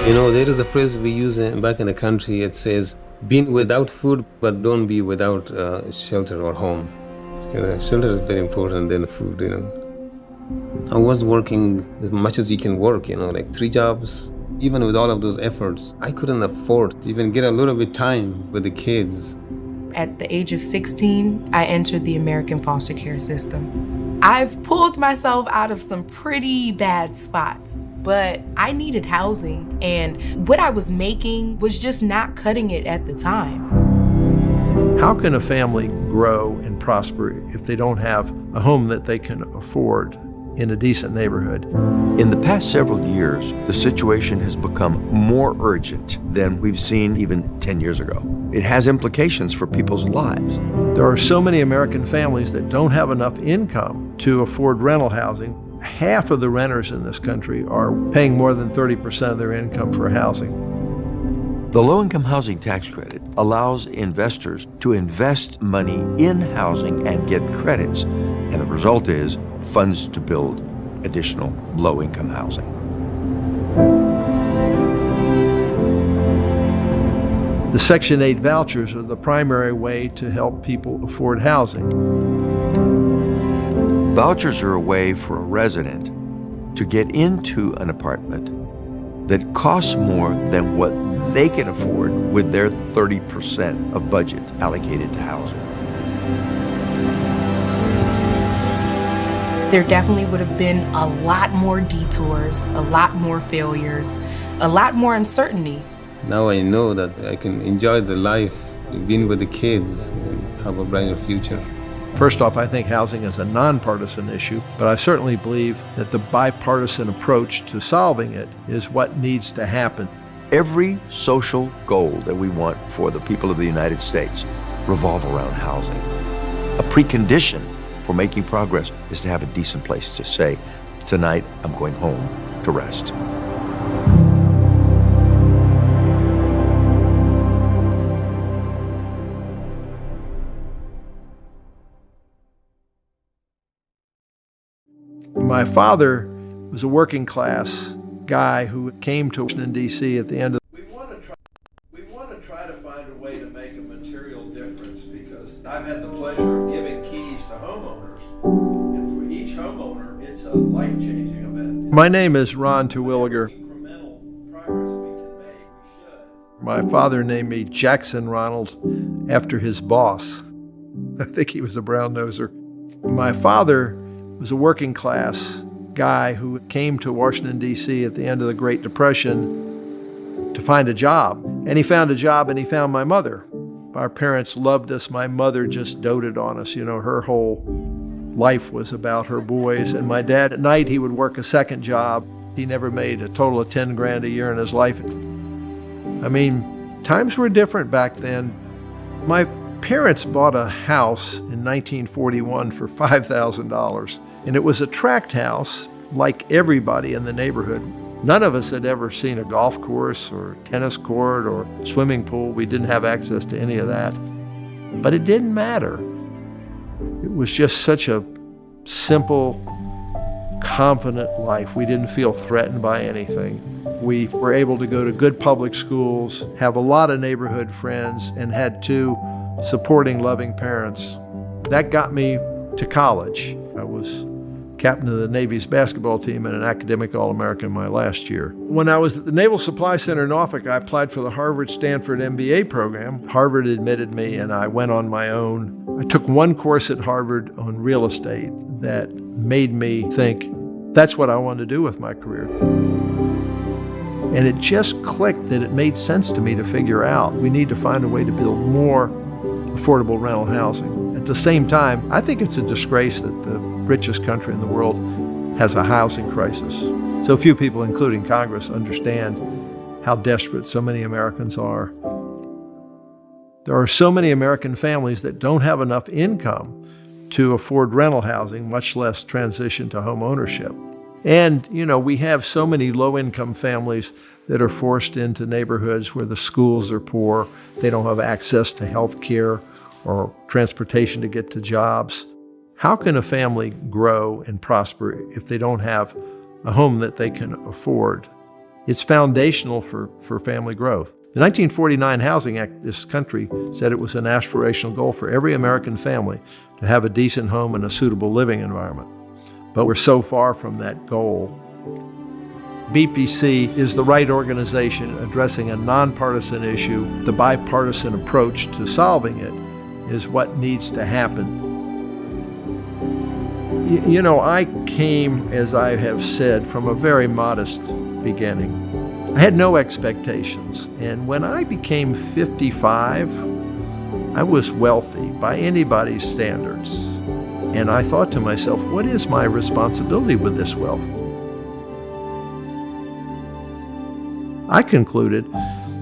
There is a phrase we use back in the country. It says, "Be without food, but don't be without shelter or home." Shelter is very important than food. I was working as much as you can work. Like 3 jobs. Even with all of those efforts, I couldn't afford to even get a little bit time with the kids. At the age of 16, I entered the American foster care system. I've pulled myself out of some pretty bad spots, but I needed housing, and what I was making was just not cutting it at the time. How can a family grow and prosper if they don't have a home that they can afford in a decent neighborhood? In the past several years, the situation has become more urgent than we've seen even 10 years ago. It has implications for people's lives. There are so many American families that don't have enough income to afford rental housing. Half of the renters in this country are paying more than 30% of their income for housing. The low-income housing tax credit allows investors to invest money in housing and get credits, and the result is funds to build additional low-income housing. The Section 8 vouchers are the primary way to help people afford housing. Vouchers are a way for a resident to get into an apartment that costs more than what they can afford with their 30% of budget allocated to housing. There definitely would have been a lot more detours, a lot more failures, a lot more uncertainty. Now I know that I can enjoy the life, being with the kids, and have a brighter future. First off, I think housing is a nonpartisan issue, but I certainly believe that the bipartisan approach to solving it is what needs to happen. Every social goal that we want for the people of the United States revolve around housing. A precondition for making progress is to have a decent place to say, tonight I'm going home to rest. My father was a working class guy who came to Washington, D.C. at the end of We want to try to find a way to make a material difference, because I've had the pleasure of giving keys to homeowners, and for each homeowner, it's a life-changing event. My name is Ron Terwilliger. Incremental progress we can make, we should. My father named me Jackson Ronald after his boss. I think he was a brown-noser. My father was a working class guy who came to Washington, D.C. at the end of the Great Depression to find a job. And he found a job and he found my mother. Our parents loved us. My mother just doted on us. Her whole life was about her boys. And my dad, at night, he would work a second job. He never made a total of 10 grand a year in his life. I mean, times were different back then. My parents bought a house in 1941 for $5,000, and it was a tract house like everybody in the neighborhood. None of us had ever seen a golf course or tennis court or swimming pool. We didn't have access to any of that, but it didn't matter. It was just such a simple, confident life. We didn't feel threatened by anything. We were able to go to good public schools, have a lot of neighborhood friends, and had 2 supporting, loving parents. That got me to college. I was captain of the Navy's basketball team and an academic All-American my last year. When I was at the Naval Supply Center in Norfolk, I applied for the Harvard-Stanford MBA program. Harvard admitted me, and I went on my own. I took 1 course at Harvard on real estate that made me think, that's what I want to do with my career. And it just clicked that it made sense to me to figure out we need to find a way to build more affordable rental housing. At the same time, I think it's a disgrace that the richest country in the world has a housing crisis. So few people, including Congress, understand how desperate so many Americans are. There are so many American families that don't have enough income to afford rental housing, much less transition to home ownership. And, we have so many low-income families that are forced into neighborhoods where the schools are poor, they don't have access to health care or transportation to get to jobs. How can a family grow and prosper if they don't have a home that they can afford It's foundational for family growth. The 1949 Housing Act, this country said it was an aspirational goal for every American family to have a decent home and a suitable living environment. But we're so far from that goal. BPC is the right organization addressing a nonpartisan issue. The bipartisan approach to solving it is what needs to happen. You know, I came, as I have said, from a very modest beginning. I had no expectations, and when I became 55, I was wealthy by anybody's standards. And I thought to myself, what is my responsibility with this wealth? I concluded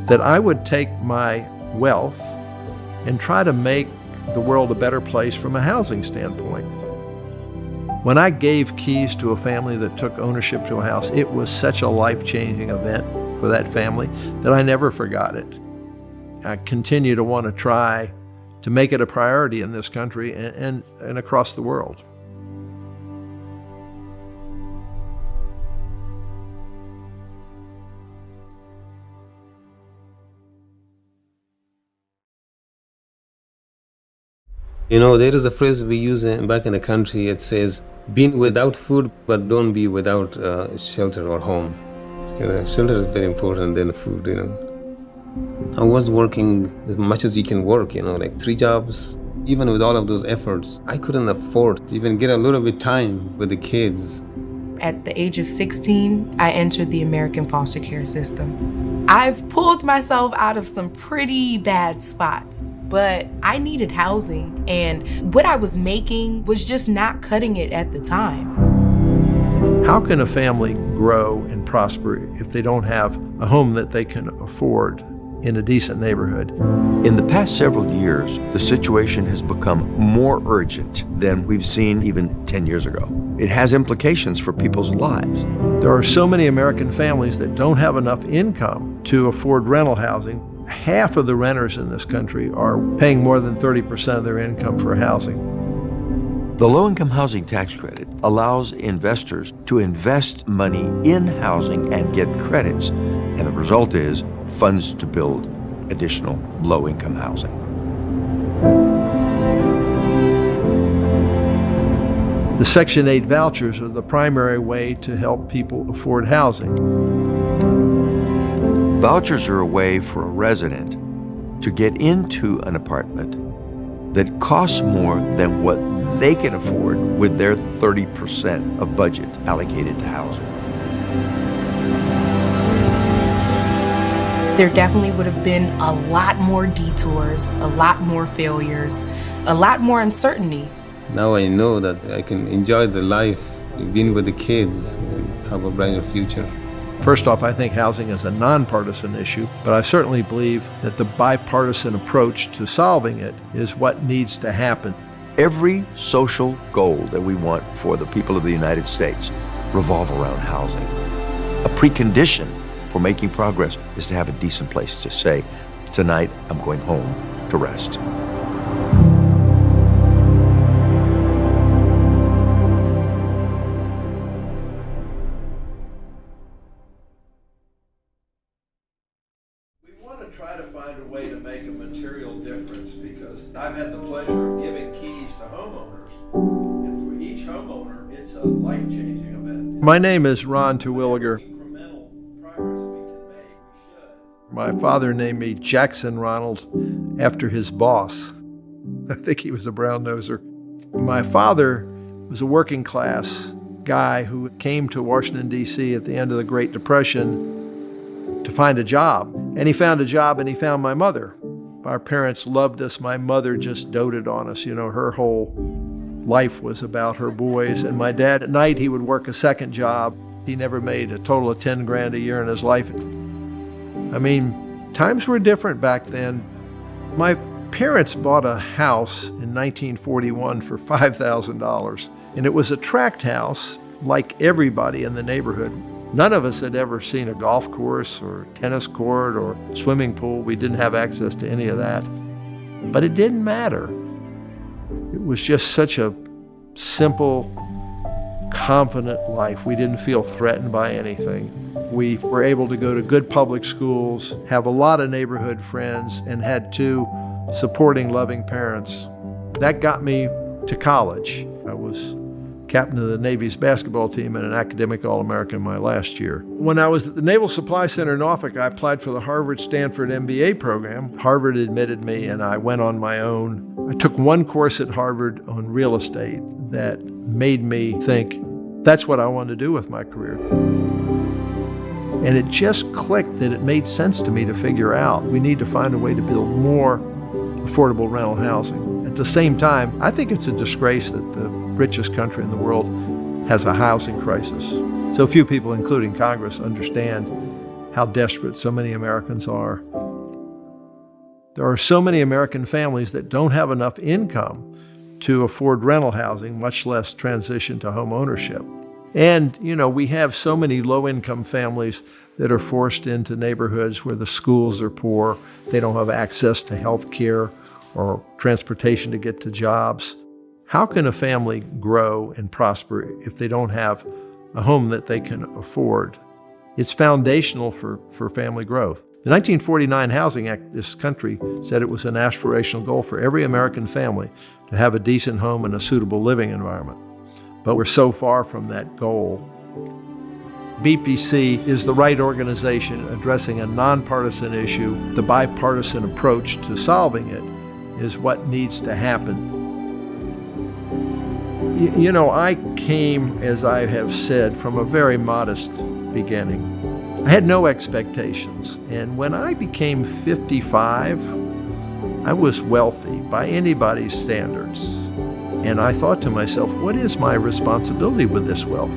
that I would take my wealth and try to make the world a better place from a housing standpoint. When I gave keys to a family that took ownership to a house, it was such a life-changing event for that family that I never forgot it. I continue to want to try to make it a priority in this country and across the world. You know, there is a phrase we use back in the country. It says, "Be without food, but don't be without shelter or home." You know, shelter is very important than food. You know, I was working as much as you can work. You know, like 3 jobs. Even with all of those efforts, I couldn't afford to even get a little bit time with the kids. At the age of 16, I entered the American foster care system. I've pulled myself out of some pretty bad spots, but I needed housing, and what I was making was just not cutting it at the time. How can a family grow and prosper if they don't have a home that they can afford in a decent neighborhood? In the past several years, the situation has become more urgent than we've seen even 10 years ago. It has implications for people's lives. There are so many American families that don't have enough income to afford rental housing. Half of the renters in this country are paying more than 30% of their income for housing. The low-income housing tax credit allows investors to invest money in housing and get credits, and the result is funds to build additional low-income housing. The Section 8 vouchers are the primary way to help people afford housing. Vouchers are a way for a resident to get into an apartment that costs more than what they can afford with their 30% of budget allocated to housing. There definitely would have been a lot more detours, a lot more failures, a lot more uncertainty. Now I know that I can enjoy the life, being with the kids, and have a brighter future. First off, I think housing is a nonpartisan issue, but I certainly believe that the bipartisan approach to solving it is what needs to happen. Every social goal that we want for the people of the United States revolve around housing. A precondition for making progress is to have a decent place to say, tonight I'm going home to rest. Try to find a way to make a material difference, because I've had the pleasure of giving keys to homeowners, and for each homeowner it's a life-changing event. My name is Ron Terwilliger. Incremental progress we can make, we should. My father named me Jackson Ronald after his boss. I think he was a brown noser. My father was a working class guy who came to Washington, D.C. at the end of the Great Depression to find a job. And he found a job and he found my mother. Our parents loved us. My mother just doted on us. You know, her whole life was about her boys. And my dad, at night, he would work a second job. He never made a total of 10 grand a year in his life. I mean, times were different back then. My parents bought a house in 1941 for $5,000. And it was a tract house like everybody in the neighborhood. None of us had ever seen a golf course or tennis court or swimming pool. We didn't have access to any of that. But it didn't matter. It was just such a simple, confident life. We didn't feel threatened by anything. We were able to go to good public schools, have a lot of neighborhood friends, and had two supporting, loving parents. That got me to college. I was captain of the Navy's basketball team and an academic All-American my last year. When I was at the Naval Supply Center in Norfolk, I applied for the Harvard-Stanford MBA program. Harvard admitted me, and I went on my own. I took one course at Harvard on real estate that made me think, that's what I want to do with my career. And it just clicked that it made sense to me to figure out we need to find a way to build more affordable rental housing. At the same time, I think it's a disgrace that the richest country in the world has a housing crisis. So few people, including Congress, understand how desperate so many Americans are. There are so many American families that don't have enough income to afford rental housing, much less transition to home ownership. And, we have so many low-income families that are forced into neighborhoods where the schools are poor, they don't have access to health care or transportation to get to jobs. How can a family grow and prosper if they don't have a home that they can afford? It's foundational for family growth. The 1949 Housing Act, this country said it was an aspirational goal for every American family to have a decent home and a suitable living environment. But we're so far from that goal. BPC is the right organization addressing a nonpartisan issue. The bipartisan approach to solving it is what needs to happen. I came, as I have said, from a very modest beginning. I had no expectations, and when I became 55, I was wealthy by anybody's standards. And I thought to myself, what is my responsibility with this wealth?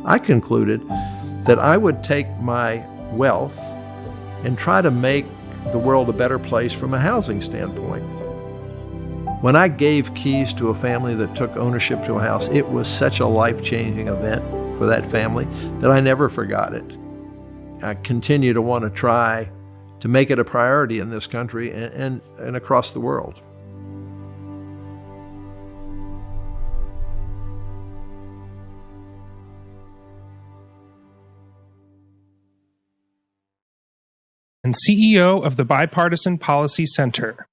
I concluded that I would take my wealth and try to make the world a better place from a housing standpoint. When I gave keys to a family that took ownership to a house, it was such a life-changing event for that family that I never forgot it. I continue to want to try to make it a priority in this country and across the world. And CEO of the Bipartisan Policy Center.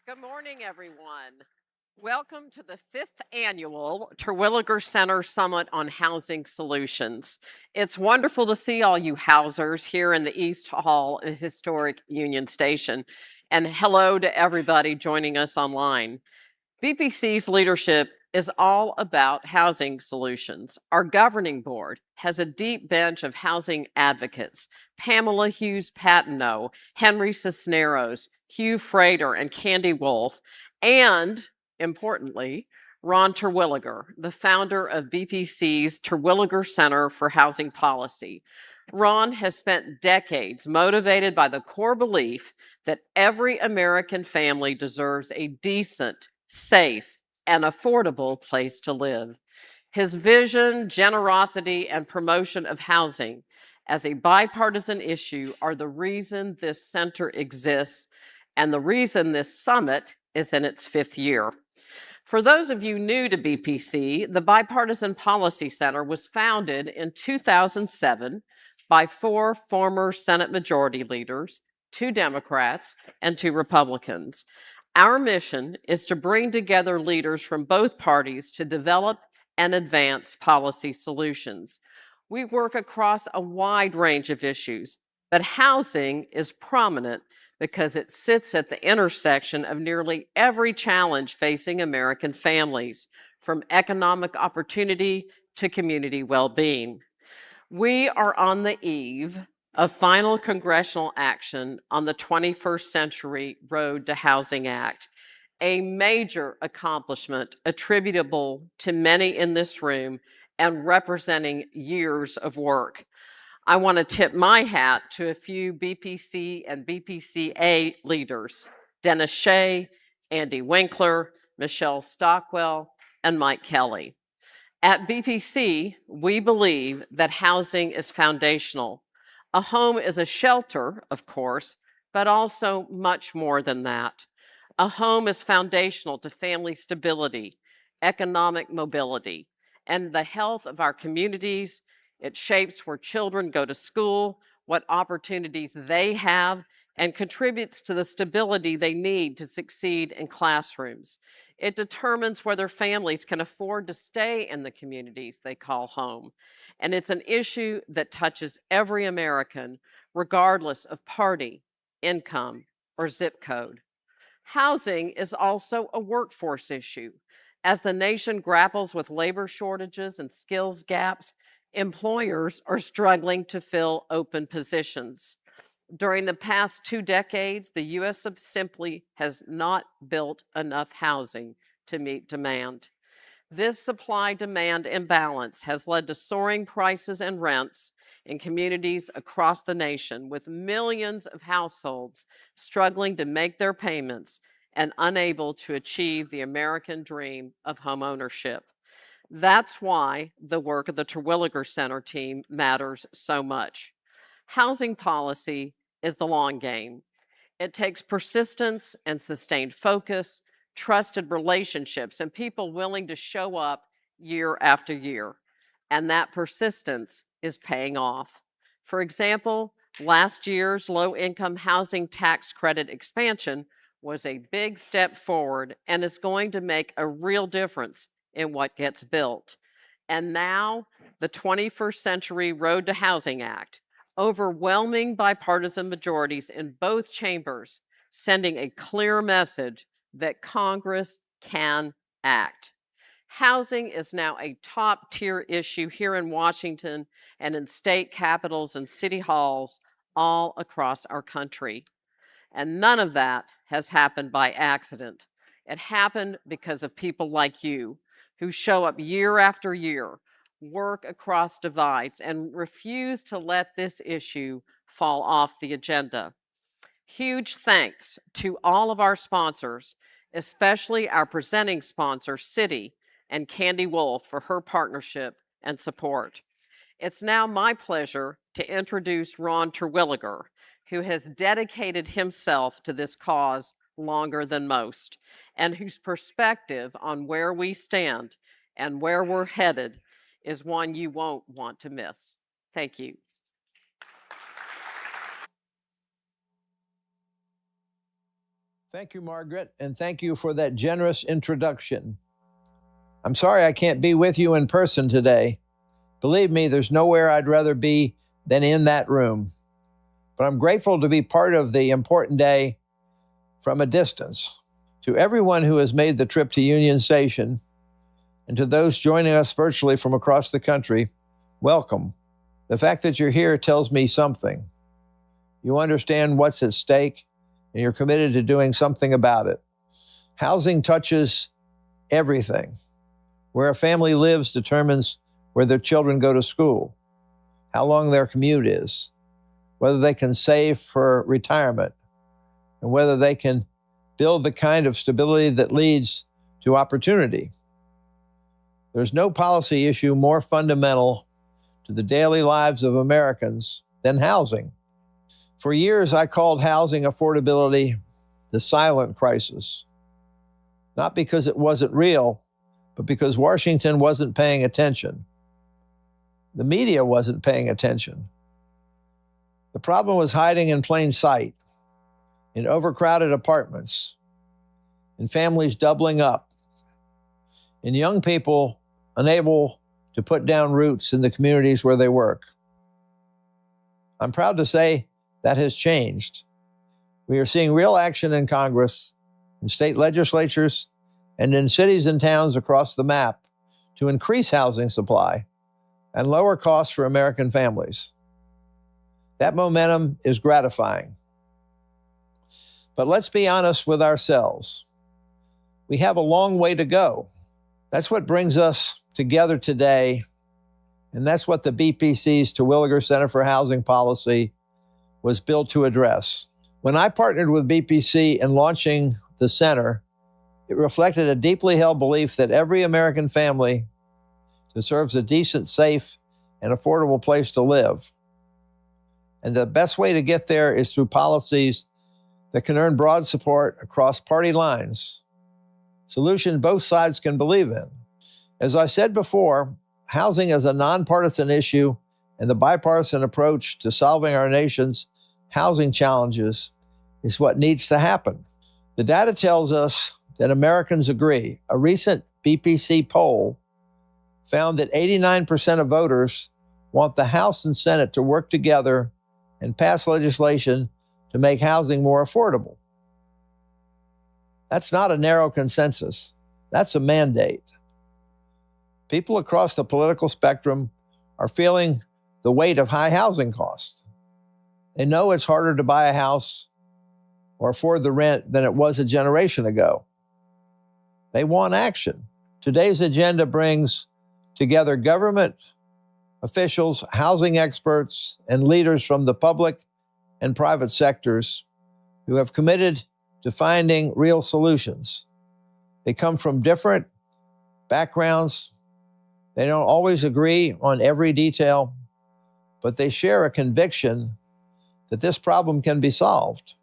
Good morning, everyone. Welcome to the 5th annual Terwilliger Center Summit on Housing Solutions. It's wonderful to see all you housers here in the East Hall of historic Union Station. And hello to everybody joining us online. BPC's leadership is all about housing solutions. Our governing board has a deep bench of housing advocates: Pamela Hughes-Patino, Henry Cisneros, Hugh Frater, and Candy Wolf, and importantly, Ron Terwilliger, the founder of BPC's Terwilliger Center for Housing Policy. Ron has spent decades motivated by the core belief that every American family deserves a decent, safe, and affordable place to live. His vision, generosity, and promotion of housing as a bipartisan issue are the reason this center exists and the reason this summit is in its 5th year. For those of you new to BPC, the Bipartisan Policy Center was founded in 2007 by 4 former Senate Majority Leaders, 2 Democrats, and 2 Republicans. Our mission is to bring together leaders from both parties to develop and advance policy solutions. We work across a wide range of issues, but housing is prominent because it sits at the intersection of nearly every challenge facing American families, from economic opportunity to community well-being. We are on the eve of final congressional action on the 21st Century Road to Housing Act, a major accomplishment attributable to many in this room and representing years of work. I want to tip my hat to a few BPC and BPCA leaders: Dennis Shea, Andy Winkler, Michelle Stockwell, and Mike Kelly. At BPC, we believe that housing is foundational. A home is a shelter, of course, but also much more than that. A home is foundational to family stability, economic mobility, and the health of our communities. It shapes where children go to school, what opportunities they have, and contributes to the stability they need to succeed in classrooms. It determines whether families can afford to stay in the communities they call home. And it's an issue that touches every American, regardless of party, income, or zip code. Housing is also a workforce issue. As the nation grapples with labor shortages and skills gaps, employers are struggling to fill open positions. During the past 2 decades, the U.S. simply has not built enough housing to meet demand. This supply-demand imbalance has led to soaring prices and rents in communities across the nation, with millions of households struggling to make their payments and unable to achieve the American dream of homeownership. That's why the work of the Terwilliger Center team matters so much. Housing policy is the long game. It takes persistence and sustained focus, trusted relationships, and people willing to show up year after year. And that persistence is paying off. For example, last year's low-income housing tax credit expansion was a big step forward and is going to make a real difference in what gets built. And now, the 21st Century Road to Housing Act, overwhelming bipartisan majorities in both chambers, sending a clear message that Congress can act. Housing is now a top-tier issue here in Washington and in state capitals and city halls all across our country. And none of that has happened by accident. It happened because of people like you who show up year after year, work across divides, and refuse to let this issue fall off the agenda. Huge thanks to all of our sponsors, especially our presenting sponsor, Citi, and Candy Wolf for her partnership and support. It's now my pleasure to introduce Ron Terwilliger, who has dedicated himself to this cause longer than most, and whose perspective on where we stand and where we're headed is one you won't want to miss. Thank you. Thank you, Margaret, and thank you for that generous introduction. I'm sorry I can't be with you in person today. Believe me, there's nowhere I'd rather be than in that room. But I'm grateful to be part of the important day from a distance. To everyone who has made the trip to Union Station, and to those joining us virtually from across the country, welcome. The fact that you're here tells me something. You understand what's at stake, and you're committed to doing something about it. Housing touches everything. Where a family lives determines where their children go to school, how long their commute is, whether they can save for retirement, and whether they can build the kind of stability that leads to opportunity. There's no policy issue more fundamental to the daily lives of Americans than housing. For years, I called housing affordability the silent crisis, not because it wasn't real, but because Washington wasn't paying attention. The media wasn't paying attention. The problem was hiding in plain sight, in overcrowded apartments, in families doubling up, in young people unable to put down roots in the communities where they work. I'm proud to say that has changed. We are seeing real action in Congress, in state legislatures, and in cities and towns across the map to increase housing supply and lower costs for American families. That momentum is gratifying. But let's be honest with ourselves. We have a long way to go. That's what brings us together today, and that's what the BPC's Terwilliger Center for Housing Policy was built to address. When I partnered with BPC in launching the center, it reflected a deeply held belief that every American family deserves a decent, safe, and affordable place to live. And the best way to get there is through policies that can earn broad support across party lines. Solutions both sides can believe in. As I said before, housing is a nonpartisan issue, and the bipartisan approach to solving our nation's housing challenges is what needs to happen. The data tells us that Americans agree. A recent BPC poll found that 89% of voters want the House and Senate to work together and pass legislation to make housing more affordable. That's not a narrow consensus. That's a mandate. People across the political spectrum are feeling the weight of high housing costs. They know it's harder to buy a house or afford the rent than it was a generation ago. They want action. Today's agenda brings together government officials, housing experts, and leaders from the public and private sectors who have committed to finding real solutions. They come from different backgrounds. They don't always agree on every detail, but they share a conviction that this problem can be solved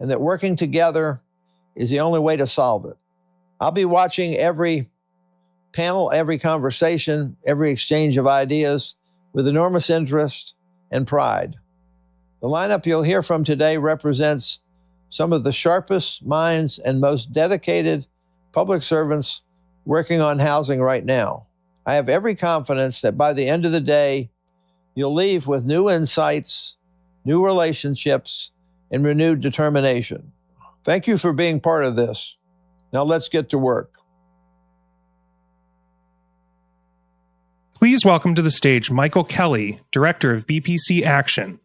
and that working together is the only way to solve it. I'll be watching every panel, every conversation, every exchange of ideas with enormous interest and pride. The lineup you'll hear from today represents some of the sharpest minds and most dedicated public servants working on housing right now. I have every confidence that by the end of the day, you'll leave with new insights, new relationships, and renewed determination. Thank you for being part of this. Now let's get to work. Please welcome to the stage Michael Kelly, Director of BPC Action.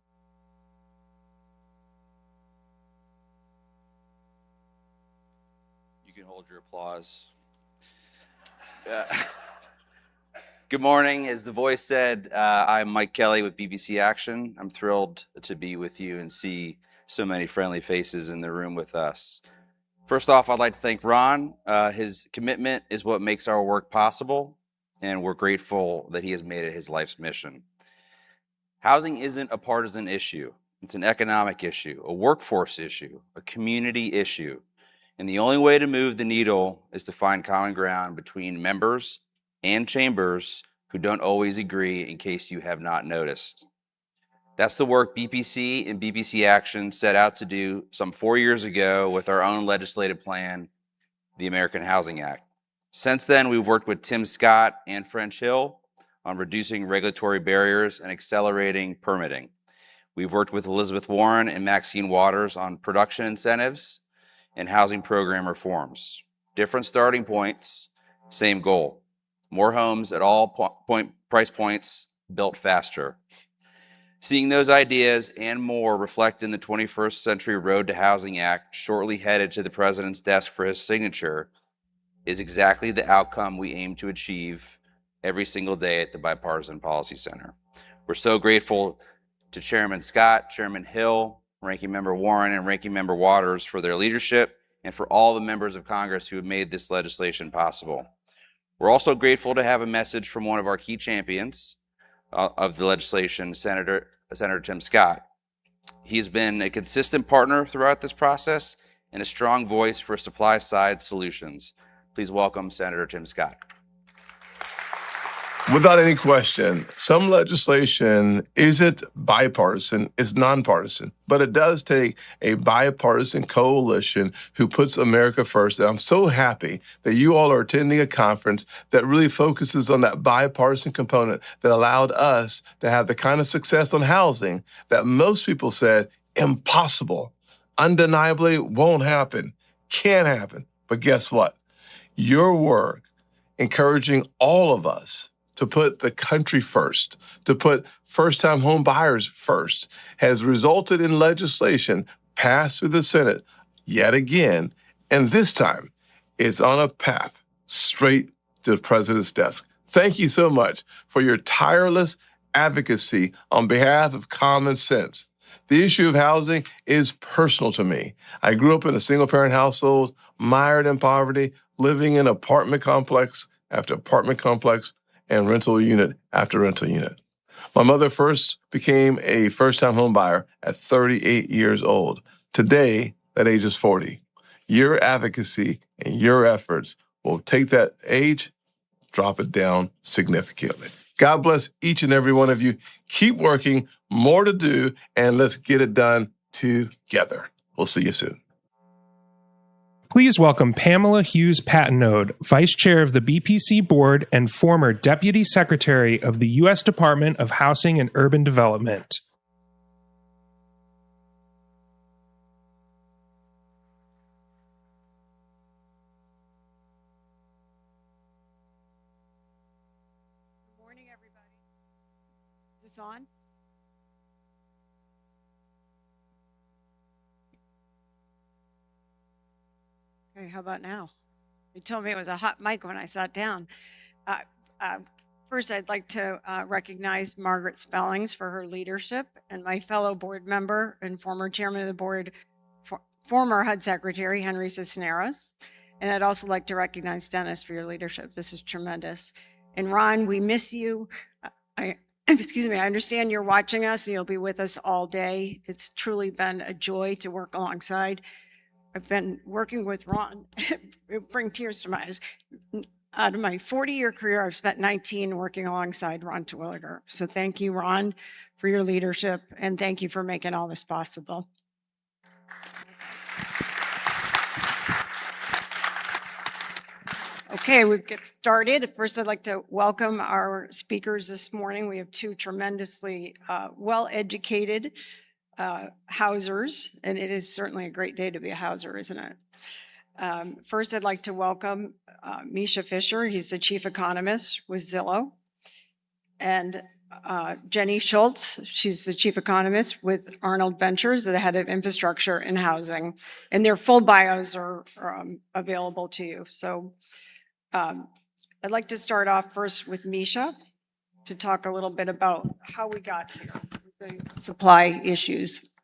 You can hold your applause. Good morning. As the voice said, I'm Mike Kelly with BBC Action. I'm thrilled to be with you and see so many friendly faces in the room with us. First off, I'd like to thank Ron. His commitment is what makes our work possible, and we're grateful that he has made it his life's mission. Housing isn't a partisan issue. It's an economic issue, a workforce issue, a community issue. And the only way to move the needle is to find common ground between members and chambers who don't always agree, in case you have not noticed. That's the work BPC and BBC Action set out to do some 4 years ago with our own legislative plan, the American Housing Act. Since then, we've worked with Tim Scott and French Hill on reducing regulatory barriers and accelerating permitting. We've worked with Elizabeth Warren and Maxine Waters on production incentives and housing program reforms. Different starting points, same goal. More homes at all price points, built faster. Seeing those ideas and more reflected in the 21st Century Road to Housing Act, shortly headed to the President's desk for his signature, is exactly the outcome we aim to achieve every single day at the Bipartisan Policy Center. We're so grateful to Chairman Scott, Chairman Hill, Ranking Member Warren, and Ranking Member Waters for their leadership, and for all the members of Congress who have made this legislation possible. We're also grateful to have a message from one of our key champions of the legislation, Senator Tim Scott. He's been a consistent partner throughout this process and a strong voice for supply-side solutions. Please welcome Senator Tim Scott. Without any question, some legislation isn't bipartisan, it's nonpartisan, but it does take a bipartisan coalition who puts America first. And I'm so happy that you all are attending a conference that really focuses on that bipartisan component that allowed us to have the kind of success on housing that most people said impossible, undeniably won't happen, can't happen. But guess what? Your work encouraging all of us to put the country first, to put first-time home buyers first, has resulted in legislation passed through the Senate yet again, and this time it's on a path straight to the President's desk. Thank you so much for your tireless advocacy on behalf of common sense. The issue of housing is personal to me. I grew up in a single-parent household, mired in poverty, living in apartment complex after apartment complex, and rental unit after rental unit. My mother first became a first-time home buyer at 38 years old. Today, that age is 40. Your advocacy and your efforts will take that age, drop it down significantly. God bless each and every one of you. Keep working, more to do, and let's get it done together. We'll see you soon. Please welcome Pamela Hughes Pattenode, Vice Chair of the BPC Board and former Deputy Secretary of the U.S. Department of Housing and Urban Development. Good morning, everybody. Is this on? Okay, how about now? They told me it was a hot mic when I sat down. First, I'd like to recognize Margaret Spellings for her leadership and my fellow board member and former chairman of the board, former HUD Secretary Henry Cisneros. And I'd also like to recognize Dennis for your leadership. This is tremendous. And Ron, we miss you. Excuse me, I understand you're watching us and you'll be with us all day. It's truly been a joy to work alongside. I've been working with Ron, it brings tears to my eyes. Out of my 40-year career, I've spent 19 working alongside Ron Terwilliger. So thank you, Ron, for your leadership, and thank you for making all this possible. Okay, we get started. First, I'd like to welcome our speakers this morning. We have two tremendously well-educated housers, and it is certainly a great day to be a houser, isn't it? First, I'd like to welcome Misha Fisher. He's the chief economist with Zillow. And Jenny Schultz, she's the chief economist with Arnold Ventures, the head of infrastructure and housing. And their full bios are available to you. So I'd like to start off first with Misha to talk a little bit about how we got here, the supply issues.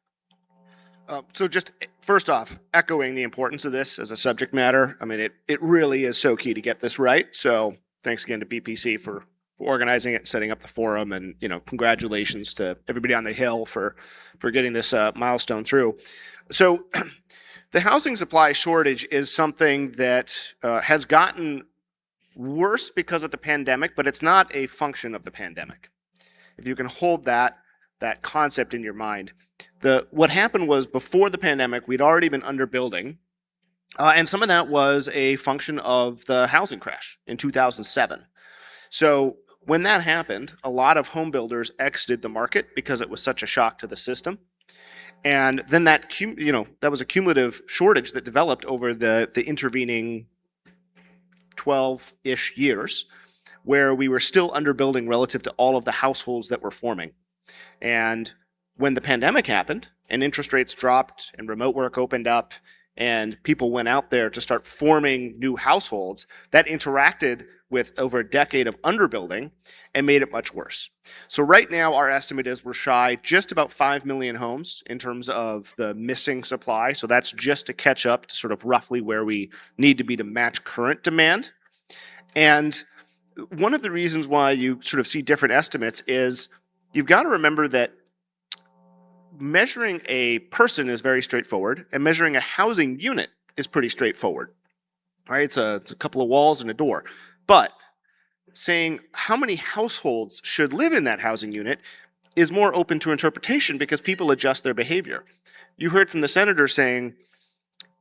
So just first off, echoing the importance of this as a subject matter. I mean, it really is so key to get this right. So thanks again to BPC for organizing it, setting up the forum, and congratulations to everybody on the Hill for getting this milestone through. So the housing supply shortage is something that has gotten worse because of the pandemic, but it's not a function of the pandemic. If you can hold that concept in your mind. What happened was before the pandemic, we'd already been underbuilding, and some of that was a function of the housing crash in 2007. So when that happened, a lot of home builders exited the market because it was such a shock to the system. And then that was a cumulative shortage that developed over the intervening 12-ish years, where we were still underbuilding relative to all of the households that were forming. And when the pandemic happened and interest rates dropped and remote work opened up and people went out there to start forming new households, that interacted with over a decade of underbuilding and made it much worse. So right now, our estimate is we're shy just about 5 million homes in terms of the missing supply. So that's just to catch up to sort of roughly where we need to be to match current demand. And one of the reasons why you sort of see different estimates is you've got to remember that measuring a person is very straightforward, and measuring a housing unit is pretty straightforward. All right, it's a couple of walls and a door. But saying how many households should live in that housing unit is more open to interpretation because people adjust their behavior. You heard from the senator saying,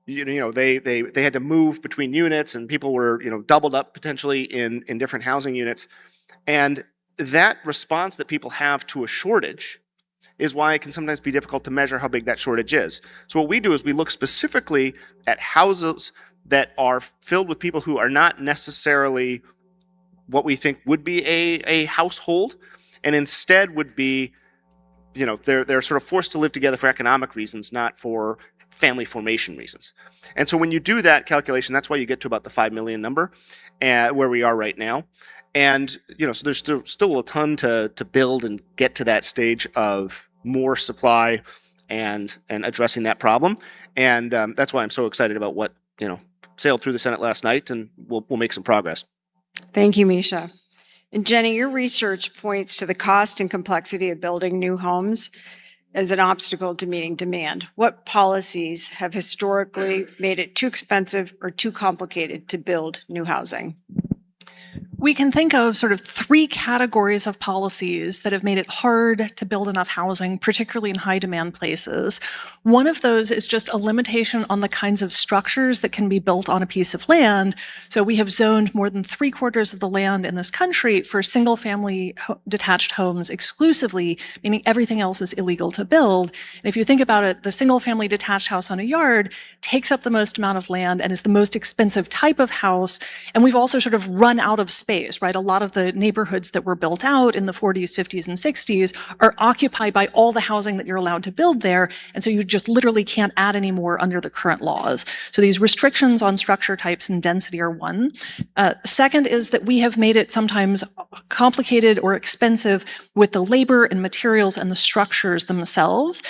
they had to move between units and people were, doubled up potentially in different housing units. And that response that people have to a shortage is why it can sometimes be difficult to measure how big that shortage is. So what we do is we look specifically at houses that are filled with people who are not necessarily what we think would be a household, and instead would be, they're sort of forced to live together for economic reasons, not for family formation reasons. And so when you do that calculation, that's why you get to about the 5 million number, where we are right now. And, so there's still a ton to build and get to that stage of more supply and addressing that problem. And that's why I'm so excited about what, sailed through the Senate last night, and we'll make some progress. Thank you, Misha. And Jenny, your research points to the cost and complexity of building new homes. as an obstacle to meeting demand? What policies have historically made it too expensive or too complicated to build new housing? We can think of sort of three categories of policies that have made it hard to build enough housing, particularly in high demand places. One of those is just a limitation on the kinds of structures that can be built on a piece of land. So we have zoned more than 3/4 of the land in this country for single family detached homes exclusively, meaning everything else is illegal to build. And if you think about it, the single family detached house on a yard takes up the most amount of land and is the most expensive type of house. And we've also sort of run out of space, right? A lot of the neighborhoods that were built out in the 40s, 50s, and 60s are occupied by all the housing that you're allowed to build there. And so you just literally can't add any more under the current laws. So these restrictions on structure types and density are one. Second is that we have made it sometimes complicated or expensive with the labor and materials and the structures themselves.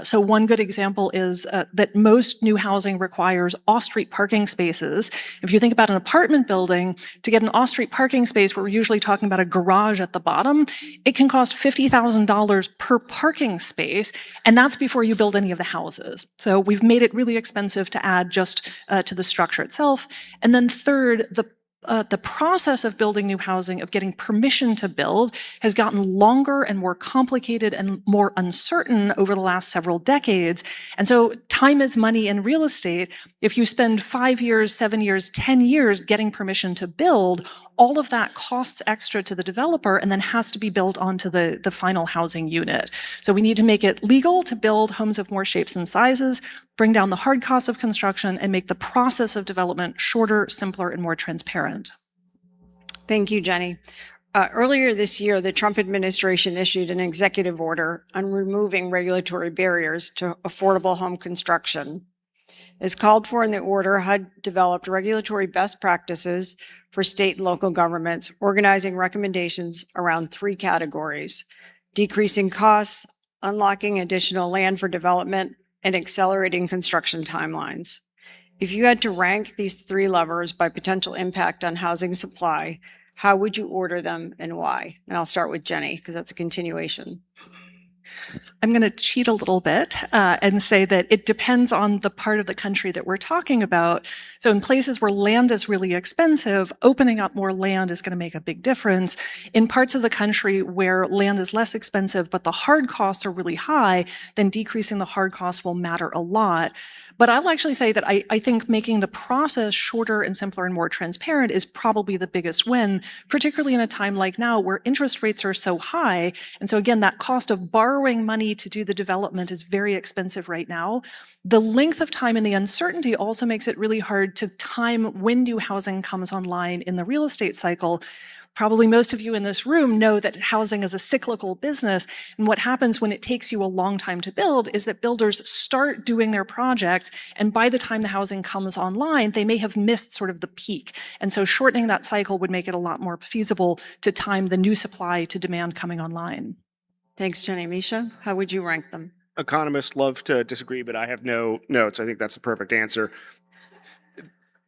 So one good example is that most new housing requires off-street parking spaces. If you think about an apartment building, to get an off-street parking space, we're usually talking about a garage at the bottom, it can cost $50,000 per parking space, and that's before you build any of the houses. So we've made it really expensive to add just to the structure itself. And then third, the process of building new housing, of getting permission to build, has gotten longer and more complicated and more uncertain over the last several decades. And so time is money in real estate. If you spend 5 years, 7 years, 10 years getting permission to build, all of that costs extra to the developer and then has to be built onto the final housing unit. So we need to make it legal to build homes of more shapes and sizes, bring down the hard costs of construction, and make the process of development shorter, simpler, and more transparent. Thank you, Jenny. Earlier this year, the Trump administration issued an executive order on removing regulatory barriers to affordable home construction. As called for in the order, HUD developed regulatory best practices for state and local governments, organizing recommendations around three categories: decreasing costs, unlocking additional land for development, and accelerating construction timelines. If you had to rank these three levers by potential impact on housing supply, how would you order them and why? And I'll start with Jenny, because that's a continuation. I'm going to cheat a little bit and say that it depends on the part of the country that we're talking about. So in places where land is really expensive, opening up more land is going to make a big difference. In parts of the country where land is less expensive, but the hard costs are really high, then decreasing the hard costs will matter a lot. But I'll actually say that I think making the process shorter and simpler and more transparent is probably the biggest win, particularly in a time like now where interest rates are so high. And so again, that cost of borrowing money to do the development is very expensive right now. The length of time and the uncertainty also makes it really hard to time when new housing comes online in the real estate cycle. Probably most of you in this room know that housing is a cyclical business, and what happens when it takes you a long time to build is that builders start doing their projects, and by the time the housing comes online, they may have missed sort of the peak. And so shortening that cycle would make it a lot more feasible to time the new supply to demand coming online. Thanks, Jenny. Misha, how would you rank them? Economists love to disagree, but I have no notes. I think that's the perfect answer.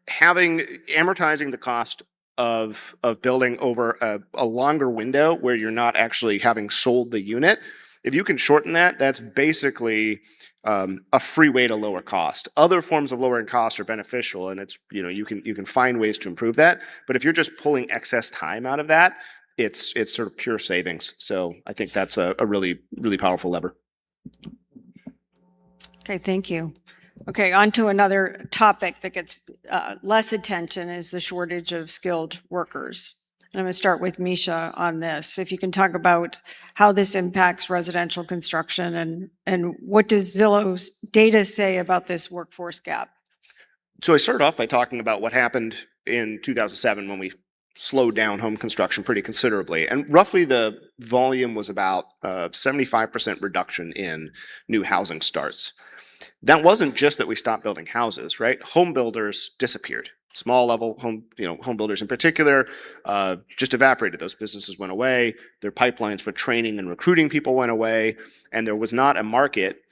Amortizing the cost of building over a longer window where you're not actually having sold the unit, if you can shorten that, that's basically a free way to lower cost. Other forms of lowering costs are beneficial, and it's, you can find ways to improve that. But if you're just pulling excess time out of that, it's sort of pure savings. So I think that's a really, really powerful lever. Okay, thank you. Okay, on to another topic that gets less attention is the shortage of skilled workers. And I'm going to start with Misha on this. If you can talk about how this impacts residential construction and what does Zillow's data say about this workforce gap? So I started off by talking about what happened in 2007 when we slowed down home construction pretty considerably. And roughly the volume was about 75% reduction in new housing starts. That wasn't just that we stopped building houses, right? Home builders disappeared. Small level home builders in particular just evaporated. Those businesses went away. Their pipelines for training and recruiting people went away. And there was not a market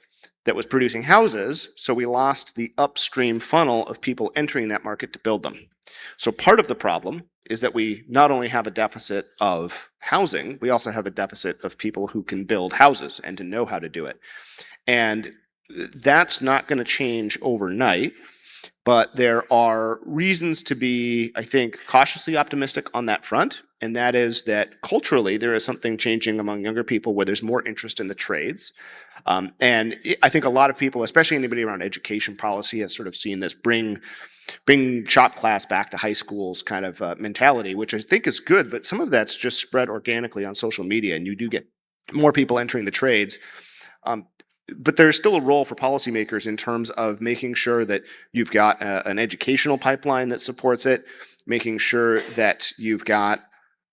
that was producing houses, so we lost the upstream funnel of people entering that market to build them. So part of the problem is that we not only have a deficit of housing, we also have a deficit of people who can build houses and to know how to do it. And that's not going to change overnight, but there are reasons to be, I think, cautiously optimistic on that front. And that is that culturally, there is something changing among younger people where there's more interest in the trades. And I think a lot of people, especially anybody around education policy, has sort of seen this bring shop class back to high schools kind of mentality, which I think is good, but some of that's just spread organically on social media, and you do get more people entering the trades. But there's still a role for policymakers in terms of making sure that you've got an educational pipeline that supports it, making sure that you've got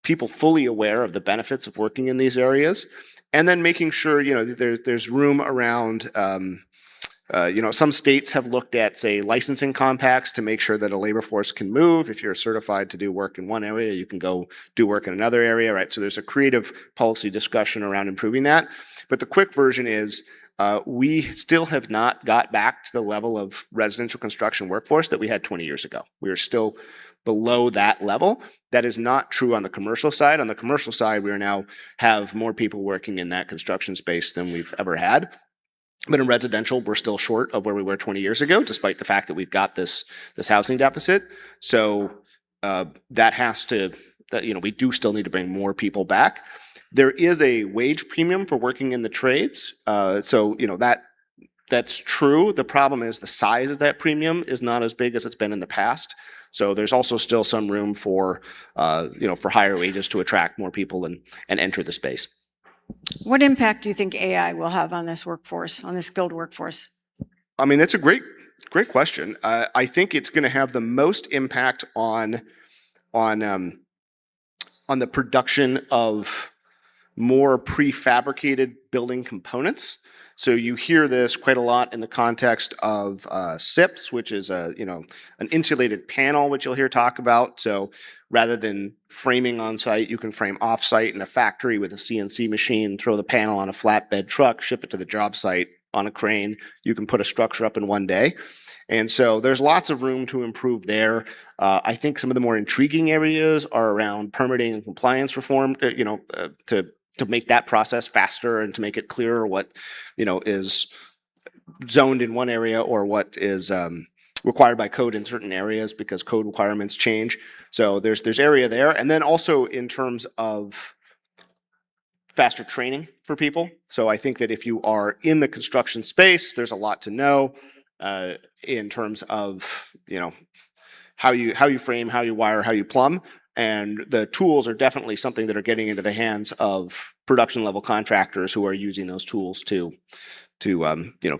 people fully aware of the benefits of working in these areas, and then making sure, you know, there's room around, you know, some states have looked at, say, licensing compacts to make sure that a labor force can move. If you're certified to do work in one area, you can go do work in another area, right? So there's a creative policy discussion around improving that. But the quick version is, we still have not got back to the level of residential construction workforce that we had 20 years ago. We are still below that level. That is not true on the commercial side. On the commercial side, we now have more people working in that construction space than we've ever had. But in residential, we're still short of where we were 20 years ago, despite the fact that we've got this housing deficit. So that has to, you know, we do still need to bring more people back. There is a wage premium for working in the trades. So, you know, that's true. The problem is the size of that premium is not as big as it's been in the past. So there's also still some room for, you know, for higher wages to attract more people and enter the space. What impact do you think AI will have on this workforce, on this skilled workforce? I mean, it's a great question. I think it's going to have the most impact on the production of more prefabricated building components. So you hear this quite a lot in the context of SIPs, which is an insulated panel, which you'll hear talk about. So rather than framing on site, you can frame off site in a factory with a CNC machine, throw the panel on a flatbed truck, ship it to the job site on a crane. You can put a structure up in one day. And so there's lots of room to improve there. I think some of the more intriguing areas are around permitting and compliance reform, to make that process faster and to make it clearer what, you know, is zoned in one area or what is required by code in certain areas because code requirements change. So there's area there. And then also in terms of faster training for people. So I think that if you are in the construction space, there's a lot to know in terms of, you know, how you frame, how you wire, how you plumb. And the tools are definitely something that are getting into the hands of production level contractors who are using those tools to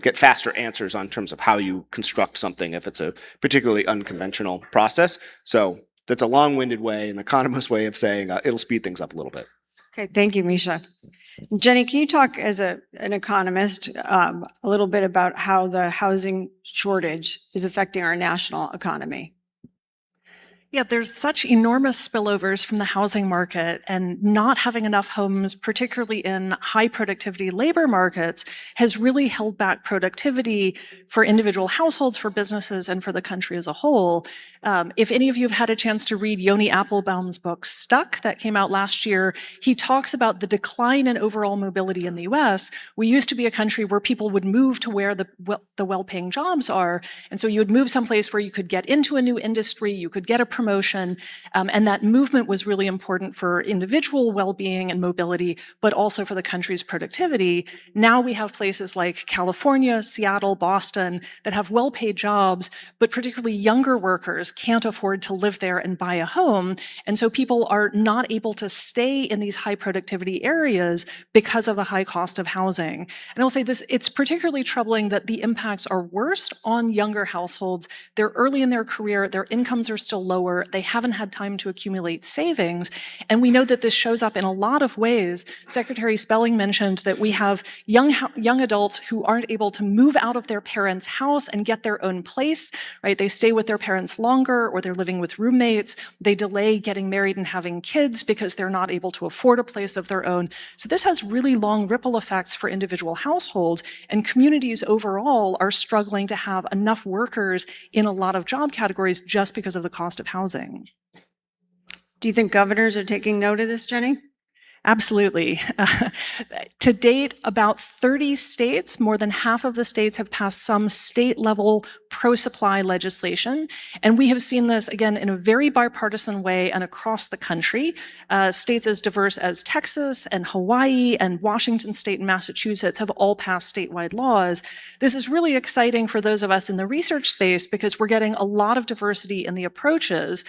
get faster answers on terms of how you construct something if it's a particularly unconventional process. So that's a long-winded way, an economist way of saying it'll speed things up a little bit. Okay, thank you, Misha. Jenny, can you talk as an economist a little bit about how the housing shortage is affecting our national economy? Yeah, there's such enormous spillovers from the housing market, and not having enough homes, particularly in high productivity labor markets, has really held back productivity for individual households, for businesses, and for the country as a whole. If any of you have had a chance to read Yoni Applebaum's book, Stuck, that came out last year, he talks about the decline in overall mobility in the US. We used to be a country where people would move to where the well-paying jobs are. And so you would move someplace where you could get into a new industry, you could get a promotion, and that movement was really important for individual well-being and mobility, but also for the country's productivity. Now we have places like California, Seattle, Boston that have well-paid jobs, but particularly younger workers can't afford to live there and buy a home. And so people are not able to stay in these high productivity areas because of the high cost of housing. And I'll say this, it's particularly troubling that the impacts are worst on younger households. They're early in their career, their incomes are still low lower. They haven't had time to accumulate savings. And we know that this shows up in a lot of ways. Secretary Spelling mentioned that we have young adults who aren't able to move out of their parents' house and get their own place, right? They stay with their parents longer, or they're living with roommates. They delay getting married and having kids because they're not able to afford a place of their own. So this has really long ripple effects for individual households, and communities overall are struggling to have enough workers in a lot of job categories just because of the cost of housing. Do you think governors are taking note of this, Jenny? Absolutely. To date, about 30 states, more than half of the states, have passed some state-level pro-supply legislation. And we have seen this, again, in a very bipartisan way and across the country. States as diverse as Texas and Hawaii and Washington State and Massachusetts have all passed statewide laws. This is really exciting for those of us in the research space because we're getting a lot of diversity in the approaches.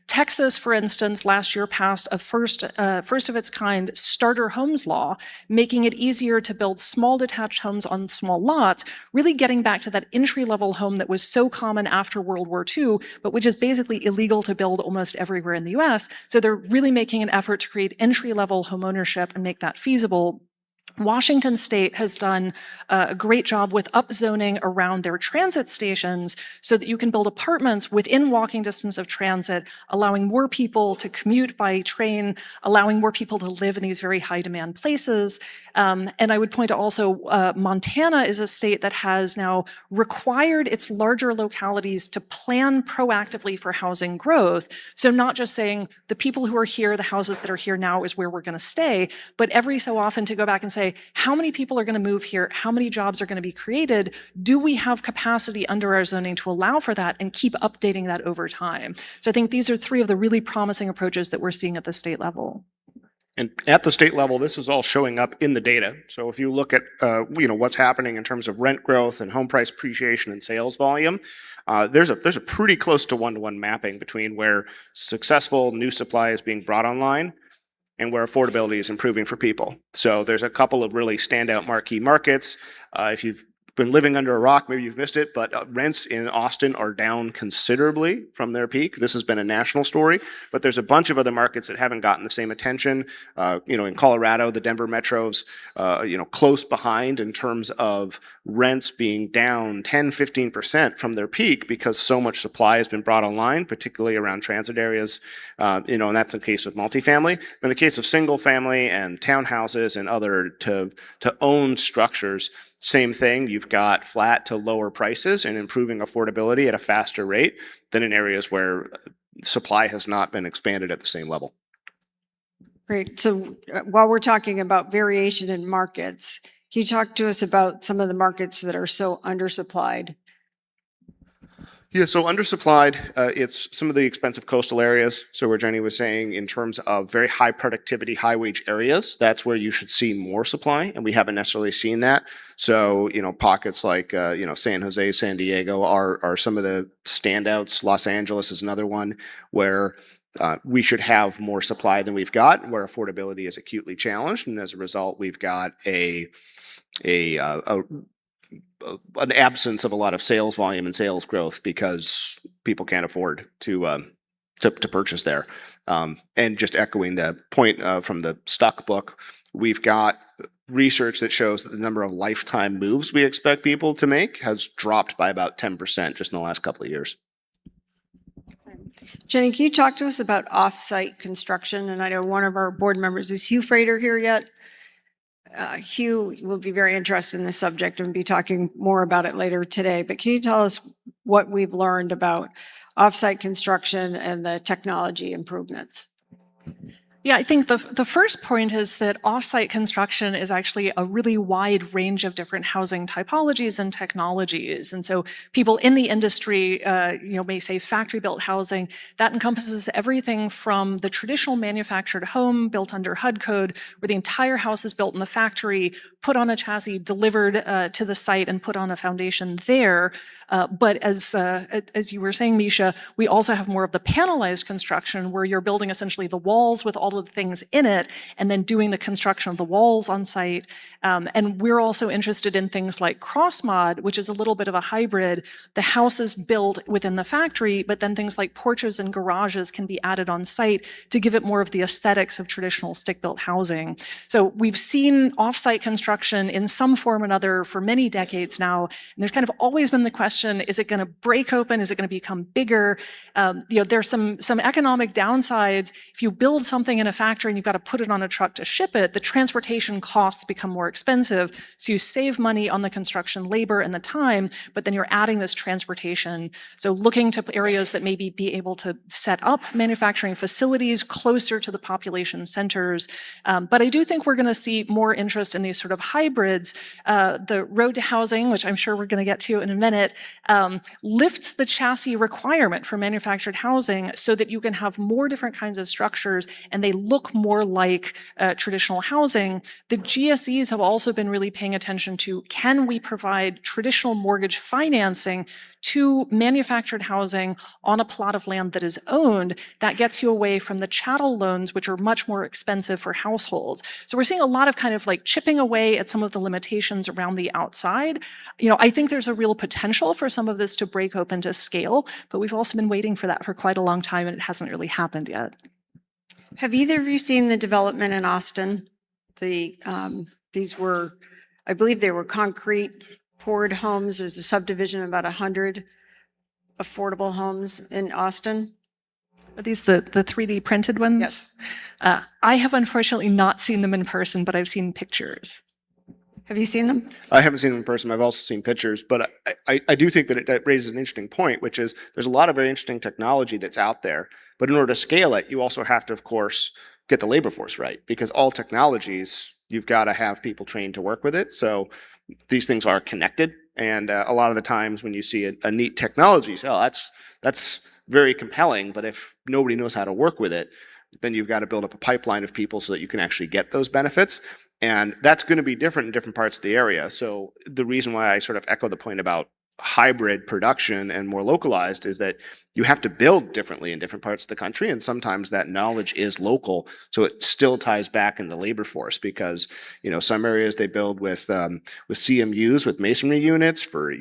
Texas, for instance, last year passed a first of its kind starter homes law, making it easier to build small detached homes on small lots, really getting back to that entry-level home that was so common after World War II, but which is basically illegal to build almost everywhere in the US. So they're really making an effort to create entry-level homeownership and make that feasible. Washington State has done a great job with upzoning around their transit stations so that you can build apartments within walking distance of transit, allowing more people to commute by train, allowing more people to live in these very high demand places. And I would point to also Montana is a state that has now required its larger localities to plan proactively for housing growth. So not just saying the people who are here, the houses that are here now is where we're going to stay, but every so often to go back and say, how many people are going to move here? How many jobs are going to be created? Do we have capacity under our zoning to allow for that, and keep updating that over time? So I think these are three of the really promising approaches that we're seeing at the state level. And at the state level, this is all showing up in the data. So if you look at what's happening in terms of rent growth and home price appreciation and sales volume, there's a pretty close to one-to-one mapping between where successful new supply is being brought online and where affordability is improving for people. So there's a couple of really standout marquee markets. If you've been living under a rock, maybe you've missed it, but rents in Austin are down considerably from their peak. This has been a national story, but there's a bunch of other markets that haven't gotten the same attention. In Colorado, the Denver metros, close behind in terms of rents being down 10, 15% from their peak because so much supply has been brought online, particularly around transit areas, and that's the case of multifamily. In the case of single family and townhouses and other to own structures, same thing, you've got flat to lower prices and improving affordability at a faster rate than in areas where supply has not been expanded at the same level. Great. So while we're talking about variation in markets, can you talk to us about some of the markets that are so undersupplied? Yeah, so undersupplied, it's some of the expensive coastal areas. So where Jenny was saying in terms of very high productivity, high wage areas, that's where you should see more supply. And we haven't necessarily seen that. So, pockets like, San Jose, San Diego are some of the standouts. Los Angeles is another one where we should have more supply than we've got, where affordability is acutely challenged. And as a result, we've got an absence of a lot of sales volume and sales growth because people can't afford to purchase there. And just echoing the point from the Stuck book, we've got research that shows that the number of lifetime moves we expect people to make has dropped by about 10% just in the last couple of years. Jenny, can you talk to us about off-site construction? And I know one of our board members, is Hugh Frater here yet? Hugh will be very interested in this subject and be talking more about it later today. But can you tell us what we've learned about off-site construction and the technology improvements? Yeah, I think the first point is that off-site construction is actually a really wide range of different housing typologies and technologies. And so people in the industry, may say factory-built housing. That encompasses everything from the traditional manufactured home built under HUD code, where the entire house is built in the factory, put on a chassis, delivered to the site, and put on a foundation there. But as you were saying, Misha, we also have more of the panelized construction, where you're building essentially the walls with all all of the things in it, and then doing the construction of the walls on site. And we're also interested in things like cross-mod, which is a little bit of a hybrid. The house is built within the factory, but then things like porches and garages can be added on site to give it more of the aesthetics of traditional stick-built housing. So we've seen off-site construction in some form or another for many decades now. And there's kind of always been the question, is it going to break open? Is it going to become bigger? There's some economic downsides. If you build something in a factory and you've got to put it on a truck to ship it, the transportation costs become more expensive. So you save money on the construction labor and the time, but then you're adding this transportation. So looking to areas that maybe be able to set up manufacturing facilities closer to the population centers. But I do think we're going to see more interest in these sort of hybrids. The road to housing, which I'm sure we're going to get to in a minute, lifts the chassis requirement for manufactured housing so that you can have more different kinds of structures and they look more like traditional housing. The GSEs have also been really paying attention to, can we provide traditional mortgage financing to manufactured housing on a plot of land that is owned? That gets you away from the chattel loans, which are much more expensive for households. So we're seeing a lot of kind of like chipping away at some of the limitations around the outside. I think there's a real potential for some of this to break open to scale, but we've also been waiting for that for quite a long time and it hasn't really happened yet. Have either of you seen the development in Austin? These were, I believe they were concrete poured homes. There's a subdivision of about 100 affordable homes in Austin. Are these the 3D printed ones? Yes. I have unfortunately not seen them in person, but I've seen pictures. Have you seen them? I haven't seen them in person. I've also seen pictures, but I do think that it raises an interesting point, which is there's a lot of very interesting technology that's out there, but in order to scale it, you also have to, of course, get the labor force right, because all technologies, you've got to have people trained to work with it. So these things are connected, and a lot of the times when you see a neat technology, you say, oh, that's very compelling, but if nobody knows how to work with it, then you've got to build up a pipeline of people so that you can actually get those benefits. And that's going to be different in different parts of the area. So the reason why I sort of echo the point about hybrid production and more localized is that you have to build differently in different parts of the country, and sometimes that knowledge is local, so it still ties back in the labor force, because some areas they build with CMUs, with masonry units for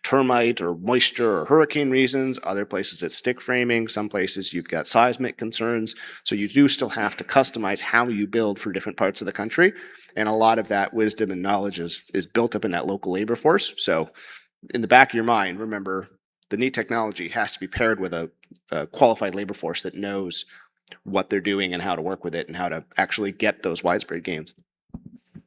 termite or moisture or hurricane reasons. Other places it's stick framing. Some places you've got seismic concerns, so you do still have to customize how you build for different parts of the country, and a lot of that wisdom and knowledge is built up in that local labor force. So in the back of your mind, remember, the neat technology has to be paired with a qualified labor force that knows what they're doing and how to work with it and how to actually get those widespread gains.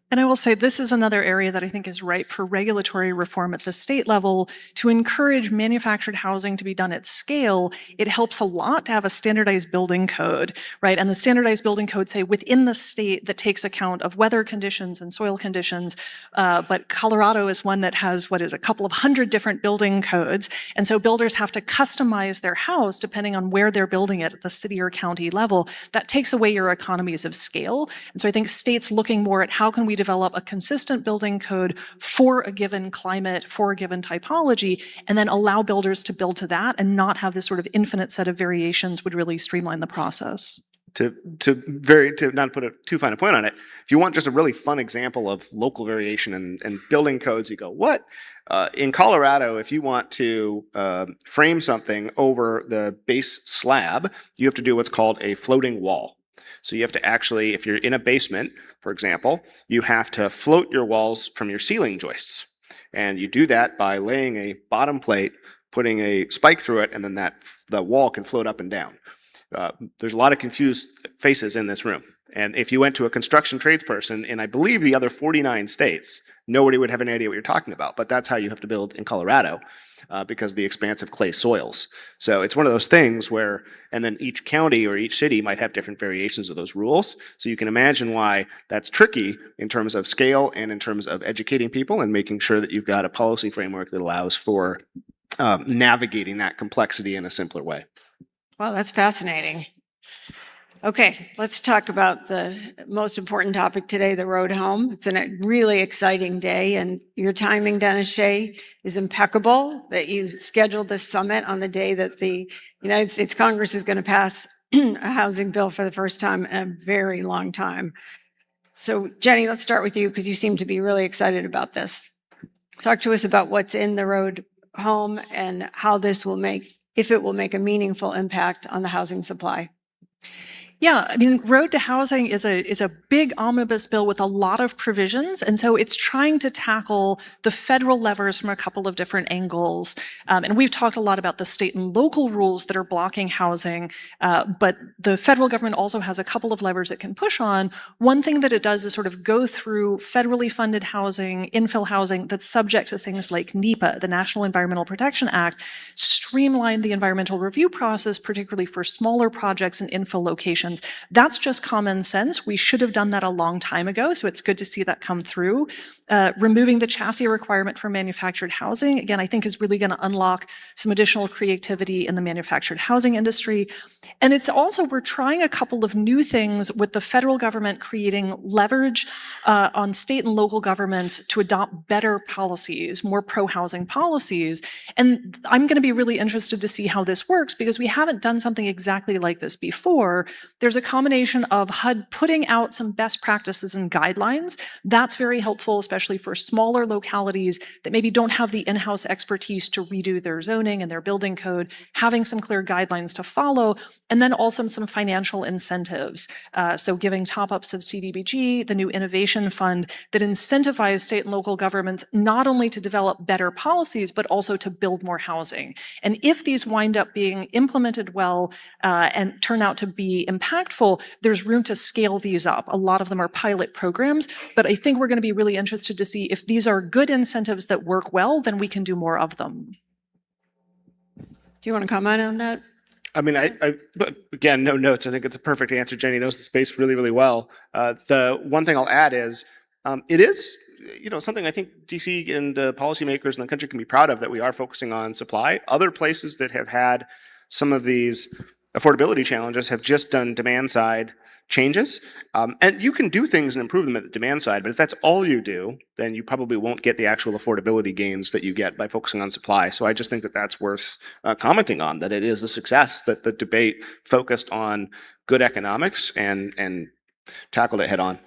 And I will say this is another area that I think is ripe for regulatory reform at the state level to encourage manufactured housing to be done at scale. It helps a lot to have a standardized building code, right? And the standardized building code, say, within the state that takes account of weather conditions and soil conditions. But Colorado is one that has, a couple of 100 different building codes. And so builders have to customize their house depending on where they're building it at the city or county level. That takes away your economies of scale. And so I think states looking more at how can we develop a consistent building code for a given climate, for a given typology, and then allow builders to build to that and not have this sort of infinite set of variations would really streamline the process. To not put a too fine a point on it, if you want just a really fun example of local variation and building codes, you go, what? In Colorado, if you want to frame something over the base slab, you have to do what's called a floating wall. So you have to actually, if you're in a basement, for example, you have to float your walls from your ceiling joists. And you do that by laying a bottom plate, putting a spike through it, and then the wall can float up and down. There's a lot of confused faces in this room. And if you went to a construction tradesperson in, I believe, the other 49 states, nobody would have any idea what you're talking about. But that's how you have to build in Colorado because of the expansive clay soils. So it's one of those things where, and then each county or each city might have different variations of those rules. So you can imagine why that's tricky in terms of scale and in terms of educating people and making sure that you've got a policy framework that allows for navigating that complexity in a simpler way. Wow, that's fascinating. Okay, let's talk about the most important topic today, the road home. It's a really exciting day, and your timing, Dennis Shea, is impeccable that you scheduled this summit on the day that the United States Congress is going to pass a housing bill for the first time in a very long time. So Jenny, let's start with you because you seem to be really excited about this. Talk to us about what's in the road home and how this will make, if it will make a meaningful impact on the housing supply. Yeah, I mean, Road to Housing is a big omnibus bill with a lot of provisions, and so it's trying to tackle the federal levers from a couple of different angles. And we've talked a lot about the state and local rules that are blocking housing, but the federal government also has a couple of levers it can push on. One thing that it does is sort of go through federally funded housing, infill housing that's subject to things like NEPA, the National Environmental Protection Act, streamline the environmental review process, particularly for smaller projects and infill locations. That's just common sense. We should have done that a long time ago, so it's good to see that come through. Removing the chassis requirement for manufactured housing, again, I think is really going to unlock some additional creativity in the manufactured housing industry. And it's also, we're trying a couple of new things with the federal government creating leverage on state and local governments to adopt better policies, more pro-housing policies. And I'm going to be really interested to see how this works because we haven't done something exactly like this before. There's a combination of HUD putting out some best practices and guidelines. That's very helpful, especially for smaller localities that maybe don't have the in-house expertise to redo their zoning and their building code, having some clear guidelines to follow, and then also some financial incentives. So giving top-ups of CDBG, the new innovation fund that incentivize state and local governments not only to develop better policies, but also to build more housing. And if these wind up being implemented well and turn out to be impactful, there's room to scale these up. A lot of them are pilot programs, but I think we're going to be really interested to see if these are good incentives that work well, then we can do more of them. Do you want to comment on that? I mean, but again, no notes. I think it's a perfect answer. Jenny knows the space really, really well. The one thing I'll add is it is, something I think DC and policymakers in the country can be proud of, that we are focusing on supply. Other places that have had some of these affordability challenges have just done demand side changes. And you can do things and improve them at the demand side, but if that's all you do, then you probably won't get the actual affordability gains that you get by focusing on supply. So I just think that that's worth commenting on, that it is a success that the debate focused on good economics and tackled it head on.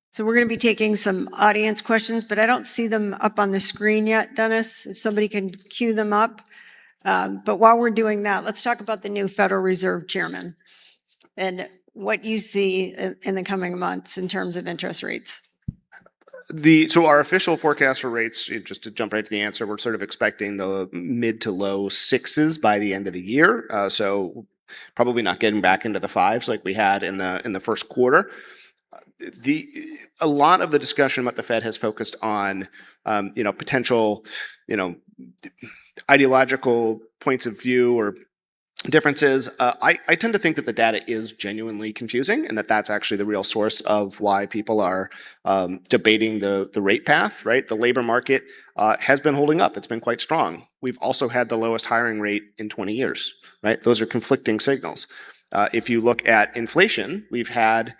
So we're going to be taking some audience questions, but I don't see them up on the screen yet, Dennis. If somebody can cue them up. But while we're doing that, let's talk about the new Federal Reserve Chairman and what you see in the coming months in terms of interest rates. So our official forecast for rates, just to jump right to the answer, we're sort of expecting the mid to low sixes by the end of the year. So probably not getting back into the fives like we had in the first quarter. A lot of the discussion about the Fed has focused on potential ideological points of view or differences. I tend to think that the data is genuinely confusing and that that's actually the real source of why people are debating the rate path, right? The labor market has been holding up. It's been quite strong. We've also had the lowest hiring rate in 20 years, right? Those are conflicting signals. If you look at inflation, we've had,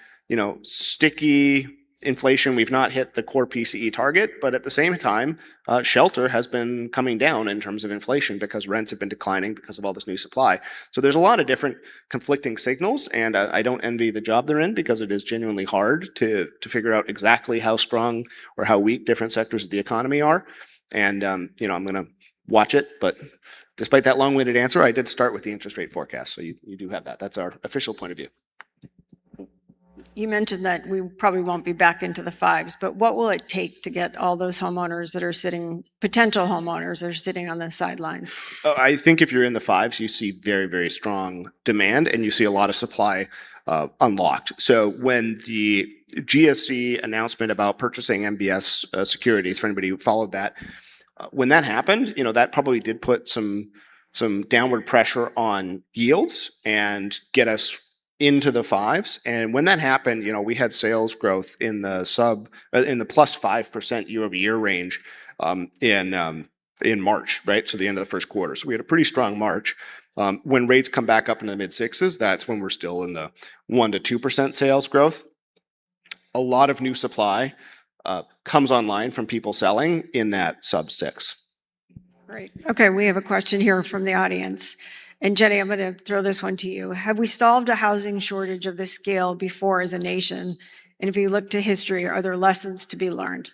sticky inflation. We've not hit the core PCE target, but at the same time, shelter has been coming down in terms of inflation because rents have been declining because of all this new supply. So there's a lot of different conflicting signals, and I don't envy the job they're in because it is genuinely hard to figure out exactly how strong or how weak different sectors of the economy are. And I'm going to watch it, but despite that long-winded answer, I did start with the interest rate forecast, so you do have that. That's our official point of view. You mentioned that we probably won't be back into the fives, but what will it take to get all those homeowners that are potential homeowners that are sitting on the sidelines? I think if you're in the fives, you see very, very strong demand and you see a lot of supply unlocked. So when the GSE announcement about purchasing MBS securities, for anybody who followed that, when that happened, that probably did put some downward pressure on yields and get us into the fives. And when that happened, we had sales growth in the plus 5% year over year range in March, right? So the end of the first quarter. So we had a pretty strong March. When rates come back up into the mid sixes, that's when we're still in the 1 to 2% sales growth. A lot of new supply comes online from people selling in that sub 6. Great. Okay, we have a question here from the audience. And Jenny, I'm going to throw this one to you. Have we solved a housing shortage of this scale before as a nation? And if you look to history, are there lessons to be learned?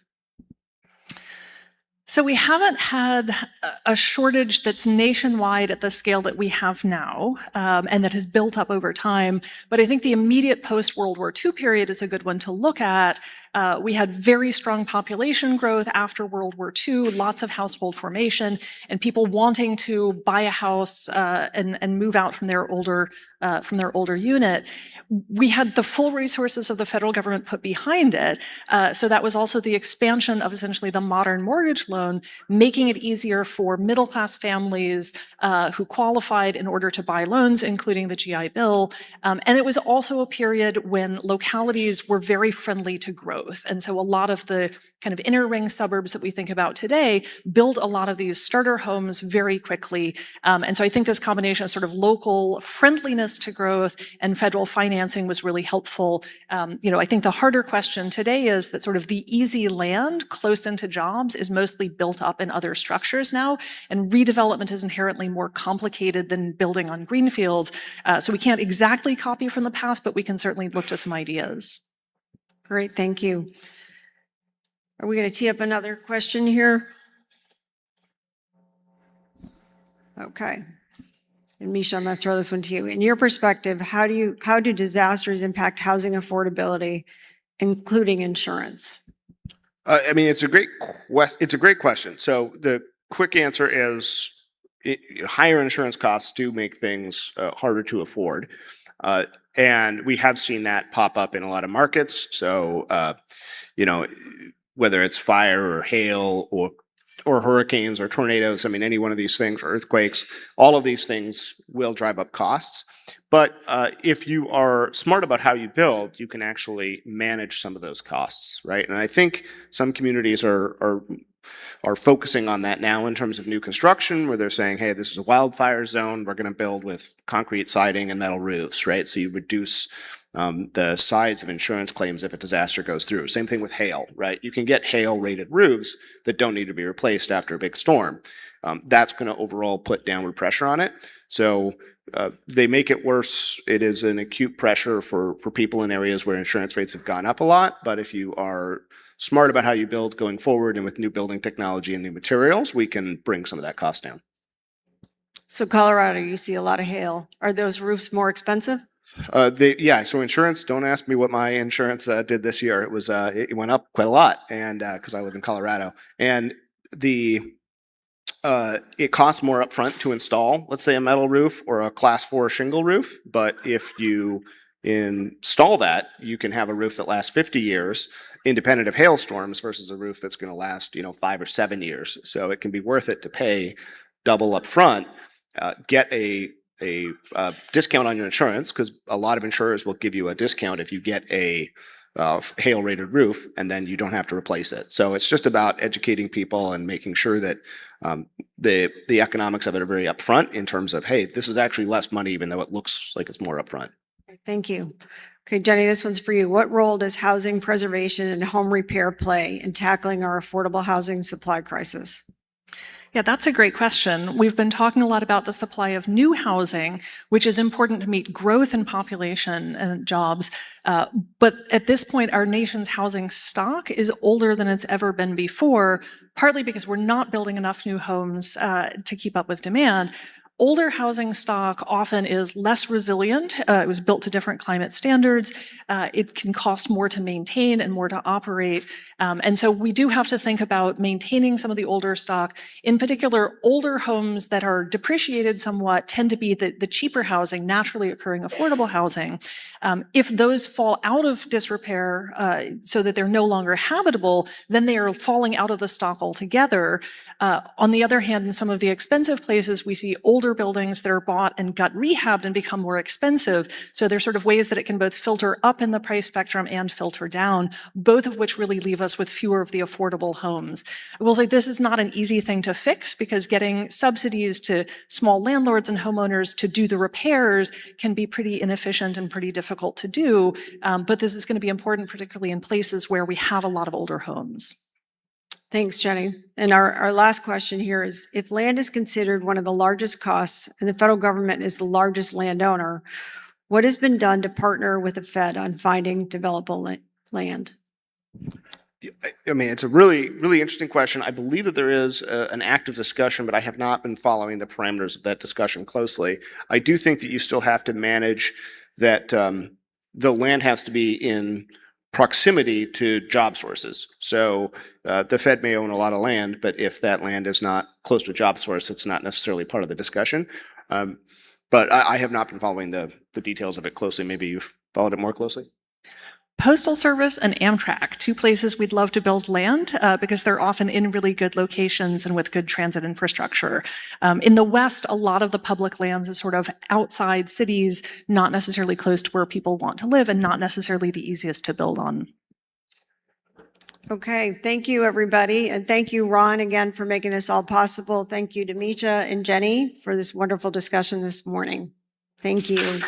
So we haven't had a shortage that's nationwide at the scale that we have now, and that has built up over time. But I think the immediate post-World War II period is a good one to look at. We had very strong population growth after World War II, lots of household formation, and people wanting to buy a house and move out from their older unit. We had the full resources of the federal government put behind it. So that was also the expansion of essentially the modern mortgage loan, making it easier for middle-class families who qualified in order to buy loans, including the GI Bill. And it was also a period when localities were very friendly to growth. And so a lot of the kind of inner ring suburbs that we think about today build a lot of these starter homes very quickly. And so I think this combination of sort of local friendliness to growth and federal financing was really helpful. I think the harder question today is that sort of the easy land close into jobs is mostly built up in other structures now, and redevelopment is inherently more complicated than building on greenfields. So we can't exactly copy from the past, but we can certainly look to some ideas. Great, thank you. Are we going to tee up another question here? Okay. And Misha, I'm going to throw this one to you. In your perspective, how do disasters impact housing affordability, including insurance? It's a great question. So the quick answer is higher insurance costs do make things harder to afford. And we have seen that pop up in a lot of markets. So, whether it's fire or hail or hurricanes or tornadoes, any one of these things, or earthquakes, all of these things will drive up costs. But if you are smart about how you build, you can actually manage some of those costs, right? And I think some communities are focusing on that now in terms of new construction, where they're saying, hey, this is a wildfire zone, we're going to build with concrete siding and metal roofs, right? So you reduce the size of insurance claims if a disaster goes through. Same thing with hail, right? You can get hail-rated roofs that don't need to be replaced after a big storm. That's going to overall put downward pressure on it. So they make it worse. It is an acute pressure for people in areas where insurance rates have gone up a lot. But if you are smart about how you build going forward, and with new building technology and new materials, we can bring some of that cost down. So Colorado, you see a lot of hail. Are those roofs more expensive? So insurance, don't ask me what my insurance did this year. It went up quite a lot, and because I live in Colorado, and it costs more upfront to install, let's say, a metal roof or a class 4 shingle roof. But if you install that, you can have a roof that lasts 50 years, independent of hailstorms, versus a roof that's going to last 5 or 7 years. So it can be worth it to pay double upfront, get a discount on your insurance, because a lot of insurers will give you a discount if you get a hail-rated roof, and then you don't have to replace it. So it's just about educating people and making sure that the economics of it are very upfront in terms of, hey, this is actually less money, even though it looks like it's more upfront. Thank you. Okay, Jenny, this one's for you. What role does housing preservation and home repair play in tackling our affordable housing supply crisis? Yeah, that's a great question. We've been talking a lot about the supply of new housing, which is important to meet growth in population and jobs. But at this point, our nation's housing stock is older than it's ever been before, partly because we're not building enough new homes to keep up with demand. Older housing stock often is less resilient. It was built to different climate standards. It can cost more to maintain and more to operate. And so we do have to think about maintaining some of the older stock. In particular, older homes that are depreciated somewhat tend to be the cheaper housing, naturally occurring affordable housing. If those fall out of disrepair so that they're no longer habitable, then they are falling out of the stock altogether. On the other hand, in some of the expensive places, we see older buildings that are bought and got rehabbed and become more expensive. So there's sort of ways that it can both filter up in the price spectrum and filter down, both of which really leave us with fewer of the affordable homes. I will say this is not an easy thing to fix, because getting subsidies to small landlords and homeowners to do the repairs can be pretty inefficient and pretty difficult to do. But this is going to be important, particularly in places where we have a lot of older homes. Thanks, Jenny. And our last question here is, if land is considered one of the largest costs and the federal government is the largest landowner, what has been done to partner with the Fed on finding developable land? I mean, it's a really, really interesting question. I believe that there is an active discussion, but I have not been following the parameters of that discussion closely. I do think that you still have to manage that the land has to be in proximity to job sources. So the Fed may own a lot of land, but if that land is not close to a job source, it's not necessarily part of the discussion. But I have not been following the details of it closely. Maybe you've followed it more closely. Postal Service and Amtrak, two places we'd love to build land because they're often in really good locations and with good transit infrastructure. In the West, a lot of the public lands is sort of outside cities, not necessarily close to where people want to live and not necessarily the easiest to build on. Okay, thank you, everybody. And thank you, Ron, again, for making this all possible. Thank you, Demetra and Jenny, for this wonderful discussion this morning. Thank you.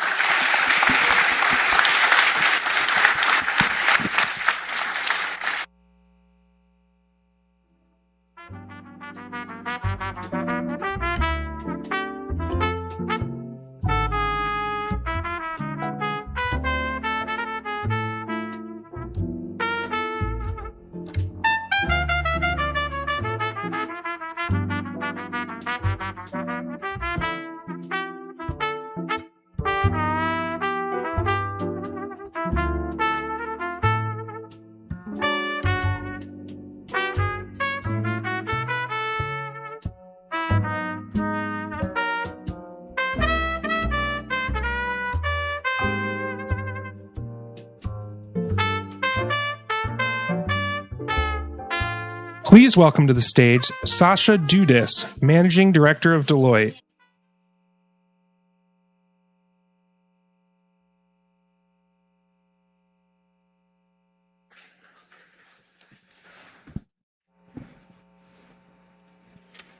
Please welcome to the stage Sasha Dudas, Managing Director of Deloitte.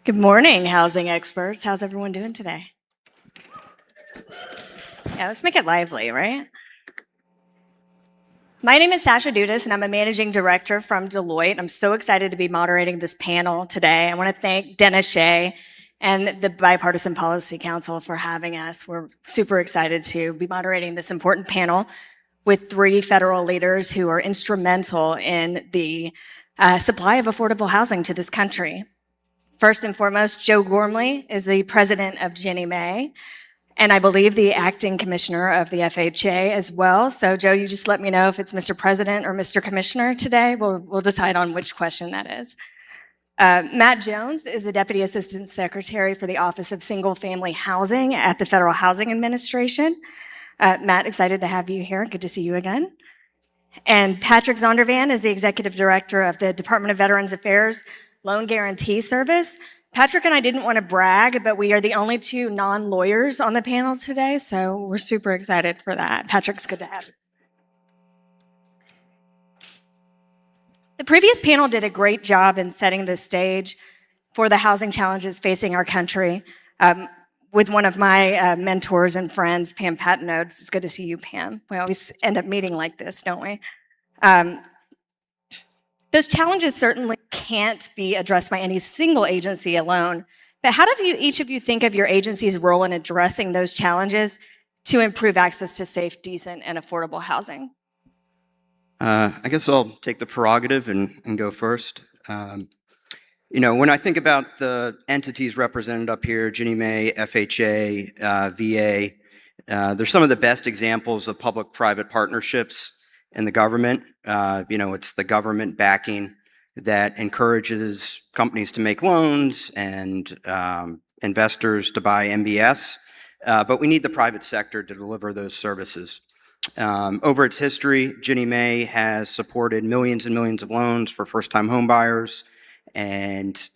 Good morning, housing experts. How's everyone doing today? Yeah, let's make it lively, right? My name is Sasha Dudas, and I'm a managing director from Deloitte. I'm so excited to be moderating this panel today. I want to thank Dennis Shea and the Bipartisan Policy Council for having us. We're super excited to be moderating this important panel with 3 federal leaders who are instrumental in the supply of affordable housing to this country. First and foremost, Joe Gormley is the president of Ginnie Mae, and I believe the acting commissioner of the FHA as well. So Joe, you just let me know if it's Mr. President or Mr. Commissioner today. We'll decide on which question that is. Matt Jones is the Deputy Assistant Secretary for the Office of Single Family Housing at the Federal Housing Administration. Matt, excited to have you here. Good to see you again. And Patrick Zondervan is the Executive Director of the Department of Veterans Affairs Loan Guarantee Service. Patrick and I didn't want to brag, but we are the only 2 non-lawyers on the panel today, so we're super excited for that. Patrick's good to have you. The previous panel did a great job in setting the stage for the housing challenges facing our country. With one of my mentors and friends, Pam Patino. It's good to see you, Pam. We always end up meeting like this, don't we? Those challenges certainly can't be addressed by any single agency alone. But how do each of you think of your agency's role in addressing those challenges to improve access to safe, decent, and affordable housing? I guess I'll take the prerogative and go first. You know, when I think about the entities represented up here, Ginnie Mae, FHA, VA, they're some of the best examples of public-private partnerships in the government. You know, it's the government backing that encourages companies to make loans and investors to buy MBS, but we need the private sector to deliver those services. Over its history, Ginnie Mae has supported millions and millions of loans for first-time home buyers and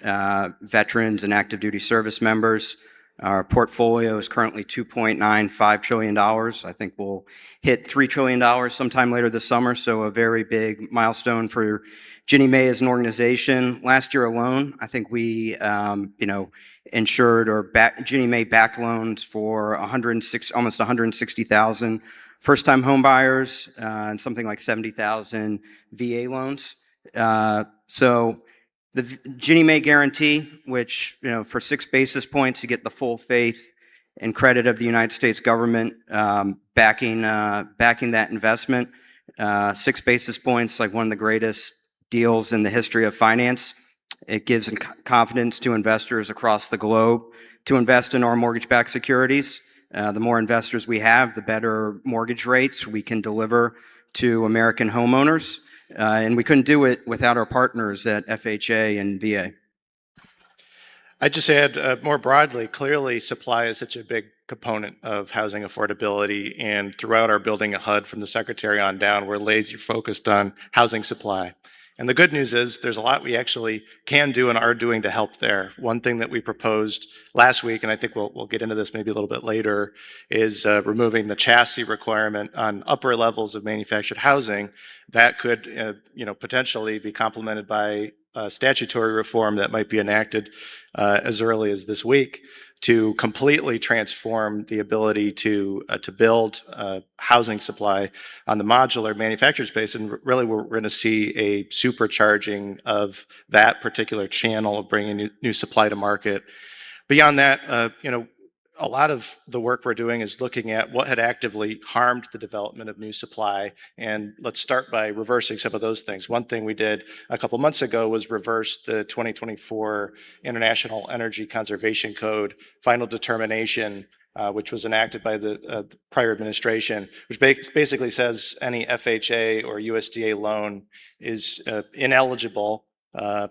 veterans and active duty service members. Our portfolio is currently $2.95 trillion. I think we'll hit $3 trillion sometime later this summer, so a very big milestone for Ginnie Mae as an organization. Last year alone, I think we insured or Ginnie Mae backed loans for almost 160,000 first-time home buyers and something like 70,000 VA loans. So The Ginnie Mae guarantee, which, for 6 basis points, you get the full faith and credit of the United States government backing that investment. 6 basis points, like one of the greatest deals in the history of finance. It gives confidence to investors across the globe to invest in our mortgage-backed securities. The more investors we have, the better mortgage rates we can deliver to American homeowners. And we couldn't do it without our partners at FHA and VA. I'd just add more broadly, clearly supply is such a big component of housing affordability, and throughout our building a HUD from the secretary on down, we're laser focused on housing supply. And the good news is there's a lot we actually can do and are doing to help there. One thing that we proposed last week, and I think we'll get into this maybe a little bit later, is removing the chassis requirement on upper levels of manufactured housing. That could potentially be complemented by statutory reform that might be enacted as early as this week to completely transform the ability to build housing supply on the modular manufactured space. And really, we're going to see a supercharging of that particular channel of bringing new supply to market. Beyond that, a lot of the work we're doing is looking at what had actively harmed the development of new supply. And let's start by reversing some of those things. One thing we did a couple months ago was reverse the 2024 International Energy Conservation Code final determination, which was enacted by the prior administration, which basically says any FHA or USDA loan is ineligible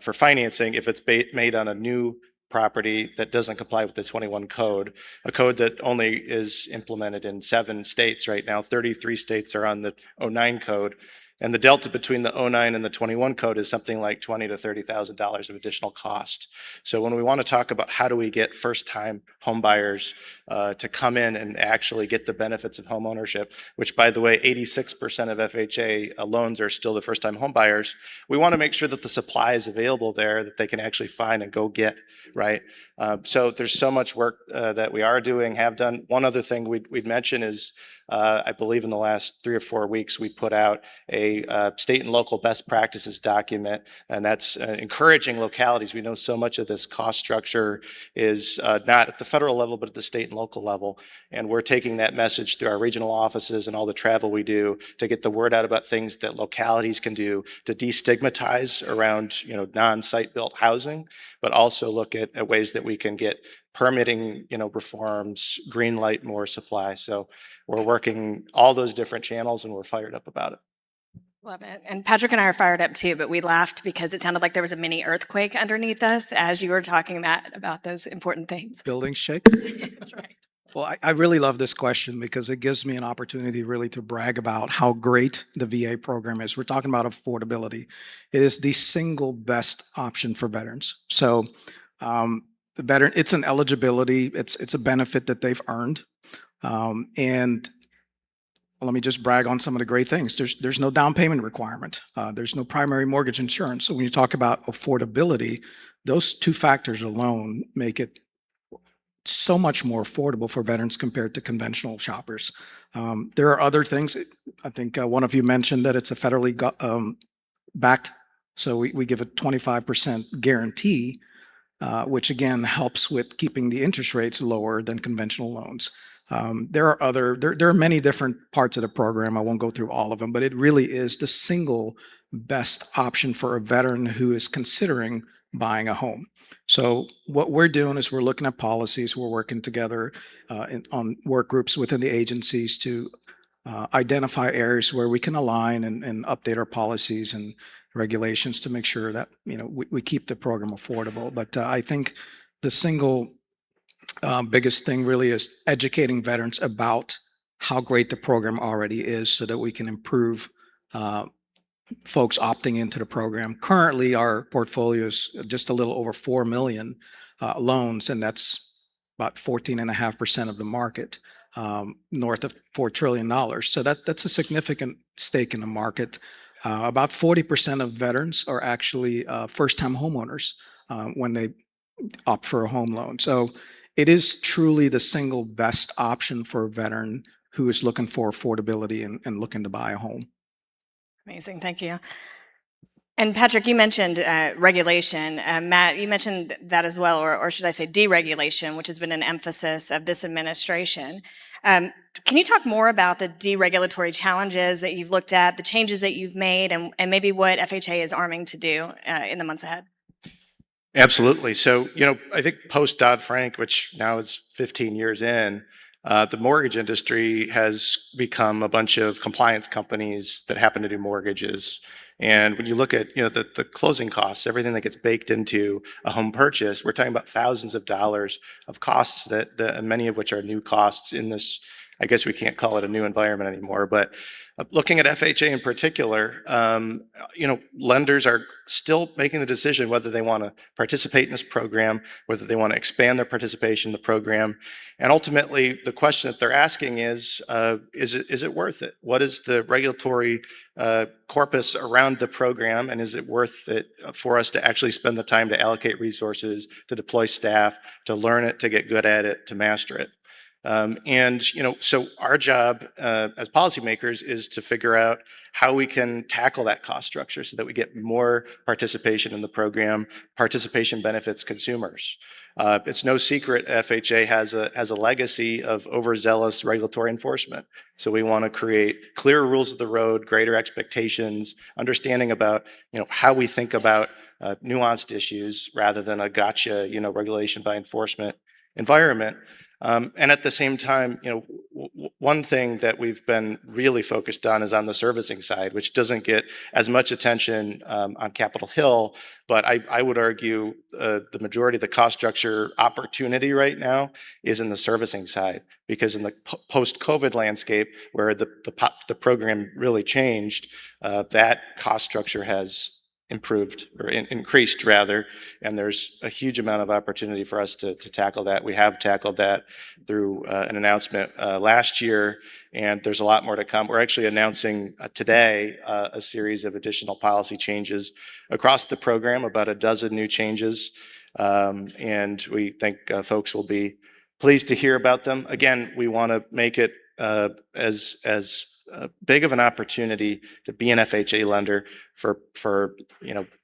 for financing if it's made on a new property that doesn't comply with the 21 code, a code that only is implemented in 7 states right now. 33 states are on the 09 code. And the delta between the 09 and the 21 code is something like $20,000 to $30,000 of additional cost. So when we want to talk about how do we get first-time home buyers to come in and actually get the benefits of home ownership, which, by the way, 86% of FHA loans are still the first-time home buyers, we want to make sure that the supply is available there that they can actually find and go get, right? So there's so much work that we are doing, have done. One other thing we'd mention is I believe in the last 3 or 4 weeks, we put out a state and local best practices document, and that's encouraging localities. We know so much of this cost structure is not at the federal level, but at the state and local level. And we're taking that message through our regional offices and all the travel we do to get the word out about things that localities can do to destigmatize around non-site built housing, but also look at ways that we can get permitting reforms, green light more supply. So we're working all those different channels, and we're fired up about it. Love it. And Patrick and I are fired up too, but we laughed because it sounded like there was a mini earthquake underneath us as you were talking about those important things. Buildings shake? That's right. Well, I really love this question because it gives me an opportunity really to brag about how great the VA program is. We're talking about affordability. It is the single best option for veterans. So the veteran, it's an eligibility, it's a benefit that they've earned. And let me just brag on some of the great things. There's no down payment requirement. There's no primary mortgage insurance. So when you talk about affordability, those 2 factors alone make it so much more affordable for veterans compared to conventional shoppers. There are other things. I think one of you mentioned that it's a federally backed. So we give a 25% guarantee, which again helps with keeping the interest rates lower than conventional loans. There are many different parts of the program. I won't go through all of them, but it really is the single best option for a veteran who is considering buying a home. So what we're doing is we're looking at policies. We're working together on work groups within the agencies to identify areas where we can align and update our policies and regulations to make sure that we keep the program affordable. But I think the single biggest thing really is educating veterans about how great the program already is so that we can improve folks opting into the program. Currently, our portfolio is just a little over 4 million loans, and that's about 14.5% of the market, north of $4 trillion. So that's a significant stake in the market. About 40% of veterans are actually first-time homeowners when they opt for a home loan. So it is truly the single best option for a veteran who is looking for affordability and looking to buy a home. Amazing, thank you. And Patrick, you mentioned regulation. Matt, you mentioned that as well, or should I say deregulation, which has been an emphasis of this administration. Can you talk more about the deregulatory challenges that you've looked at, the changes that you've made, and maybe what FHA is arming to do in the months ahead? Absolutely. So, I think post Dodd-Frank, which now is 15 years in, the mortgage industry has become a bunch of compliance companies that happen to do mortgages. And when you look at the closing costs, everything that gets baked into a home purchase, we're talking about thousands of dollars of costs that many of which are new costs in this. I guess we can't call it a new environment anymore, but looking at FHA in particular, lenders are still making the decision whether they want to participate in this program, whether they want to expand their participation in the program. And ultimately, the question that they're asking is it worth it? What is the regulatory corpus around the program, and is it worth it for us to actually spend the time to allocate resources, to deploy staff, to learn it, to get good at it, to master it? So our job as policymakers is to figure out how we can tackle that cost structure so that we get more participation in the program. Participation benefits consumers. It's no secret FHA has a legacy of overzealous regulatory enforcement. So we want to create clearer rules of the road, greater expectations, understanding about how we think about nuanced issues rather than a gotcha regulation by enforcement environment. And at the same time, one thing that we've been really focused on is on the servicing side, which doesn't get as much attention on Capitol Hill, but I would argue the majority of the cost structure opportunity right now is in the servicing side, because in the post-COVID landscape where the program really changed, that cost structure has improved or increased rather, and there's a huge amount of opportunity for us to tackle that. We have tackled that through an announcement last year, and there's a lot more to come. We're actually announcing today a series of additional policy changes across the program, about a dozen new changes, and we think folks will be pleased to hear about them. Again, we want to make it as big of an opportunity to be an FHA lender for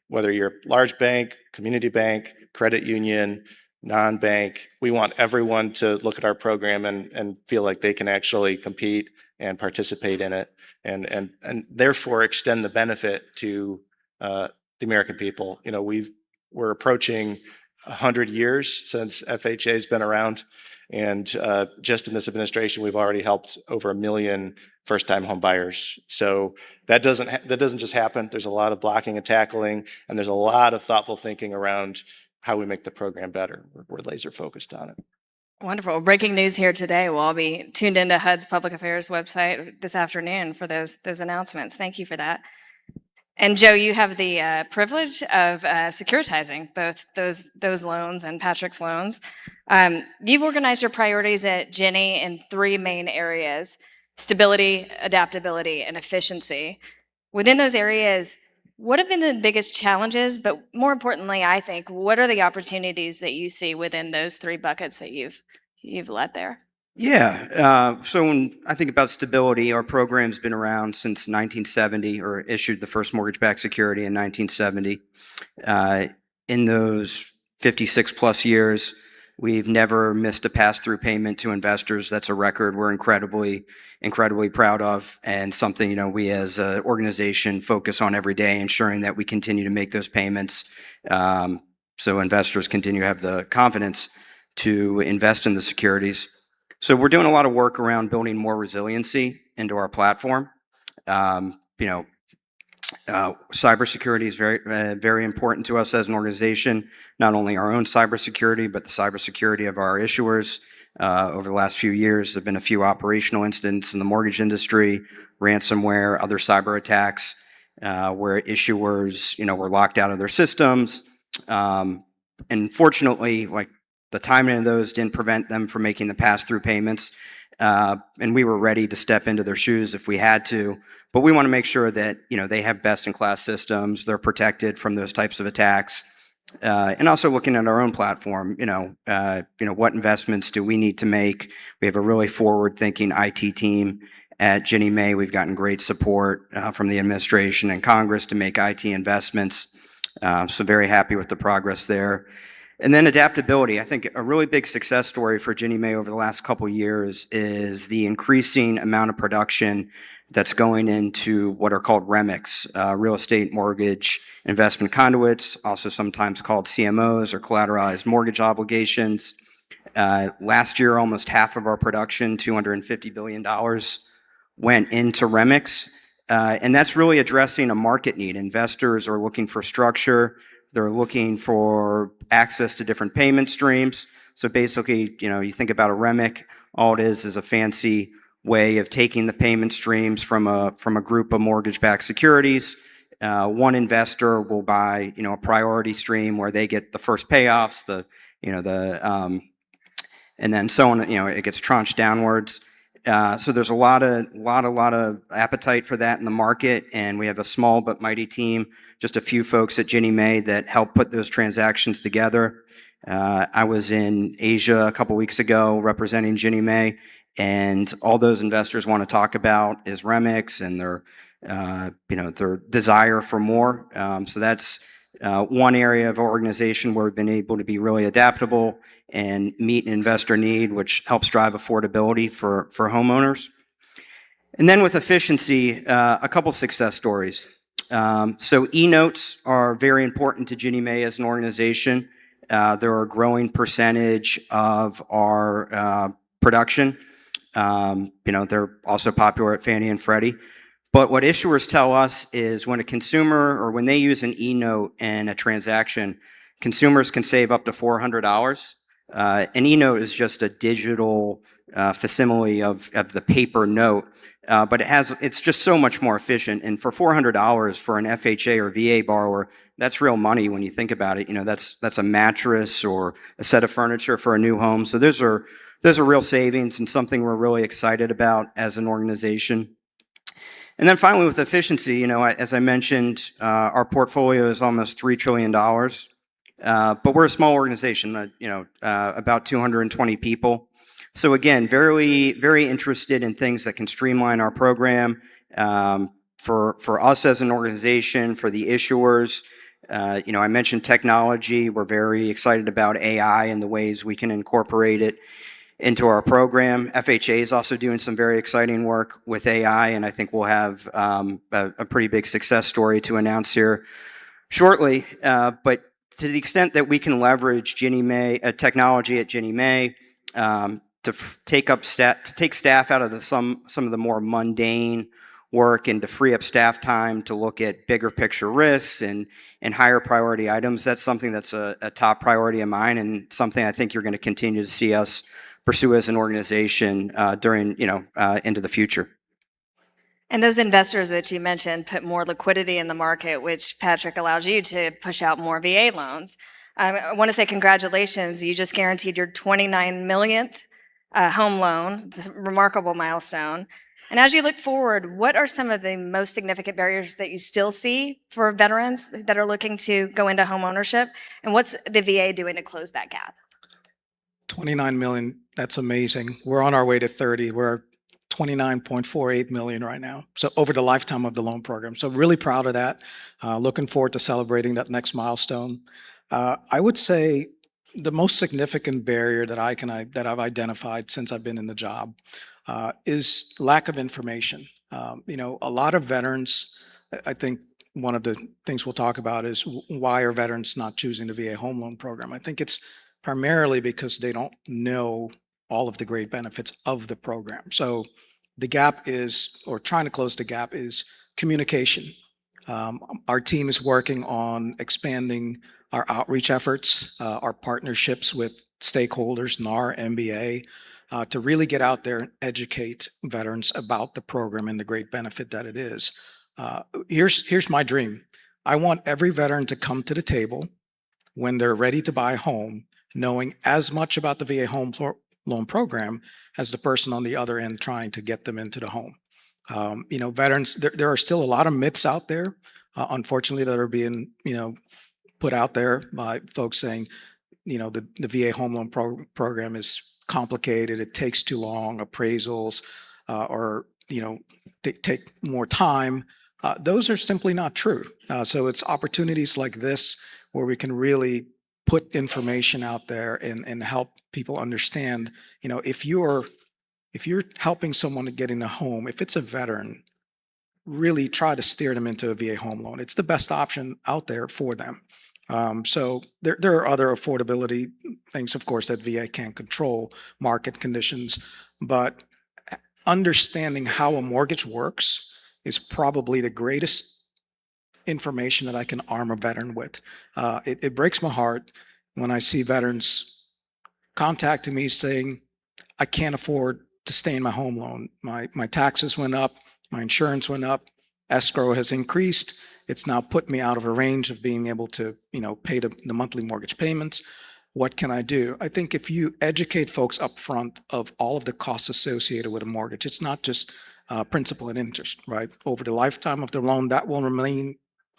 whether you're a large bank, community bank, credit union, non-bank. We want everyone to look at our program and feel like they can actually compete and participate in it, and therefore extend the benefit to the American people. We're approaching 100 years since FHA has been around. And just in this administration, we've already helped over 1 million first-time home buyers. So that doesn't just happen. There's a lot of blocking and tackling, and there's a lot of thoughtful thinking around how we make the program better. We're laser focused on it. Wonderful. Breaking news here today. We'll all be tuned into HUD's public affairs website this afternoon for those announcements. Thank you for that. And Joe, you have the privilege of securitizing both those loans and Patrick's loans. You've organized your priorities at Ginny in 3 main areas: stability, adaptability, and efficiency. Within those areas, what have been the biggest challenges, but more importantly, I think, what are the opportunities that you see within those 3 buckets that you've led there? Yeah, so when I think about stability, our program's been around since 1970, or issued the first mortgage-backed security in 1970. In those 56 plus years, we've never missed a pass-through payment to investors. That's a record we're incredibly proud of, and something we as an organization focus on every day, ensuring that we continue to make those payments, so investors continue to have the confidence to invest in the securities. So we're doing a lot of work around building more resiliency into our platform. Cybersecurity is very important to us as an organization. Not only our own cybersecurity, but the cybersecurity of our issuers. Over the last few years, there have been a few operational incidents in the mortgage industry, ransomware, other cyber attacks, where issuers, were locked out of their systems. And fortunately, the timing of those didn't prevent them from making the pass-through payments, and we were ready to step into their shoes if we had to. But we want to make sure that they have best-in-class systems, they're protected from those types of attacks, and also looking at our own platform. What investments do we need to make? We have a really forward-thinking IT team at Ginnie Mae. We've gotten great support from the administration and Congress to make IT investments. So very happy with the progress there. And then adaptability. I think a really big success story for Ginnie Mae over the last couple of years is the increasing amount of production that's going into what are called REMICs, real estate mortgage investment conduits, also sometimes called CMOs or collateralized mortgage obligations. Last year, almost half of our production, $250 billion, went into REMICs. And that's really addressing a market need. Investors are looking for structure. They're looking for access to different payment streams. So basically, you think about a REMIC, all it is a fancy way of taking the payment streams from a group of mortgage-backed securities. One investor will buy, a priority stream where they get the first payoffs, and then so on. It gets tranched downwards. So there's a lot of appetite for that in the market, and we have a small but mighty team, just a few folks at Ginnie Mae that help put those transactions together. I was in Asia a couple weeks ago representing Ginnie Mae, and all those investors want to talk about is REMICs and their desire for more. So that's one area of organization where we've been able to be really adaptable and meet an investor need, which helps drive affordability for homeowners. And then with efficiency, a couple success stories. So e-notes are very important to Ginnie Mae as an organization. They're a growing percentage of our production. They're also popular at Fannie and Freddie. But what issuers tell us is when a consumer or when they use an e-note in a transaction, consumers can save up to $400. An e-note is just a digital facsimile of the paper note, but it's just so much more efficient. And for $400 for an FHA or VA borrower, that's real money when you think about it. That's a mattress or a set of furniture for a new home. So those are real savings and something we're really excited about as an organization. And then finally, with efficiency, as I mentioned, our portfolio is almost $3 trillion, but we're a small organization, about 220 people. So again, very, very interested in things that can streamline our program for us as an organization, for the issuers. I mentioned technology. We're very excited about AI and the ways we can incorporate it into our program. FHA is also doing some very exciting work with AI, and I think we'll have a pretty big success story to announce here shortly. But to the extent that we can leverage Ginnie Mae technology at Ginnie Mae to take staff out of some of the more mundane work and to free up staff time to look at bigger picture risks and higher priority items, that's something that's a top priority of mine and something I think you're going to continue to see us pursue as an organization into the future. And those investors that you mentioned put more liquidity in the market, which, Patrick, allows you to push out more VA loans. I want to say congratulations. You just guaranteed your 29 millionth home loan. It's a remarkable milestone. And as you look forward, what are some of the most significant barriers that you still see for veterans that are looking to go into home ownership? And what's the VA doing to close that gap? 29 million, that's amazing. We're on our way to 30. We're 29.48 million right now. So over the lifetime of the loan program. So really proud of that. Looking forward to celebrating that next milestone. I would say the most significant barrier that I've identified since I've been in the job is lack of information. A lot of veterans, I think one of the things we'll talk about is why are veterans not choosing the VA home loan program? I think it's primarily because they don't know all of the great benefits of the program. So the gap is, or trying to close the gap is communication. Our team is working on expanding our outreach efforts, our partnerships with stakeholders, NAR, MBA, to really get out there and educate veterans about the program and the great benefit that it is. Here's my dream. I want every veteran to come to the table when they're ready to buy a home, knowing as much about the VA home loan program as the person on the other end trying to get them into the home. Veterans, there are still a lot of myths out there, unfortunately, that are being, put out there by folks saying, the VA home loan program is complicated, it takes too long, appraisals are take more time. Those are simply not true. So it's opportunities like this where we can really put information out there and help people understand, if you're helping someone to get in a home, if it's a veteran, really try to steer them into a VA home loan. It's the best option out there for them. So there are other affordability things, of course, that VA can't control, market conditions, but understanding how a mortgage works is probably the greatest information that I can arm a veteran with. It breaks my heart when I see veterans contacting me saying, I can't afford to stay in my home loan. My taxes went up, my insurance went up, escrow has increased. It's now put me out of a range of being able to, pay the monthly mortgage payments. What can I do? I think if you educate folks up front of all of the costs associated with a mortgage, it's not just principal and interest, right? Over the lifetime of the loan, that will remain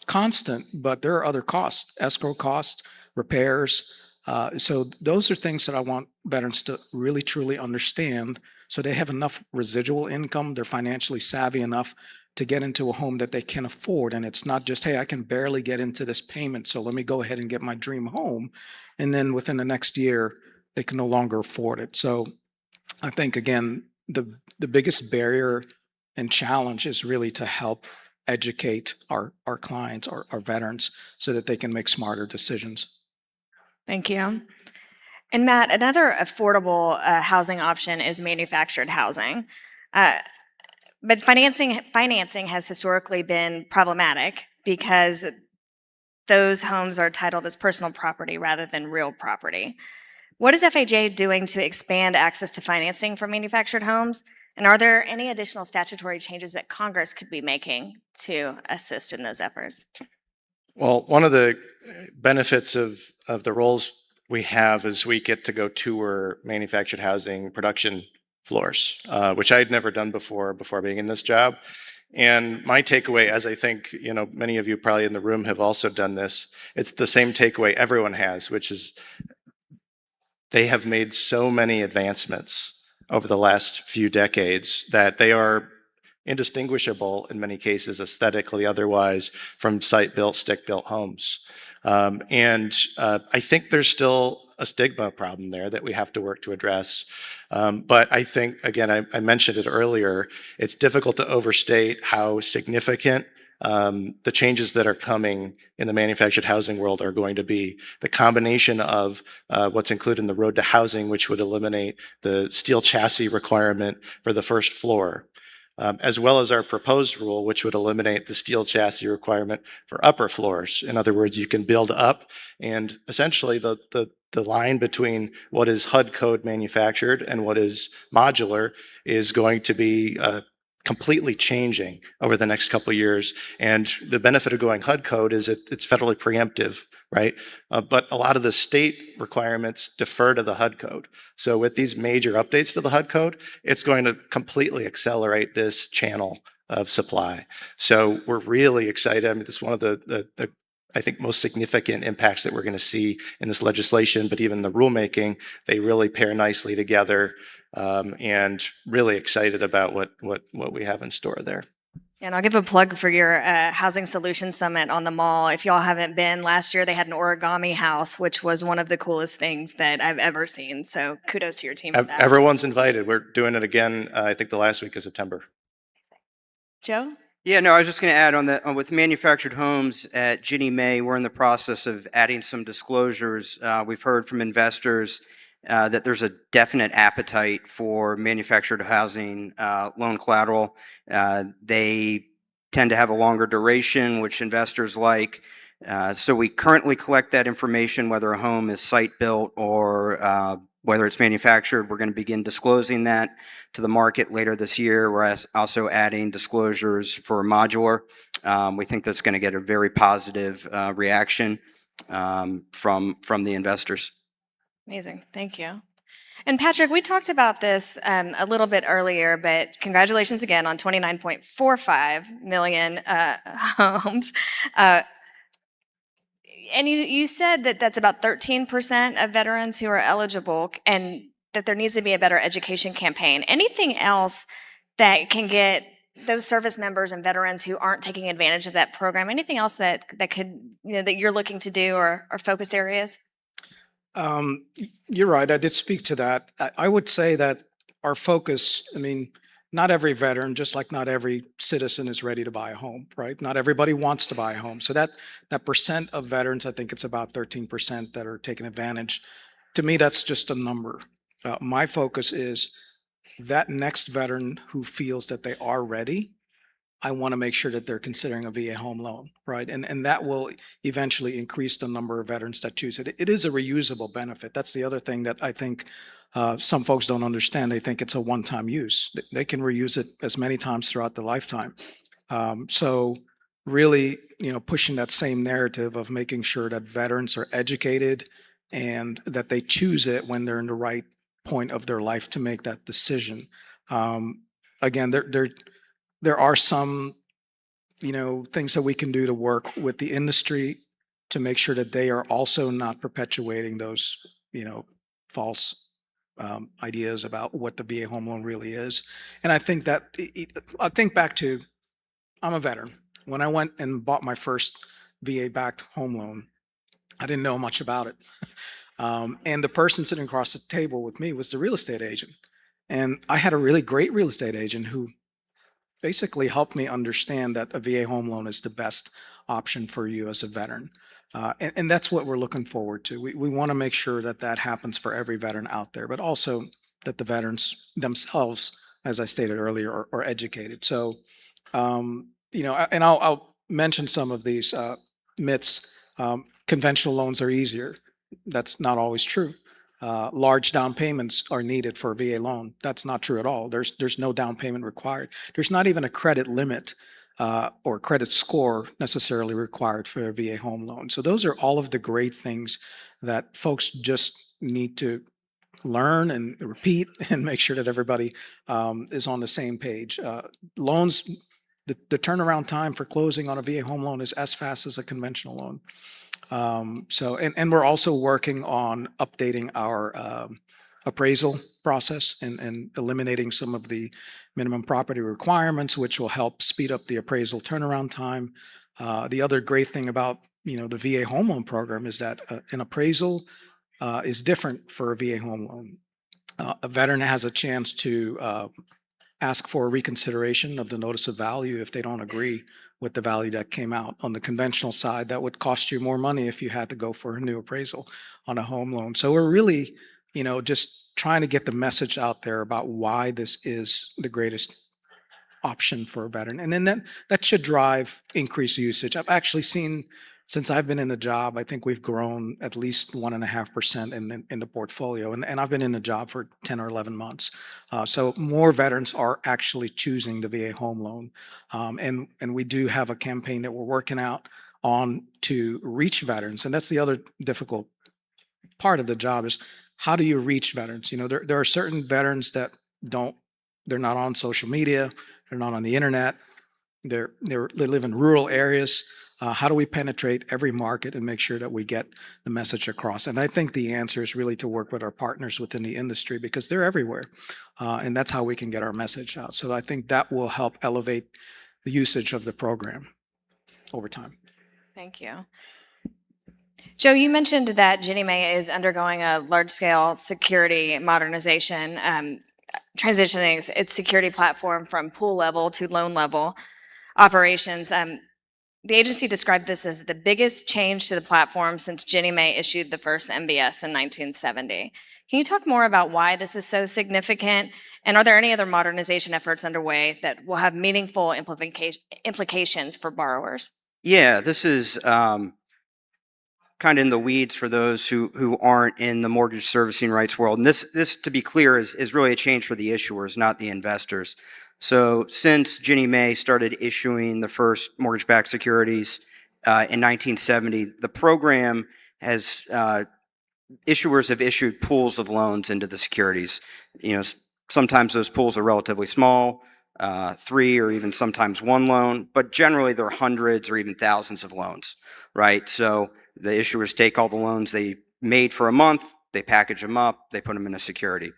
constant, but there are other costs, escrow costs, repairs. So those are things that I want veterans to really, truly understand so they have enough residual income, they're financially savvy enough to get into a home that they can afford. And it's not just, hey, I can barely get into this payment, so let me go ahead and get my dream home. And then within the next year, they can no longer afford it. So I think, again, the biggest barrier and challenge is really to help educate our clients, our veterans, so that they can make smarter decisions. Thank you. And Matt, another affordable housing option is manufactured housing. But financing has historically been problematic because those homes are titled as personal property rather than real property. What is FHA doing to expand access to financing for manufactured homes? And are there any additional statutory changes that Congress could be making to assist in those efforts? Well, one of the benefits of the roles we have is we get to go tour manufactured housing production floors, which I had never done before being in this job. And my takeaway, as I think many of you probably in the room have also done this, it's the same takeaway everyone has, which is they have made so many advancements over the last few decades that they are indistinguishable in many cases, aesthetically, otherwise, from site-built, stick-built homes. And I think there's still a stigma problem there that we have to work to address. But I think, again, I mentioned it earlier, it's difficult to overstate how significant the changes that are coming in the manufactured housing world are going to be. The combination of what's included in the Road to Housing, which would eliminate the steel chassis requirement for the first floor, as well as our proposed rule, which would eliminate the steel chassis requirement for upper floors. In other words, you can build up, and essentially the line between what is HUD code manufactured and what is modular is going to be completely changing over the next couple of years. And the benefit of going HUD code is it's federally preemptive, right? But a lot of the state requirements defer to the HUD code. So with these major updates to the HUD code, it's going to completely accelerate this channel of supply. So we're really excited. I mean, this is one of the I think most significant impacts that we're going to see in this legislation, but even the rulemaking, they really pair nicely together, and really excited about what we have in store there. And I'll give a plug for your Housing Solutions Summit on the Mall. If y'all haven't been, last year they had an origami house, which was one of the coolest things that I've ever seen. So kudos to your team for that. Everyone's invited. We're doing it again, I think the last week of September. Joe? Yeah, no, I was just going to add with manufactured homes at Ginnie Mae, we're in the process of adding some disclosures. We've heard from investors that there's a definite appetite for manufactured housing loan collateral. They tend to have a longer duration, which investors like. So we currently collect that information, whether a home is site-built or whether it's manufactured. We're going to begin disclosing that to the market later this year. We're also adding disclosures for modular. We think that's going to get a very positive reaction from the investors. Amazing. Thank you. And Patrick, we talked about this a little bit earlier, but congratulations again on 29.45 million homes. And you said that that's about 13% of veterans who are eligible and that there needs to be a better education campaign. Anything else that can get those service members and veterans who aren't taking advantage of that program? Anything else that could, that you're looking to do or focus areas? You're right. I did speak to that. I would say that our focus, I mean, not every veteran, just like not every citizen is ready to buy a home, right? Not everybody wants to buy a home. So that percent of veterans, I think it's about 13% that are taking advantage. To me, that's just a number. My focus is that next veteran who feels that they are ready, I want to make sure that they're considering a VA home loan, right? And that will eventually increase the number of veterans that choose it. It is a reusable benefit. That's the other thing that I think some folks don't understand. They think it's a one-time use. They can reuse it as many times throughout the lifetime. So really, pushing that same narrative of making sure that veterans are educated and that they choose it when they're in the right point of their life to make that decision. Again, there are some, things that we can do to work with the industry to make sure that they are also not perpetuating those, false ideas about what the VA home loan really is. And I think that, I think back to, I'm a veteran. When I went and bought my first VA-backed home loan, I didn't know much about it. And the person sitting across the table with me was the real estate agent. And I had a really great real estate agent who basically helped me understand that a VA home loan is the best option for you as a veteran. And that's what we're looking forward to. We want to make sure that that happens for every veteran out there, but also that the veterans themselves, as I stated earlier, are educated. So, and I'll mention some of these myths. Conventional loans are easier. That's not always true. Large down payments are needed for a VA loan. That's not true at all. There's no down payment required. There's not even a credit limit or credit score necessarily required for a VA home loan. So those are all of the great things that folks just need to learn and repeat and make sure that everybody is on the same page. Loans, the turnaround time for closing on a VA home loan is as fast as a conventional loan. And we're also working on updating our appraisal process and eliminating some of the minimum property requirements, which will help speed up the appraisal turnaround time. The other great thing about the VA home loan program is that an appraisal is different for a VA home loan. A veteran has a chance to ask for a reconsideration of the notice of value if they don't agree with the value that came out. On the conventional side, that would cost you more money if you had to go for a new appraisal on a home loan. So we're really, just trying to get the message out there about why this is the greatest option for a veteran. And then that should drive increased usage. I've actually seen, since I've been in the job, I think we've grown at least 1.5% in the portfolio. And I've been in the job for 10 or 11 months. So more veterans are actually choosing the VA home loan. And we do have a campaign that we're working out on to reach veterans. And that's the other difficult part of the job is how do you reach veterans? There are certain veterans that they're not on social media, they're not on the internet, they live in rural areas. How do we penetrate every market and make sure that we get the message across? And I think the answer is really to work with our partners within the industry because they're everywhere. And that's how we can get our message out. So I think that will help elevate the usage of the program over time. Thank you. Joe, you mentioned that Ginnie Mae is undergoing a large-scale security modernization, transitioning its security platform from pool level to loan level operations. The agency described this as the biggest change to the platform since Ginnie Mae issued the first MBS in 1970. Can you talk more about why this is so significant? And are there any other modernization efforts underway that will have meaningful implications for borrowers? Yeah, this is kind of in the weeds for those who aren't in the mortgage servicing rights world. And this, to be clear, is really a change for the issuers, not the investors. So since Ginnie Mae started issuing the first mortgage-backed securities in 1970, the program has, issuers have issued pools of loans into the securities. Sometimes those pools are relatively small, 3 or even sometimes 1 loan, but generally they're hundreds or even thousands of loans, right? So the issuers take all the loans they made for a month, they package them up, they put them in a security.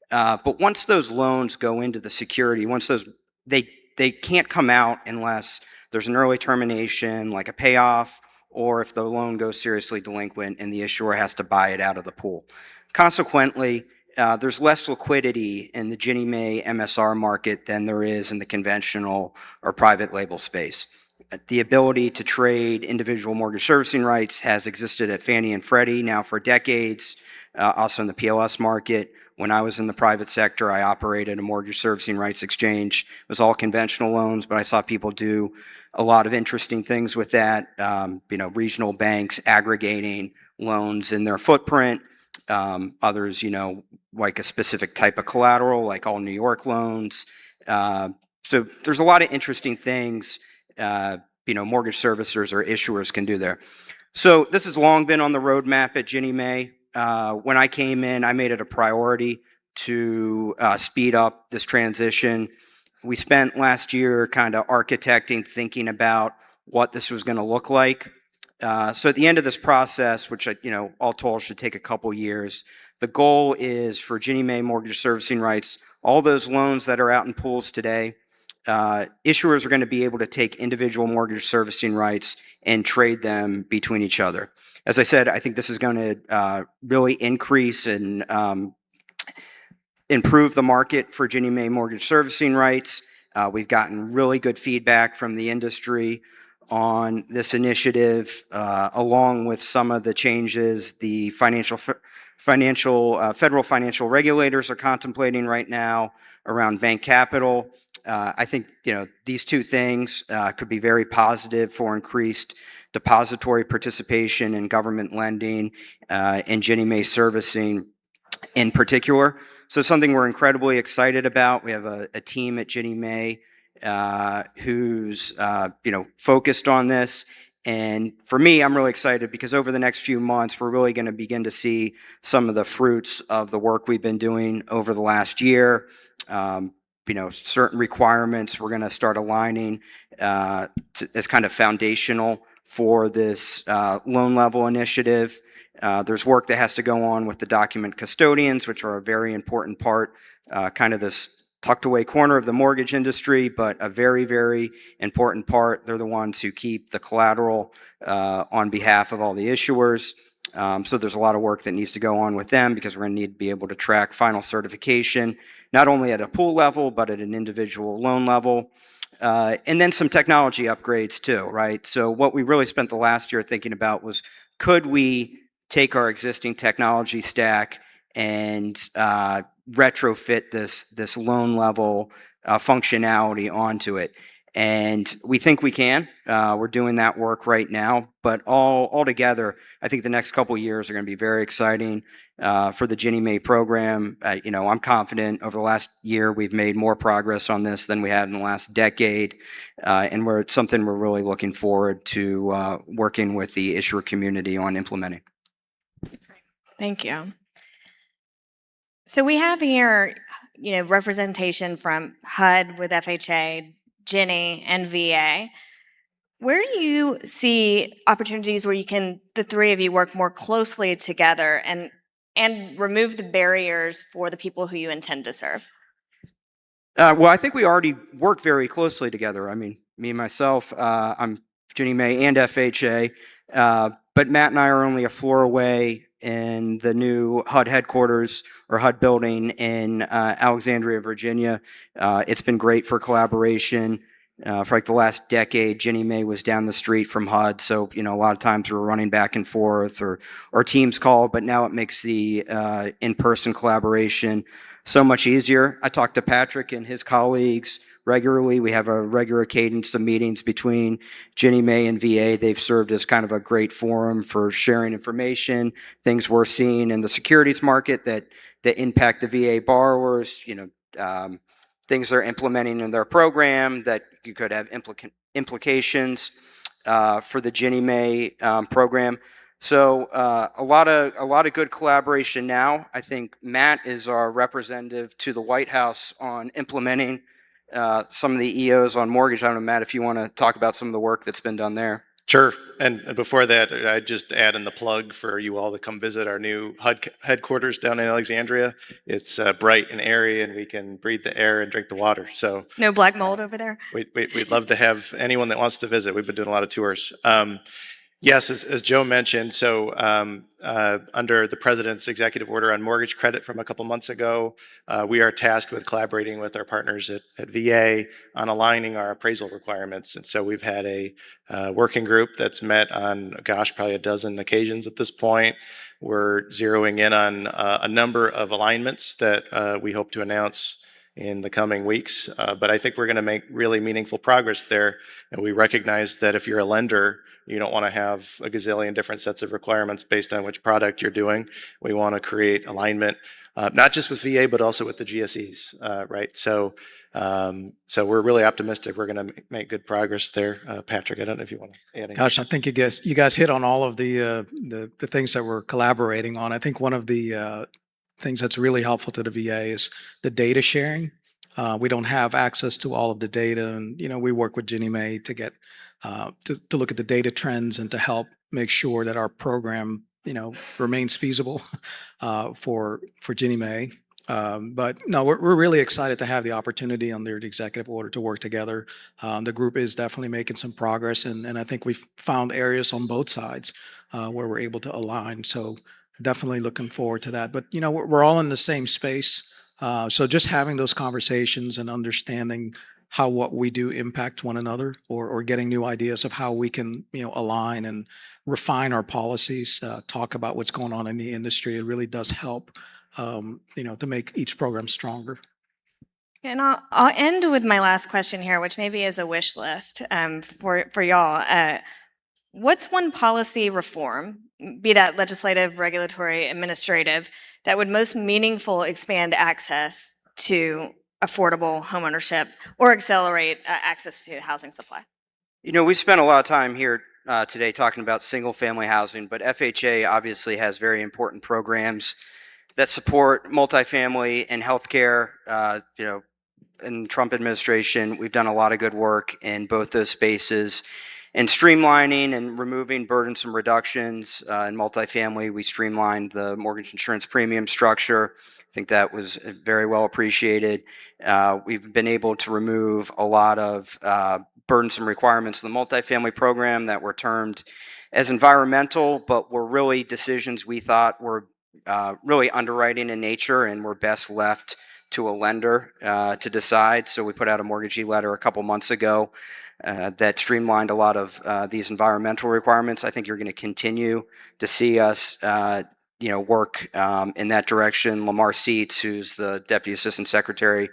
But once those loans go into the security, once those, they can't come out unless there's an early termination, like a payoff, or if the loan goes seriously delinquent and the issuer has to buy it out of the pool. Consequently, there's less liquidity in the Ginnie Mae MSR market than there is in the conventional or private label space. The ability to trade individual mortgage servicing rights has existed at Fannie and Freddie now for decades, also in the PLS market. When I was in the private sector, I operated a mortgage servicing rights exchange. It was all conventional loans, but I saw people do a lot of interesting things with that. Regional banks aggregating loans in their footprint. Others, like a specific type of collateral, like all New York loans. So there's a lot of interesting things, mortgage servicers or issuers can do there. So this has long been on the roadmap at Ginnie Mae. When I came in, I made it a priority to speed up this transition. We spent last year kind of architecting, thinking about what this was going to look like. So at the end of this process, which all told should take a couple years, the goal is for Ginnie Mae mortgage servicing rights, all those loans that are out in pools today, issuers are going to be able to take individual mortgage servicing rights and trade them between each other. As I said, I think this is going to really increase and improve the market for Ginnie Mae mortgage servicing rights. We've gotten really good feedback from the industry on this initiative, along with some of the changes the federal financial regulators are contemplating right now around bank capital. I think these two things could be very positive for increased depository participation in government lending and Ginnie Mae servicing in particular. So something we're incredibly excited about. We have a team at Ginnie Mae who's focused on this. And for me, I'm really excited because over the next few months, we're really going to begin to see some of the fruits of the work we've been doing over the last year. Certain requirements we're going to start aligning as kind of foundational for this loan level initiative. There's work that has to go on with the document custodians, which are a very important part, kind of this tucked away corner of the mortgage industry, but a very, very important part. They're the ones who keep the collateral on behalf of all the issuers. So there's a lot of work that needs to go on with them because we're going to need to be able to track final certification, not only at a pool level, but at an individual loan level. And then some technology upgrades too, right? So what we really spent the last year thinking about was, could we take our existing technology stack and retrofit this loan level functionality onto it? And we think we can. We're doing that work right now. But all together, I think the next couple of years are going to be very exciting for the Ginnie Mae program. I'm confident over the last year we've made more progress on this than we have in the last decade. And it's something we're really looking forward to working with the issuer community on implementing. Thank you. So we have here, representation from HUD with FHA, Ginnie, and VA. Where do you see opportunities where the three of you work more closely together and remove the barriers for the people who you intend to serve? Well, I think we already work very closely together. I mean, me and myself, I'm Ginnie Mae and FHA, but Matt and I are only a floor away in the new HUD headquarters or HUD building in Alexandria, Virginia. It's been great for collaboration. For like the last decade, Ginnie Mae was down the street from HUD, so a lot of times we were running back and forth or Teams call, but now it makes the in-person collaboration so much easier. I talk to Patrick and his colleagues regularly. We have a regular cadence of meetings between Ginnie Mae and VA. They've served as kind of a great forum for sharing information, things we're seeing in the securities market that impact the VA borrowers, things they're implementing in their program that you could have implications for the Ginnie Mae program. So a lot of good collaboration now. I think Matt is our representative to the White House on implementing some of the EOs on mortgage. I don't know, Matt, if you want to talk about some of the work that's been done there. Sure. And before that, I'd just add in the plug for you all to come visit our new HUD headquarters down in Alexandria. It's bright and airy, and we can breathe the air and drink the water. So No black mold over there? we'd love to have anyone that wants to visit. We've been doing a lot of tours. Yes, as Joe mentioned, so under the President's executive order on mortgage credit from a couple months ago, we are tasked with collaborating with our partners at VA on aligning our appraisal requirements. And so we've had a working group that's met on, gosh, probably a dozen occasions at this point. We're zeroing in on a number of alignments that we hope to announce in the coming weeks. But I think we're going to make really meaningful progress there. And we recognize that if you're a lender, you don't want to have a gazillion different sets of requirements based on which product you're doing. We want to create alignment, not just with VA, but also with the GSEs, right? So we're really optimistic we're going to make good progress there. Patrick, I don't know if you want to add anything. Gosh, I think you guys hit on all of the things that we're collaborating on. I think one of the things that's really helpful to the VA is the data sharing. We don't have access to all of the data, and we work with Ginnie Mae to get to look at the data trends and to help make sure that our program remains feasible for Ginnie Mae. But no, we're really excited to have the opportunity under the executive order to work together. The group is definitely making some progress, and I think we've found areas on both sides where we're able to align. So definitely looking forward to that. But we're all in the same space. So just having those conversations and understanding how what we do impact one another, or getting new ideas of how we can align and refine our policies, talk about what's going on in the industry, it really does help to make each program stronger. And I'll end with my last question here, which maybe is a wish list for y'all. What's one policy reform, be that legislative, regulatory, administrative, that would most meaningfully expand access to affordable homeownership or accelerate access to housing supply? We spent a lot of time here today talking about single family housing, but FHA obviously has very important programs that support multifamily and healthcare. In the Trump administration, we've done a lot of good work in both those spaces. In streamlining and removing burdensome reductions in multifamily, we streamlined the mortgage insurance premium structure. I think that was very well appreciated. We've been able to remove a lot of burdensome requirements in the multifamily program that were termed as environmental, but were really decisions we thought were really underwriting in nature and were best left to a lender to decide. So we put out a mortgagee letter a couple months ago that streamlined a lot of these environmental requirements. I think you're going to continue to see us work in that direction. Lamar Seitz, who's the Deputy Assistant Secretary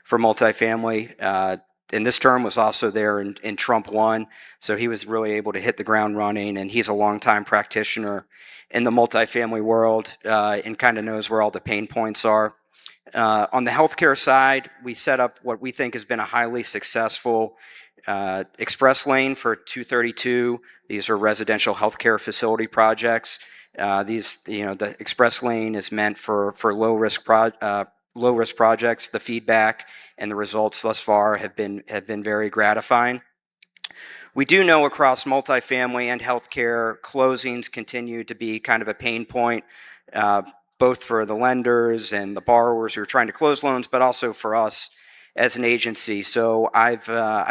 for Multifamily, in this term was also there in Trump 1. So he was really able to hit the ground running, and he's a longtime practitioner in the multifamily world and kind of knows where all the pain points are. On the healthcare side, we set up what we think has been a highly successful express lane for 232. These are residential healthcare facility projects. The express lane is meant for low risk projects. The feedback and the results thus far have been very gratifying. We do know across multifamily and healthcare, closings continue to be kind of a pain point, both for the lenders and the borrowers who are trying to close loans, but also for us as an agency. So I've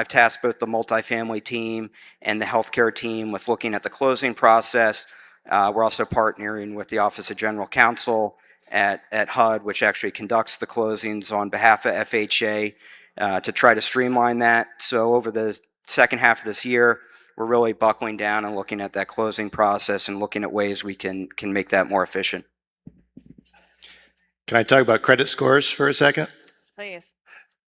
tasked both the multifamily team and the healthcare team with looking at the closing process. We're also partnering with the Office of General Counsel at HUD, which actually conducts the closings on behalf of FHA to try to streamline that. So over the second half of this year, we're really buckling down and looking at that closing process and looking at ways we can make that more efficient. Can I talk about credit scores for a second? Please.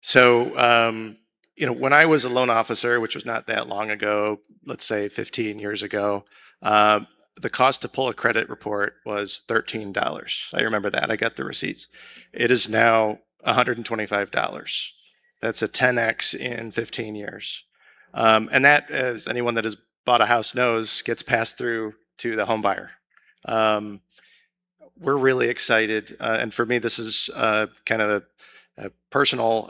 So, when I was a loan officer, which was not that long ago, let's say 15 years ago, the cost to pull a credit report was $13. I remember that. I got the receipts. It is now $125. That's a 10x in 15 years. And that, as anyone that has bought a house knows, gets passed through to the home buyer. We're really excited. And for me, this is kind of personal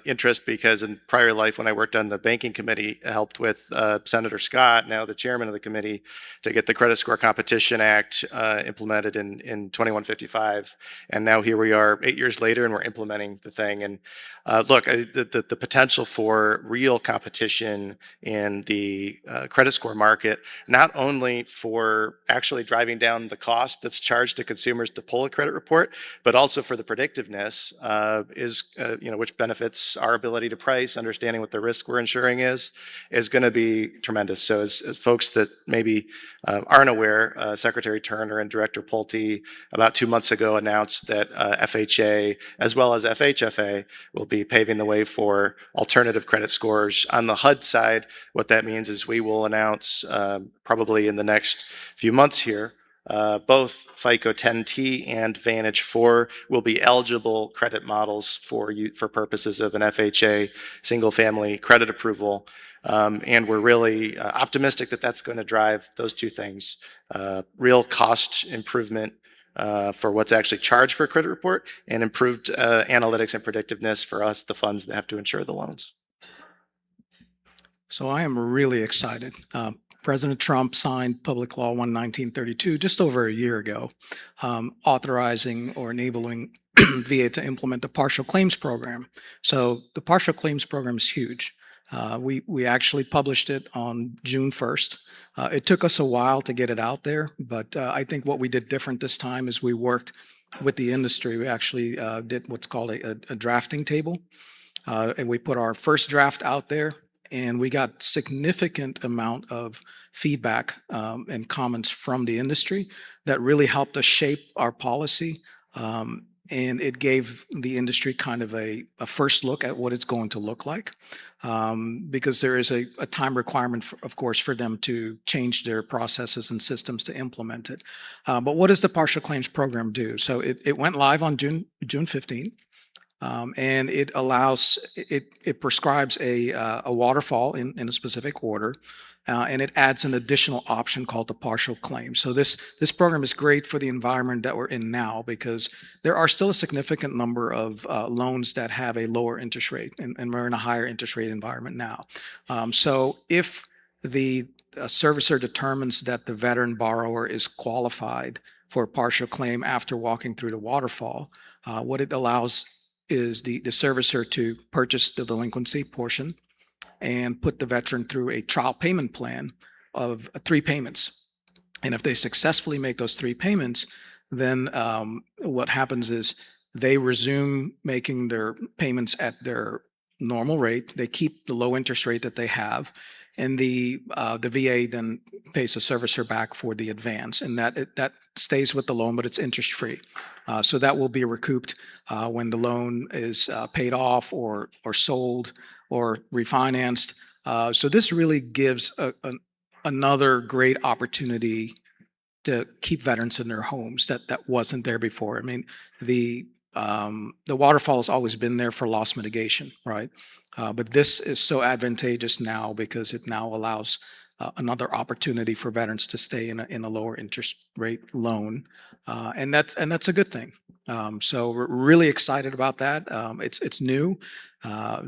interest because in prior life, when I worked on the banking committee, I helped with Senator Scott, now the chairman of the committee, to get the Credit Score Competition Act implemented in 2155. And now here we are 8 years later, and we're implementing the thing. And look, the potential for real competition in the credit score market, not only for actually driving down the cost that's charged to consumers to pull a credit report, but also for the predictiveness which benefits our ability to price, understanding what the risk we're insuring is going to be tremendous. So as folks that maybe aren't aware, Secretary Turner and Director Pulte about 2 months ago announced that FHA as well as FHFA will be paving the way for alternative credit scores. On the HUD side, what that means is we will announce probably in the next few months here both FICO 10T and Vantage 4 will be eligible credit models for purposes of an FHA single-family credit approval. And we're really optimistic that that's going to drive those two things, real cost improvement for what's actually charged for a credit report and improved analytics and predictiveness for us, the funds that have to insure the loans. So I am really excited. President Trump signed Public Law 11932 just over a year ago, authorizing or enabling VA to implement the partial claims program. So the partial claims program is huge. We actually published it on June 1st. It took us a while to get it out there, but I think what we did different this time is we worked with the industry. We actually did what's called a drafting table, and we put our first draft out there. And we got significant amount of feedback and comments from the industry that really helped us shape our policy. And it gave the industry kind of a first look at what it's going to look like. Because there is a time requirement, of course, for them to change their processes and systems to implement it. But what does the partial claims program do? So it went live on June 15. And it prescribes a waterfall in a specific order, and it adds an additional option called the partial claim. So this program is great for the environment that we're in now because there are still a significant number of loans that have a lower interest rate, and we're in a higher interest rate environment now. So if the servicer determines that the veteran borrower is qualified for a partial claim after walking through the waterfall, what it allows is the servicer to purchase the delinquency portion and put the veteran through a trial payment plan of 3 payments. And if they successfully make those 3 payments, then what happens is they resume making their payments at their normal rate. They keep the low interest rate that they have, and the VA then pays the servicer back for the advance, and that stays with the loan, but it's interest free. So that will be recouped when the loan is paid off or sold or refinanced. So this really gives another great opportunity to keep veterans in their homes that wasn't there before. I mean, the waterfall has always been there for loss mitigation, right? But this is so advantageous now because it now allows another opportunity for veterans to stay in a lower interest rate loan, and that's a good thing. So we're really excited about that. It's new,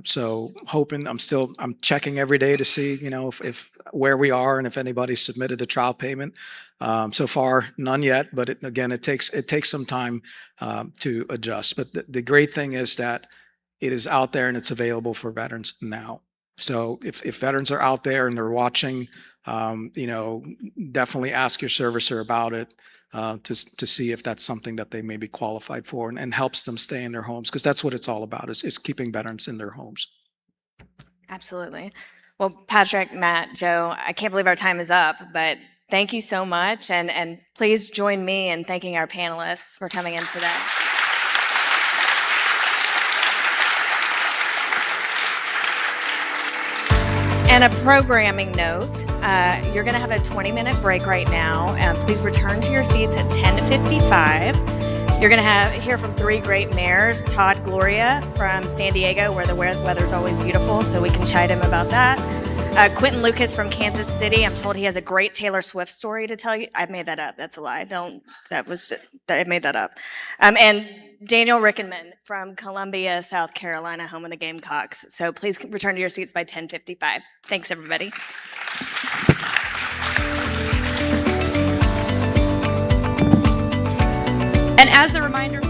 so hoping I'm checking every day to see if where we are and if anybody submitted a trial payment. So far, none yet, but it takes some time to adjust. But the great thing is that it is out there and it's available for veterans now. So if veterans are out there and they're watching, definitely ask your servicer about it to see if that's something that they may be qualified for and helps them stay in their homes, because that's what it's all about is keeping veterans in their homes. Absolutely. Well, Patrick, Matt, Joe, I can't believe our time is up, but thank you so much. And please join me in thanking our panelists for coming in today. And a programming note, you're going to have a 20-minute break right now. Please return to your seats at 10:55. You're going to hear from 3 great mayors, Todd Gloria from San Diego, where the weather's always beautiful, so we can chide him about that. Quentin Lucas from Kansas City. I'm told he has a great Taylor Swift story to tell you. I made that up. That's a lie. I made that up. And Daniel Rickenman from Columbia, South Carolina, home of the Gamecocks. So please return to your seats by 10:55. Thanks, everybody. And as a reminder,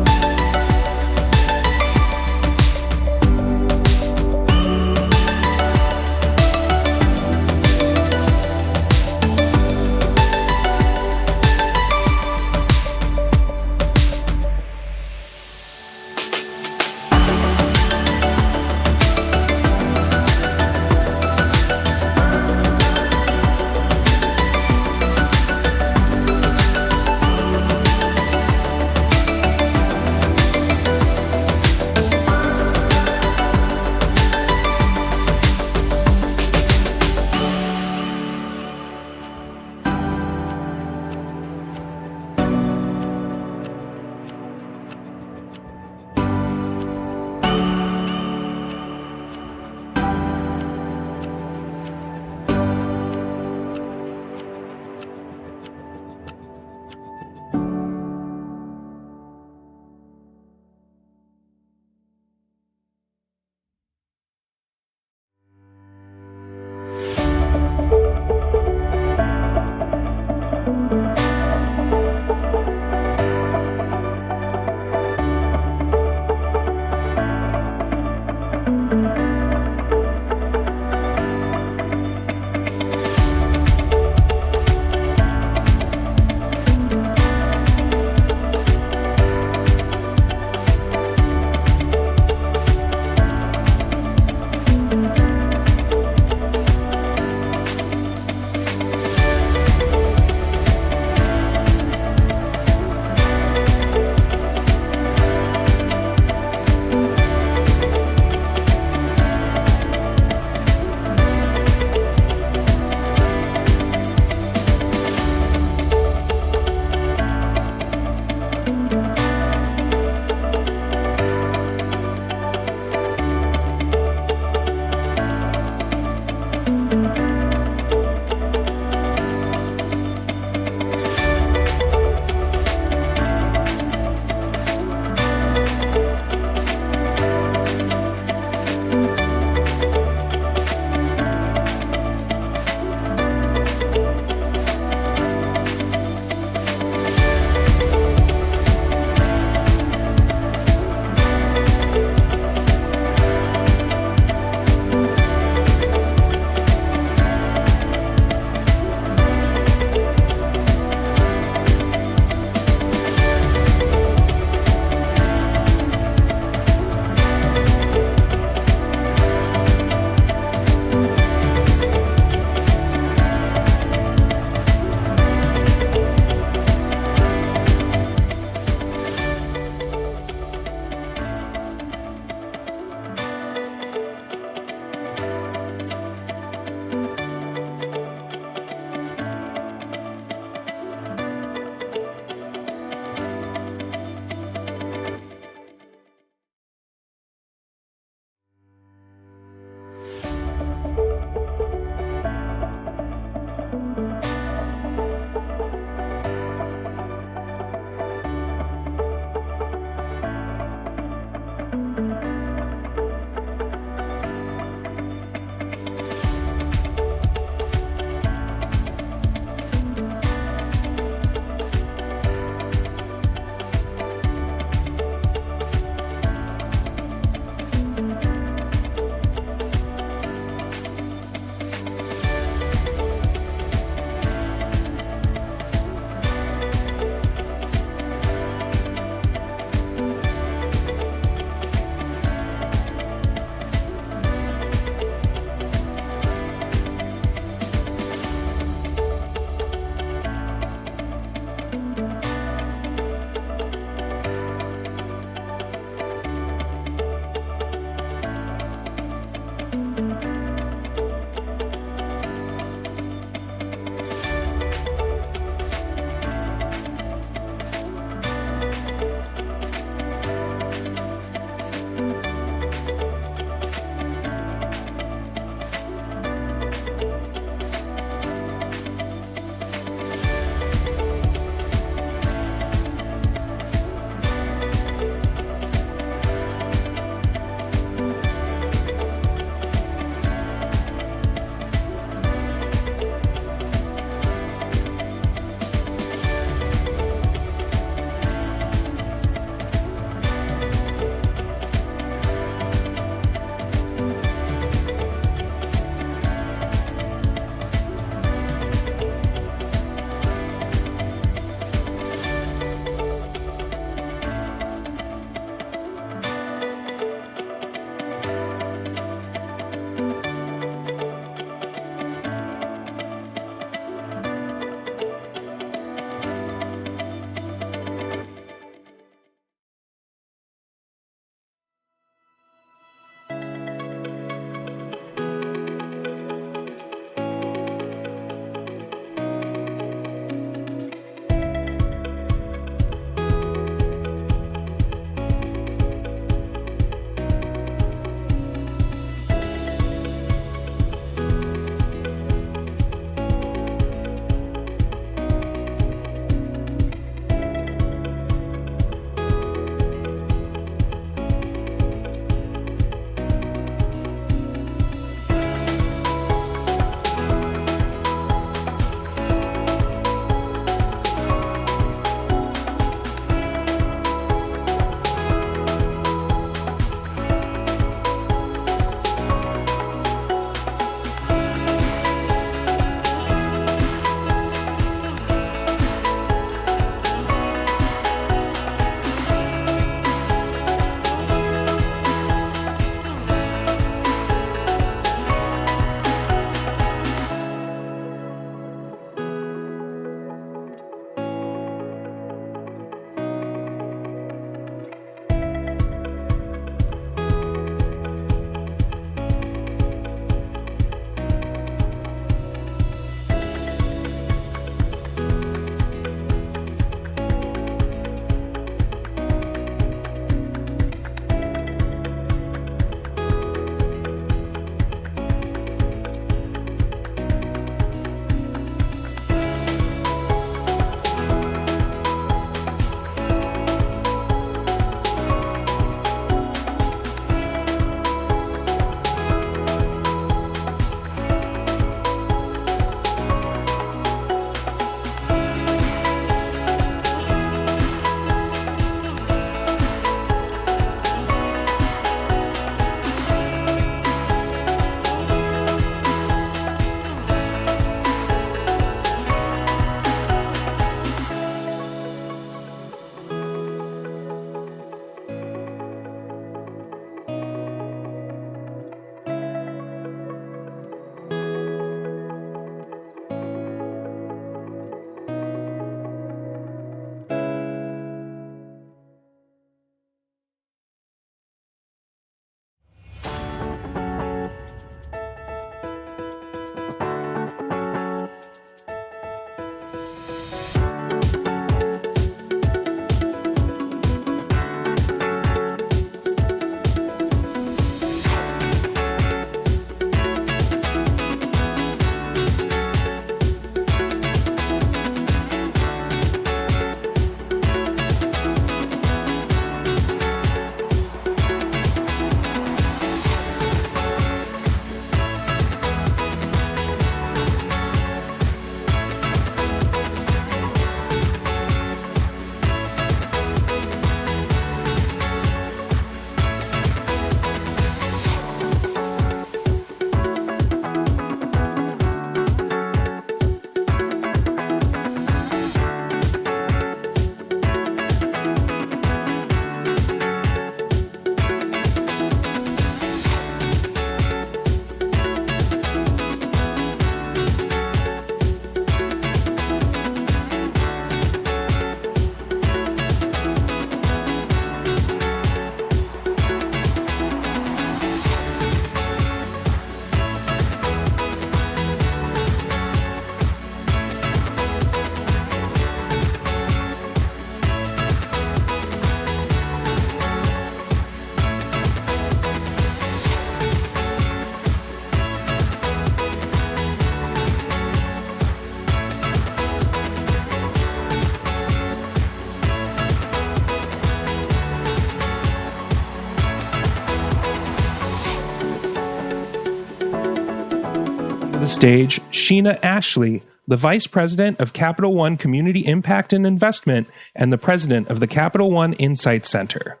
stage Sheena Ashley, the Vice President of Capital One Community Impact and Investment and the President of the Capital One Insight Center.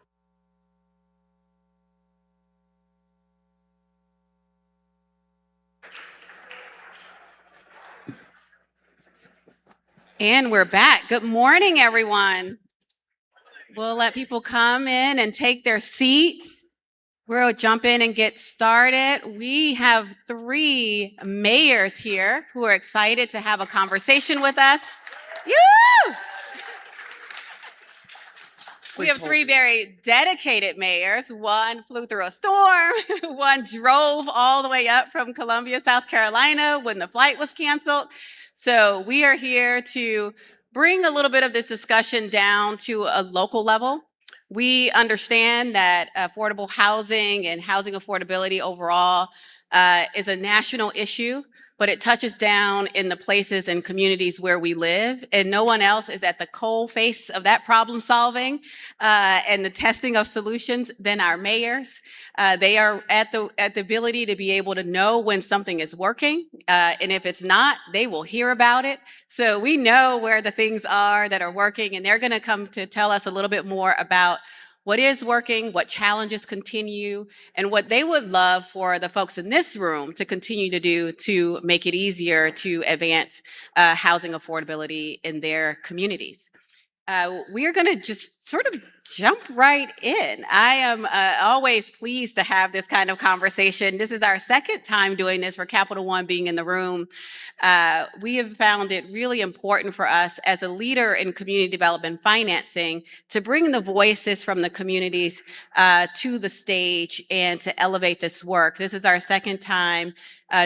And we're back. Good morning, everyone. We'll let people come in and take their seats. We'll jump in and get started. We have 3 mayors here who are excited to have a conversation with us. Yoo! We have 3 very dedicated mayors. One flew through a storm. One drove all the way up from Columbia, South Carolina when the flight was canceled. So we are here to bring a little bit of this discussion down to a local level. We understand that affordable housing and housing affordability overall is a national issue, but it touches down in the places and communities where we live, and no one else is at the coal face of that problem solving and the testing of solutions than our mayors. They are at the ability to be able to know when something is working, and if it's not, they will hear about it. So we know where the things are that are working, and they're going to come to tell us a little bit more about what is working, what challenges continue, and what they would love for the folks in this room to continue to do to make it easier to advance housing affordability in their communities. We are going to just sort of jump right in. I am always pleased to have this kind of conversation. This is our second time doing this for Capital One being in the room. We have found it really important for us as a leader in community development financing to bring the voices from the communities to the stage and to elevate this work. This is our second time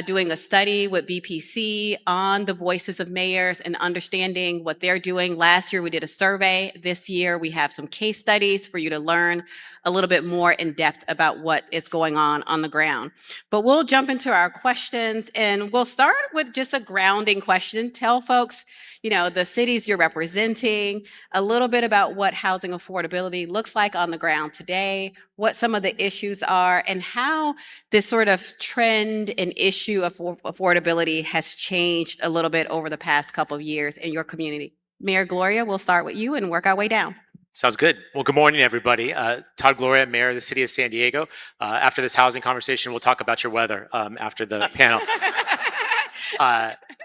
doing a study with BPC on the voices of mayors and understanding what they're doing. Last year, we did a survey. This year, we have some case studies for you to learn a little bit more in depth about what is going on the ground. But we'll jump into our questions, and we'll start with just a grounding question. Tell folks, you know, the cities you're representing, a little bit about what housing affordability looks like on the ground today, what some of the issues are, and how this sort of trend and issue of affordability has changed a little bit over the past couple of years in your community. Mayor Gloria, we'll start with you and work our way down. Sounds good. Well, good morning, everybody. Todd Gloria, Mayor of the City of San Diego. After this housing conversation, we'll talk about your weather after the panel.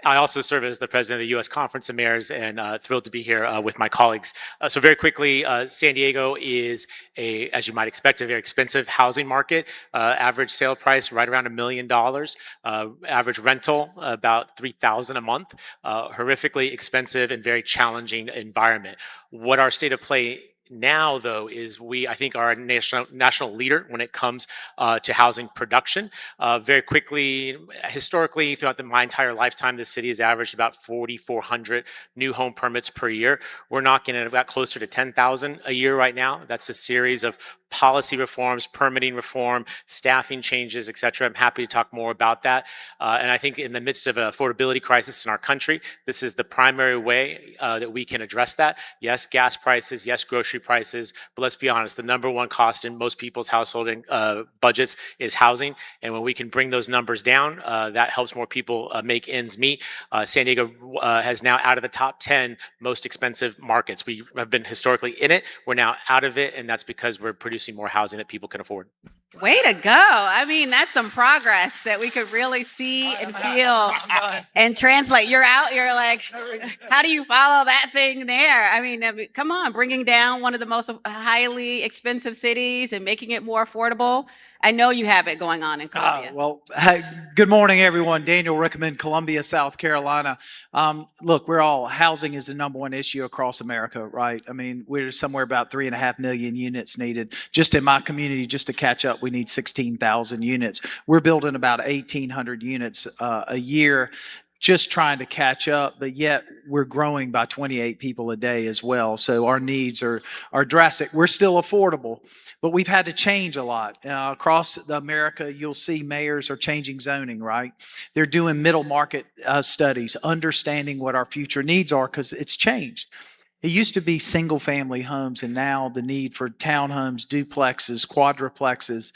I also serve as the president of the U.S. Conference of Mayors and thrilled to be here with my colleagues. So very quickly, San Diego is, as you might expect, a very expensive housing market. Average sale price right around $1 million. Average rental about $3,000 a month. Horrifically expensive and very challenging environment. What our state of play now, though, is we, I think, are a national leader when it comes to housing production. Very quickly, historically, throughout my entire lifetime, the city has averaged about 4,400 new home permits per year. We're knocking at about closer to 10,000 a year right now. That's a series of policy reforms, permitting reform, staffing changes, et cetera. I'm happy to talk more about that. And I think in the midst of an affordability crisis in our country, this is the primary way that we can address that. Yes, gas prices, yes, grocery prices, but let's be honest, the number one cost in most people's household budgets is housing. And when we can bring those numbers down, that helps more people make ends meet. San Diego has now out of the top 10 most expensive markets. We have been historically in it. We're now out of it, and that's because we're producing more housing that people can afford. Way to go. I mean, that's some progress that we could really see and feel and translate. You're out, you're like, how do you follow that thing there? I mean, come on, bringing down one of the most highly expensive cities and making it more affordable. I know you have it going on in Columbia. Good morning, everyone. Daniel Rickman, Columbia, South Carolina. Look, housing is the number one issue across America, right? I mean, we're somewhere about 3.5 million units needed. Just in my community, just to catch up, we need 16,000 units. We're building about 1,800 units a year, just trying to catch up, but yet we're growing by 28 people a day as well. So our needs are drastic. We're still affordable, but we've had to change a lot. Across America, you'll see mayors are changing zoning, right? They're doing middle market studies, understanding what our future needs are because it's changed. It used to be single family homes, and now the need for townhomes, duplexes, quadruplexes.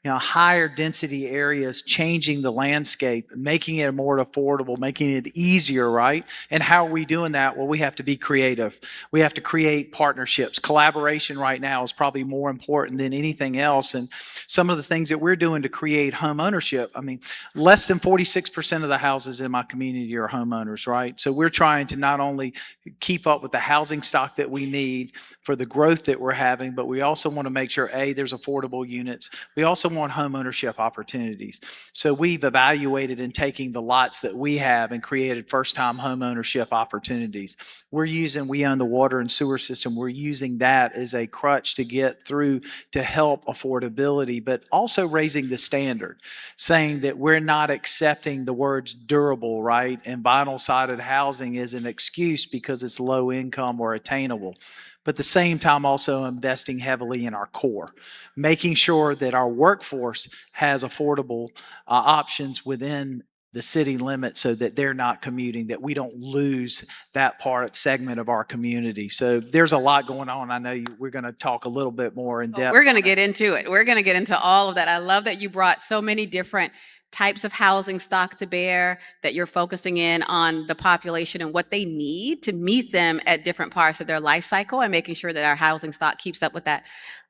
higher density areas, changing the landscape, making it more affordable, making it easier, right? And how are we doing that? Well, we have to be creative. We have to create partnerships. Collaboration right now is probably more important than anything else. And some of the things that we're doing to create home ownership, I mean, less than 46% of the houses in my community are homeowners, right? So we're trying to not only keep up with the housing stock that we need for the growth that we're having, but we also want to make sure, A, there's affordable units. We also want home ownership opportunities. So we've evaluated and taking the lots that we have and created first-time home ownership opportunities. We own the water and sewer system. We're using that as a crutch to get through to help affordability, but also raising the standard, saying that we're not accepting the words durable, right? And vinyl-sided housing is an excuse because it's low income or attainable. But at the same time, also investing heavily in our core, making sure that our workforce has affordable options within the city limits so that they're not commuting, that we don't lose that segment of our community. So there's a lot going on. I know we're going to talk a little bit more in depth. We're going to get into it. We're going to get into all of that. I love that you brought so many different types of housing stock to bear, that you're focusing in on the population and what they need to meet them at different parts of their life cycle and making sure that our housing stock keeps up with that.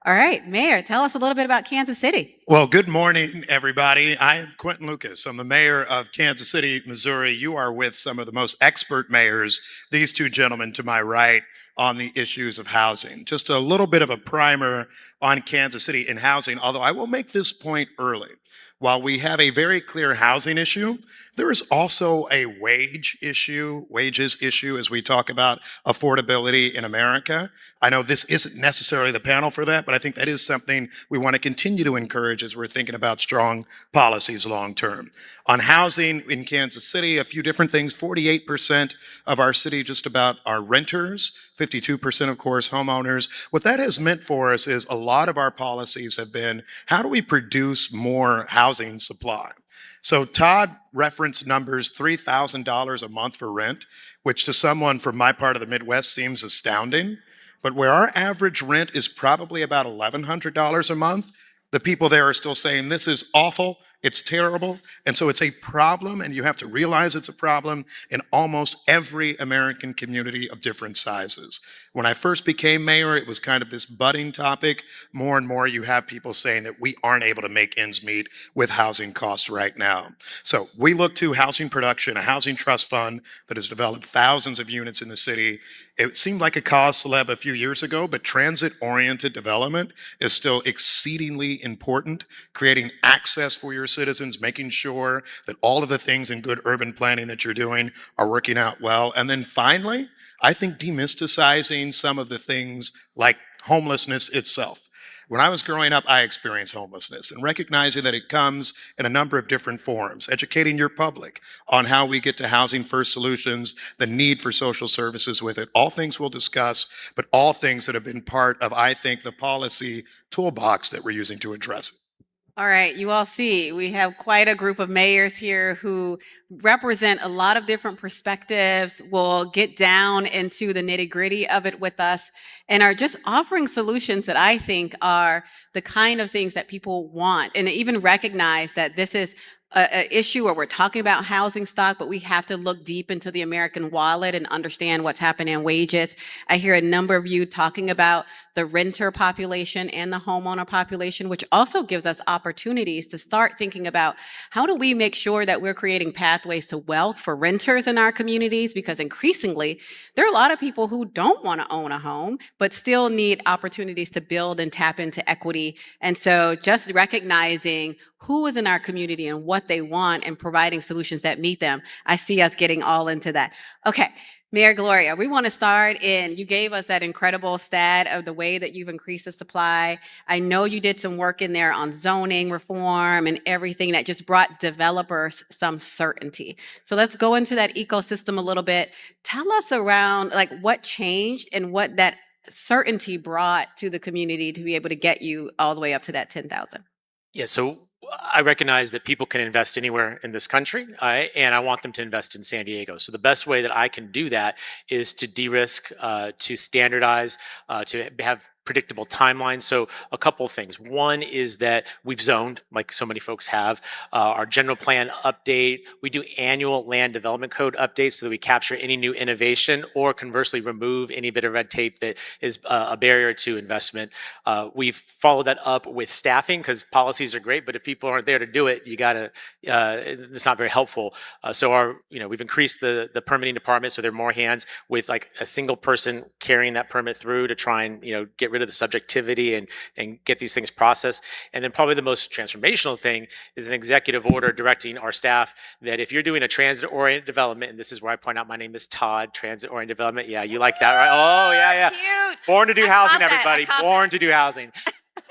All right, Mayor, tell us a little bit about Kansas City. Well, good morning, everybody. I am Quentin Lucas. I'm the mayor of Kansas City, Missouri. You are with some of the most expert mayors, these two gentlemen to my right, on the issues of housing. Just a little bit of a primer on Kansas City and housing, although I will make this point early. While we have a very clear housing issue, there is also a wages issue as we talk about affordability in America. I know this isn't necessarily the panel for that, but I think that is something we want to continue to encourage as we're thinking about strong policies long term. On housing in Kansas City, a few different things. 48% of our city just about are renters, 52% of course homeowners. What that has meant for us is a lot of our policies have been, how do we produce more housing supply? So Todd referenced numbers, $3,000 a month for rent, which to someone from my part of the Midwest seems astounding. But where our average rent is probably about $1,100 a month, the people there are still saying this is awful, it's terrible. And so it's a problem, and you have to realize it's a problem in almost every American community of different sizes. When I first became mayor, it was kind of this budding topic. More and more you have people saying that we aren't able to make ends meet with housing costs right now. So we look to housing production, a housing trust fund that has developed thousands of units in the city. It seemed like a cause celeb a few years ago, but transit-oriented development is still exceedingly important, creating access for your citizens, making sure that all of the things in good urban planning that you're doing are working out well. And then finally, I think demysticizing some of the things like homelessness itself. When I was growing up, I experienced homelessness, and recognizing that it comes in a number of different forms, educating your public on how we get to housing first solutions, the need for social services with it, all things we'll discuss, but all things that have been part of, I think, the policy toolbox that we're using to address it. All right, you all see, we have quite a group of mayors here who represent a lot of different perspectives, will get down into the nitty-gritty of it with us, and are just offering solutions that I think are the kind of things that people want, and even recognize that this is an issue where we're talking about housing stock, but we have to look deep into the American wallet and understand what's happening in wages. I hear a number of you talking about the renter population and the homeowner population, which also gives us opportunities to start thinking about how do we make sure that we're creating pathways to wealth for renters in our communities, because increasingly there are a lot of people who don't want to own a home, but still need opportunities to build and tap into equity. And so just recognizing who is in our community and what they want and providing solutions that meet them. I see us getting all into that. Okay. Mayor Gloria, we want to start in, you gave us that incredible stat of the way that you've increased the supply. I know you did some work in there on zoning reform and everything that just brought developers some certainty. So let's go into that ecosystem a little bit. Tell us around like what changed and what that certainty brought to the community to be able to get you all the way up to that 10,000. Yeah, so I recognize that people can invest anywhere in this country, and I want them to invest in San Diego. So the best way that I can do that is to de-risk, to standardize, to have predictable timeline. So a couple of things. One is that we've zoned, like so many folks have, our general plan update. We do annual land development code updates so that we capture any new innovation or conversely remove any bit of red tape that is a barrier to investment. We've followed that up with staffing because policies are great, but if people aren't there to do it, you gotta, it's not very helpful. So we've increased the permitting department so there are more hands with like a single person carrying that permit through to try and get rid of the subjectivity and get these things processed. And then probably the most transformational thing is an executive order directing our staff that if you're doing a transit-oriented development, and this is where I point out my name is Todd, transit-oriented development. Yeah, you like that, right? Oh, yeah. Cute. Born to do housing, everybody. Born to do housing.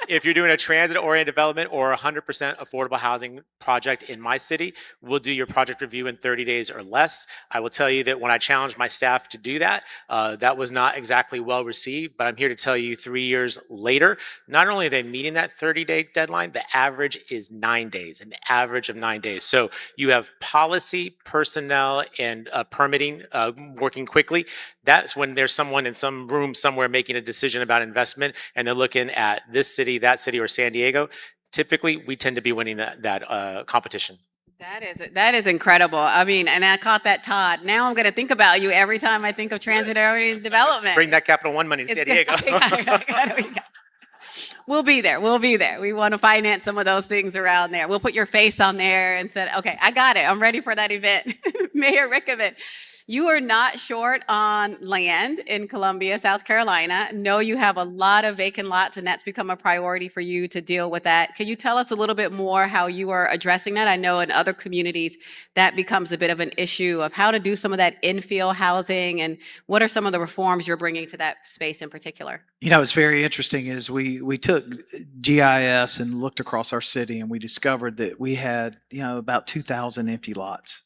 If you're doing a transit-oriented development or 100% affordable housing project in my city, we'll do your project review in 30 days or less. I will tell you that when I challenged my staff to do that, that was not exactly well received, but I'm here to tell you 3 years later, not only are they meeting that 30-day deadline, the average is 9 days, an average of 9 days. So you have policy, personnel, and permitting working quickly. That's when there's someone in some room somewhere making a decision about investment and they're looking at this city, that city, or San Diego. Typically, we tend to be winning that competition. That is incredible. I mean, and I caught that, Todd. Now I'm going to think about you every time I think of transit-oriented development. Bring that Capital One money to San Diego. We'll be there. We want to finance some of those things around there. We'll put your face on there and said, okay, I got it. I'm ready for that event. Mayor Rickoven, you are not short on land in Columbia, South Carolina. No, you have a lot of vacant lots, and that's become a priority for you to deal with that. Can you tell us a little bit more how you are addressing that? I know in other communities that becomes a bit of an issue of how to do some of that infill housing, and what are some of the reforms you're bringing to that space in particular? It's very interesting is we took GIS and looked across our city, and we discovered that we had, about 2,000 empty lots.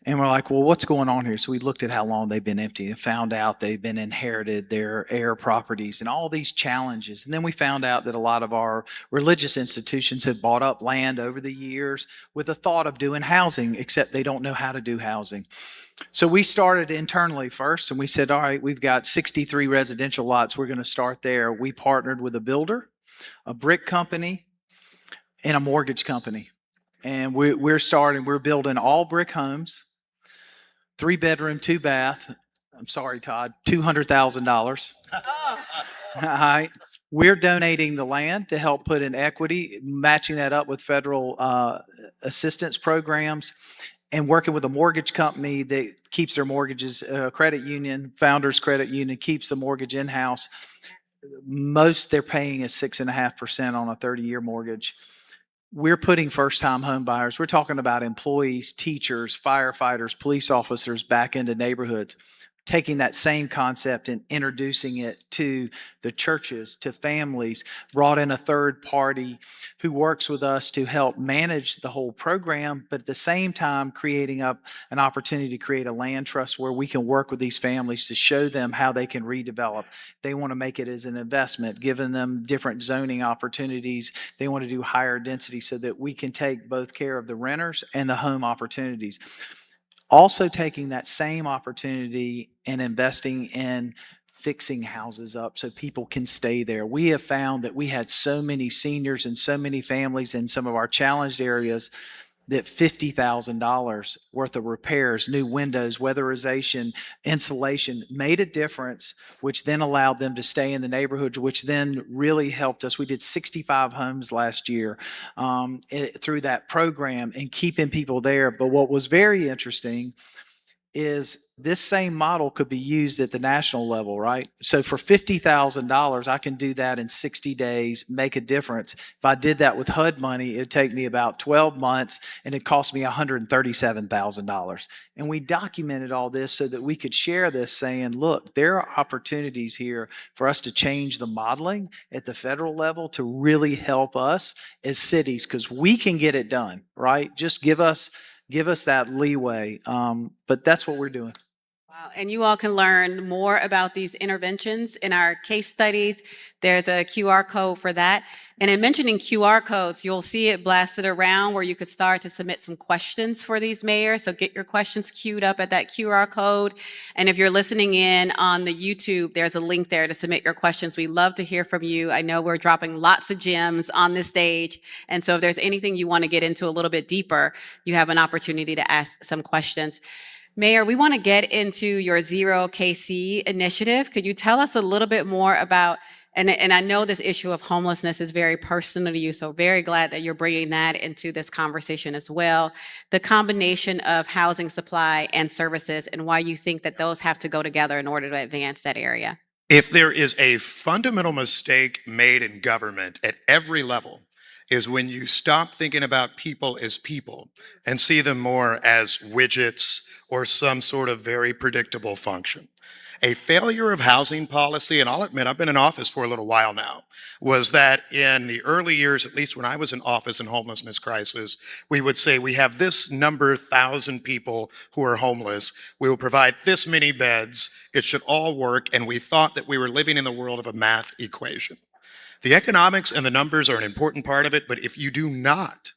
And we're like, well, what's going on here? So we looked at how long they've been empty and found out they've been inherited, their heir properties and all these challenges. And then we found out that a lot of our religious institutions had bought up land over the years with the thought of doing housing, except they don't know how to do housing. So we started internally first, and we said, all right, we've got 63 residential lots. We're going to start there. We partnered with a builder, a brick company, and a mortgage company. And we're building all brick homes, 3-bedroom, 2-bath. I'm sorry, Todd, $200,000. Oh. All right. We're donating the land to help put in equity, matching that up with federal assistance programs, and working with a mortgage company that keeps their mortgages, credit union, Founders Credit Union, keeps the mortgage in-house. Most they're paying is 6.5% on a 30-year mortgage. We're putting first-time home buyers. We're talking about employees, teachers, firefighters, police officers back into neighborhoods, taking that same concept and introducing it to the churches, to families, brought in a third party who works with us to help manage the whole program, but at the same time creating up an opportunity to create a land trust where we can work with these families to show them how they can redevelop. They want to make it as an investment, giving them different zoning opportunities. They want to do higher density so that we can take both care of the renters and the home opportunities. Also taking that same opportunity and investing in fixing houses up so people can stay there. We have found that we had so many seniors and so many families in some of our challenged areas that $50,000 worth of repairs, new windows, weatherization, insulation made a difference, which then allowed them to stay in the neighborhood, which then really helped us. We did 65 homes last year through that program and keeping people there. But what was very interesting is this same model could be used at the national level, right? So for $50,000, I can do that in 60 days, make a difference. If I did that with HUD money, it'd take me about 12 months and it cost me $137,000. And we documented all this so that we could share this saying, look, there are opportunities here for us to change the modeling at the federal level to really help us as cities, because we can get it done, right? Just give us that leeway. But that's what we're doing. Wow, Wow. And you all can learn more about these interventions in our case studies. There's a QR code for that. And in mentioning QR codes, you'll see it blasted around where you could start to submit some questions for these mayors. So get your questions queued up at that QR code. And if you're listening in on the YouTube, there's a link there to submit your questions. We love to hear from you. I know we're dropping lots of gems on this stage. And so if there's anything you want to get into a little bit deeper, you have an opportunity to ask some questions. Mayor, we want to get into your Zero KC initiative. Could you tell us a little bit more about, and I know this issue of homelessness is very personal to you, so very glad that you're bringing that into this conversation as well. The combination of housing supply and services and why you think that those have to go together in order to advance that area. If there is a fundamental mistake made in government at every level, is when you stop thinking about people as people and see them more as widgets or some sort of very predictable function. A failure of housing policy, and I'll admit I've been in office for a little while now, was that in the early years, at least when I was in office in homelessness crisis, we would say we have this number 1,000 people who are homeless. We will provide this many beds. It should all work. And we thought that we were living in the world of a math equation. The economics and the numbers are an important part of it, but if you do not,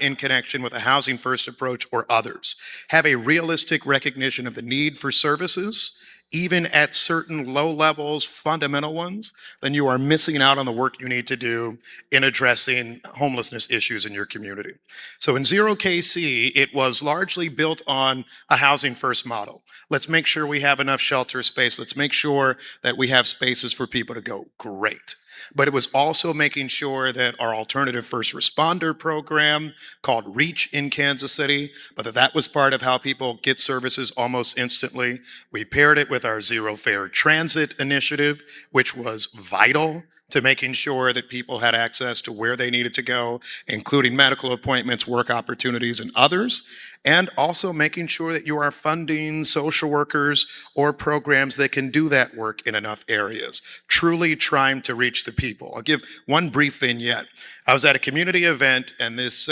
in connection with a housing first approach or others, have a realistic recognition of the need for services, even at certain low levels, fundamental ones, then you are missing out on the work you need to do in addressing homelessness issues in your community. So in Zero KC, it was largely built on a housing first model. Let's make sure we have enough shelter space. Let's make sure that we have spaces for people to go. Great. But it was also making sure that our alternative first responder program called REACH in Kansas City, but that was part of how people get services almost instantly. We paired it with our Zero Fare Transit initiative, which was vital to making sure that people had access to where they needed to go, including medical appointments, work opportunities, and others. And also making sure that you are funding social workers or programs that can do that work in enough areas, truly trying to reach the people. I'll give one brief vignette. I was at a community event and this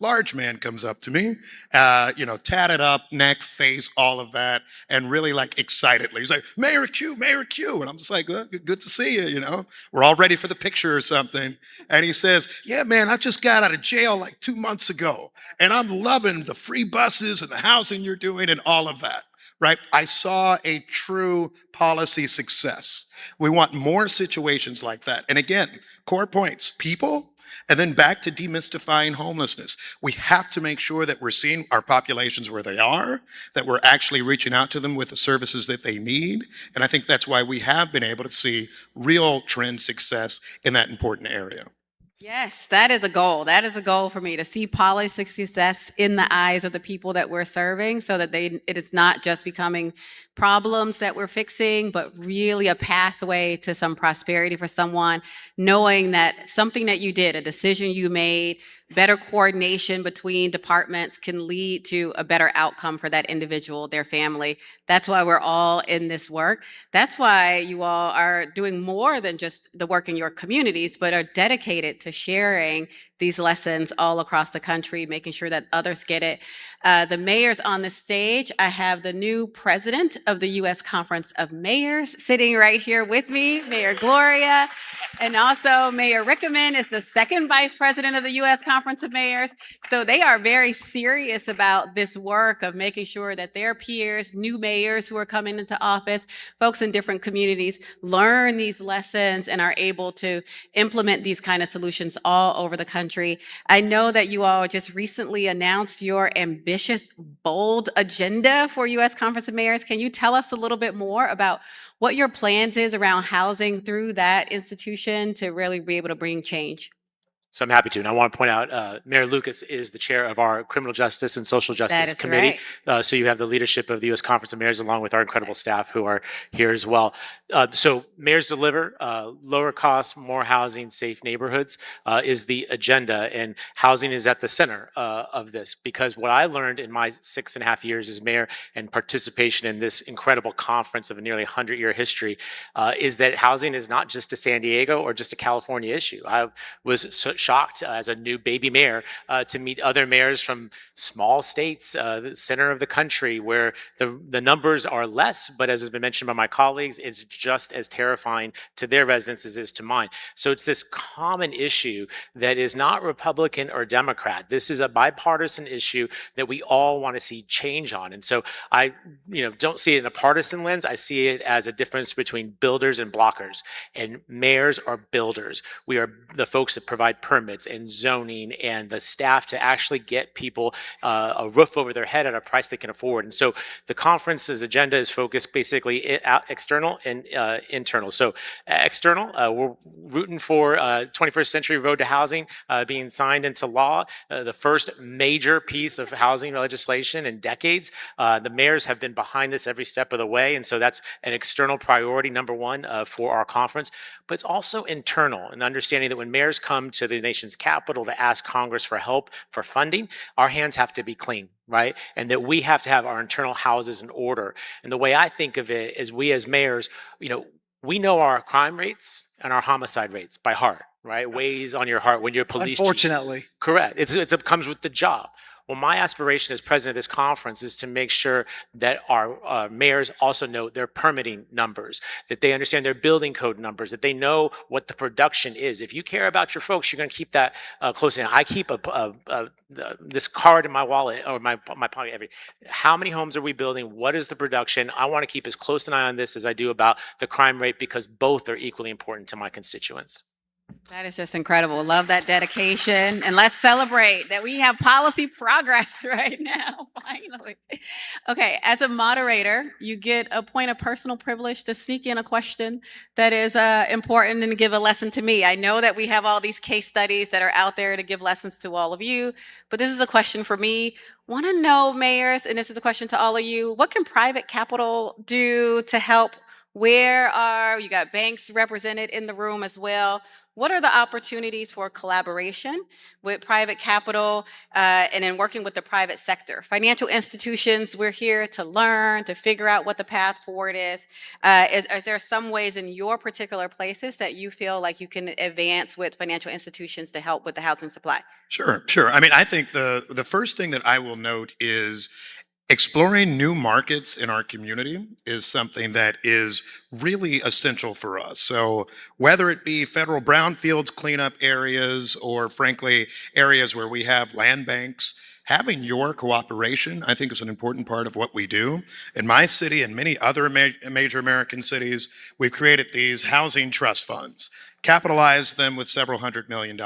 large man comes up to me, tatted up, neck, face, all of that, and really like excitedly. He's like, Mayor Q, Mayor Q. And I'm just like, well, good to see you, We're all ready for the picture or something. And he says, yeah, man, I just got out of jail like 2 months ago. And I'm loving the free buses and the housing you're doing and all of that, right? I saw a true policy success. We want more situations like that. And again, core points, people, and then back to demystifying homelessness. We have to make sure that we're seeing our populations where they are, that we're actually reaching out to them with the services that they need. And I think that's why we have been able to see real trend success in that important area. Yes, that is a goal. That is a goal for me, to see policy success in the eyes of the people that we're serving, so that it is not just becoming problems that we're fixing, but really a pathway to some prosperity for someone, knowing that something that you did, a decision you made, better coordination between departments can lead to a better outcome for that individual, their family. That's why we're all in this work. That's why you all are doing more than just the work in your communities, but are dedicated to sharing these lessons all across the country, making sure that others get it. The mayors on the stage, I have the new president of the U.S. Conference of Mayors sitting right here with me, Mayor Gloria. And also Mayor Rickaman is the second vice president of the U.S. Conference of Mayors. So they are very serious about this work of making sure that their peers, new mayors who are coming into office, folks in different communities, learn these lessons and are able to implement these kind of solutions all over the country. I know that you all just recently announced your ambitious, bold agenda for U.S. Conference of Mayors. Can you tell us a little bit more about what your plans is around housing through that institution to really be able to bring change? So I'm happy to. And I want to point out, Mayor Lucas is the chair of our Criminal Justice and Social Justice Committee. Right. So you have the leadership of the U.S. Conference of Mayors along with our incredible staff who are here as well. So Mayors Deliver, lower costs, more housing, safe neighborhoods is the agenda. And housing is at the center of this, because what I learned in my 6.5 years as mayor and participation in this incredible conference of a nearly 100-year history is that housing is not just a San Diego or just a California issue. I was shocked as a new baby mayor to meet other mayors from small states, the center of the country, where the numbers are less, but as has been mentioned by my colleagues, it's just as terrifying to their residents as it is to mine. So it's this common issue that is not Republican or Democrat. This is a bipartisan issue that we all want to see change on. And so I don't see it in a partisan lens. I see it as a difference between builders and blockers. And mayors are builders. We are the folks that provide permits and zoning and the staff to actually get people a roof over their head at a price they can afford. And so the conference's agenda is focused basically external and internal. So external, we're rooting for 21st Century Road to Housing being signed into law, the first major piece of housing legislation in decades. The mayors have been behind this every step of the way, and so that's an external priority, number one, for our conference. But it's also internal, and understanding that when mayors come to the nation's capital to ask Congress for help for funding, our hands have to be clean, right? And that we have to have our internal houses in order. And the way I think of it is we as mayors, we know our crime rates and our homicide rates by heart, right? Weighs on your heart when you're police chief. Unfortunately. Correct. It comes with the job. Well, my aspiration as president of this conference is to make sure that our mayors also know their permitting numbers, that they understand their building code numbers, that they know what the production is. If you care about your folks, you're going to keep that close in. I keep this card in my wallet or my pocket how many homes are we building? What is the production? I want to keep as close an eye on this as I do about the crime rate, because both are equally important to my constituents. That is just incredible. Love that dedication. And let's celebrate that we have policy progress right now, finally. Okay, as a moderator, you get a point of personal privilege to sneak in a question that is important and give a lesson to me. I know that we have all these case studies that are out there to give lessons to all of you, but this is a question for me. Want to know, mayors, and this is a question to all of you, what can private capital do to help? You got banks represented in the room as well. What are the opportunities for collaboration with private capital and in working with the private sector? Financial institutions, we're here to learn, to figure out what the path forward is. Is there some ways in your particular places that you feel like you can advance with financial institutions to help with the housing supply? Sure. I mean, I think the first thing that I will note is exploring new markets in our community is something that is really essential for us. So whether it be federal brownfields cleanup areas or frankly, areas where we have land banks, having your cooperation, I think, is an important part of what we do. In my city and many other major American cities, we've created these housing trust funds, capitalize them with several $100 million.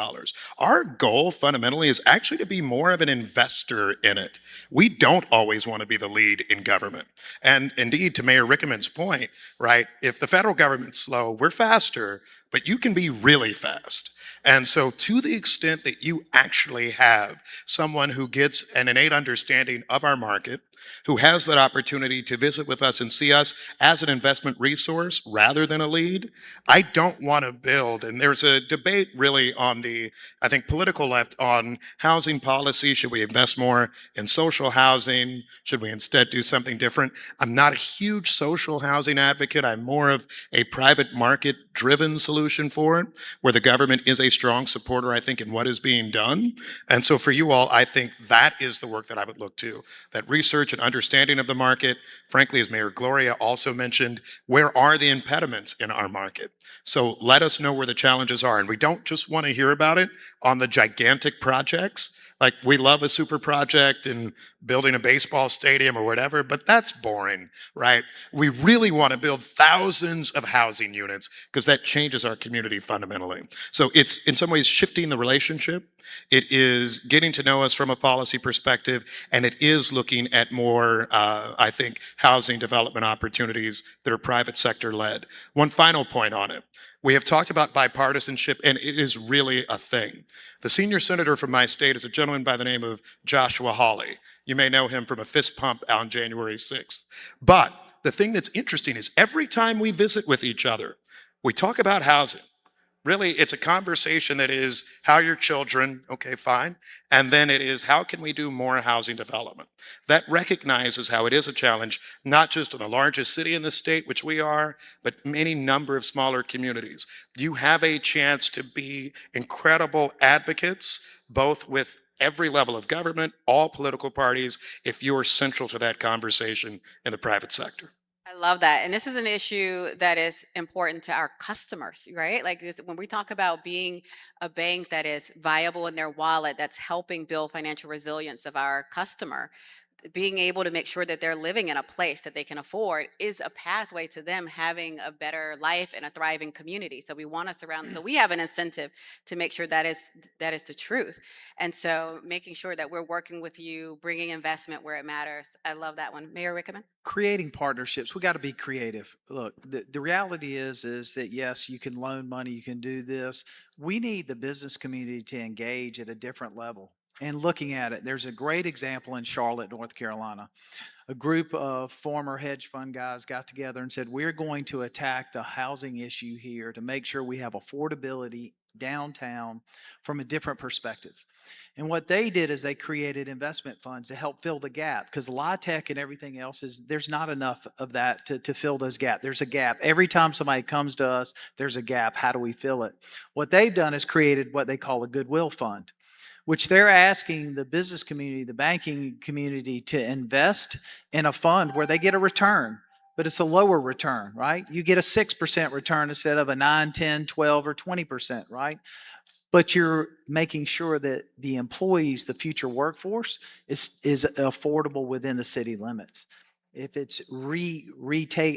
Our goal fundamentally is actually to be more of an investor in it. We don't always want to be the lead in government. And indeed, to Mayor Rickman's point, right, if the federal government's slow, we're faster, but you can be really fast. And so to the extent that you actually have someone who gets an innate understanding of our market, who has that opportunity to visit with us and see us as an investment resource rather than a lead, I don't want to build. And there's a debate really on the, I think, political left on housing policy. Should we invest more in social housing? Should we instead do something different? I'm not a huge social housing advocate. I'm more of a private market driven solution for it, where the government is a strong supporter, I think, in what is being done. And so for you all, I think that is the work that I would look to, that research and understanding of the market. Frankly, as Mayor Gloria also mentioned, where are the impediments in our market? So let us know where the challenges are. And we don't just want to hear about it on the gigantic projects. Like, we love a super project and building a baseball stadium or whatever, but that's boring, right? We really want to build thousands of housing units because that changes our community fundamentally. So it's in some ways shifting the relationship. It is getting to know us from a policy perspective, and it is looking at more, I think, housing development opportunities that are private sector led. One final point on it. We have talked about bipartisanship, and it is really a thing. The senior senator from my state is a gentleman by the name of Joshua Hawley. You may know him from a fist pump on January 6th. But the thing that's interesting is every time we visit with each other, we talk about housing. Really, it's a conversation that is how your children, okay, fine. And then it is how can we do more housing development? That recognizes how it is a challenge, not just in the largest city in the state, which we are, but any number of smaller communities. You have a chance to be incredible advocates, both with every level of government, all political parties, if you're central to that conversation in the private sector. I love that. And this is an issue that is important to our customers, right? Like this, when we talk about being a bank that is viable in their wallet, that's helping build financial resilience of our customer, being able to make sure that they're living in a place that they can afford is a pathway to them having a better life and a thriving community. So we want to surround, so we have an incentive to make sure that is the truth. And so making sure that we're working with you, bringing investment where it matters. I love that one. Mayor Rickaman? Creating partnerships, we got to be creative. Look, the reality is that yes, you can loan money, you can do this. We need the business community to engage at a different level. And looking at it, there's a great example in Charlotte, North Carolina. A group of former hedge fund guys got together and said, we're going to attack the housing issue here to make sure we have affordability downtown from a different perspective. And what they did is they created investment funds to help fill the gap, because LIHTC and everything else there's not enough of that to fill those gaps. There's a gap. Every time somebody comes to us, there's a gap. How do we fill it? What they've done is created what they call a goodwill fund, which they're asking the business community, the banking community, to invest in a fund where they get a return, but it's a lower return, right? You get a 6% return instead of a 9, 10, 12, or 20%, right? But you're making sure that the employees, the future workforce, is affordable within the city limits. If it's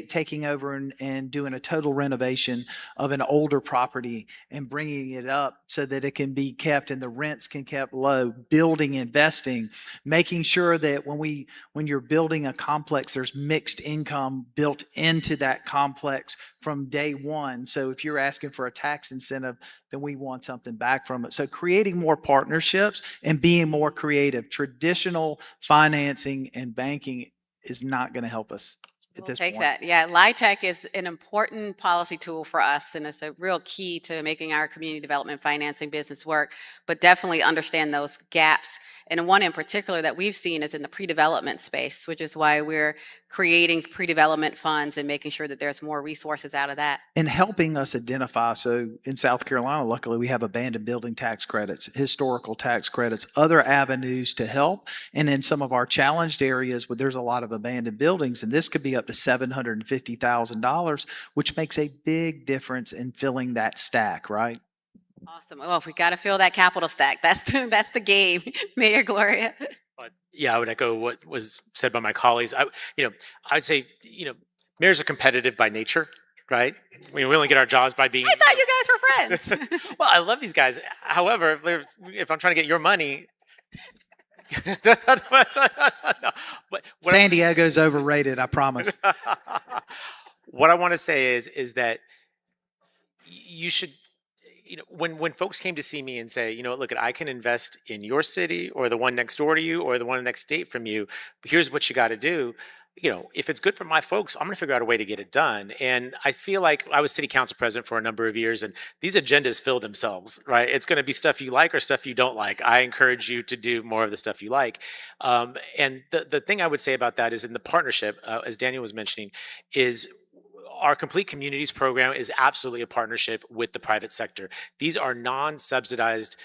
taking over and doing a total renovation of an older property and bringing it up so that it can be kept and the rents can kept low, building, investing, making sure that when you're building a complex, there's mixed income built into that complex from day one. So if you're asking for a tax incentive, then we want something back from it. So creating more partnerships and being more creative. Traditional financing and banking is not going to help us at this point. Take that. Yeah, LIHTC is an important policy tool for us, and it's a real key to making our community development financing business work, but definitely understand those gaps. And one in particular that we've seen is in the pre-development space, which is why we're creating pre-development funds and making sure that there's more resources out of that. And helping us identify, so in South Carolina, luckily we have abandoned building tax credits, historical tax credits, other avenues to help. And in some of our challenged areas where there's a lot of abandoned buildings, and this could be up to $750,000, which makes a big difference in filling that stack, right? Awesome. Well, we got to fill that capital stack. That's the game. Mayor Gloria. Yeah, I would echo what was said by my colleagues. I'd say, mayors are competitive by nature, right? We only get our jobs by being. I thought you guys were friends. Well, I love these guys. However, if I'm trying to get your money. San Diego's overrated, I promise. What I want to say is that you should. When folks came to see me and say, look, I can invest in your city or the one next door to you or the one next state from you, but here's what you got to do. If it's good for my folks, I'm going to figure out a way to get it done. And I feel like I was city council president for a number of years, and these agendas fill themselves, right? It's going to be stuff you like or stuff you don't like. I encourage you to do more of the stuff you like. And the thing I would say about that is in the partnership, as Daniel was mentioning, is our Complete Communities program is absolutely a partnership with the private sector. These are non-subsidized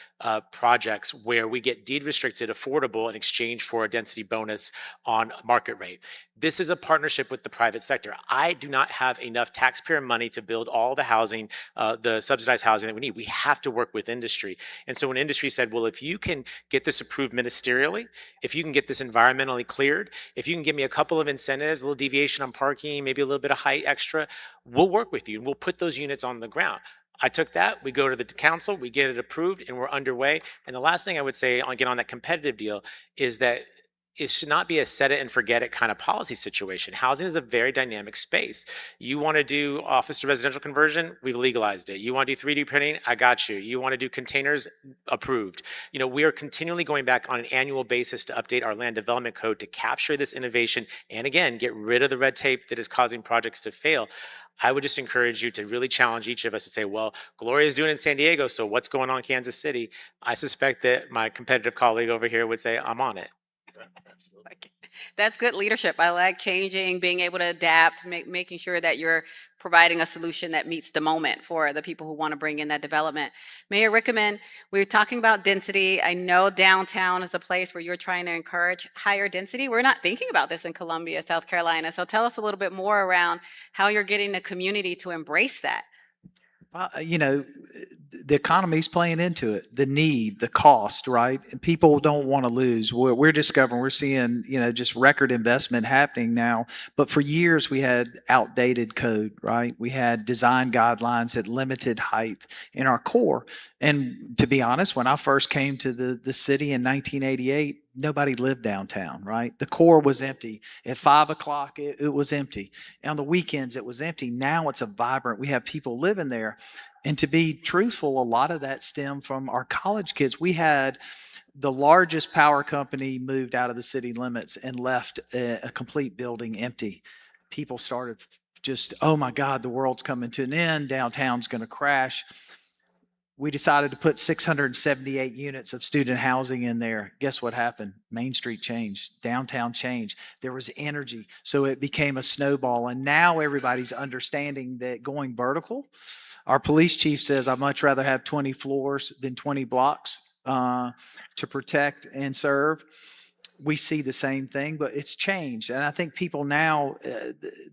projects where we get deed restricted, affordable in exchange for a density bonus on market rate. This is a partnership with the private sector. I do not have enough taxpayer money to build all the housing, the subsidized housing that we need. We have to work with industry. And so when industry said, well, if you can get this approved ministerially, if you can get this environmentally cleared, if you can give me a couple of incentives, a little deviation on parking, maybe a little bit of height extra, we'll work with you and we'll put those units on the ground. I took that, we go to the council, we get it approved, and we're underway. And the last thing I would say, again, on that competitive deal, is that it should not be a set it and forget it kind of policy situation. Housing is a very dynamic space. You want to do office to residential conversion, we've legalized it. You want to do 3D printing, I got you. You want to do containers, approved. You know, we are continually going back on an annual basis to update our land development code to capture this innovation and again, get rid of the red tape that is causing projects to fail. I would just encourage you to really challenge each of us to say, well, Gloria is doing it in San Diego, so what's going on in Kansas City? I suspect that my competitive colleague over here would say, I'm on it. That's good leadership. I like changing, being able to adapt, making sure that you're providing a solution that meets the moment for the people who want to bring in that development. Mayor Rickaman, we're talking about density. I know downtown is a place where you're trying to encourage higher density. We're not thinking about this in Columbia, South Carolina. So tell us a little bit more around how you're getting the community to embrace that. You know, the economy's playing into it, the need, the cost, right? And people don't want to lose. We're discovering, we're seeing, you know, just record investment happening now. But for years we had outdated code, right? We had design guidelines that limited height in our core. And to be honest, when I first came to the city in 1988, nobody lived downtown, right? The core was empty. At 5 o'clock, it was empty. On the weekends, it was empty. Now it's a vibrant, we have people living there. And to be truthful, a lot of that stemmed from our college kids. We had the largest power company moved out of the city limits and left a complete building empty. People started just, oh my God, the world's coming to an end. Downtown's going to crash. We decided to put 678 units of student housing in there. Guess what happened? Main Street changed. Downtown changed. There was energy. So it became a snowball. And now everybody's understanding that going vertical, our police chief says, I'd much rather have 20 floors than 20 blocks to protect and serve. We see the same thing, but it's changed. And I think people now,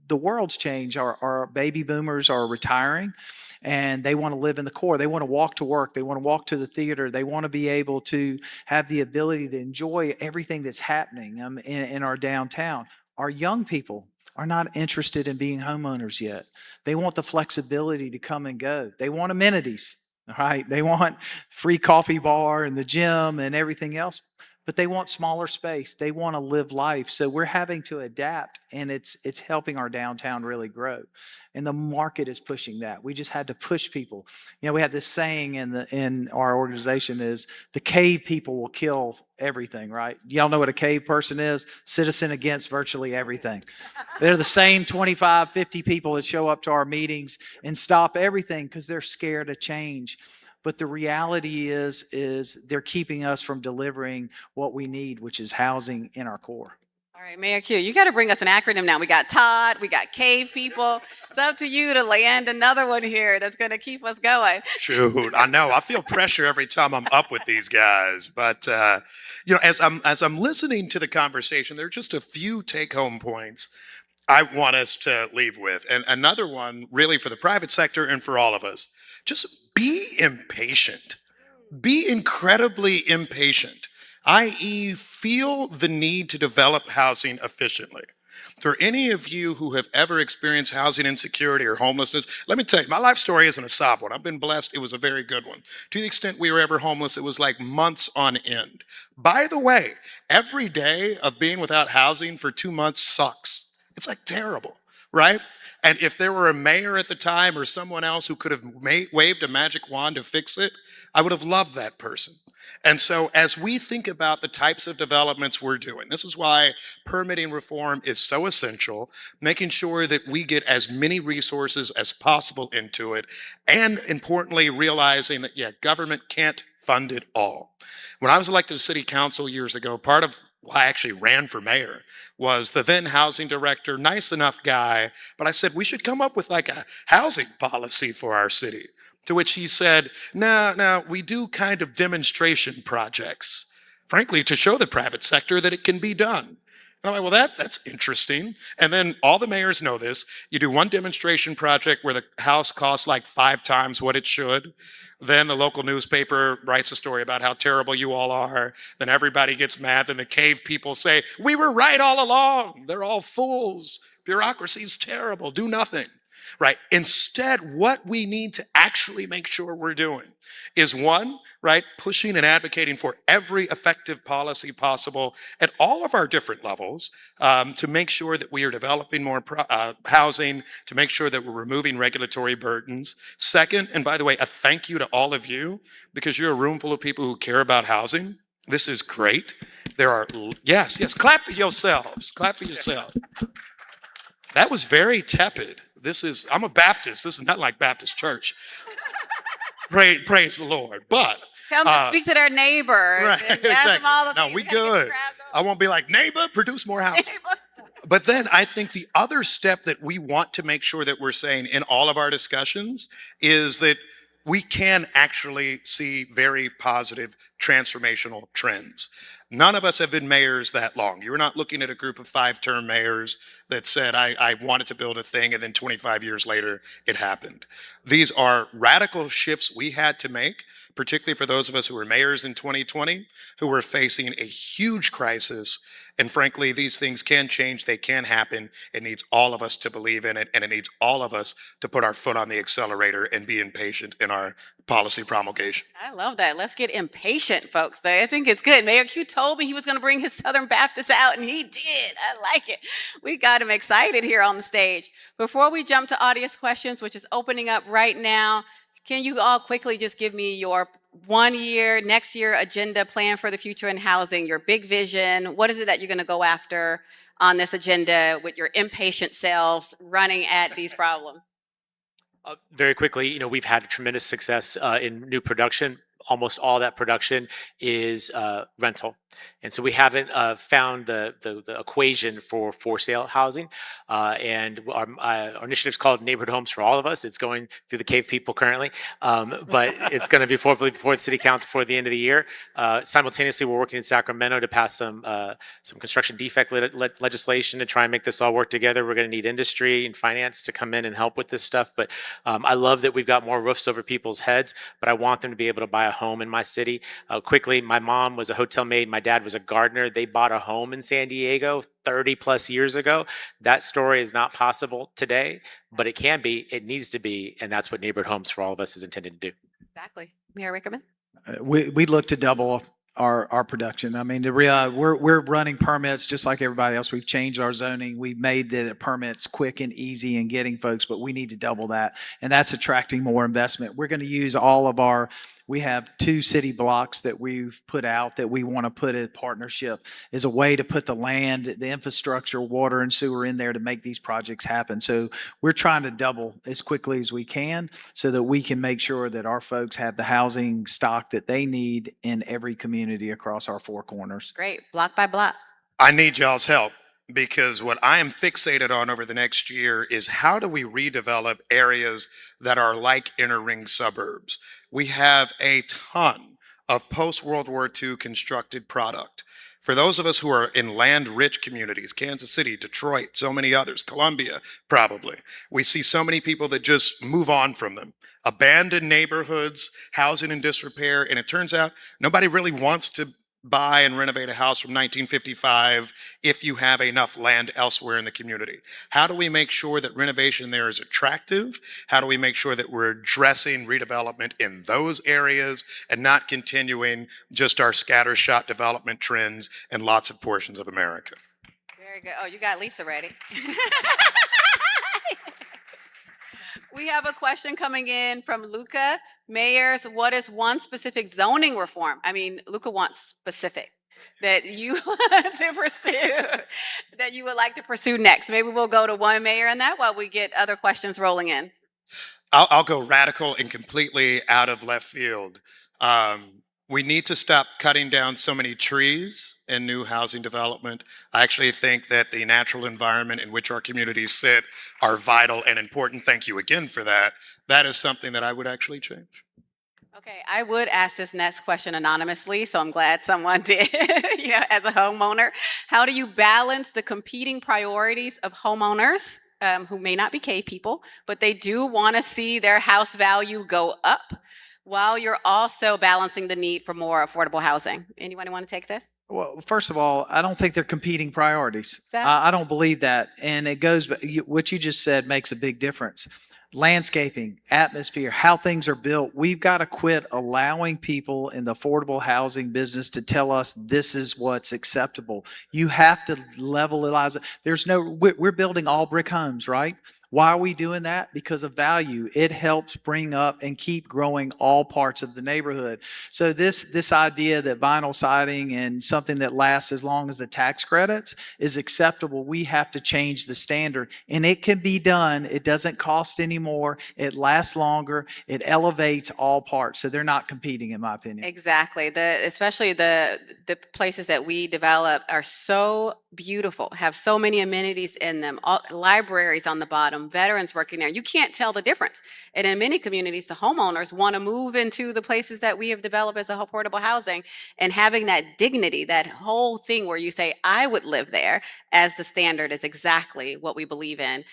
the world's changed. Our baby boomers are retiring and they want to live in the core. They want to walk to work. They want to walk to the theater. They want to be able to have the ability to enjoy everything that's happening in our downtown. Our young people are not interested in being homeowners yet. They want the flexibility to come and go. They want amenities, right? They want free coffee bar and the gym and everything else, but they want smaller space. They want to live life. So we're having to adapt, and it's helping our downtown really grow. And the market is pushing that. We just had to push people. You know, we have this saying in our organization is the cave people will kill everything, right? Y'all know what a cave person is? Citizen against virtually everything. They're the same 25, 50 people that show up to our meetings and stop everything because they're scared of change. But the reality is they're keeping us from delivering what we need, which is housing in our core. All right, Mayor Q, you got to bring us an acronym now. We got Todd, we got cave people. It's up to you to land another one here that's going to keep us going. Shoot, I know. I feel pressure every time I'm up with these guys. But you know, as I'm listening to the conversation, there are just a few take-home points I want us to leave with, and another one really for the private sector and for all of us. Just be impatient. Be incredibly impatient, i.e., feel the need to develop housing efficiently. For any of you who have ever experienced housing insecurity or homelessness, let me tell you, my life story isn't a sob one. I've been blessed. It was a very good one. To the extent we were ever homeless, it was like months on end. By the way, every day of being without housing for 2 months sucks. It's like terrible, right? And if there were a mayor at the time or someone else who could have waved a magic wand to fix it, I would have loved that person. And so as we think about the types of developments we're doing, this is why permitting reform is so essential, making sure that we get as many resources as possible into it, and importantly, realizing that, yeah, government can't fund it all. When I was elected to city council years ago, part of why I actually ran for mayor was the then housing director, nice enough guy, but I said, we should come up with like a housing policy for our city. To which he said, no, we do kind of demonstration projects, frankly, to show the private sector that it can be done. And I'm like, well, that's interesting. And then all the mayors know this. You do one demonstration project where the house costs like 5 times what it should. Then the local newspaper writes a story about how terrible you all are. Then everybody gets mad. Then the cave people say, we were right all along. They're all fools. Bureaucracy's terrible. Do nothing. right? Instead, what we need to actually make sure we're doing is one, right, pushing and advocating for every effective policy possible at all of our different levels to make sure that we are developing more housing, to make sure that we're removing regulatory burdens. Second, and by the way, a thank you to all of you, because you're a room full of people who care about housing. This is great. There are, yes, clap for yourselves. Clap for yourself. That was very tepid. I'm a Baptist. This is not like Baptist church. Praise the Lord. But tell them to speak to their neighbor. Right, exactly. No, we good. I won't be like, neighbor, produce more housing. But then I think the other step that we want to make sure that we're saying in all of our discussions is that we can actually see very positive transformational trends. None of us have been mayors that long. You're not looking at a group of 5-term mayors that said, I wanted to build a thing, and then 25 years later, it happened. These are radical shifts we had to make, particularly for those of us who were mayors in 2020, who were facing a huge crisis. And frankly, these things can change, they can happen. It needs all of us to believe in it, and it needs all of us to put our foot on the accelerator and be impatient in our policy promulgation. I love that. Let's get impatient, folks. I think it's good. Mayor Q told me he was going to bring his Southern Baptists out, and he did. I like it. We got him excited here on the stage. Before we jump to audience questions, which is opening up right now, can you all quickly just give me your next year agenda plan for the future in housing, your big vision? What is it that you're going to go after on this agenda with your impatient selves running at these problems? Very quickly, we've had tremendous success in new production. Almost all that production is rental. And so we haven't found the equation for sale housing. And our initiative is called Neighborhood Homes for All of Us. It's going through the cave people currently, but it's going to be before the city council before the end of the year. Simultaneously, we're working in Sacramento to pass some construction defect legislation to try and make this all work together. We're going to need industry and finance to come in and help with this stuff. But I love that we've got more roofs over people's heads, but I want them to be able to buy a home in my city. Quickly, my mom was a hotel maid. My dad was a gardener. They bought a home in San Diego 30 plus years ago. That story is not possible today, but it can be, it needs to be, and that's what Neighborhood Homes for All of Us is intended to do. Exactly. Mayor Wickerman? We look to double our production. I mean, we're running permits just like everybody else. We've changed our zoning. We've made the permits quick and easy in getting folks, but we need to double that. And that's attracting more investment. We're going to use we have 2 city blocks that we've put out that we want to put in partnership as a way to put the land, the infrastructure, water and sewer in there to make these projects happen. So we're trying to double as quickly as we can so that we can make sure that our folks have the housing stock that they need in every community across our 4 corners. Great. Block by block. I need y'all's help, because what I am fixated on over the next year is how do we redevelop areas that are like inner ring suburbs. We have a ton of post-World War II constructed product. For those of us who are in land-rich communities, Kansas City, Detroit, so many others, Columbia, probably, we see so many people that just move on from them. Abandoned neighborhoods, housing in disrepair, and it turns out nobody really wants to buy and renovate a house from 1955 if you have enough land elsewhere in the community. How do we make sure that renovation there is attractive? How do we make sure that we're addressing redevelopment in those areas and not continuing just our scattershot development trends in lots of portions of America? Very good. Oh, you got Lisa ready. We have a question coming in from Luca. Mayors, what is one specific zoning reform? I mean, Luca wants specific that you want to pursue, that you would like to pursue next. Maybe we'll go to one mayor on that while we get other questions rolling in. I'll go radical and completely out of left field. We need to stop cutting down so many trees in new housing development. I actually think that the natural environment in which our communities sit are vital and important. Thank you again for that. That is something that I would actually change. Okay, I would ask this next question anonymously, so I'm glad someone did, as a homeowner. How do you balance the competing priorities of homeowners who may not be cave people, but they do want to see their house value go up, while you're also balancing the need for more affordable housing? Anyone want to take this? Well, first of all, I don't think they're competing priorities. I don't believe that. And it goes, what you just said makes a big difference. landscaping, atmosphere, how things are built. We've got to quit allowing people in the affordable housing business to tell us this is what's acceptable. You have to levelize it. We're building all brick homes, right? Why are we doing that? Because of value. It helps bring up and keep growing all parts of the neighborhood. So this idea that vinyl siding and something that lasts as long as the tax credits is acceptable, we have to change the standard. And it can be done. It doesn't cost any more. It lasts longer. It elevates all parts. So they're not competing, in my opinion. Exactly. Especially the places that we develop are so beautiful, have so many amenities in them, libraries on the bottom, veterans working there. You can't tell the difference. And in many communities, the homeowners want to move into the places that we have developed as affordable housing, and having that dignity, that whole thing where you say, I would live there as the standard, is exactly what we believe in.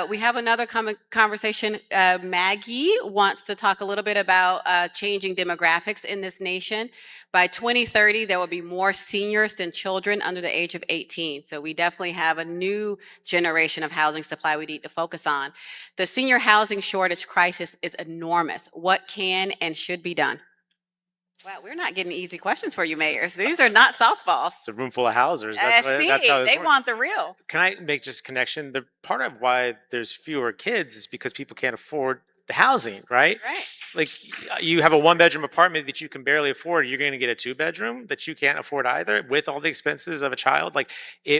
We have another conversation. Maggie wants to talk a little bit about changing demographics in this nation. By 2030, there will be more seniors than children under the age of 18. So we definitely have a new generation of housing supply we need to focus on. The senior housing shortage crisis is enormous. What can and should be done? Wow, we're not getting easy questions for you, mayors. These are not softballs. It's a room full of housers. That's how they works. want the real. Can I make just a connection? The part of why there's fewer kids is because people can't afford the housing, right? Right. Like, you have a 1-bedroom apartment that you can barely afford. You're going to get a 2-bedroom that you can't afford either, with all the expenses of a child.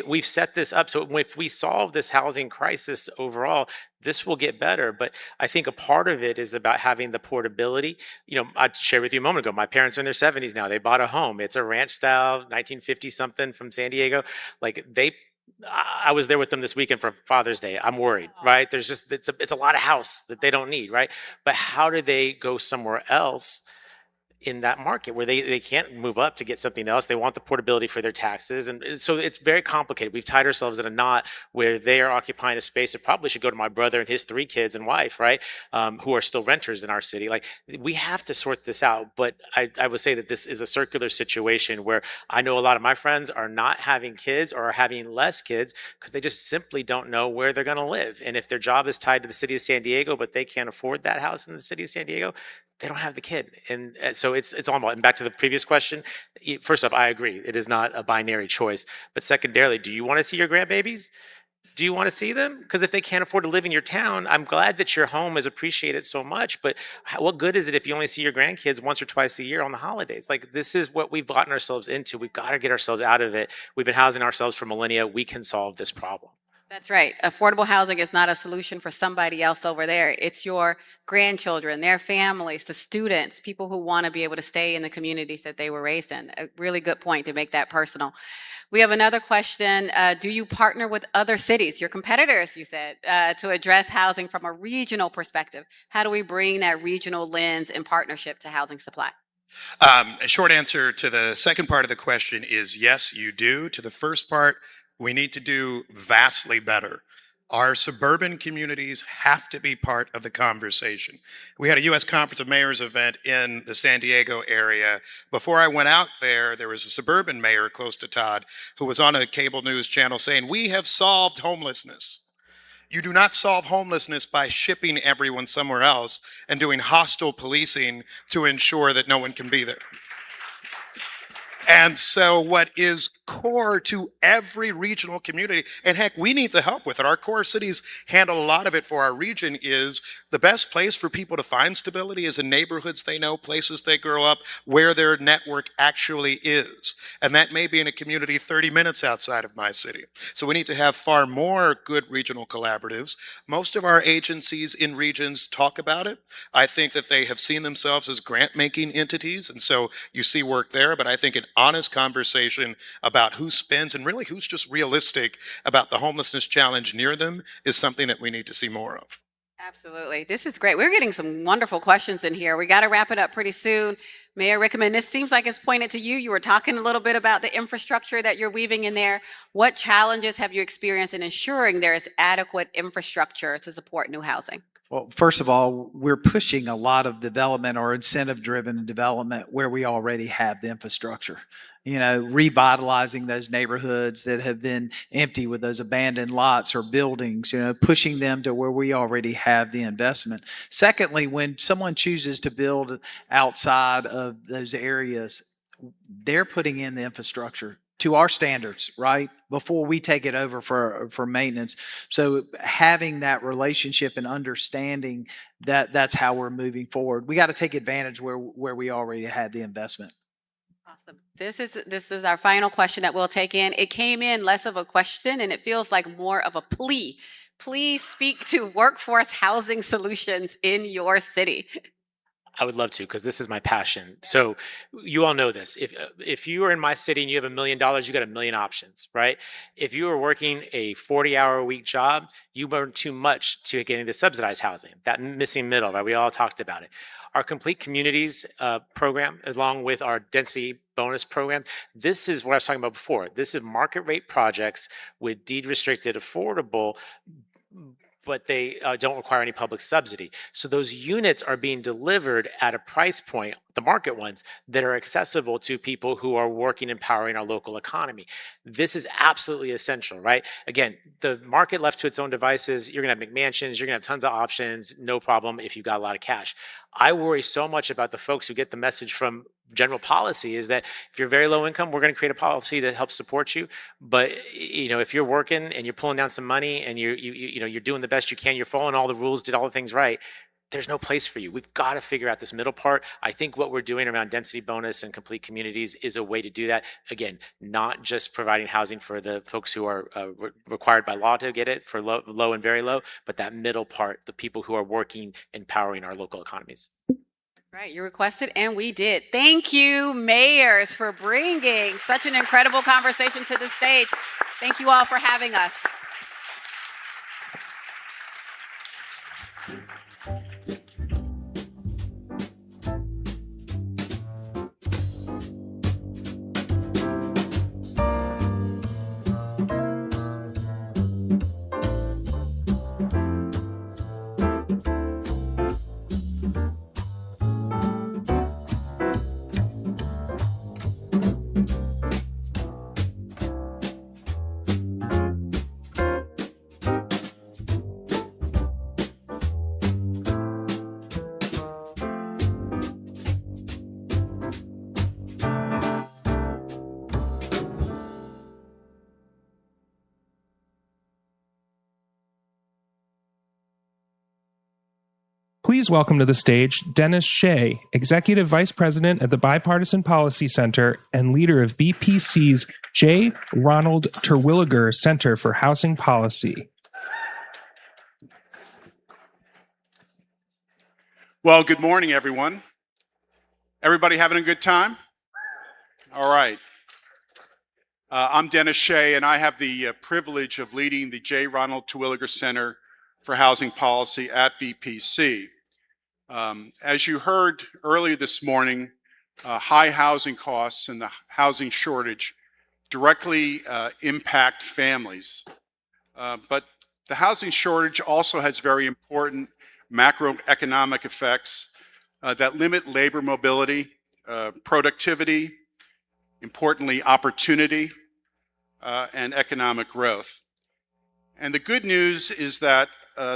We've set this up. So if we solve this housing crisis overall, this will get better. But I think a part of it is about having the portability. I shared with you a moment ago, my parents are in their 70s now. They bought a home. It's a ranch style, 1950 something from San Diego. I was there with them this weekend for Father's Day. I'm worried, right? It's a lot of house that they don't need, right? But how do they go somewhere else in that market where they can't move up to get something else? They want the portability for their taxes. And so it's very complicated. We've tied ourselves in a knot where they are occupying a space that probably should go to my brother and his 3 kids and wife, right? Who are still renters in our city. We have to sort this out. But I would say that this is a circular situation where I know a lot of my friends are not having kids or are having less kids because they just simply don't know where they're going to live. And if their job is tied to the city of San Diego, but they can't afford that house in the city of San Diego, they don't have the kid. And so it's all about, and back to the previous question, first off, I agree. It is not a binary choice. But secondarily, do you want to see your grandbabies? Do you want to see them? Because if they can't afford to live in your town, I'm glad that your home is appreciated so much, but what good is it if you only see your grandkids once or twice a year on the holidays? This is what we've gotten ourselves into. We've got to get ourselves out of it. We've been housing ourselves for millennia. We can solve this problem. That's right. Affordable housing is not a solution for somebody else over there. It's your grandchildren, their families, the students, people who want to be able to stay in the communities that they were raised in. A really good point to make that personal. We have another question. Do you partner with other cities, your competitors, you said, to address housing from a regional perspective? How do we bring that regional lens in partnership to housing supply? A short answer to the second part of the question is yes, you do. To the first part, we need to do vastly better. Our suburban communities have to be part of the conversation. We had a U.S. Conference of Mayors event in the San Diego area. Before I went out there, there was a suburban mayor close to Todd who was on a cable news channel saying, "We have solved homelessness." You do not solve homelessness by shipping everyone somewhere else and doing hostile policing to ensure that no one can be there. And so what is core to every regional community, and heck, we need the help with it. Our core cities handle a lot of it for our region. Is the best place for people to find stability is in neighborhoods they know, places they grow up, where their network actually is. And that may be in a community 30 minutes outside of my city. So we need to have far more good regional collaboratives. Most of our agencies in regions talk about it. I think that they have seen themselves as grant-making entities, and so you see work there, but I think an honest conversation about who spends and really who's just realistic about the homelessness challenge near them is something that we need to see more of. Absolutely. This is great. We're getting some wonderful questions in here. We got to wrap it up pretty soon. Mayor Rickman, this seems like it's pointed to you. You were talking a little bit about the infrastructure that you're weaving in there. What challenges have you experienced in ensuring there is adequate infrastructure to support new housing? Well, first of all, we're pushing a lot of development or incentive-driven development where we already have the infrastructure. You know, revitalizing those neighborhoods that have been empty with those abandoned lots or buildings, you know, pushing them to where we already have the investment. Secondly, when someone chooses to build outside of those areas, they're putting in the infrastructure to our standards, right? Before we take it over for maintenance. So having that relationship and understanding that's how we're moving forward. We got to take advantage where we already had the investment. Awesome. This is our final question that we'll take in. It came in less of a question and it feels like more of a plea. Please speak to workforce housing solutions in your city. I would love to, because this is my passion. So you all know this. If you are in my city and you have $1 million, you got a million options, right? If you are working a 40-hour-a-week job, you earn too much to get into subsidized housing, that missing middle, right? We all talked about it. Our Complete Communities program, along with our density bonus program, this is what I was talking about before. This is market rate projects with deed restricted, affordable, but they don't require any public subsidy. So those units are being delivered at a price point, the market ones, that are accessible to people who are working and powering our local economy. This is absolutely essential, right? Again, the market left to its own devices, you're gonna have McMansions, you're gonna have tons of options, no problem if you've got a lot of cash. I worry so much about the folks who get the message from general policy is that if you're very low income, we're going to create a policy that helps support you. But you know, if you're working and you're pulling down some money and you're doing the best you can, you're following all the rules, did all the things right, there's no place for you. We've got to figure out this middle part. I think what we're doing around density bonus and complete communities is a way to do that. Again, not just providing housing for the folks who are required by law to get it for low and very low, but that middle part, the people who are working and powering our local economies. Right, you requested and we did. Thank you, mayors, for bringing such an incredible conversation to the stage. Thank you all for having us. Please welcome to the stage Dennis Shea, Executive Vice President at the Bipartisan Policy Center and leader of BPC's J. Ronald Terwilliger Center for Housing Policy. Well, good morning, everyone. Everybody having a good time? All right. I'm Dennis Shea, and I have the privilege of leading the J. Ronald Terwilliger Center for Housing Policy at BPC. As you heard earlier this morning, high housing costs and the housing shortage directly impact families. But the housing shortage also has very important macroeconomic effects that limit labor mobility, productivity, importantly, opportunity, and economic growth. And the good news is that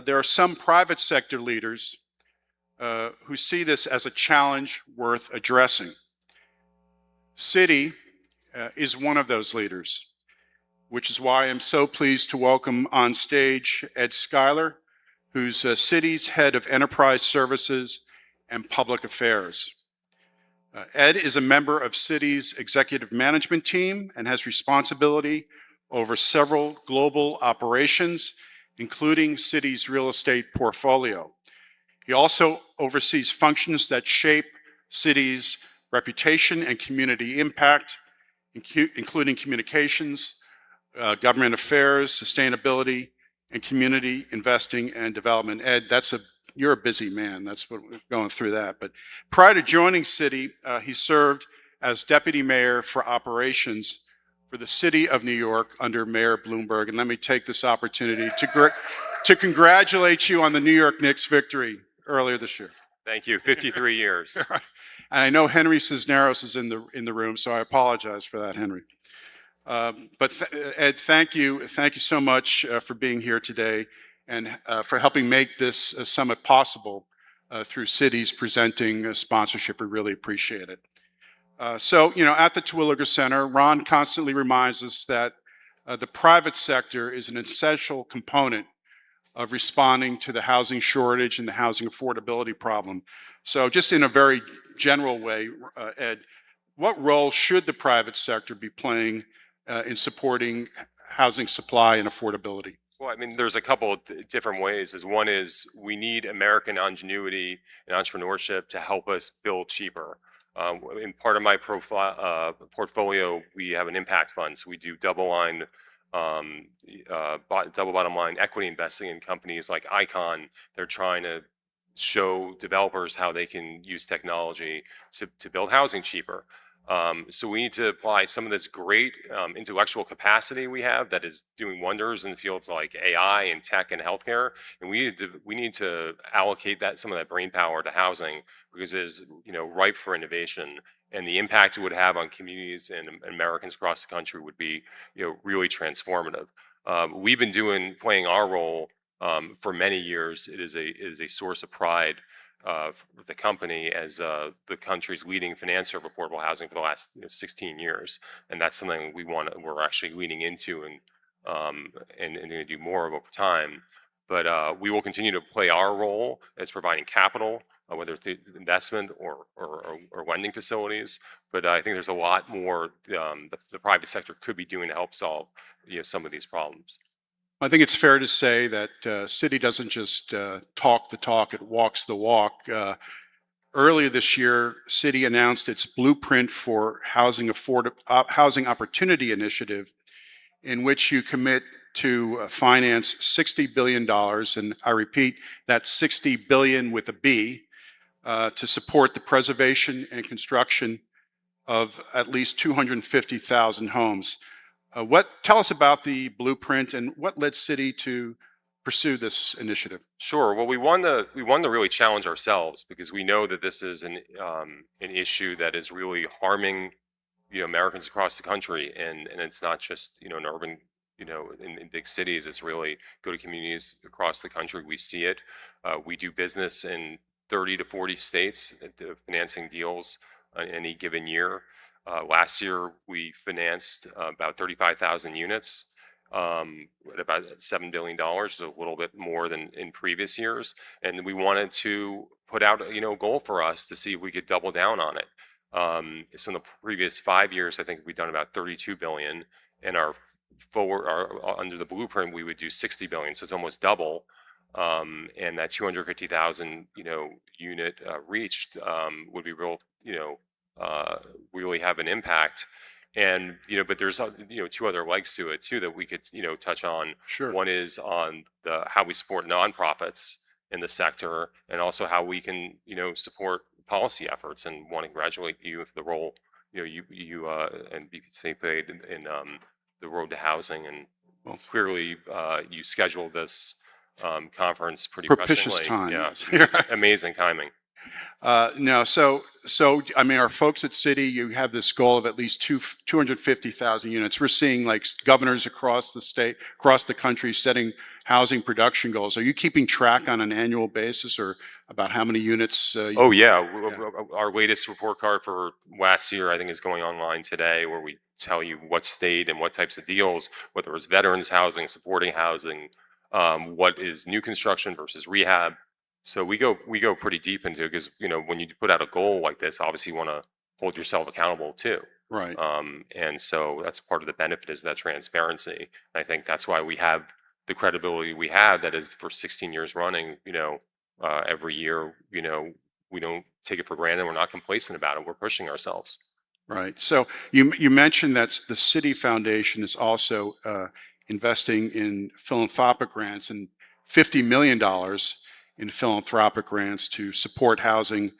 there are some private sector leaders who see this as a challenge worth addressing. Citi is one of those leaders, which is why I'm so pleased to welcome on stage Ed Schuyler, who's Citi's head of enterprise services and public affairs. Ed is a member of Citi's executive management team and has responsibility over several global operations, including Citi's real estate portfolio. He also oversees functions that shape Citi's reputation and community impact, including communications, government affairs, sustainability, and community investing and development. Ed, you're a busy man. That's what we're going through that. But prior to joining Citi, he served as deputy mayor for operations for the city of New York under Mayor Bloomberg. And let me take this opportunity to congratulate you on the New York Knicks victory earlier this year. Thank you. 53 years. And I know Henry Cisneros is in the room, so I apologize for that, Henry. Ed, thank you so much for being here today and for helping make this summit possible through cities presenting sponsorship. We really appreciate it. So, at the Terwilliger Center, Ron constantly reminds us that the private sector is an essential component of responding to the housing shortage and the housing affordability problem. So just in a very general way, Ed, what role should the private sector be playing in supporting housing supply and affordability? Well, I mean, there's a couple of different ways. One is we need American ingenuity and entrepreneurship to help us build cheaper. In part of my portfolio, we have an impact fund. So we do double bottom line equity investing in companies like Icon. They're trying to show developers how they can use technology to build housing cheaper. So we need to apply some of this great intellectual capacity we have that is doing wonders in fields like AI and tech and healthcare, and we need to allocate some of that brain power to housing because it is ripe for innovation, and the impact it would have on communities and Americans across the country would be really transformative. We've been playing our role for many years. It is a source of pride for the company as the country's leading financer of affordable housing for the last 16 years, and that's something we're actually leaning into and going to do more of over time. But we will continue to play our role as providing capital, whether it's investment or lending facilities. But I think there's a lot more the private sector could be doing to help solve some of these problems. I think it's fair to say that city doesn't just talk the talk, it walks the walk. Earlier this year, city announced its blueprint for housing opportunity initiative, in which you commit to finance $60 billion, and I repeat, that's 60 billion with a B, to support the preservation and construction of at least 250,000 homes. Tell us about the blueprint and what led city to pursue this initiative? Sure. Well, we want to really challenge ourselves because we know that this is an issue that is really harming Americans across the country, and it's not just in urban in big cities. It's really go to communities across the country. We see it. We do business in 30 to 40 states, financing deals in any given year. Last year, we financed about 35,000 units at about $7 billion, so a little bit more than in previous years. And we wanted to put out a goal for us to see if we could double down on it. So in the previous 5 years, I think we've done about 32 billion, and under the blueprint, we would do 60 billion, so it's almost double. And that 250,000 unit reached would be really have an impact. And but there's two other legs to it too that we could touch on. Sure. One is on how we support nonprofits in the sector, and also how we can support policy efforts. And want to congratulate you for the role you and BPC played in the road to housing. And clearly you scheduled this conference pretty propitious presciently. time. Yeah, it's amazing timing. No, so I mean, our folks at City, you have this goal of at least 250,000 units. We're seeing like governors across the state, across the country, setting housing production goals. Are you keeping track on an annual basis, or about how many units? Oh yeah, our latest report card for last year, I think, is going online today, where we tell you what state and what types of deals, whether it's veterans housing, supporting housing, what is new construction versus rehab. So we go pretty deep into it because when you put out a goal like this, obviously you want to hold yourself accountable too. Right. And so that's part of the benefit, is that transparency. And I think that's why we have the credibility we have. That is for 16 years running. Every year, we don't take it for granted. We're not complacent about it. We're pushing ourselves. Right. So you mentioned that the City Foundation is also investing in philanthropic grants, and $50 million in philanthropic grants to support housing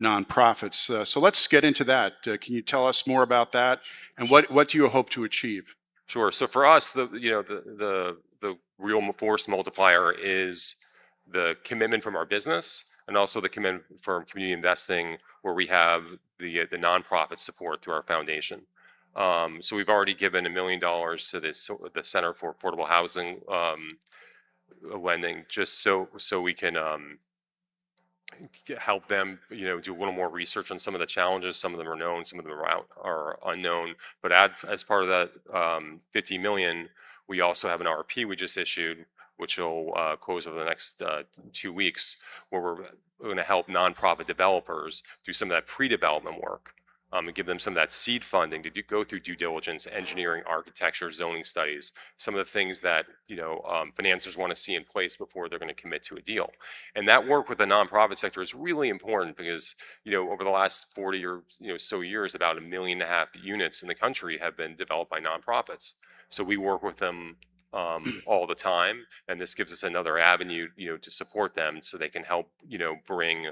nonprofits. So let's get into that. Can you tell us more about that, and what do you hope to achieve? Sure. So for us, the the real force multiplier is the commitment from our business and also the commitment from community investing, where we have the nonprofit support through our foundation. So we've already given $1 million to the Center for Affordable Housing lending, just so we can help them, do a little more research on some of the challenges. Some of them are known, some of them are unknown. But as part of that 50 million, we also have an RFP we just issued, which will close over the next 2 weeks, where we're going to help nonprofit developers do some of that pre-development work. And give them some of that seed funding to go through due diligence, engineering, architecture, zoning studies, some of the things that financiers want to see in place before they're going to commit to a deal. And that work with the nonprofit sector is really important because over the last 40 or so years, about 1.5 million units in the country have been developed by nonprofits. So we work with them all the time, and this gives us another avenue to support them so they can help bring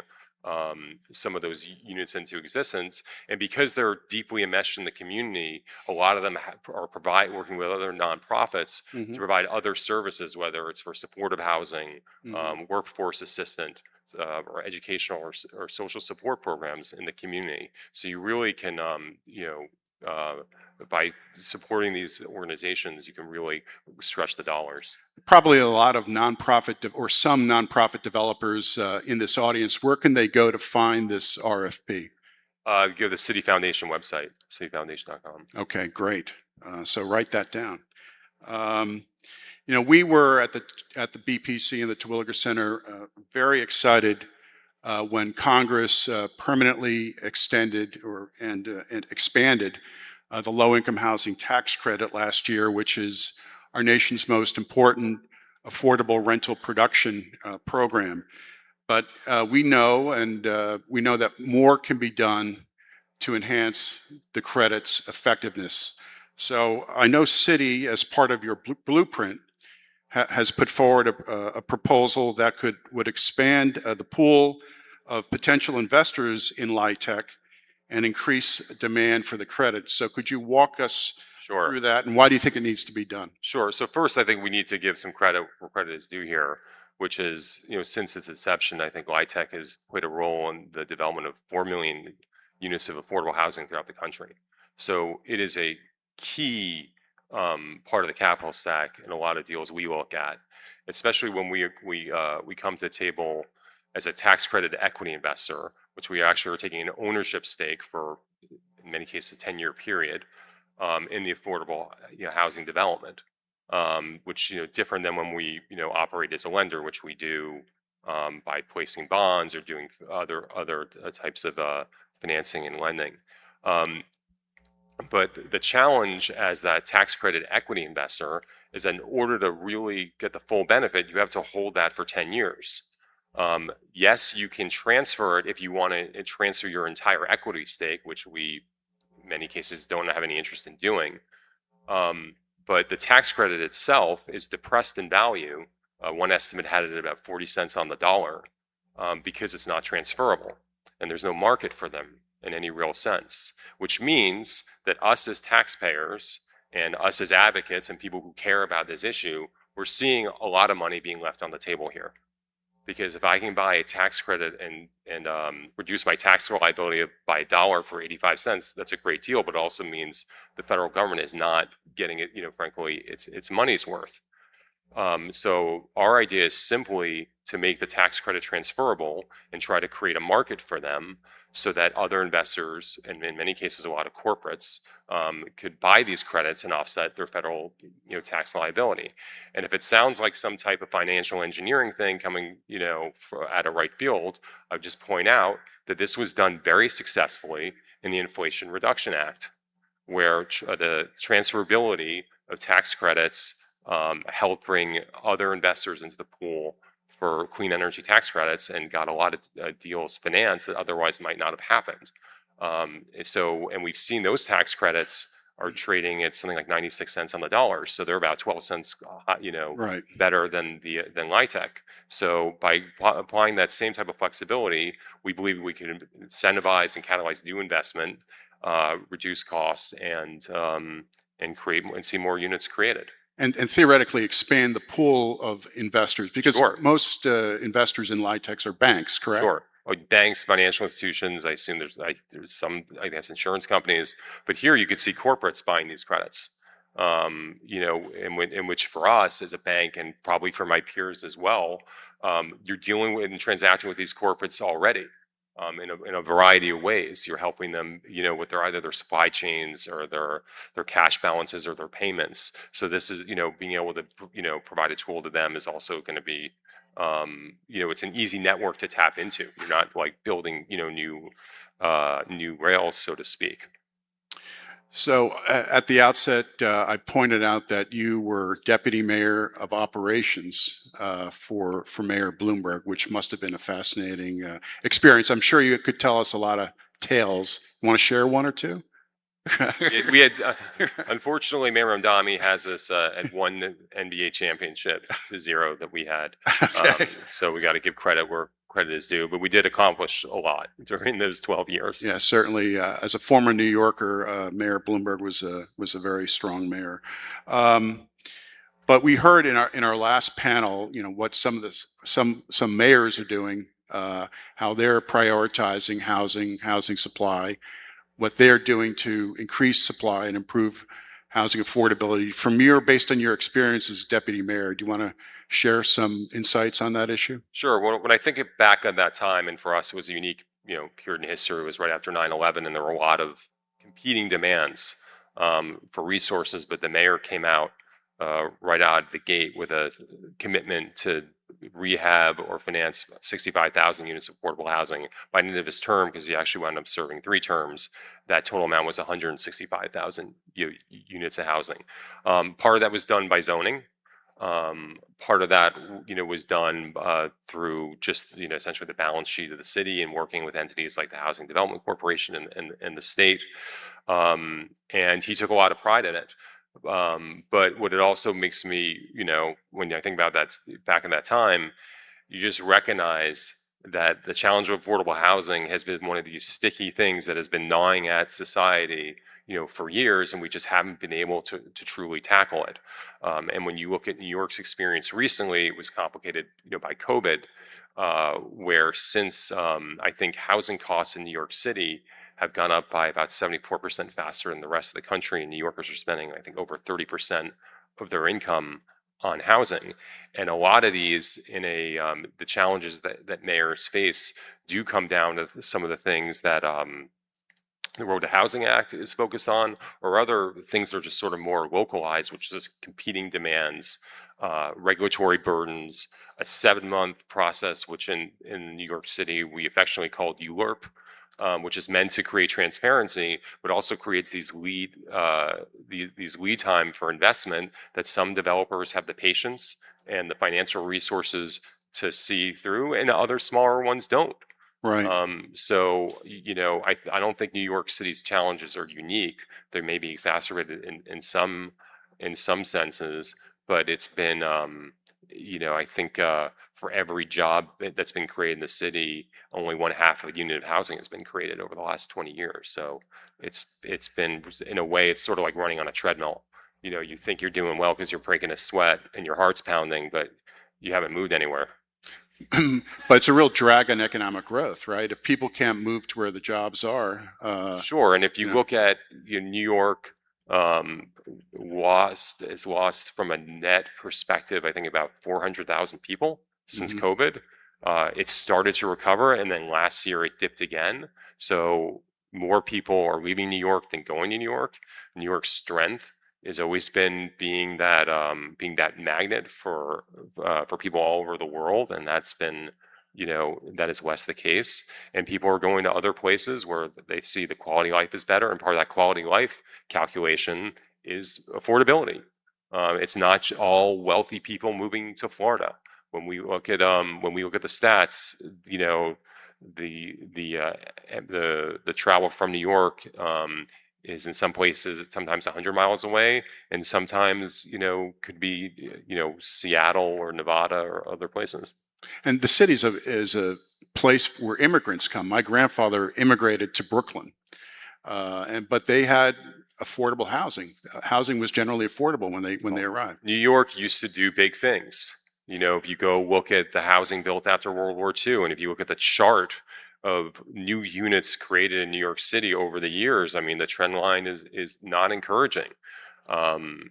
some of those units into existence. And because they're deeply enmeshed in the community, a lot of them are working with other nonprofits to provide other services, whether it's for supportive housing, workforce assistant, or educational or social support programs in the community. So you really can, by supporting these organizations, you can really stretch the dollars. Probably a lot of nonprofit or some nonprofit developers in this audience. Where can they go to find this RFP? Go to the City Foundation website, cityfoundation.com. Okay, great. So write that down. We were at the BPC and the Terwilliger Center very excited when Congress permanently extended and expanded the low-income housing tax credit last year, which is our nation's most important affordable rental production program. But we know that more can be done to enhance the credit's effectiveness. So I know City, as part of your blueprint, has put forward a proposal that would expand the pool of potential investors in LIHTC and increase demand for the credit. So could you walk us through that, and why do you think it needs to be done? Sure. So first, I think we need to give some credit where credit is due here, which is, since its inception, I think LIHTC has played a role in the development of 4 million units of affordable housing throughout the country. So it is a key part of the capital stack in a lot of deals we look at, especially when we come to the table as a tax credit equity investor, which we actually are taking an ownership stake for, in many cases, a 10-year period in the affordable housing development, which different than when we operate as a lender, which we do by placing bonds or doing other types of financing and lending. But the challenge as that tax credit equity investor is that in order to really get the full benefit, you have to hold that for 10 years. Yes, you can transfer it if you want to transfer your entire equity stake, which we, in many cases, don't have any interest in doing. But the tax credit itself is depressed in value. One estimate had it at about 40 cents on the dollar because it's not transferable and there's no market for them in any real sense, which means that us as taxpayers and us as advocates and people who care about this issue, we're seeing a lot of money being left on the table here. Because if I can buy a tax credit and reduce my tax liability by $1 for 85 cents, that's a great deal. But it also means the federal government is not getting it, frankly, its money's worth. So our idea is simply to make the tax credit transferable and try to create a market for them so that other investors, and in many cases a lot of corporates, could buy these credits and offset their federal tax liability. And if it sounds like some type of financial engineering thing coming out of right field, I would just point out that this was done very successfully in the Inflation Reduction Act, where the transferability of tax credits helped bring other investors into the pool for clean energy tax credits and got a lot of deals financed that otherwise might not have happened. And we've seen those tax credits are trading at something like 96 cents on the dollar. So they're about 12 cents, better than LIHTC. So by applying that same type of flexibility, we believe we can incentivize and catalyze new investment, reduce costs, and create and see more units created. and theoretically expand the pool of investors? Because Sure. most investors in LIHTCs are banks, correct? Sure. Like banks, financial institutions. I assume there's some, I guess, insurance companies. But here you could see corporates buying these credits. In which for us as a bank, and probably for my peers as well, you're dealing with and transacting with these corporates already. In a variety of ways. You're helping them, with either their supply chains or their cash balances or their payments. So this is, being able to, provide a tool to them is also going to be, it's an easy network to tap into. You're not like building, new rails, so to speak. So at the outset, I pointed out that you were deputy mayor of operations for Mayor Bloomberg, which must have been a fascinating experience. I'm sure you could tell us a lot of tales. You want to share one or two? We had, unfortunately, Mayor Ramdami has us at one NBA championship to 0 that we had. Okay. So we got to give credit where credit is due, but we did accomplish a lot during those 12 years. Yeah, certainly. As a former New Yorker, Mayor Bloomberg was a very strong mayor. But we heard in our last panel, what some mayors are doing, how they're prioritizing housing supply, what they're doing to increase supply and improve housing affordability. Based on your experience as deputy mayor, do you want to share some insights on that issue? Sure. When I think back at that time, and for us, it was a unique, period in history. It was right after 9/11, and there were a lot of competing demands for resources. But the mayor came out right out of the gate with a commitment to rehab or finance 65,000 units of affordable housing by the end of his term, because he actually wound up serving 3 terms. That total amount was 165,000 units of housing. Part of that was done by zoning. Part of that, was done through just, essentially the balance sheet of the city and working with entities like the Housing Development Corporation and the state. And he took a lot of pride in it. But what it also makes me, when I think about that back in that time, you just recognize that the challenge of affordable housing has been one of these sticky things that has been gnawing at society, for years, and we just haven't been able to truly tackle it. And when you look at New York's experience recently, it was complicated, by COVID, where since I think housing costs in New York City have gone up by about 74% faster than the rest of the country, and New Yorkers are spending, I think, over 30% of their income on housing. And a lot of these, the challenges that mayors face do come down to some of the things that the Road to Housing Act is focused on, or other things that are just sort of more localized, which is competing demands, regulatory burdens, a 7-month process, which in New York City we affectionately called ULURP, which is meant to create transparency, but also creates these lead time for investment that some developers have the patience and the financial resources to see through, and other smaller ones don't. Right. So, I don't think New York City's challenges are unique. They may be exacerbated in some senses, but it's been, I think for every job that's been created in the city, only 1/2 of a unit of housing has been created over the last 20 years. So it's been, in a way, it's sort of like running on a treadmill. You think you're doing well because you're breaking a sweat and your heart's pounding, but you haven't moved anywhere. But it's a real drag on economic growth, right? If people can't move to where the jobs are. Sure. And if you look at New York, is lost from a net perspective, I think about 400,000 people since COVID. It started to recover, and then last year it dipped again. So more people are leaving New York than going to New York. New York's strength has always been being that magnet for people all over the world, and that's been, that is less the case. And people are going to other places where they see the quality of life is better, and part of that quality of life calculation is affordability. It's not all wealthy people moving to Florida. When we look at the stats, the travel from New York is in some places sometimes 100 miles away, and sometimes could be Seattle or Nevada or other places. And the city is a place where immigrants come. My grandfather immigrated to Brooklyn, but they had affordable housing. Housing was generally affordable when they arrived. New York used to do big things. You know, if you go look at the housing built after World War II, and if you look at the chart of new units created in New York City over the years, I mean, the trend line is not encouraging. You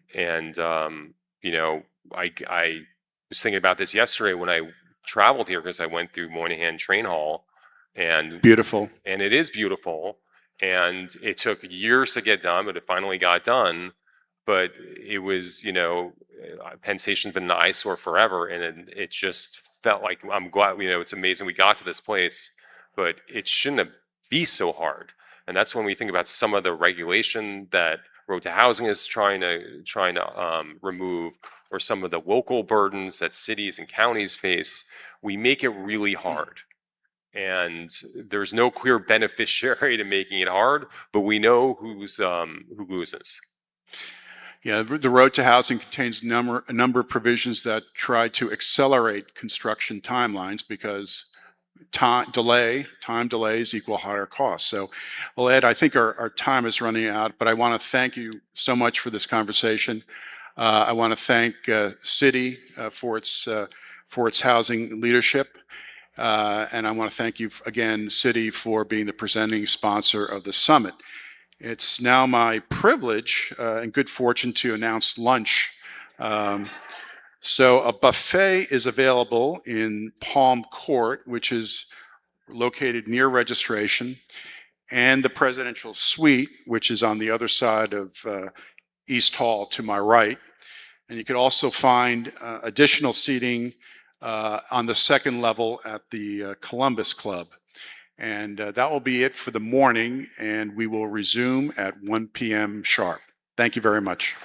know, I was thinking about this yesterday when I traveled here because I went through Moynihan Train Hall, and Beautiful. and it is beautiful, and it took years to get done, but it finally got done. But it was, you know, Penn Station's been an eyesore forever, and it just felt like, I'm glad, you know, it's amazing we got to this place, but it shouldn't be so hard. And that's when we think about some of the regulation that Road to Housing is trying to remove, or some of the local burdens that cities and counties face. We make it really hard. And there's no clear beneficiary to making it hard, but we know who loses. Yeah, the Road to Housing contains a number of provisions that try to accelerate construction timelines because time delays equal higher costs. So, well, Ed, I think our time is running out, but I want to thank you so much for this conversation. I want to thank City for its housing leadership. And I want to thank you again, City, for being the presenting sponsor of the summit. It's now my privilege and good fortune to announce lunch. So a buffet is available in Palm Court, which is located near registration, and the presidential suite, which is on the other side of East Hall to my right. And you can also find additional seating on the second level at the Columbus Club. And that will be it for the morning, and we will resume at 1 p.m. sharp. Thank you very much.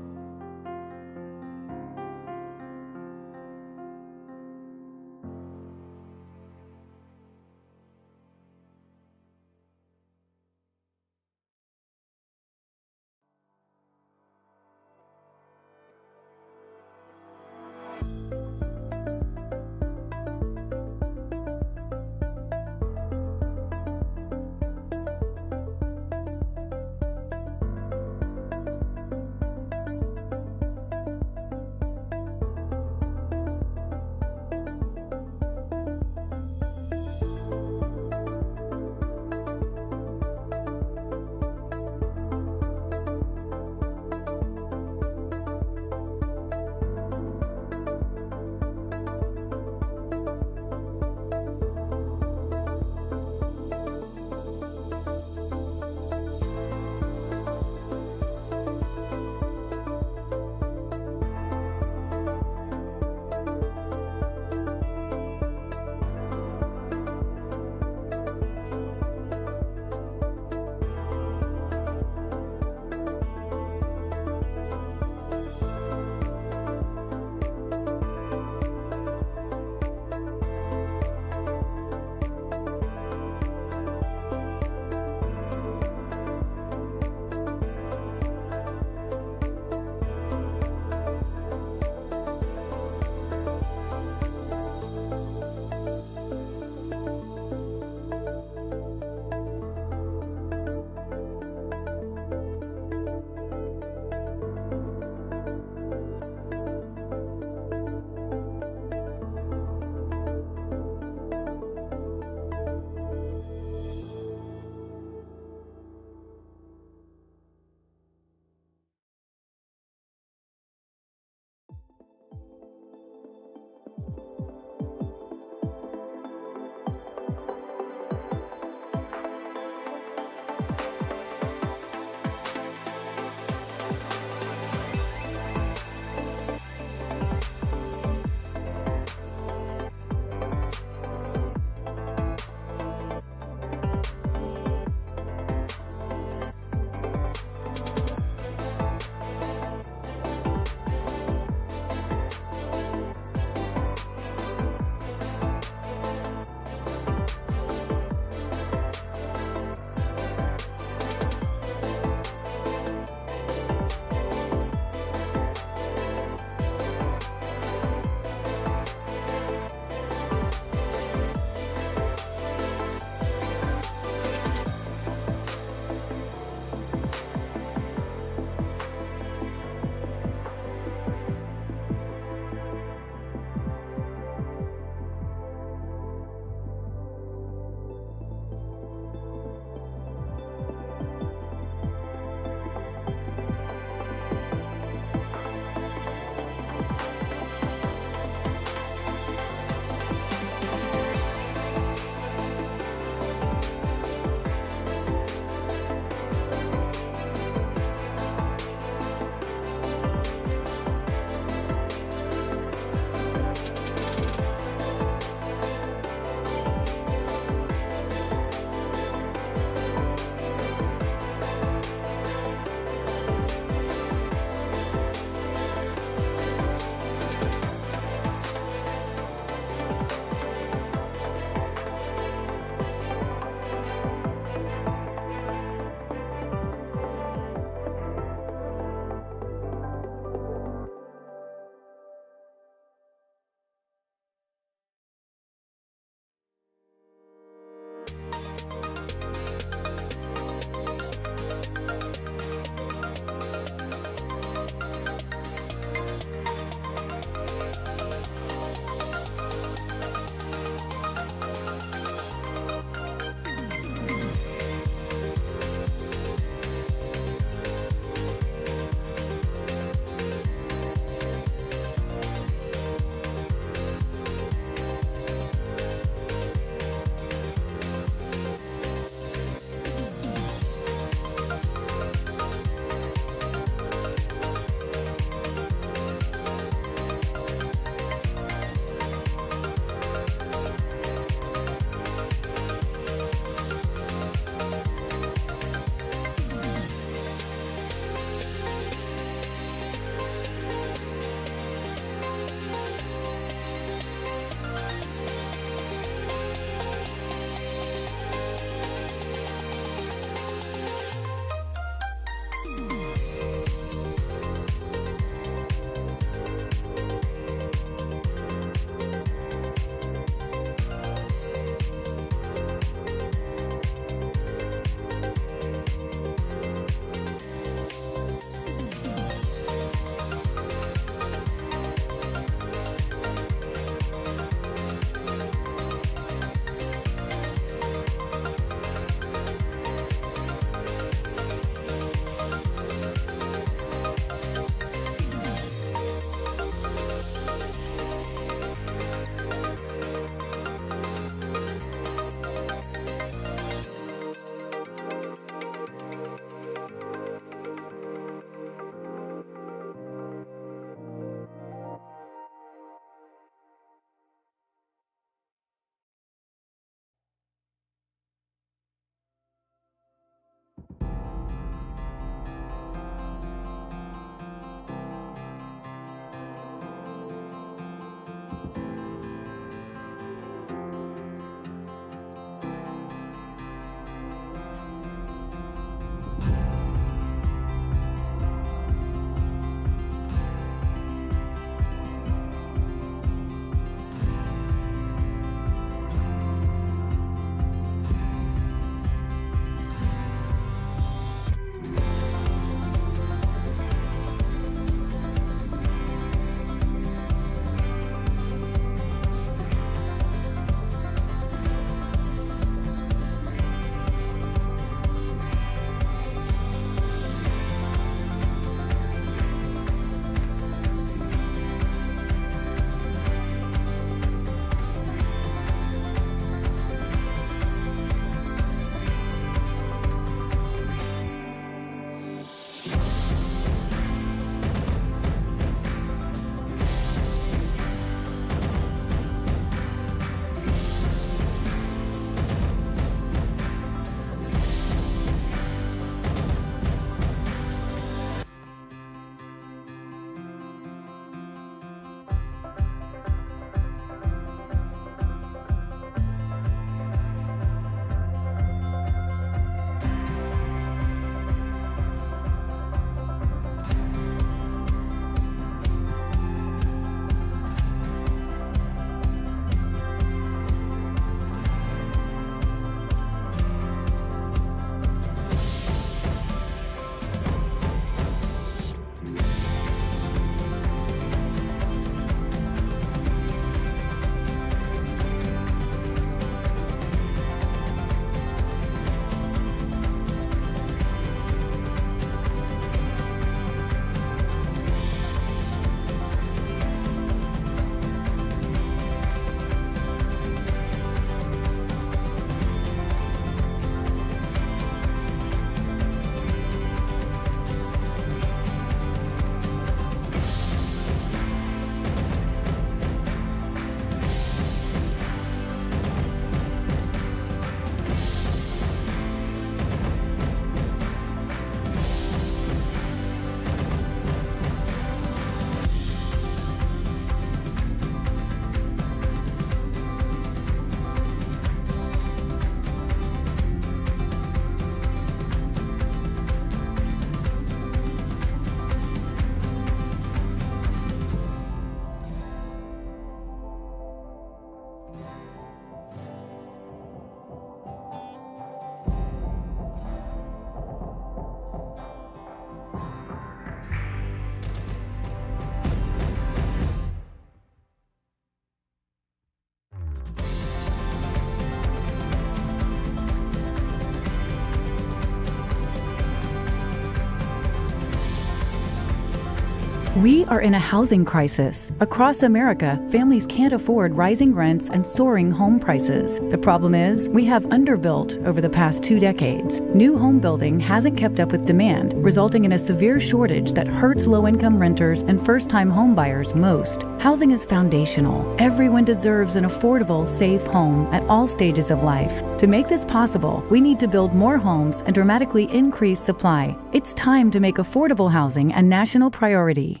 We are in a housing crisis. Across America, families can't afford rising rents and soaring home prices. The problem is, we have underbuilt over the past 2 decades. New home building hasn't kept up with demand, resulting in a severe shortage that hurts low-income renters and first-time home buyers most. Housing is foundational. Everyone deserves an affordable, safe home at all stages of life. To make this possible, we need to build more homes and dramatically increase supply. It's time to make affordable housing a national priority.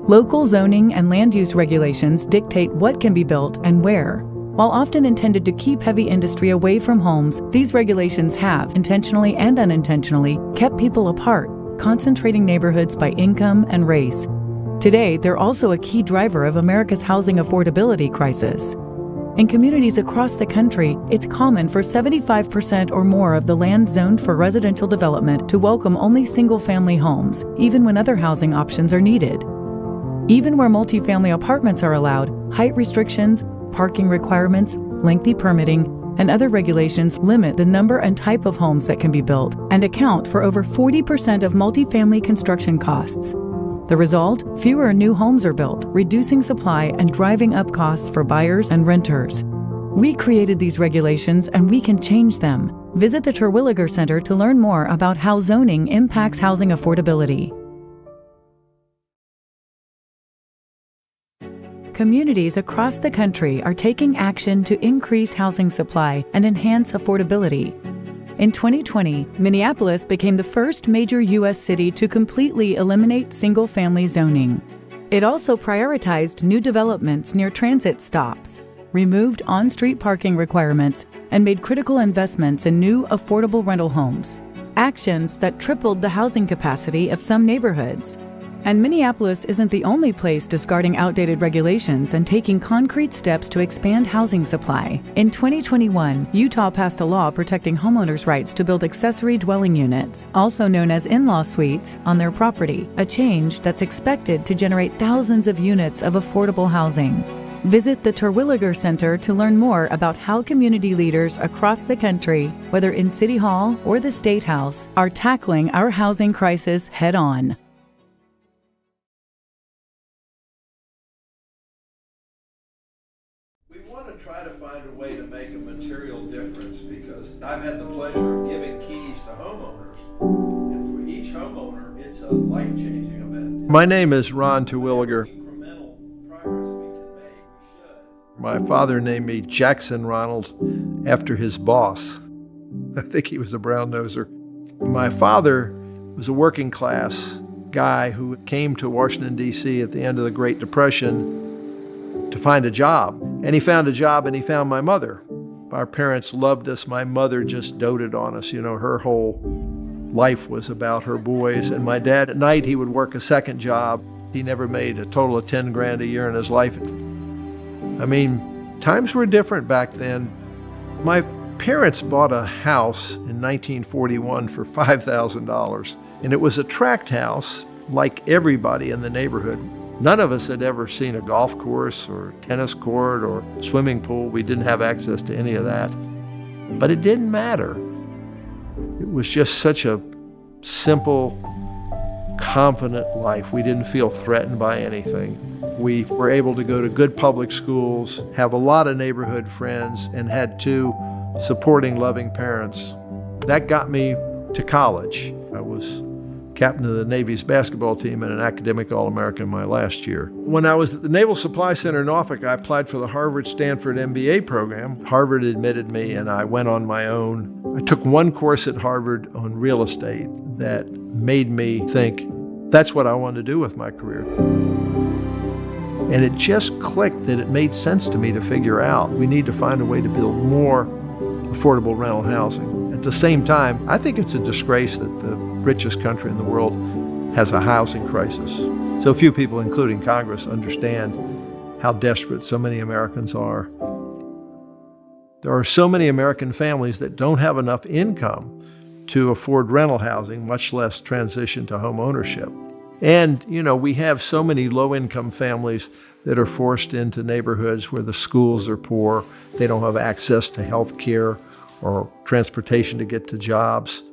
Local zoning and land use regulations dictate what can be built and where. While often intended to keep heavy industry away from homes, these regulations have, intentionally and unintentionally, kept people apart, concentrating neighborhoods by income and race. Today, they're also a key driver of America's housing affordability crisis. In communities across the country, it's common for 75% or more of the land zoned for residential development to welcome only single-family homes, even when other housing options are needed. Even where multifamily apartments are allowed, height restrictions, parking requirements, lengthy permitting, and other regulations limit the number and type of homes that can be built and account for over 40% of multifamily construction costs. The result? Fewer new homes are built, reducing supply and driving up costs for buyers and renters. We created these regulations and we can change them. Visit the Terwilliger Center to learn more about how zoning impacts housing affordability. Communities across the country are taking action to increase housing supply and enhance affordability. In 2020, Minneapolis became the first major U.S. city to completely eliminate single-family zoning. It also prioritized new developments near transit stops, removed on-street parking requirements, and made critical investments in new, affordable rental homes. Actions that tripled the housing capacity of some neighborhoods. And Minneapolis isn't the only place discarding outdated regulations and taking concrete steps to expand housing supply. In 2021, Utah passed a law protecting homeowners' rights to build accessory dwelling units, also known as in-law suites, on their property, a change that's expected to generate thousands of units of affordable housing. Visit the Terwilliger Center to learn more about how community leaders across the country, whether in City Hall or the State House, are tackling our housing crisis head-on. Try to find a way to make a material difference, because I've had the pleasure of giving keys to homeowners, and for each homeowner it's a life-changing event. My name is Ron Terwilliger. My father named me Jackson Ronald after his boss. I think he was a brown noser. My father was a working class guy who came to Washington, D.C. at the end of the Great Depression to find a job. And he found a job and he found my mother. Our parents loved us. My mother just doted on us. You know, her whole life was about her boys. And my dad, at night, he would work a second job. He never made a total of 10 grand a year in his life. I mean, times were different back then. My parents bought a house in 1941 for $5,000. And it was a tract house like everybody in the neighborhood. None of us had ever seen a golf course or tennis court or swimming pool. We didn't have access to any of that. But it didn't matter. It was just such a simple, confident life. We didn't feel threatened by anything. We were able to go to good public schools, have a lot of neighborhood friends, and had 2 supporting, loving parents. That got me to college. I was captain of the Navy's basketball team and an academic All-American my last year. When I was at the Naval Supply Center in Norfolk, I applied for the Harvard-Stanford MBA program. Harvard admitted me and I went on my own. I took one course at Harvard on real estate that made me think, that's what I want to do with my career. And it just clicked that it made sense to me to figure out we need to find a way to build more affordable rental housing. At the same time, I think it's a disgrace that the richest country in the world has a housing crisis. So few people, including Congress, understand how desperate so many Americans are. There are so many American families that don't have enough income to afford rental housing, much less transition to home ownership. And, you know, we have so many low-income families that are forced into neighborhoods where the schools are poor, they don't have access to health care, or transportation to get to jobs.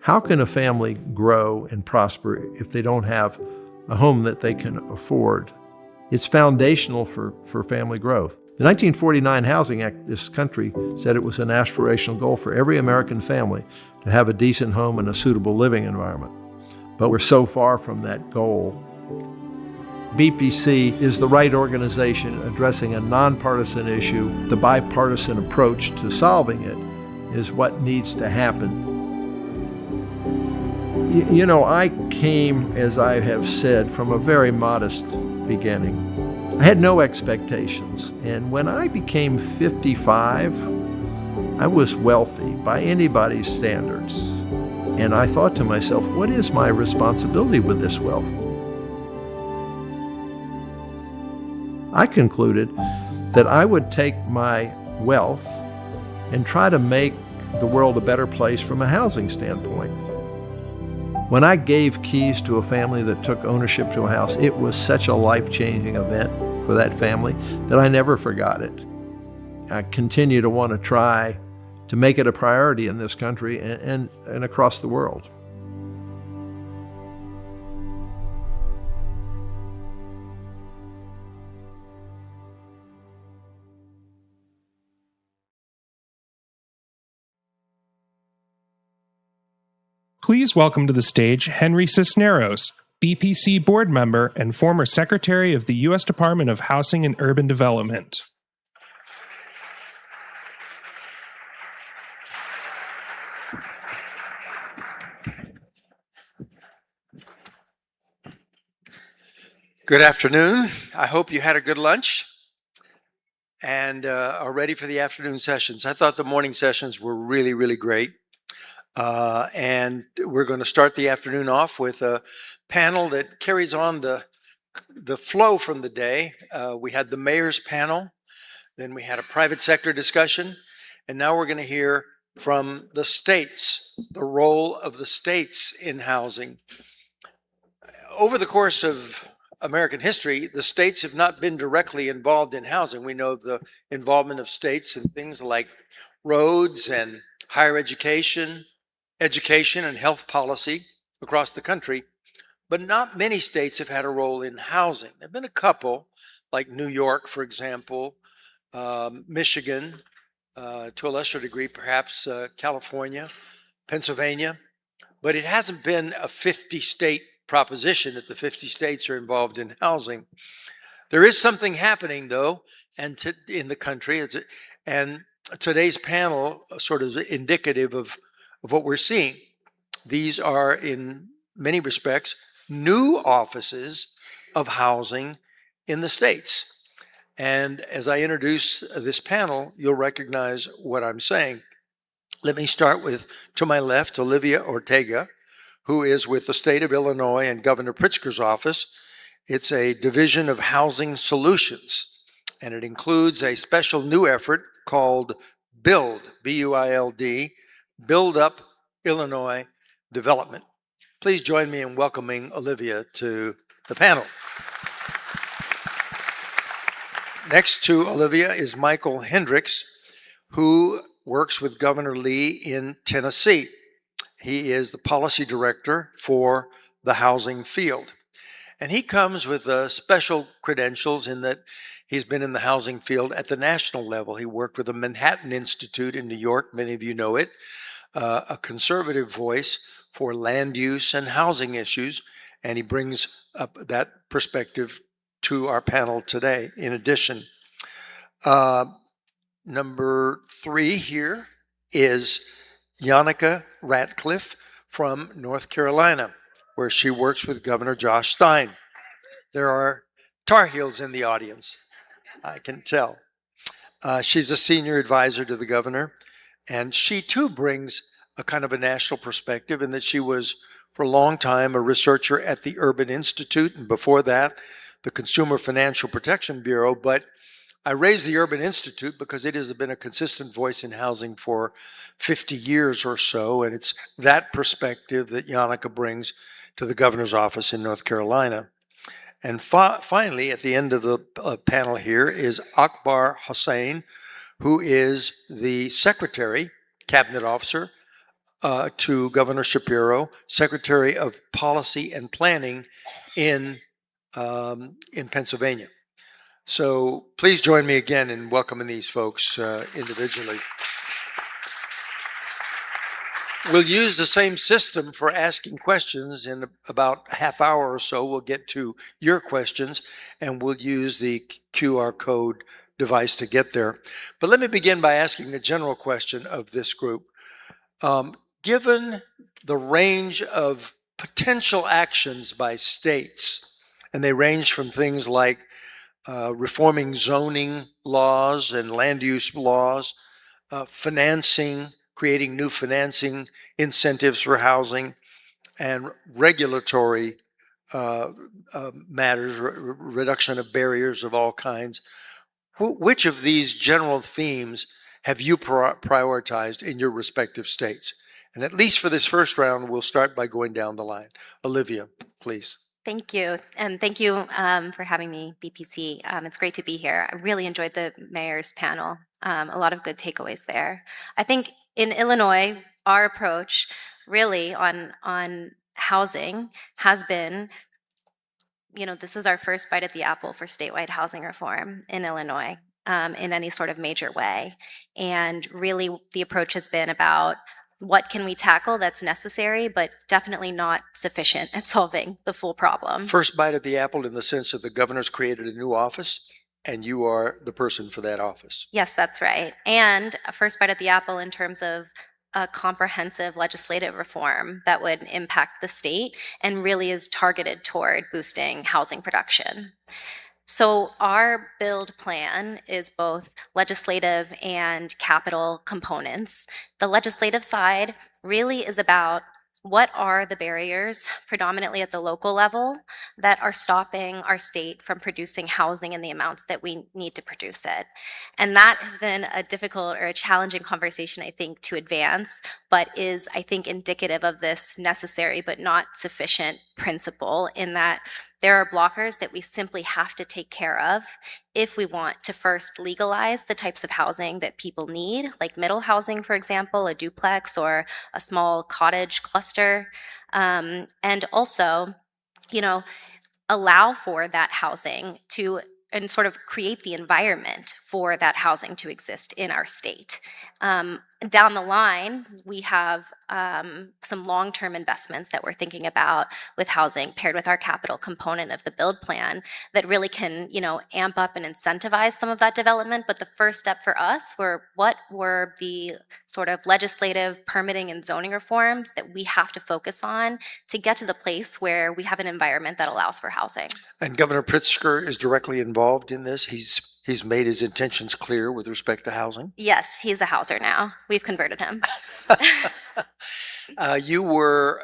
How can a family grow and prosper if they don't have a home that they can afford? It's foundational for family growth. The 1949 Housing Act, this country said it was an aspirational goal for every American family to have a decent home and a suitable living environment. But we're so far from that goal. BPC is the right organization addressing a nonpartisan issue. The bipartisan approach to solving it is what needs to happen. You know, I came, as I have said, from a very modest beginning. I had no expectations, and when I became 55, I was wealthy by anybody's standards. And I thought to myself, what is my responsibility with this wealth? I concluded that I would take my wealth and try to make the world a better place from a housing standpoint. When I gave keys to a family that took ownership to a house, it was such a life-changing event for that family that I never forgot it. I continue to want to try to make it a priority in this country and across the world. Please welcome to the stage Henry Cisneros, BPC board member and former Secretary of the U.S. Department of Housing and Urban Development. Good afternoon. I hope you had a good lunch and are ready for the afternoon sessions. I thought the morning sessions were really, really great. And we're going to start the afternoon off with a panel that carries on the flow from the day. We had the mayor's panel, then we had a private sector discussion, and now we're going to hear from the states, the role of the states in housing. Over the course of American history, the states have not been directly involved in housing. We know the involvement of states in things like roads and higher education and health policy across the country, but not many states have had a role in housing. There have been a couple, like New York, for example, Michigan, to a lesser degree, perhaps California, Pennsylvania, but it hasn't been a 50-state proposition that the 50 states are involved in housing. There is something happening, though, in the country, and today's panel sort of indicative of what we're seeing. These are, in many respects, new offices of housing in the states. And as I introduce this panel, you'll recognize what I'm saying. Let me start with, to my left, Olivia Ortega, who is with the state of Illinois and Governor Pritzker's office. It's a division of housing solutions, and it includes a special new effort called BUILD, B-U-I-L-D, Build Up Illinois Development. Please join me in welcoming Olivia to the panel. Next to Olivia is Michael Hendricks, who works with Governor Lee in Tennessee. He is the policy director for the housing field. And he comes with special credentials in that he's been in the housing field at the national level. He worked with the Manhattan Institute in New York, many of you know it, a conservative voice for land use and housing issues, and he brings up that perspective to our panel today. In addition, number 3 here is Yannicka Ratcliffe from North Carolina, where she works with Governor Josh Stein. There are Tar Heels in the audience, I can tell. She's a senior advisor to the governor, and she too brings a kind of a national perspective in that she was, for a long time, a researcher at the Urban Institute, and before that, the Consumer Financial Protection Bureau. But I raised the Urban Institute because it has been a consistent voice in housing for 50 years or so, and it's that perspective that Yannicka brings to the governor's office in North Carolina. And finally, at the end of the panel here is Akbar Hossain, who is the secretary Cabinet Officer, to Governor Shapiro, Secretary of Policy and Planning in Pennsylvania. So please join me again in welcoming these folks individually. We'll use the same system for asking questions. In about a half hour or so, we'll get to your questions, and we'll use the QR code device to get there. But let me begin by asking a general question of this group. Given the range of potential actions by states, and they range from things like reforming zoning laws and land use laws, financing, creating new financing incentives for housing, and regulatory matters, reduction of barriers of all kinds. Which of these general themes have you prioritized in your respective states? And at least for this first round, we'll start by going down the line. Olivia, please. Thank you. And thank you for having me, BPC. It's great to be here. I really enjoyed the mayor's panel. A lot of good takeaways there. I think in Illinois, our approach really on housing has been, this is our first bite at the apple for statewide housing reform in Illinois in any sort of major way. And really the approach has been about what can we tackle that's necessary, but definitely not sufficient at solving the full problem. First bite at the apple in the sense that the governor's created a new office and you are the person for that office. Yes, that's right. And a first bite at the apple in terms of a comprehensive legislative reform that would impact the state and really is targeted toward boosting housing production. So our build plan is both legislative and capital components. The legislative side really is about what are the barriers, predominantly at the local level, that are stopping our state from producing housing in the amounts that we need to produce it. And that has been a difficult or a challenging conversation, I think, to advance, but is, I think, indicative of this necessary but not sufficient principle in that there are blockers that we simply have to take care of if we want to first legalize the types of housing that people need, like middle housing, for example, a duplex or a small cottage cluster, and also, allow for that housing to and sort of create the environment for that housing to exist in our state. Down the line, we have some long-term investments that we're thinking about with housing paired with our capital component of the build plan that really can, amp up and incentivize some of that development. But the first step for us were what were the sort of legislative permitting and zoning reforms that we have to focus on to get to the place where we have an environment that allows for housing. And Governor Pritzker is directly involved in this. He's made his intentions clear with respect to housing. Yes, he's a houser now. We've converted him. You were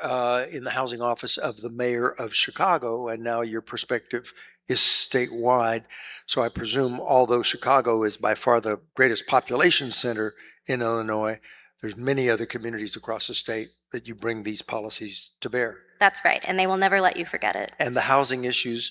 in the housing office of the mayor of Chicago, and now your perspective is statewide. So I presume, although Chicago is by far the greatest population center in Illinois, there's many other communities across the state that you bring these policies to bear. That's right, and they will never let you forget it. And the housing issues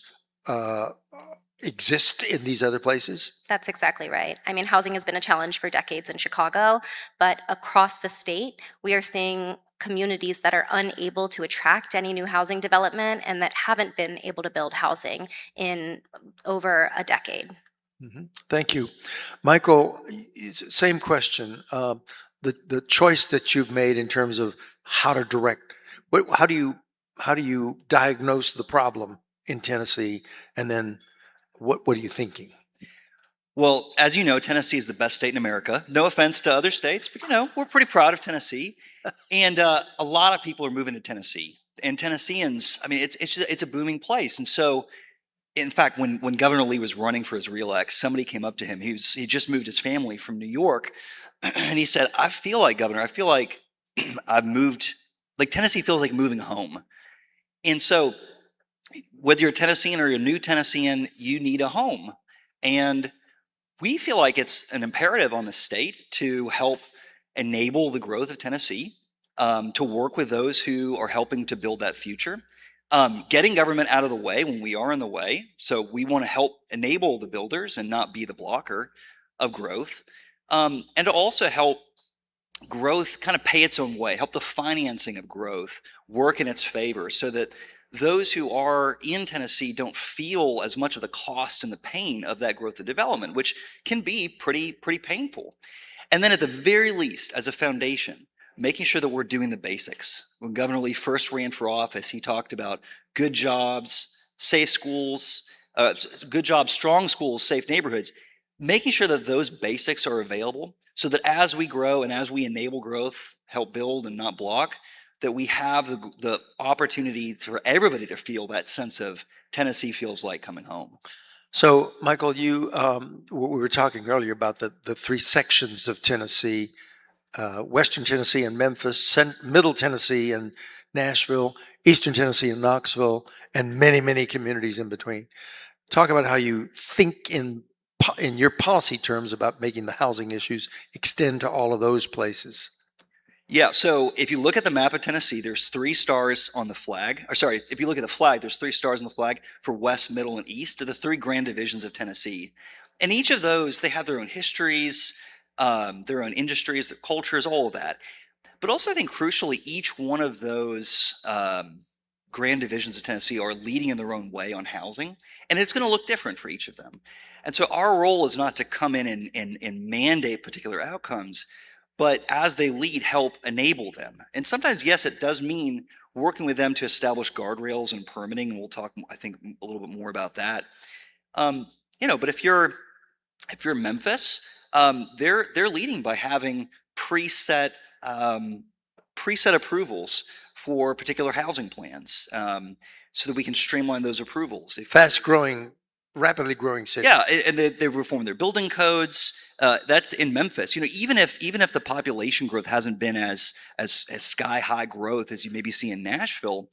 exist in these other places? That's exactly right. I mean, housing has been a challenge for decades in Chicago, but across the state, we are seeing communities that are unable to attract any new housing development and that haven't been able to build housing in over a decade. Thank you. Michael, same question. The choice that you've made in terms of how to direct, how do you diagnose the problem in Tennessee, and then what are you thinking? Well, as you know, Tennessee is the best state in America. No offense to other states, but we're pretty proud of Tennessee. And a lot of people are moving to Tennessee. And Tennesseans, I mean, it's a booming place. And so, in fact, when Governor Lee was running for his reelect, somebody came up to him. He just moved his family from New York. And he said, I feel like, Governor, I feel like I've moved, like Tennessee feels like moving home. And so, whether you're a Tennessean or you're a new Tennessean, you need a home. And we feel like it's an imperative on the state to help enable the growth of Tennessee, to work with those who are helping to build that future, getting government out of the way when we are in the way. So we want to help enable the builders and not be the blocker of growth, and to also help growth kind of pay its own way, help the financing of growth work in its favor so that those who are in Tennessee don't feel as much of the cost and the pain of that growth and development, which can be pretty painful. And then at the very least, as a foundation, making sure that we're doing the basics. When Governor Lee first ran for office, he talked about good jobs, safe schools, good jobs, strong schools, safe neighborhoods, making sure that those basics are available so that as we grow and as we enable growth, help build and not block, that we have the opportunity for everybody to feel that sense of Tennessee feels like coming home. So, Michael, we were talking earlier about the three sections of Tennessee, Western Tennessee and Memphis, Middle Tennessee and Nashville, Eastern Tennessee and Knoxville, and many, many communities in between. Talk about how you think in your policy terms about making the housing issues extend to all of those places. Yeah, so if you look at the map of Tennessee, there's 3 stars on the flag. Or sorry, if you look at the flag, there's 3 stars on the flag for West, Middle, and East, the 3 grand divisions of Tennessee. And each of those, they have their own histories, their own industries, their cultures, all of that. But also, I think crucially, each one of those grand divisions of Tennessee are leading in their own way on housing, and it's going to look different for each of them. And so our role is not to come in and mandate particular outcomes, but as they lead, help enable them. And sometimes, yes, it does mean working with them to establish guardrails and permitting, and we'll talk, I think, a little bit more about that. But if you're Memphis, they're leading by having preset approvals for particular housing plans, so that we can streamline those approvals. Fast-growing, rapidly growing city. Yeah, and they've reformed their building codes. That's in Memphis. Even if the population growth hasn't been as sky high growth as you maybe see in Nashville,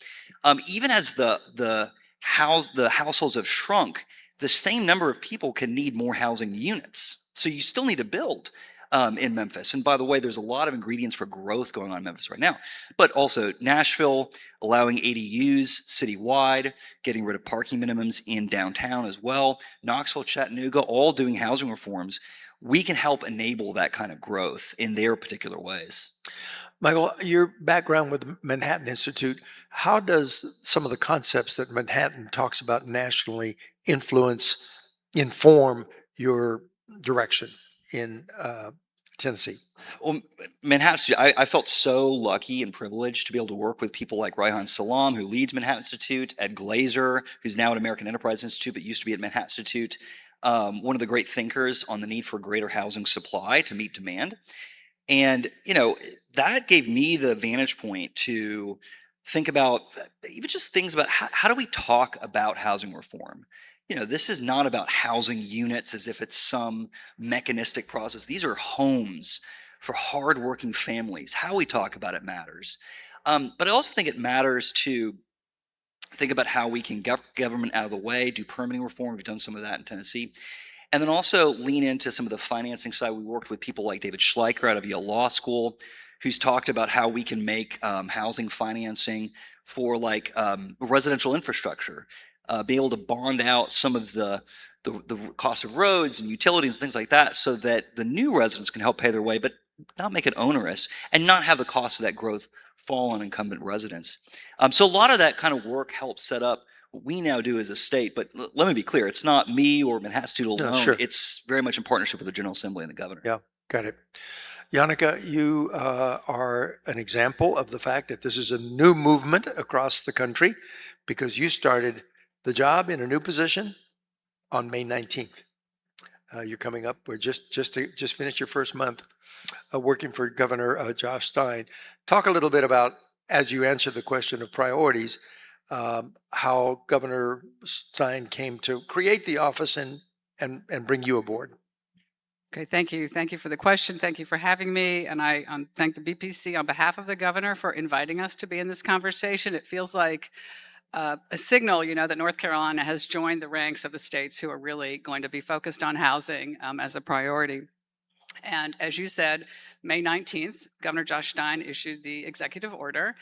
even as the households have shrunk, the same number of people can need more housing units. So you still need to build in Memphis. And by the way, there's a lot of ingredients for growth going on in Memphis right now. But also Nashville allowing ADUs citywide, getting rid of parking minimums in downtown as well. Knoxville, Chattanooga, all doing housing reforms. We can help enable that kind of growth in their particular ways. Michael, your background with the Manhattan Institute, how does some of the concepts that Manhattan talks about nationally inform your direction in Tennessee? Well, Manhattan, I felt so lucky and privileged to be able to work with people like Raihan Salam, who leads Manhattan Institute, Ed Glazer, who's now at American Enterprise Institute, but used to be at Manhattan Institute. One of the great thinkers on the need for greater housing supply to meet demand. And, that gave me the vantage point to think about even just things about how do we talk about housing reform? This is not about housing units as if it's some mechanistic process. These are homes for hardworking families. How we talk about it matters. But I also think it matters to think about how we can get government out of the way, do permitting reform. We've done some of that in Tennessee. And then also lean into some of the financing side. We worked with people like David Schleicher out of Yale Law School, who's talked about how we can make housing financing for residential infrastructure, be able to bond out some of the cost of roads and utilities and things like that so that the new residents can help pay their way, but not make it onerous and not have the cost of that growth fall on incumbent residents. So a lot of that kind of work helps set up what we now do as a state. But let me be clear, it's not me or Manhattan Institute alone. Sure. It's very much in partnership with the General Assembly and the governor. Yeah, got it. Yannicka, you are an example of the fact that this is a new movement across the country because you started the job in a new position on May 19th. You're coming up, we're just finished your first month working for Governor Josh Stein. Talk a little bit about, as you answer the question of priorities, how Governor Stein came to create the office and bring you aboard. Okay, thank you. Thank you for the question. Thank you for having me. And I thank the BPC on behalf of the governor for inviting us to be in this conversation. It feels like a signal, that North Carolina has joined the ranks of the states who are really going to be focused on housing as a priority. And as you said, May 19th, Governor Josh Stein issued the executive order.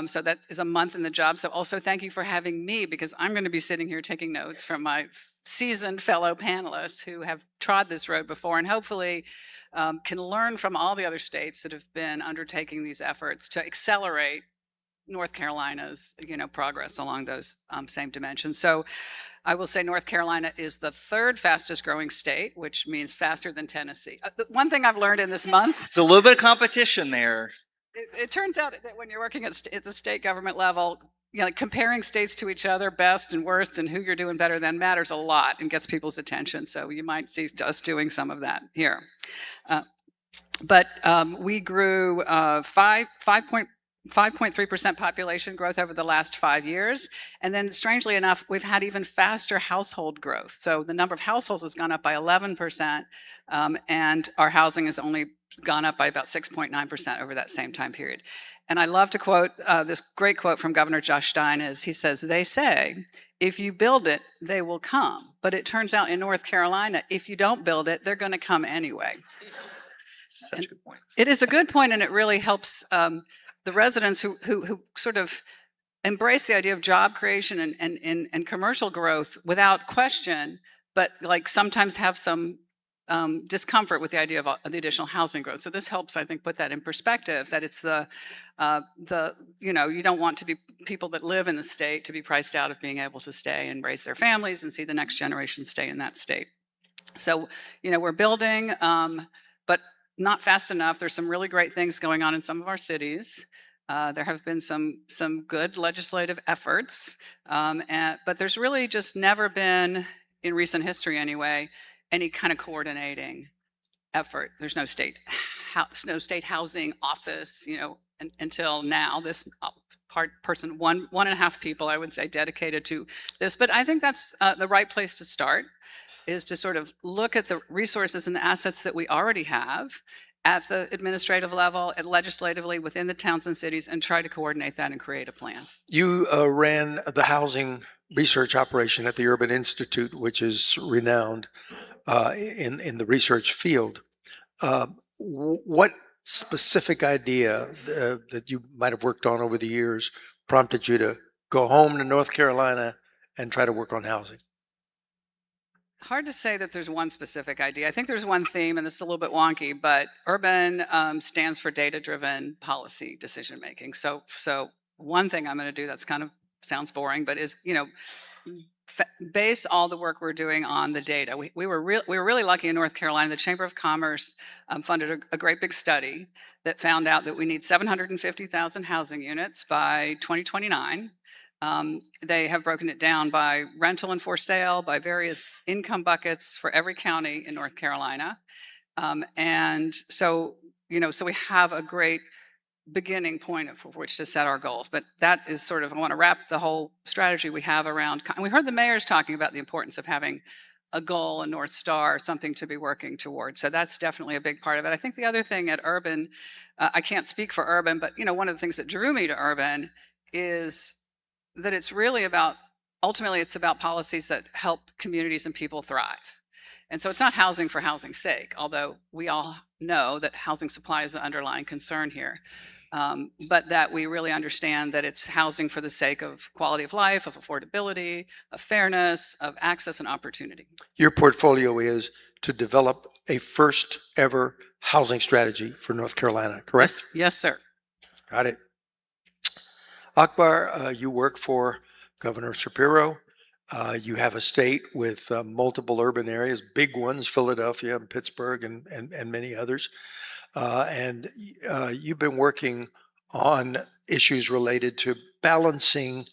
So that is a month in the job. So also thank you for having me because I'm going to be sitting here taking notes from my seasoned fellow panelists who have trod this road before and hopefully can learn from all the other states that have been undertaking these efforts to accelerate North Carolina's, progress along those same dimensions. So I will say North Carolina is the third fastest growing state, which means faster than Tennessee. One thing I've learned in this month. It's a little bit of competition there. It turns out that when you're working at the state government level, comparing states to each other, best and worst, and who you're doing better than matters a lot and gets people's attention. So you might see us doing some of that here. But we grew 5.3% population growth over the last 5 years. And then strangely enough, we've had even faster household growth. So the number of households has gone up by 11%, and our housing has only gone up by about 6.9% over that same time period. And I love to quote this great quote from Governor Josh Stein is, he says, "They say, if you build it, they will come. But it turns out in North Carolina, if you don't build it, they're going to come anyway." Such a good point. It is a good point, and it really helps the residents who sort of embrace the idea of job creation and commercial growth without question, but like sometimes have some discomfort with the idea of the additional housing growth. So this helps, I think, put that in perspective, that it's you don't want to be people that live in the state to be priced out of being able to stay and raise their families and see the next generation stay in that state. So, we're building, but not fast enough. There's some really great things going on in some of our cities. There have been some good legislative efforts, but there's really just never been, in recent history anyway, any kind of coordinating effort. There's no state housing office, until now. This person, one and a half people, I would say, dedicated to this. But I think that's the right place to start, is to sort of look at the resources and the assets that we already have at the administrative level, and legislatively within the towns and cities, and try to coordinate that and create a plan. You ran the housing research operation at the Urban Institute, which is renowned in the research field. What specific idea that you might have worked on over the years prompted you to go home to North Carolina and try to work on housing? Hard to say that there's one specific idea. I think there's one theme, and this is a little bit wonky, but urban stands for data-driven policy decision making. So one thing I'm going to do that's kind of sounds boring, but is base all the work we're doing on the data. We were really lucky in North Carolina. The Chamber of Commerce funded a great big study that found out that we need 750,000 housing units by 2029. They have broken it down by rental and for sale, by various income buckets for every county in North Carolina. And so we have a great beginning point for which to set our goals. But that is sort of, I want to wrap the whole strategy we have around, and we heard the mayors talking about the importance of having a goal, a North Star, something to be working towards. So that's definitely a big part of it. I think the other thing at Urban, I can't speak for Urban, but one of the things that drew me to Urban is that it's really about, ultimately it's about policies that help communities and people thrive. And so it's not housing for housing's sake, although we all know that housing supply is the underlying concern here. But that we really understand that it's housing for the sake of quality of life, of affordability, of fairness, of access and opportunity. Your portfolio is to develop a first ever housing strategy for North Carolina, correct? Yes, sir. Got it. Akbar, you work for Governor Shapiro. You have a state with multiple urban areas, big ones, Philadelphia and Pittsburgh and many others. And you've been working on issues related to balancing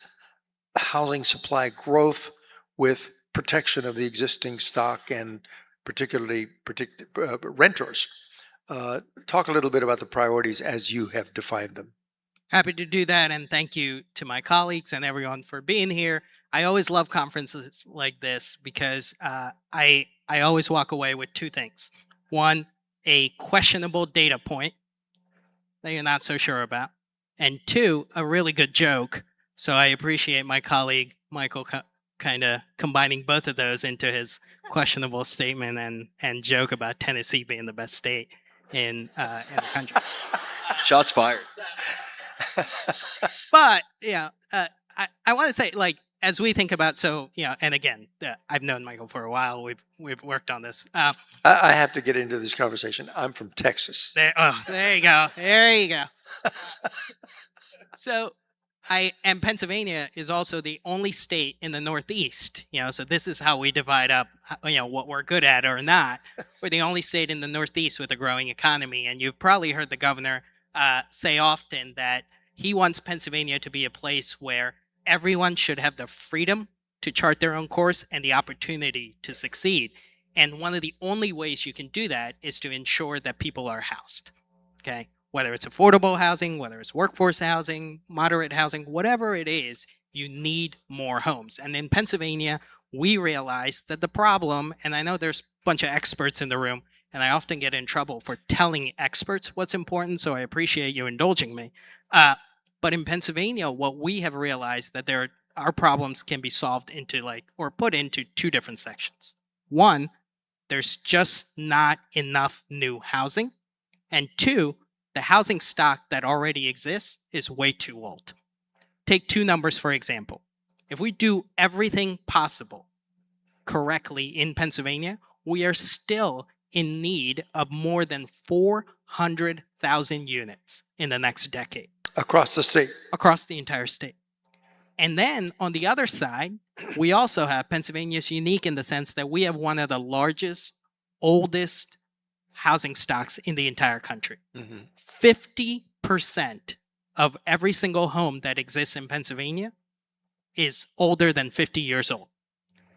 housing supply growth with protection of the existing stock and particularly renters. Talk a little bit about the priorities as you have defined them. Happy to do that, and thank you to my colleagues and everyone for being here. I always love conferences like this because I always walk away with two things. One, a questionable data point that you're not so sure about, and two, a really good joke. So I appreciate my colleague Michael kind of combining both of those into his questionable statement and joke about Tennessee being the best state in the country. Shots fired. But yeah, I want to say, like, as we think about, so, and again, I've known Michael for a while. We've worked on this. I have to get into this conversation. I'm from Texas. There you go. There you go. So and Pennsylvania is also the only state in the Northeast, so this is how we divide up, what we're good at or not. We're the only state in the Northeast with a growing economy. And you've probably heard the governor say often that he wants Pennsylvania to be a place where everyone should have the freedom to chart their own course and the opportunity to succeed. And one of the only ways you can do that is to ensure that people are housed, okay? Whether it's affordable housing, whether it's workforce housing, moderate housing, whatever it is, you need more homes. And in Pennsylvania, we realized that the problem, and I know there's a bunch of experts in the room, and I often get in trouble for telling experts what's important, so I appreciate you indulging me. But in Pennsylvania, what we have realized that our problems can be solved into or put into two different sections. One, there's just not enough new housing. And two, the housing stock that already exists is way too old. Take two numbers, for example. If we do everything possible correctly in Pennsylvania, we are still in need of more than 400,000 units in the next decade. Across the state? Across the entire state. And then on the other side, we also have Pennsylvania's unique in the sense that we have one of the largest, oldest housing stocks in the entire country. 50% of every single home that exists in Pennsylvania is older than 50 years old.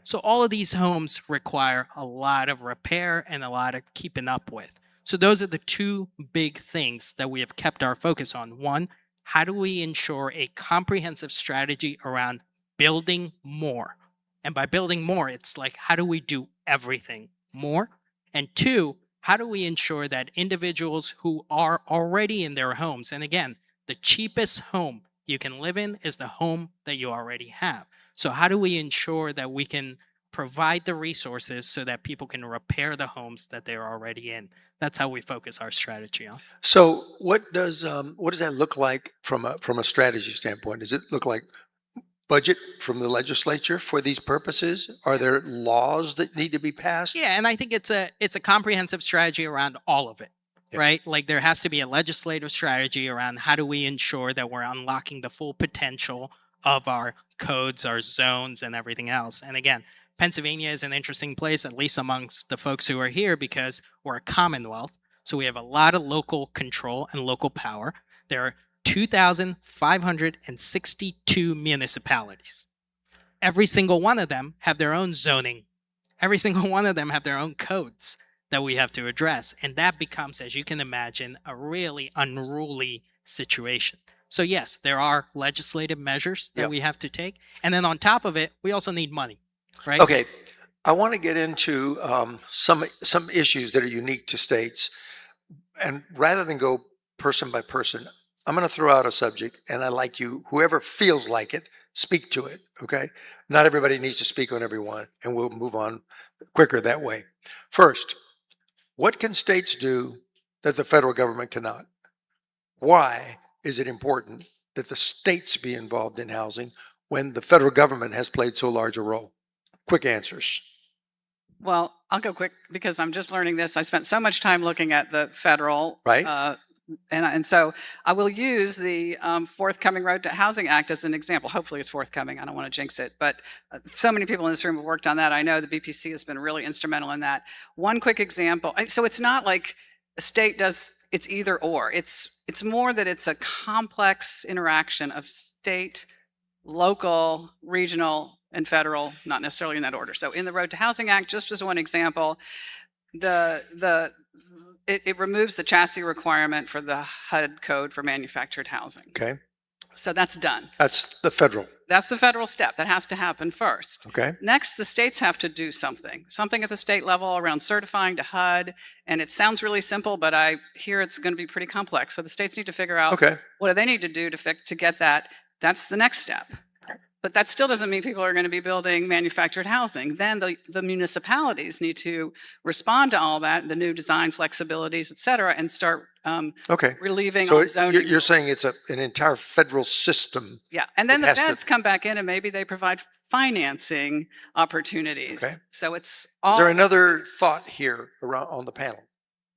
So all of these homes require a lot of repair and a lot of keeping up with. So those are the two big things that we have kept our focus on. One, how do we ensure a comprehensive strategy around building more? And by building more, it's like, how do we do everything more? And two, how do we ensure that individuals who are already in their homes, and again, the cheapest home you can live in is the home that you already have. So how do we ensure that we can provide the resources so that people can repair the homes that they're already in? That's how we focus our strategy on. So what does that look like from a strategy standpoint? Does it look like budget from the legislature for these purposes? Are there laws that need to be passed? Yeah, and I think it's a comprehensive strategy around all of it, right? Like there has to be a legislative strategy around how do we ensure that we're unlocking the full potential of our codes, our zones, and everything else. And again, Pennsylvania is an interesting place, at least amongst the folks who are here, because we're a commonwealth. So we have a lot of local control and local power. There are 2,562 municipalities. Every single one of them have their own zoning. Every single one of them have their own codes that we have to address. And that becomes, as you can imagine, a really unruly situation. So yes, there are legislative measures that we have to take. And then on top of it, we also need money, right? Okay. I want to get into some issues that are unique to states. And rather than go person by person, I'm going to throw out a subject, and I'd like you, whoever feels like it, speak to it, okay? Not everybody needs to speak on every one, and we'll move on quicker that way. First, what can states do that the federal government cannot? Why is it important that the states be involved in housing when the federal government has played so large a role? Quick answers. Well, I'll go quick because I'm just learning this. I spent so much time looking at the federal, right? And so I will use the forthcoming Road to Housing Act as an example. Hopefully it's forthcoming. I don't want to jinx it. But so many people in this room have worked on that. I know the BPC has been really instrumental in that. One quick example. So it's not like a state does, it's either or. It's more that it's a complex interaction of state, local, regional, and federal, not necessarily in that order. So in the Road to Housing Act, just as one example, it removes the chassis requirement for the HUD code for manufactured housing. Okay. So that's done. That's the federal. That's the federal step. That has to happen first. Okay. Next, the states have to do something at the state level around certifying to HUD. And it sounds really simple, but I hear it's going to be pretty complex. So the states need to figure out what do they need to do to get that. That's the next step. But that still doesn't mean people are going to be building manufactured housing. Then the municipalities need to respond to all that, the new design flexibilities, et cetera, and start Okay. relieving So on zoning. you're saying it's an entire federal system. Yeah, and then that the has to- feds come back in and maybe they provide financing opportunities. Okay. So it's Is there another thought here around on the panel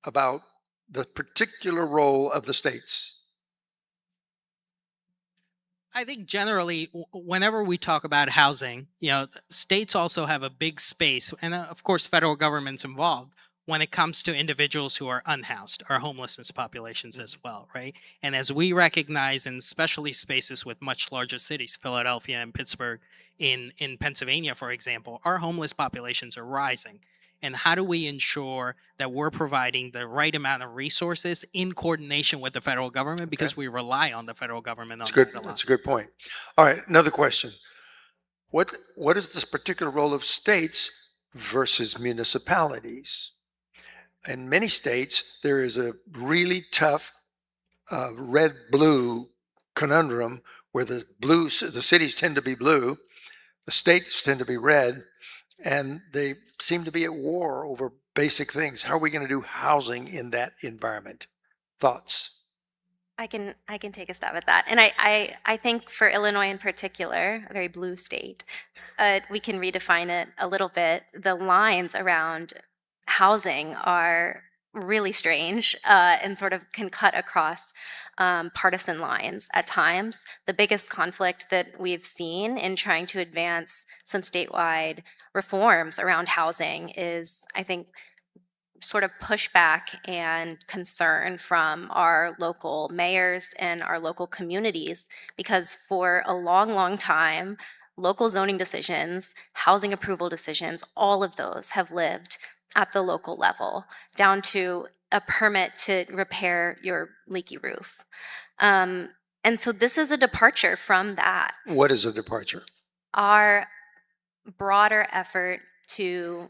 about the particular role of the states? I think generally, whenever we talk about housing, states also have a big space, and of course, federal government's involved when it comes to individuals who are unhoused, or homelessness populations as well, right? And as we recognize, in especially spaces with much larger cities, Philadelphia and Pittsburgh, in Pennsylvania, for example, our homeless populations are rising. And how do we ensure that we're providing the right amount of resources in coordination with the federal government? Because we rely on the federal government. That's good. That's a good point. All right, another question. What is this particular role of states versus municipalities? In many states, there is a really tough red-blue conundrum where the cities tend to be blue, the states tend to be red, and they seem to be at war over basic things. How are we going to do housing in that environment? Thoughts? I can take a stab at that. And I think for Illinois in particular, a very blue state, we can redefine it a little bit. The lines around housing are really strange and sort of can cut across partisan lines at times. The biggest conflict that we've seen in trying to advance some statewide reforms around housing is, I think, sort of pushback and concern from our local mayors and our local communities, because for a long, long time, local zoning decisions, housing approval decisions, all of those have lived at the local level, down to a permit to repair your leaky roof. And so this is a departure from that. What is a departure? Our broader effort to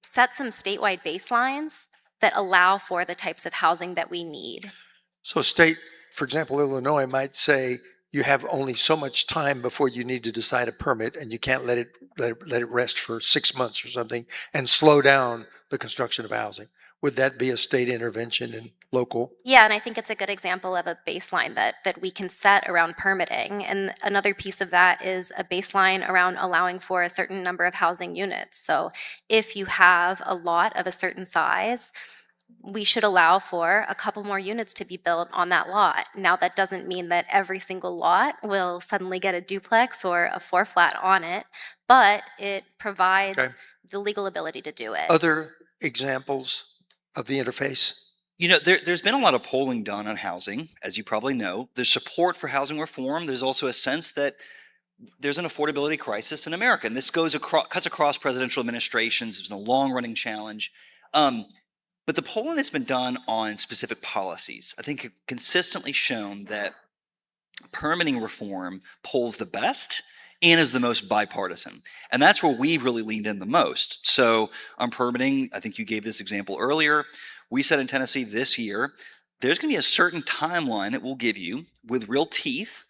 set some statewide baselines that allow for the types of housing that we need. So state, for example, Illinois might say you have only so much time before you need to decide a permit, and you can't let it rest for 6 months or something, and slow down the construction of housing. Would that be a state intervention in local? Yeah, and I think it's a good example of a baseline that we can set around permitting. And another piece of that is a baseline around allowing for a certain number of housing units. So if you have a lot of a certain size, we should allow for a couple more units to be built on that lot. Now, that doesn't mean that every single lot will suddenly get a duplex or a 4-flat on it, but it provides the legal ability to do it. Other examples of the interface? There's been a lot of polling done on housing, as you probably know. There's support for housing reform. There's also a sense that there's an affordability crisis in America, and this cuts across presidential administrations. It's been a long-running challenge. But the polling that's been done on specific policies, I think, have consistently shown that permitting reform polls the best and is the most bipartisan. And that's where we've really leaned in the most. So on permitting, I think you gave this example earlier. We said in Tennessee this year, there's going to be a certain timeline that we'll give you with real teeth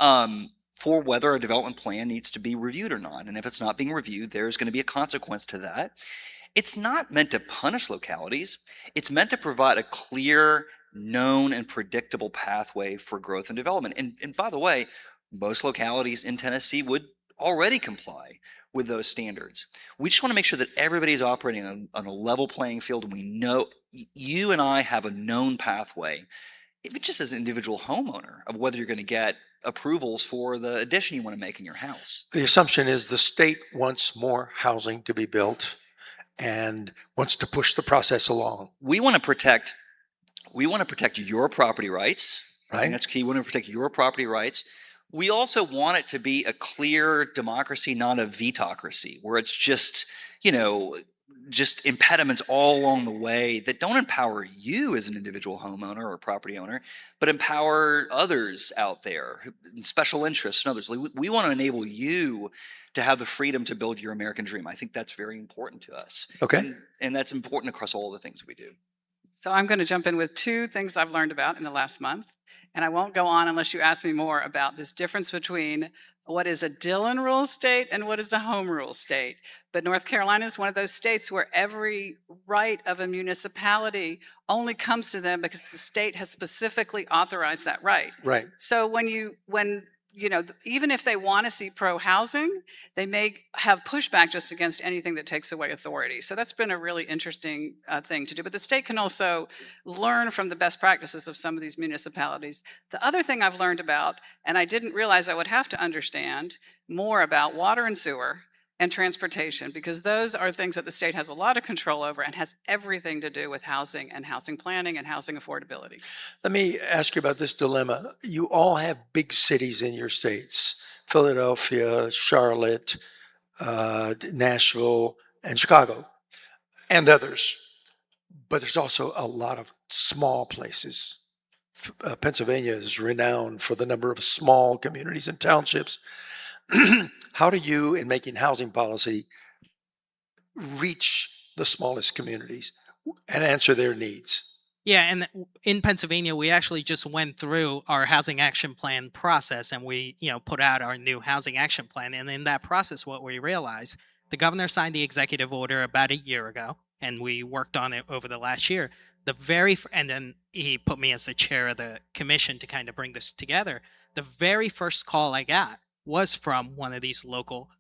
for whether a development plan needs to be reviewed or not. And if it's not being reviewed, there's going to be a consequence to that. It's not meant to punish localities. It's meant to provide a clear, known, and predictable pathway for growth and development. And by the way, most localities in Tennessee would already comply with those standards. We just want to make sure that everybody's operating on a level playing field, and we know you and I have a known pathway, even just as an individual homeowner, of whether you're going to get approvals for the addition you want to make in your house. The assumption is the state wants more housing to be built and wants to push the process along. We want to protect your property rights. I Right. think that's key. We want to protect your property rights. We also want it to be a clear democracy, not a vetocracy, where it's just impediments all along the way that don't empower you as an individual homeowner or property owner, but empower others out there, special interests and others. We want to enable you to have the freedom to build your American dream. I think that's very important to us. Okay. And that's important across all the things we do. So I'm going to jump in with two things I've learned about in the last month. And I won't go on unless you ask me more about this difference between what is a Dillon rule state and what is a home rule state. But North Carolina is one of those states where every right of a municipality only comes to them because the state has specifically authorized that right. Right. So when even if they want to see pro-housing, they may have pushback just against anything that takes away authority. So that's been a really interesting thing to do. But the state can also learn from the best practices of some of these municipalities. The other thing I've learned about, and I didn't realize I would have to understand more about water and sewer and transportation, because those are things that the state has a lot of control over and has everything to do with housing and housing planning and housing affordability. Let me ask you about this dilemma. You all have big cities in your states: Philadelphia, Charlotte, Nashville, and Chicago, and others. But there's also a lot of small places. Pennsylvania is renowned for the number of small communities and townships. How do you, in making housing policy, reach the smallest communities and answer their needs? Yeah, and in Pennsylvania, we actually just went through our housing action plan process, and we, put out our new housing action plan. And in that process, what we realized, the governor signed the executive order about a year ago, and we worked on it over the last year. And then he put me as the chair of the commission to kind of bring this together. The very first call I got was from one of these local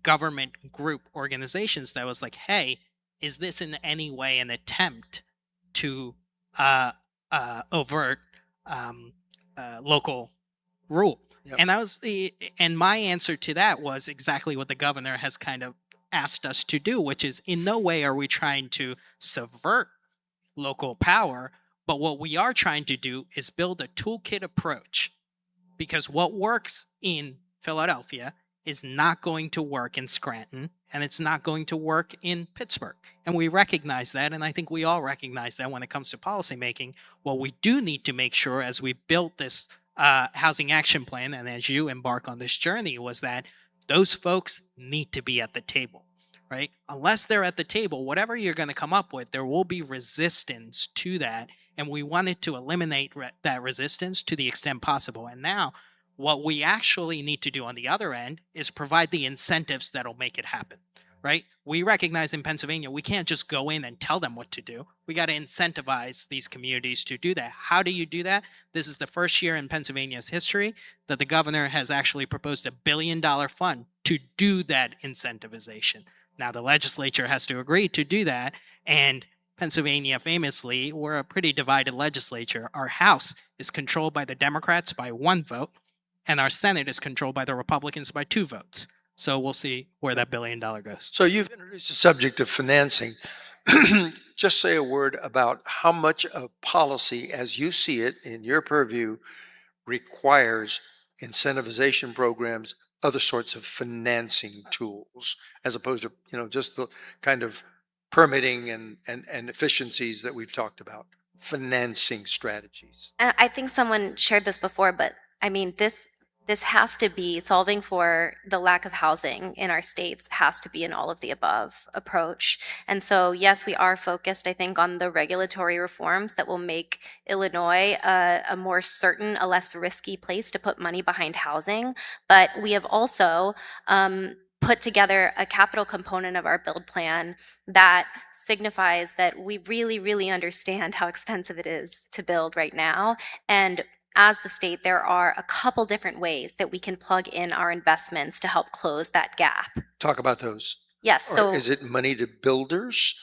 government group organizations that was like, hey, is this in any way an attempt to overt local rule? Yep. And my answer to that was exactly what the governor has kind of asked us to do, which is in no way are we trying to subvert local power, but what we are trying to do is build a toolkit approach, because what works in Philadelphia is not going to work in Scranton, and it's not going to work in Pittsburgh. And we recognize that, and I think we all recognize that when it comes to policymaking. What we do need to make sure as we built this housing action plan, and as you embark on this journey, was that those folks need to be at the table, right? Unless they're at the table, whatever you're going to come up with, there will be resistance to that. And we wanted to eliminate that resistance to the extent possible. And now what we actually need to do on the other end is provide the incentives that'll make it happen, right? We recognize in Pennsylvania, we can't just go in and tell them what to do. We got to incentivize these communities to do that. How do you do that? This is the first year in Pennsylvania's history that the governor has actually proposed $1 billion fund to do that incentivization. Now, the legislature has to agree to do that, and Pennsylvania, famously, we're a pretty divided legislature. Our House is controlled by the Democrats by 1 vote, and our Senate is controlled by the Republicans by 2 votes. So we'll see where that $1 billion goes. So you've introduced the subject of financing. Just say a word about how much of policy, as you see it in your purview, requires incentivization programs, other sorts of financing tools, as opposed to, just the kind of permitting and efficiencies that we've talked about, financing strategies. I think someone shared this before, but I mean, this has to be solving for the lack of housing in our states has to be an all of the above approach. And so, yes, we are focused, I think, on the regulatory reforms that will make Illinois a more certain, a less risky place to put money behind housing. But we have also put together a capital component of our build plan that signifies that we really, really understand how expensive it is to build right now. And as the state, there are a couple different ways that we can plug in our investments to help close that gap. Talk about those. Yes. Or So is it money to builders?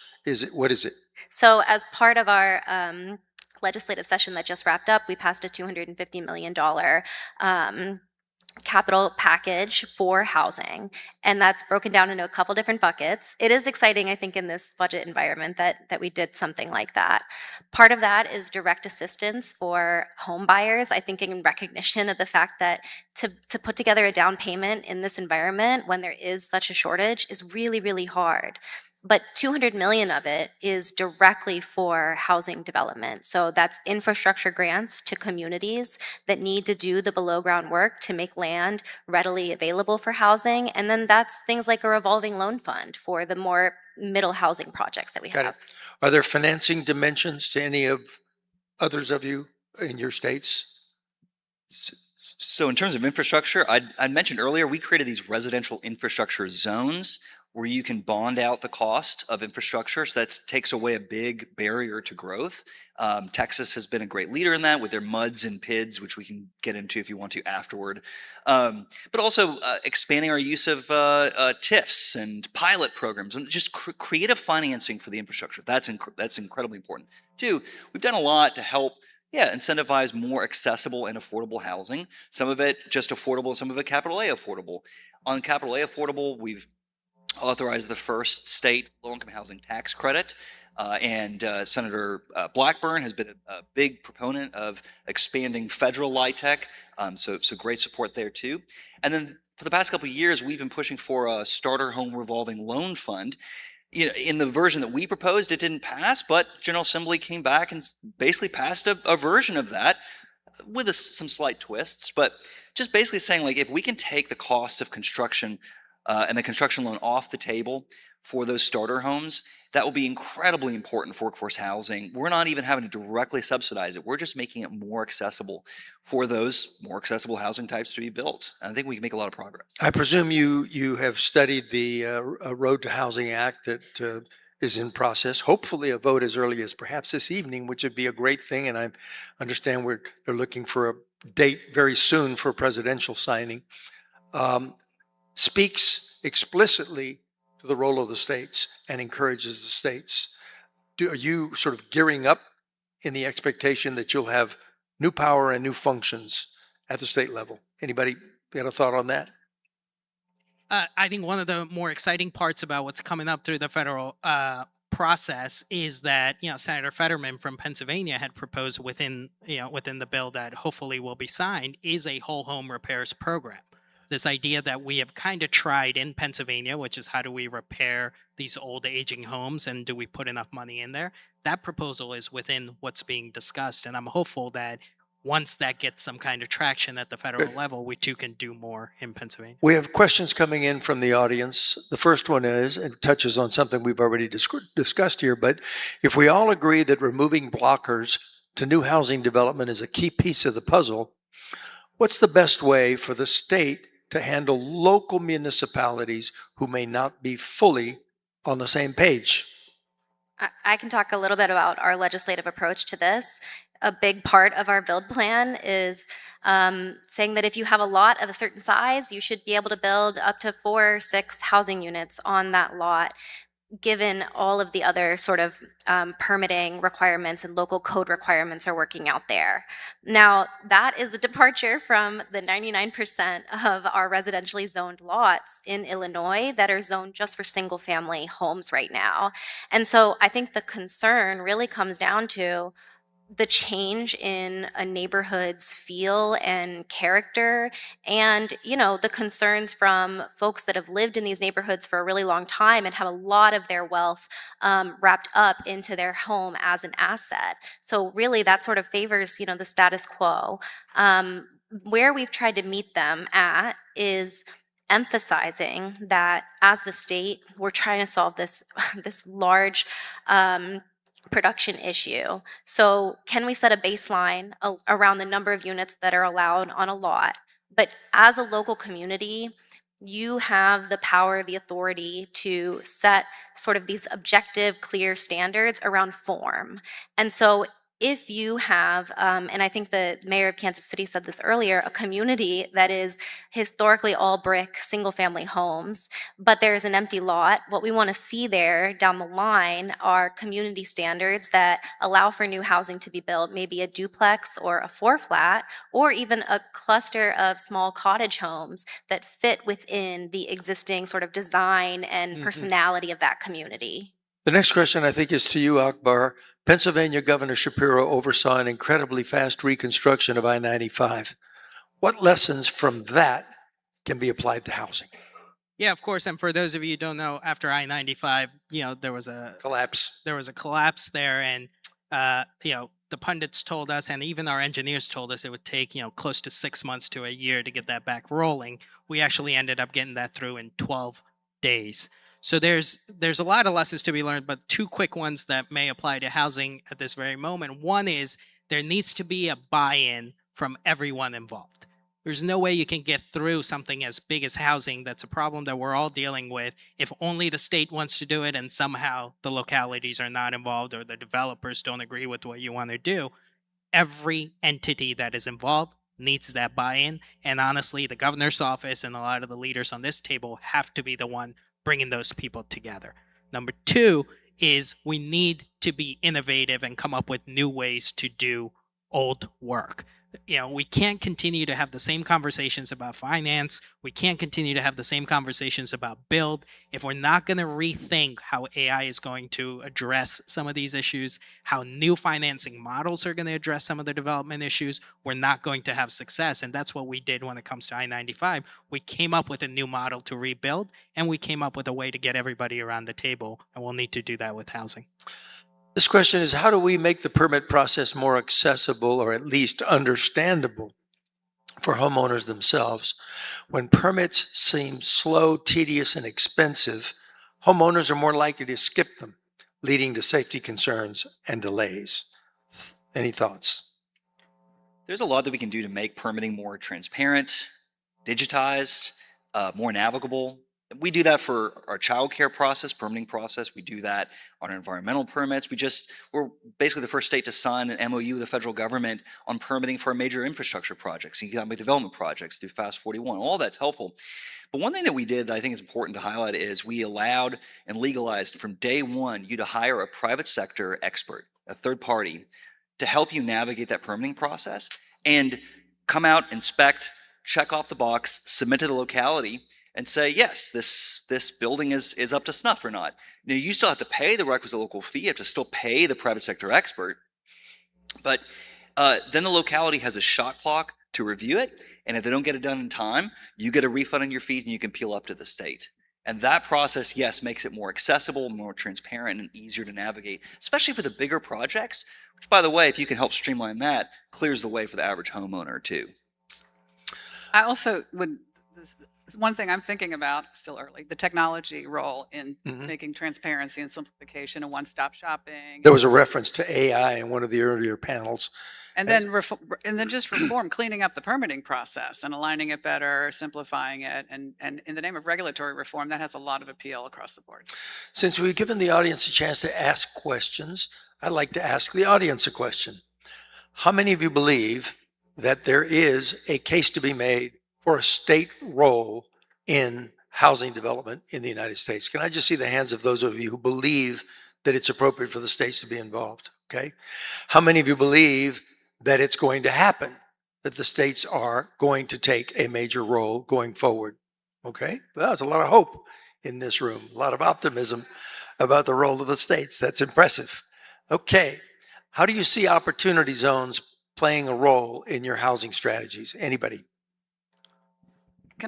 What is it? So as part of our legislative session that just wrapped up, we passed a $250 million capital package for housing, and that's broken down into a couple different buckets. It is exciting, I think, in this budget environment that we did something like that. Part of that is direct assistance for home buyers, I think, in recognition of the fact that to put together a down payment in this environment when there is such a shortage is really, really hard. but 200 million of it is directly for housing development. So that's infrastructure grants to communities that need to do the below ground work to make land readily available for housing. And then that's things like a revolving loan fund for the more middle housing projects that we Got have. it. Are there financing dimensions to any of others of you in your states? So in terms of infrastructure, I mentioned earlier, we created these residential infrastructure zones where you can bond out the cost of infrastructure. So that takes away a big barrier to growth. Texas has been a great leader in that with their MUDs and PIDs, which we can get into if you want to afterward. But also expanding our use of TIFs and pilot programs and just creative financing for the infrastructure. That's incredibly important. Two, we've done a lot to help incentivize more accessible and affordable housing. Some of it just affordable, some of it capital A affordable. On capital A affordable, we've authorized the first state low-income housing tax credit. And Senator Blackburn has been a big proponent of expanding federal LIHTC, so great support there too. And then for the past couple of years, we've been pushing for a starter home revolving loan fund. You know, in the version that we proposed, it didn't pass, but General Assembly came back and basically passed a version of that with some slight twists, but just basically saying, like, if we can take the cost of construction and the construction loan off the table for those starter homes, that will be incredibly important for workforce housing. We're not even having to directly subsidize it. We're just making it more accessible for those more accessible housing types to be built. And I think we can make a lot of progress. I presume you have studied the Road to Housing Act that is in process. Hopefully a vote as early as perhaps this evening, which would be a great thing. And I understand they're looking for a date very soon for presidential signing. Speaks explicitly to the role of the states and encourages the states. Are you sort of gearing up in the expectation that you'll have new power and new functions at the state level? Anybody got a thought on that? I think one of the more exciting parts about what's coming up through the federal process is that, you know, Senator Fetterman from Pennsylvania had proposed within the bill that hopefully will be signed is a whole home repairs program. This idea that we have kind of tried in Pennsylvania, which is how do we repair these old aging homes and do we put enough money in there? That proposal is within what's being discussed. And I'm hopeful that once that gets some kind of traction at the federal level, we too can do more in Pennsylvania. We have questions coming in from the audience. The first one is, it touches on something we've already discussed here, but if we all agree that removing blockers to new housing development is a key piece of the puzzle, what's the best way for the state to handle local municipalities who may not be fully on the same page? I can talk a little bit about our legislative approach to this. A big part of our build plan is saying that if you have a lot of a certain size, you should be able to build up to 4 or 6 housing units on that lot, given all of the other sort of permitting requirements and local code requirements are working out there. Now, that is a departure from the 99% of our residentially zoned lots in Illinois that are zoned just for single family homes right now. And so I think the concern really comes down to the change in a neighborhood's feel and character, and the concerns from folks that have lived in these neighborhoods for a really long time and have a lot of their wealth wrapped up into their home as an asset. So really that sort of favors the status quo. Where we've tried to meet them at is emphasizing that as the state, we're trying to solve this large production issue. So can we set a baseline around the number of units that are allowed on a lot? But as a local community, you have the power, the authority to set sort of these objective, clear standards around form. And so if you have, and I think the mayor of Kansas City said this earlier, a community that is historically all brick, single family homes, but there's an empty lot, what we want to see there down the line are community standards that allow for new housing to be built, maybe a duplex or a 4-flat, or even a cluster of small cottage homes that fit within the existing sort of design and personality of that community. The next question I think is to you, Akbar. Pennsylvania Governor Shapiro oversaw an incredibly fast reconstruction of I-95. What lessons from that can be applied to housing? Yeah, of course. And for those of you who don't know, after I-95, there was a collapse. There was a collapse there, and the pundits told us, and even our engineers told us, it would take close to 6 months to a year to get that back rolling. We actually ended up getting that through in 12 days. So there's a lot of lessons to be learned, but two quick ones that may apply to housing at this very moment. One is there needs to be a buy-in from everyone involved. There's no way you can get through something as big as housing that's a problem that we're all dealing with if only the state wants to do it and somehow the localities are not involved or the developers don't agree with what you want to do. Every entity that is involved needs that buy-in. And honestly, the governor's office and a lot of the leaders on this table have to be the one bringing those people together. Number two is we need to be innovative and come up with new ways to do old work. We can't continue to have the same conversations about finance. We can't continue to have the same conversations about build if we're not going to rethink how AI is going to address some of these issues, how new financing models are going to address some of the development issues. We're not going to have success. And that's what we did when it comes to I-95. We came up with a new model to rebuild, and we came up with a way to get everybody around the table. And we'll need to do that with housing. This question is, how do we make the permit process more accessible or at least understandable for homeowners themselves? When permits seem slow, tedious, and expensive, homeowners are more likely to skip them, leading to safety concerns and delays. Any thoughts? There's a lot that we can do to make permitting more transparent, digitized, more navigable. We do that for our childcare process, permitting process. We do that on our environmental permits. We're basically the first state to sign an MOU with the federal government on permitting for major infrastructure projects, economic development projects through Fast 41. All that's helpful. But one thing that we did that I think is important to highlight is we allowed and legalized from day one you to hire a private sector expert, a third party, to help you navigate that permitting process and come out, inspect, check off the box, submit to the locality, and say, yes, this building is up to snuff or not. Now, you still have to pay the requisite local fee. You have to still pay the private sector expert. But then the locality has a shot clock to review it. And if they don't get it done in time, you get a refund on your fees and you can appeal up to the state. And that process, yes, makes it more accessible, more transparent, and easier to navigate, especially for the bigger projects, which, by the way, if you can help streamline that, clears the way for the average homeowner, too. I also would... One thing I'm thinking about, still early, the technology role in making transparency and simplification and one-stop shopping. There was a reference to AI in one of the earlier panels. And then just reform, cleaning up the permitting process and aligning it better, simplifying it. And in the name of regulatory reform, that has a lot of appeal across the board. Since we've given the audience a chance to ask questions, I'd like to ask the audience a question. How many of you believe that there is a case to be made for a state role in housing development in the United States? Can I just see the hands of those of you who believe that it's appropriate for the states to be involved? Okay. How many of you believe that it's going to happen, that the states are going to take a major role going forward? Okay. Well, there's a lot of hope in this room, a lot of optimism about the role of the states. That's impressive. Okay. How do you see opportunity zones playing a role in your housing strategies? Anybody?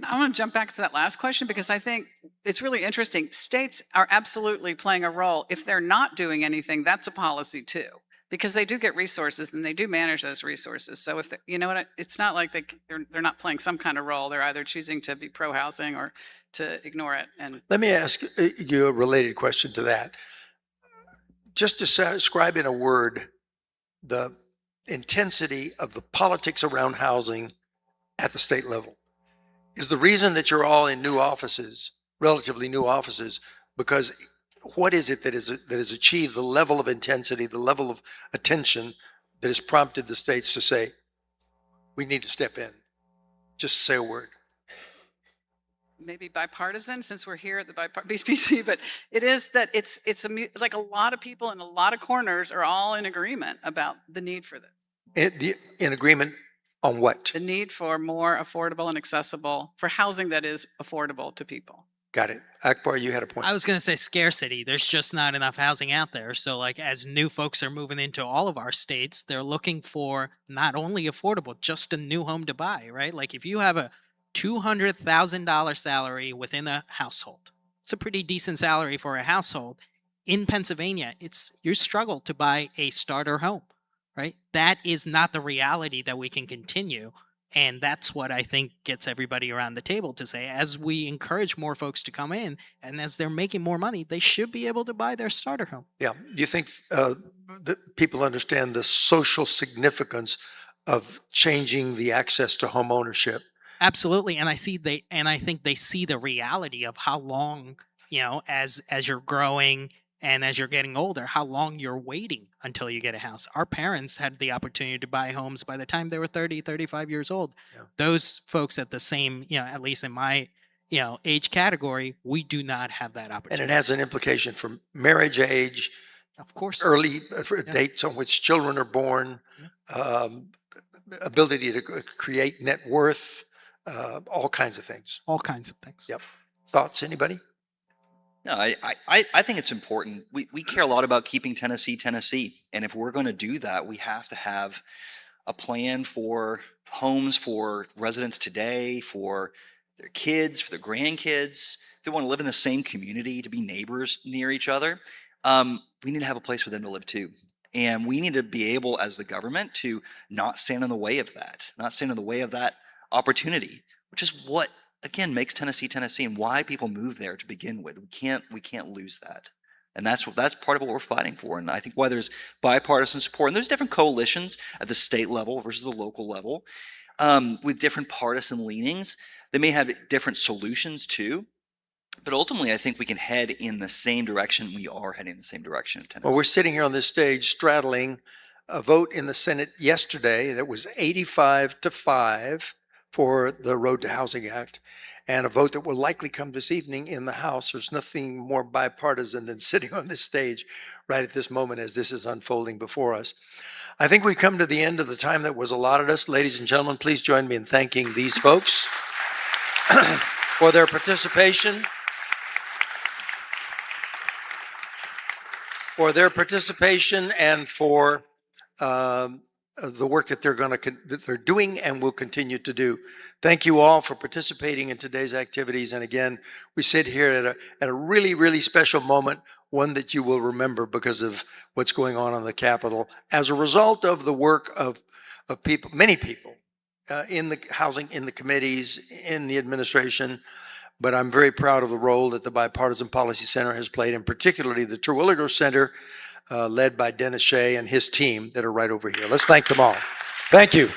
I want to jump back to that last question because I think it's really interesting. States are absolutely playing a role. If they're not doing anything, that's a policy too, because they do get resources and they do manage those resources. So if you know what, it's not like they're not playing some kind of role. They're either choosing to be pro-housing or to ignore it. And let me ask you a related question to that. Just to describe in a word the intensity of the politics around housing at the state level. Is the reason that you're all in new offices, relatively new offices, because what is it that has achieved the level of intensity, the level of attention that has prompted the states to say, we need to step in? Just say a word. Maybe bipartisan, since we're here at the BPC, but it is that it's like a lot of people in a lot of corners are all in agreement about the need for this. In agreement on what? The need for more affordable and accessible, for housing that is affordable to people. Got it. Akbar, you had a point. I was going to say scarcity. There's just not enough housing out there. So like as new folks are moving into all of our states, they're looking for not only affordable, just a new home to buy, right? Like if you have a $200,000 salary within a household. It's a pretty decent salary for a household. In Pennsylvania, it's your struggle to buy a starter home, right? That is not the reality that we can continue. And that's what I think gets everybody around the table to say, as we encourage more folks to come in and as they're making more money, they should be able to buy their starter home. Yeah. Do you think that people understand the social significance of changing the access to home ownership? Absolutely. And I think they see the reality of how long, as you're growing and as you're getting older, how long you're waiting until you get a house. Our parents had the opportunity to buy homes by the time they were 30, 35 years old. Yeah. Those folks at the same, at least in my, age category, we do not have that opportunity. And it has an implication for marriage age, of course, early dates on which children are born, ability to create net worth, all kinds of things. All kinds of things. Yep. Thoughts, anybody? No, I think it's important. We care a lot about keeping Tennessee. And if we're going to do that, we have to have a plan for homes for residents today, for their kids, for their grandkids. They want to live in the same community, to be neighbors near each other. We need to have a place for them to live too. And we need to be able, as the government, to not stand in the way of that opportunity, which is what, again, makes Tennessee and why people move there to begin with. We can't lose that. And that's part of what we're fighting for. And I think why there's bipartisan support, and there's different coalitions at the state level versus the local level, with different partisan leanings. They may have different solutions too. But ultimately, I think we can head in the same direction. We are heading in the same direction in Tennessee. Well, we're sitting here on this stage straddling a vote in the Senate yesterday that was 85-5 for the Road to Housing Act, and a vote that will likely come this evening in the House. There's nothing more bipartisan than sitting on this stage right at this moment as this is unfolding before us. I think we come to the end of the time that was allotted us. Ladies and gentlemen, please join me in thanking these folks for their participation. And for the work that they're doing and will continue to do. Thank you all for participating in today's activities. And again, we sit here at a really, really special moment, one that you will remember because of what's going on the Capitol as a result of the work of people, many people in the housing, in the committees, in the administration. But I'm very proud of the role that the Bipartisan Policy Center has played, and particularly the Terwilliger Center, led by Dennis Shea and his team that are right over here. Let's thank them all. Thank you.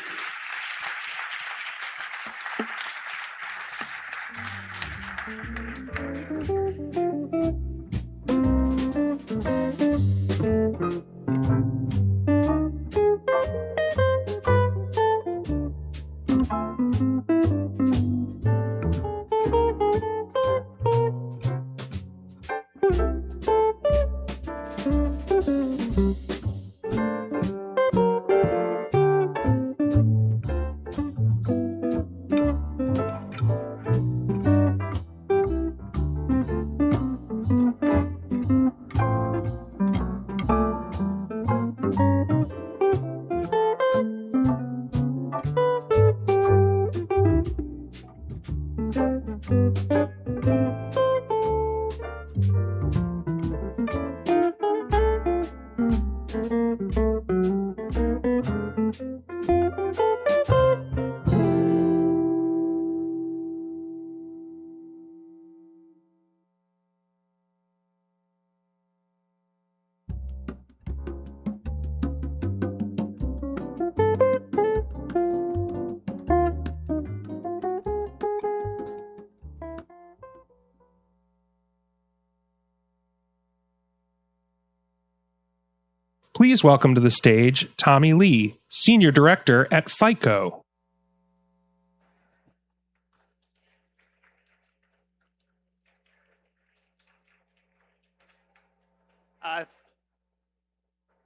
Please welcome to the stage Tommy Lee, Senior Director at FICO.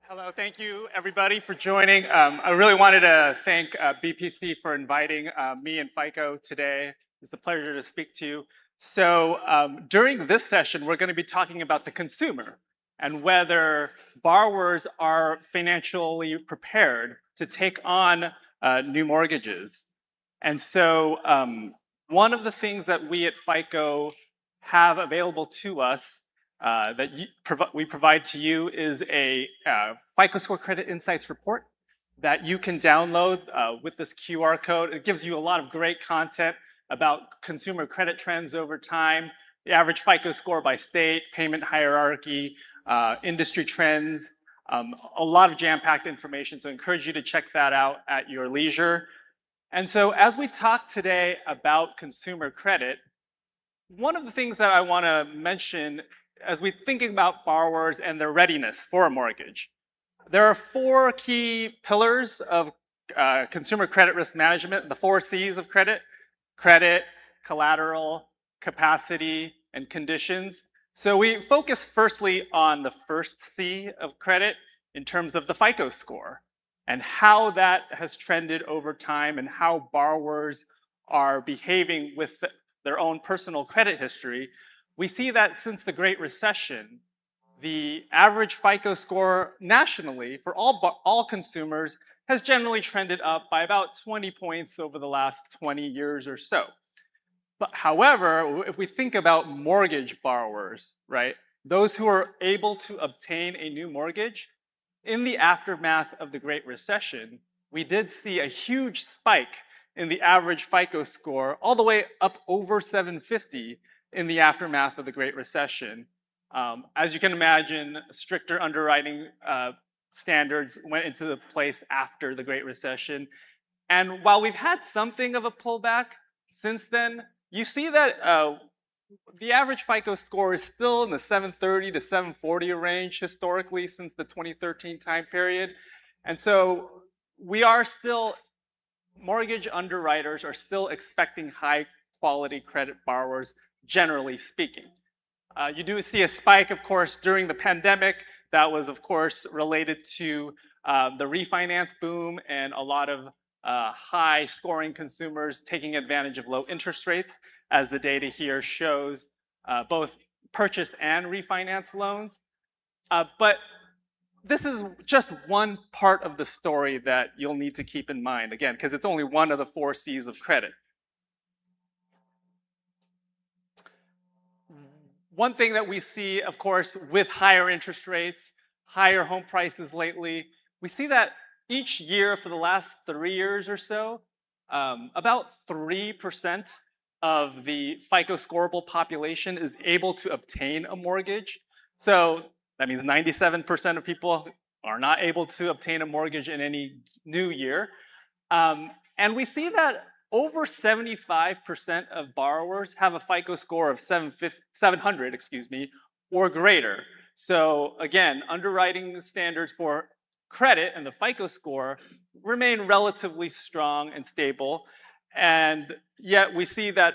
Hello, thank you everybody for joining. I really wanted to thank BPC for inviting me and FICO today. It's a pleasure to speak to you. So during this session, we're going to be talking about the consumer and whether borrowers are financially prepared to take on new mortgages. And so one of the things that we at FICO have available to us that we provide to you is a FICO Score Credit Insights report that you can download with this QR code. It gives you a lot of great content about consumer credit trends over time, the average FICO score by state, payment hierarchy, industry trends, a lot of jam-packed information. So I encourage you to check that out at your leisure. And so as we talk today about consumer credit, one of the things that I want to mention as we think about borrowers and their readiness for a mortgage, there are 4 key pillars of consumer credit risk management, the 4 C's of credit: credit, collateral, capacity, and conditions. So we focus firstly on the first C of credit in terms of the FICO score and how that has trended over time and how borrowers are behaving with their own personal credit history. We see that since the Great Recession, the average FICO score nationally for all consumers has generally trended up by about 20 points over the last 20 years or so. But however, if we think about mortgage borrowers, right, those who are able to obtain a new mortgage, in the aftermath of the Great Recession, we did see a huge spike in the average FICO score, all the way up over 750 in the aftermath of the Great Recession. As you can imagine, stricter underwriting standards went into place after the Great Recession. And while we've had something of a pullback since then, you see that the average FICO score is still in the 730 to 740 range historically since the 2013 time period. And so we are still, mortgage underwriters are still expecting high quality credit borrowers, generally speaking. You do see a spike, of course, during the pandemic. That was, of course, related to the refinance boom and a lot of high scoring consumers taking advantage of low interest rates, as the data here shows, both purchase and refinance loans. But this is just one part of the story that you'll need to keep in mind, again, because it's only one of the 4 C's of credit. One thing that we see, of course, with higher interest rates, higher home prices lately, we see that each year for the last 3 years or so, about 3% of the FICO scoreable population is able to obtain a mortgage. So that means 97% of people are not able to obtain a mortgage in any new year. And we see that over 75% of borrowers have a FICO score of 700, or greater. So again, underwriting standards for credit and the FICO score remain relatively strong and stable. And yet we see that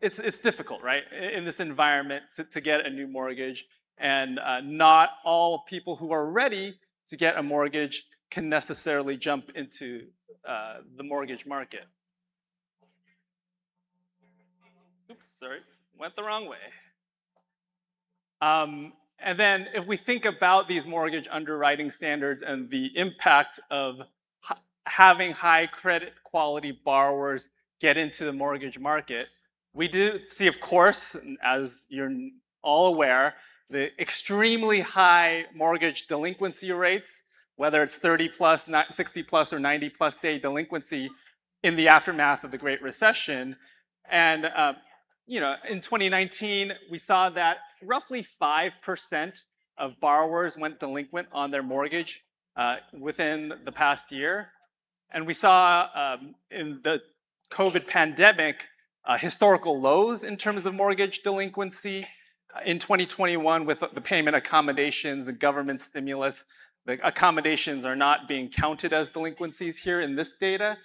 it's difficult, right, in this environment to get a new mortgage. And not all people who are ready to get a mortgage can necessarily jump into the mortgage market. Oops, sorry, went the wrong way. And then if we think about these mortgage underwriting standards and the impact of having high credit quality borrowers get into the mortgage market, we do see, of course, as you're all aware, the extremely high mortgage delinquency rates, whether it's 30 plus, 60 plus, or 90 plus day delinquency in the aftermath of the Great Recession. And in 2019, we saw that roughly 5% of borrowers went delinquent on their mortgage within the past year. And we saw in the COVID pandemic historical lows in terms of mortgage delinquency. In 2021, with the payment accommodations and government stimulus, the accommodations are not being counted as delinquencies here in this data.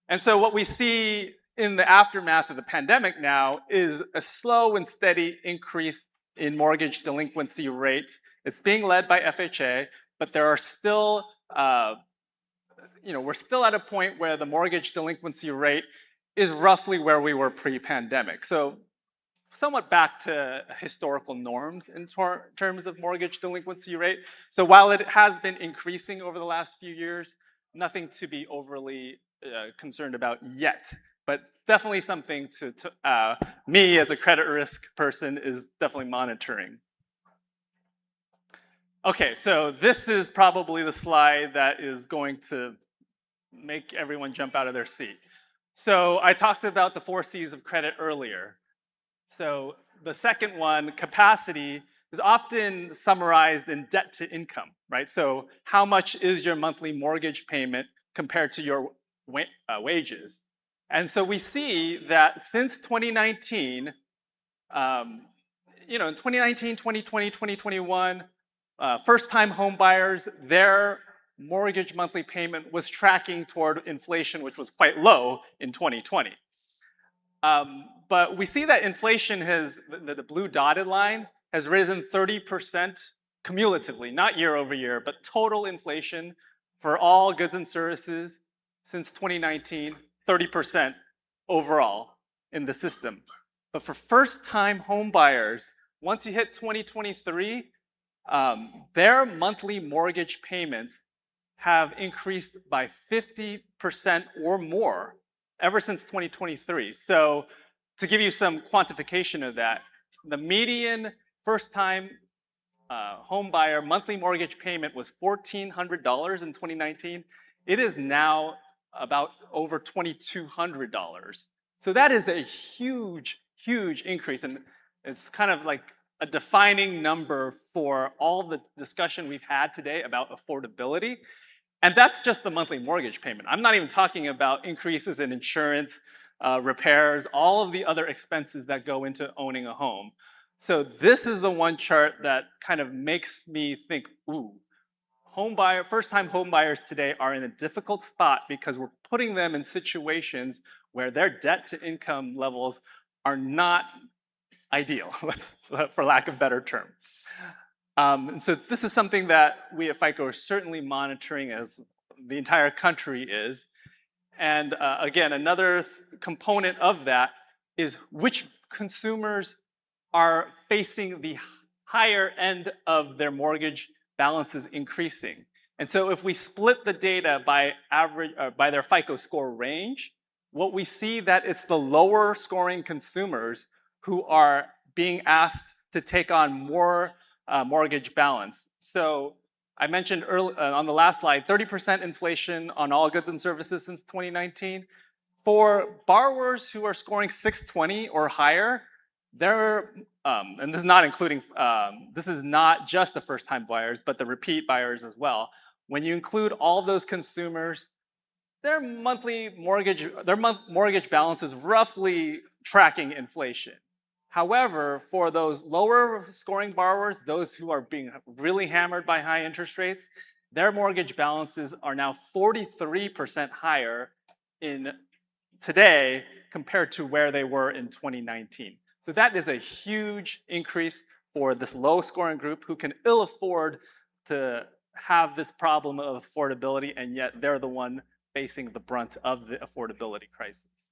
And so what we see in the aftermath of the pandemic now is a slow and steady increase in mortgage delinquency rates. It's being led by FHA, but there are still, we're still at a point where the mortgage delinquency rate is roughly where we were pre-pandemic. So somewhat back to historical norms in terms of mortgage delinquency rate. So while it has been increasing over the last few years, nothing to be overly concerned about yet. but definitely something to me as a credit risk person is definitely monitoring. Okay, so this is probably the slide that is going to make everyone jump out of their seat. So I talked about the 4 C's of credit earlier. So the second one, capacity, is often summarized in debt to income, right? So how much is your monthly mortgage payment compared to your wages? And so we see that since 2019, in 2019, 2020, 2021, first-time home buyers, their mortgage monthly payment was tracking toward inflation, which was quite low in 2020. But we see that inflation has, the blue dotted line, has risen 30% cumulatively, not year over year, but total inflation for all goods and services since 2019, 30% overall in the system. But for first-time home buyers, once you hit 2023, their monthly mortgage payments have increased by 50% or more ever since 2023. So to give you some quantification of that, the median first-time home buyer monthly mortgage payment was $1,400 in 2019. It is now about over $2,200. So that is a huge, huge increase. And it's kind of like a defining number for all the discussion we've had today about affordability. And that's just the monthly mortgage payment. I'm not even talking about increases in insurance, repairs, all of the other expenses that go into owning a home. So this is the one chart that kind of makes me think, ooh, first-time home buyers today are in a difficult spot because we're putting them in situations where their debt to income levels are not ideal, for lack of a better term. So this is something that we at FICO are certainly monitoring, as the entire country is. And again, another component of that is which consumers are facing the higher end of their mortgage balances increasing. And so if we split the data by by their FICO score range, what we see that it's the lower scoring consumers who are being asked to take on more mortgage balance. So I mentioned early, on the last slide, 30% inflation on all goods and services since 2019. For borrowers who are scoring 620 or higher, they're, and this is not including, this is not just the first-time buyers, but the repeat buyers as well. When you include all those consumers, their monthly mortgage, mortgage balance is roughly tracking inflation. However, for those lower scoring borrowers, those who are being really hammered by high interest rates, their mortgage balances are now 43% higher in today compared to where they were in 2019. So that is a huge increase for this low scoring group who can ill afford to have this problem of affordability, and yet they're the one facing the brunt of the affordability crisis.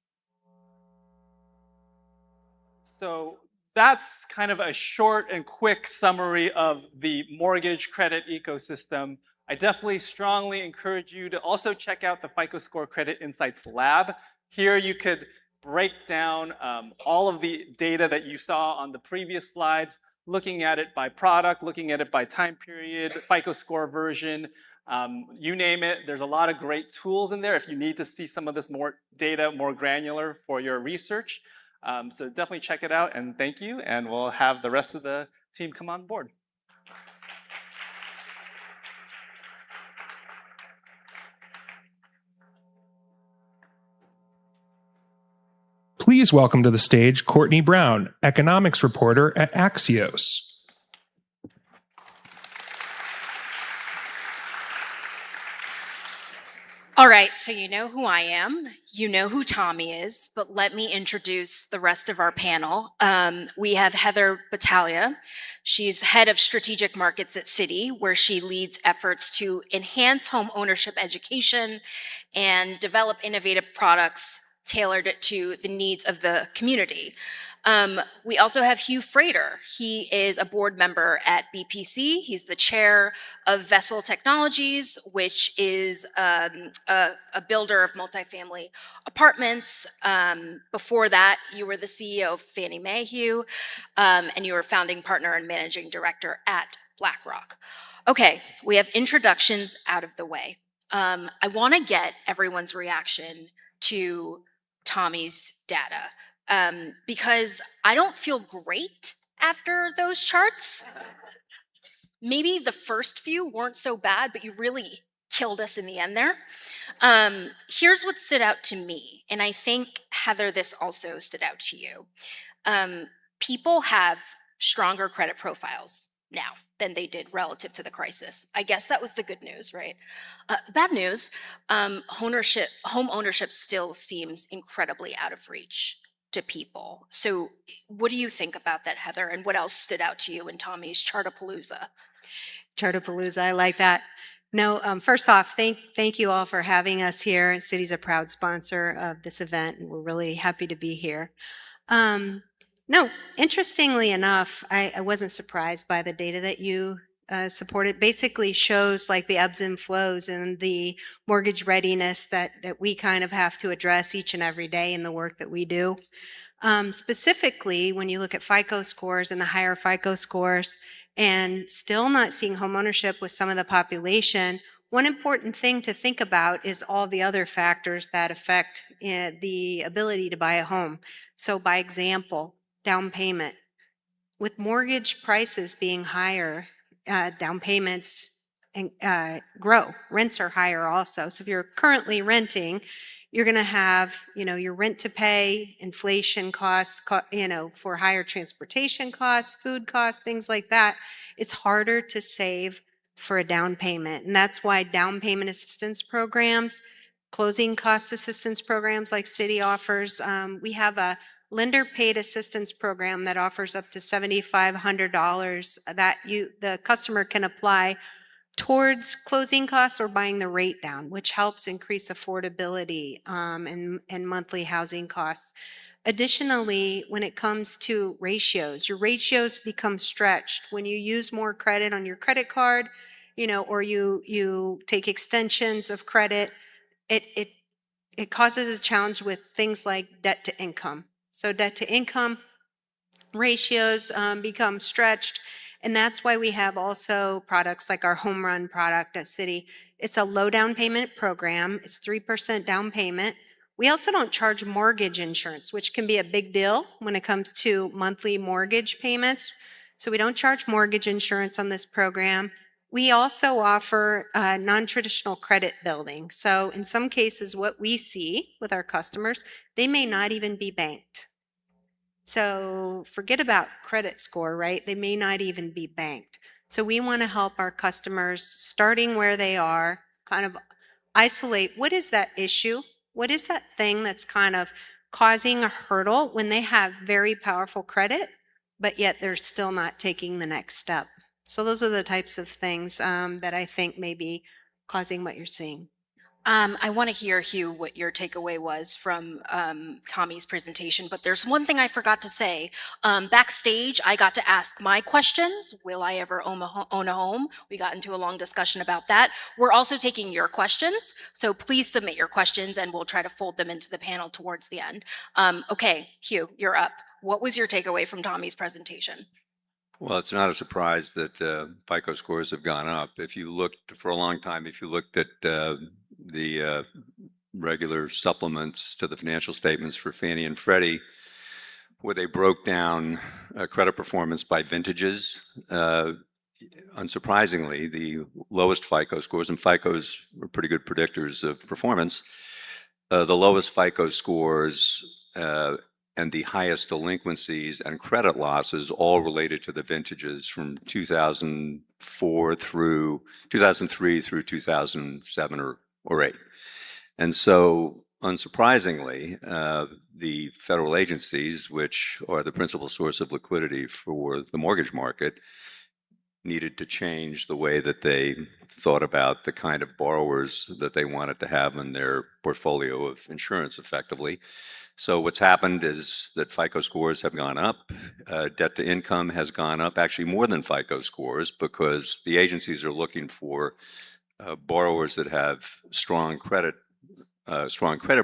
So that's kind of a short and quick summary of the mortgage credit ecosystem. I definitely strongly encourage you to also check out the FICO Score Credit Insights Lab. Here you could break down all of the data that you saw on the previous slides, looking at it by product, looking at it by time period, FICO score version, you name it. There's a lot of great tools in there if you need to see some of this more data more granular for your research. So definitely check it out, and thank you, and we'll have the rest of the team come on board. Please welcome to the stage Courtney Brown, economics reporter at Axios. All right, so you know who I am, you know who Tommy is, but let me introduce the rest of our panel. We have Heather Battaglia. She's head of strategic markets at Citi, where she leads efforts to enhance home ownership education and develop innovative products tailored to the needs of the community. We also have Hugh Frater. He is a board member at BPC. He's the chair of Vessel Technologies, which is a builder of multifamily apartments. Before that, you were the CEO of Fannie Mae, Hugh, and you were founding partner and managing director at BlackRock. Okay, we have introductions out of the way. I want to get everyone's reaction to Tommy's data because I don't feel great after those charts. Maybe the first few weren't so bad, but you really killed us in the end there. Here's what stood out to me, and I think, Heather, this also stood out to you. People have stronger credit profiles now than they did relative to the crisis. I guess that was the good news, right? Bad news, home ownership still seems incredibly out of reach to people. So what do you think about that, Heather? And what else stood out to you in Tommy's Chartapalooza? Chartapalooza, I like that. No, first off, thank you all for having us here. City's a proud sponsor of this event, and we're really happy to be here. No, interestingly enough, I wasn't surprised by the data that you supported. Basically shows like the ebbs and flows and the mortgage readiness that we kind of have to address each and every day in the work that we do. Specifically, when you look at FICO scores and the higher FICO scores and still not seeing homeownership with some of the population, one important thing to think about is all the other factors that affect the ability to buy a home. So by example, down payment. With mortgage prices being higher, down payments grow. Rents are higher also. So if you're currently renting, you're going to have, your rent to pay, inflation costs, for higher transportation costs, food costs, things like that. It's harder to save for a down payment. And that's why down payment assistance programs, closing cost assistance programs like City offers, we have a lender paid assistance program that offers up to $7,500 that the customer can apply towards closing costs or buying the rate down, which helps increase affordability and monthly housing costs. Additionally, when it comes to ratios, your ratios become stretched when you use more credit on your credit card, or you take extensions of credit. It causes a challenge with things like debt to income. So debt to income ratios become stretched, and that's why we have also products like our Home Run product at City. It's a low down payment program. It's 3% down payment. We also don't charge mortgage insurance, which can be a big deal when it comes to monthly mortgage payments. So we don't charge mortgage insurance on this program. We also offer non-traditional credit building. So in some cases, what we see with our customers, they may not even be banked. So forget about credit score, right? They may not even be banked. So we want to help our customers, starting where they are, kind of isolate what is that issue? What is that thing that's kind of causing a hurdle when they have very powerful credit, but yet they're still not taking the next step? So those are the types of things that I think may be causing what you're seeing. I want to hear, Hugh, what your takeaway was from Tommy's presentation, but there's one thing I forgot to say. Backstage, I got to ask my questions. Will I ever own a home? We got into a long discussion about that. We're also taking your questions, so please submit your questions and we'll try to fold them into the panel towards the end. Okay, Hugh, you're up. What was your takeaway from Tommy's presentation? Well, it's not a surprise that FICO scores have gone up. If you looked for a long time, if you looked at the regular supplements to the financial statements for Fannie and Freddie, where they broke down credit performance by vintages, unsurprisingly, the lowest FICO scores, and FICOs are pretty good predictors of performance, the lowest FICO scores and the highest delinquencies and credit losses all related to the vintages from 2003 through 2007 or 8. And so, unsurprisingly, the federal agencies, which are the principal source of liquidity for the mortgage market, needed to change the way that they thought about the kind of borrowers that they wanted to have in their portfolio of insurance effectively. So what's happened is that FICO scores have gone up, debt to income has gone up, actually more than FICO scores, because the agencies are looking for borrowers that have strong credit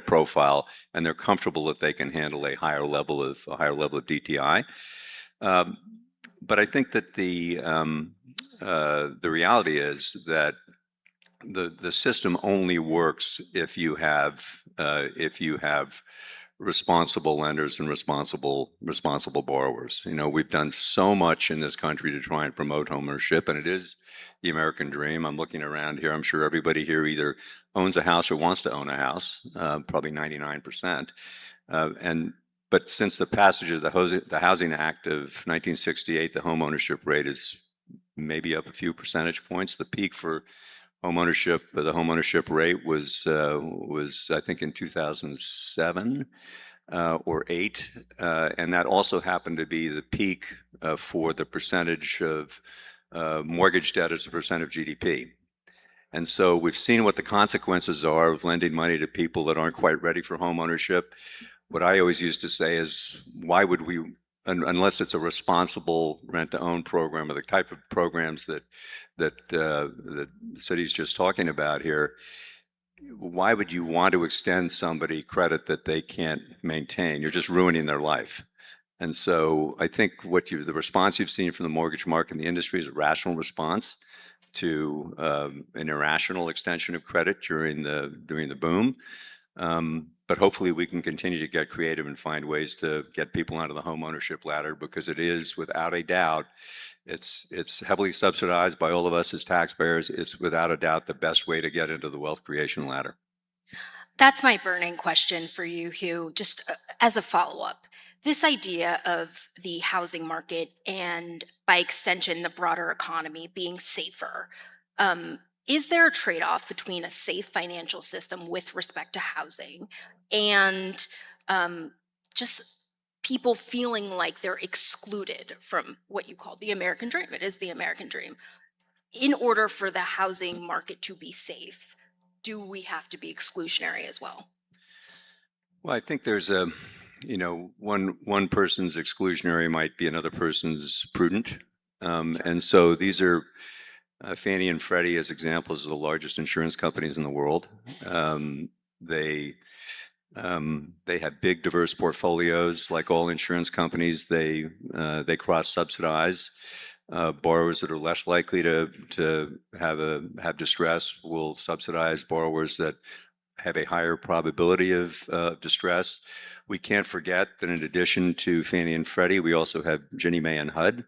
profile, and they're comfortable that they can handle a higher level of DTI. But I think that the reality is that the system only works if you have responsible lenders and responsible borrowers. You know, we've done so much in this country to try and promote homeownership, and it is the American dream. I'm looking around here. I'm sure everybody here either owns a house or wants to own a house, probably 99%. But since the passage of the Housing Act of 1968, the homeownership rate is maybe up a few percentage points. The peak for the homeownership rate was I think in 2007 or 8, and that also happened to be the peak for the percentage of mortgage debt as a percent of GDP. And so we've seen what the consequences are of lending money to people that aren't quite ready for homeownership. What I always used to say is, why would we, unless it's a responsible rent-to-own program or the type of programs that the city's just talking about here, why would you want to extend somebody credit that they can't maintain? You're just ruining their life. And so I think the response you've seen from the mortgage market and the industry is a rational response to an irrational extension of credit during the boom. But hopefully we can continue to get creative and find ways to get people onto the home ownership ladder, because it is, without a doubt, it's heavily subsidized by all of us as taxpayers. It's without a doubt the best way to get into the wealth creation ladder. That's my burning question for you, Hugh, just as a follow-up. This idea of the housing market and, by extension, the broader economy being safer, is there a trade-off between a safe financial system with respect to housing and just people feeling like they're excluded from what you call the American dream? It is the American dream. In order for the housing market to be safe, do we have to be exclusionary as well? Well, I think there's one person's exclusionary might be another person's prudent. And so these are Fannie and Freddie as examples of the largest insurance companies in the world. They have big, diverse portfolios. Like all insurance companies, they cross-subsidize. Borrowers that are less likely to have distress will subsidize borrowers that have a higher probability of distress. We can't forget that in addition to Fannie and Freddie, we also have Ginnie Mae and HUD,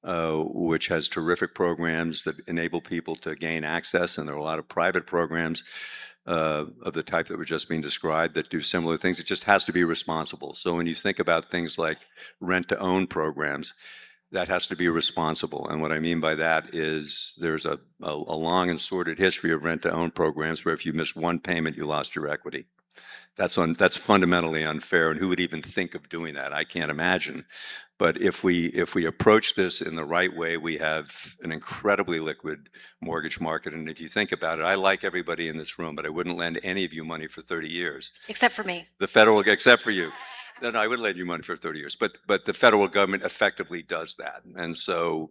which has terrific programs that enable people to gain access, and there are a lot of private programs of the type that were just being described that do similar things. It just has to be responsible. So when you think about things like rent-to-own programs, that has to be responsible. And what I mean by that is there's a long and sordid history of rent-to-own programs where if you missed one payment, you lost your equity. That's fundamentally unfair, and who would even think of doing that? I can't imagine. But if we approach this in the right way, we have an incredibly liquid mortgage market. And if you think about it, I like everybody in this room, but I wouldn't lend any of you money for 30 years. Except for me. Except for you. No, I would lend you money for 30 years. But the federal government effectively does that. And so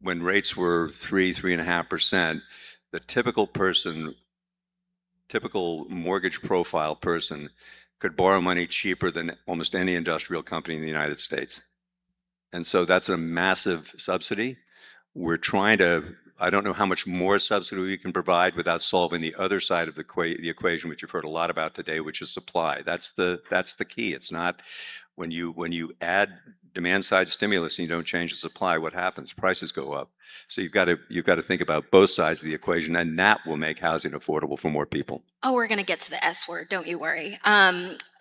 when rates were 3.5%, the typical mortgage profile person could borrow money cheaper than almost any industrial company in the United States. And so that's a massive subsidy. We're trying to, I don't know how much more subsidy we can provide without solving the other side of the equation, which you've heard a lot about today, which is supply. That's the key. It's not when you add demand side stimulus and you don't change the supply, what happens? Prices go up. So you've got to think about both sides of the equation, and that will make housing affordable for more people. Oh, we're going to get to the S word, don't you worry.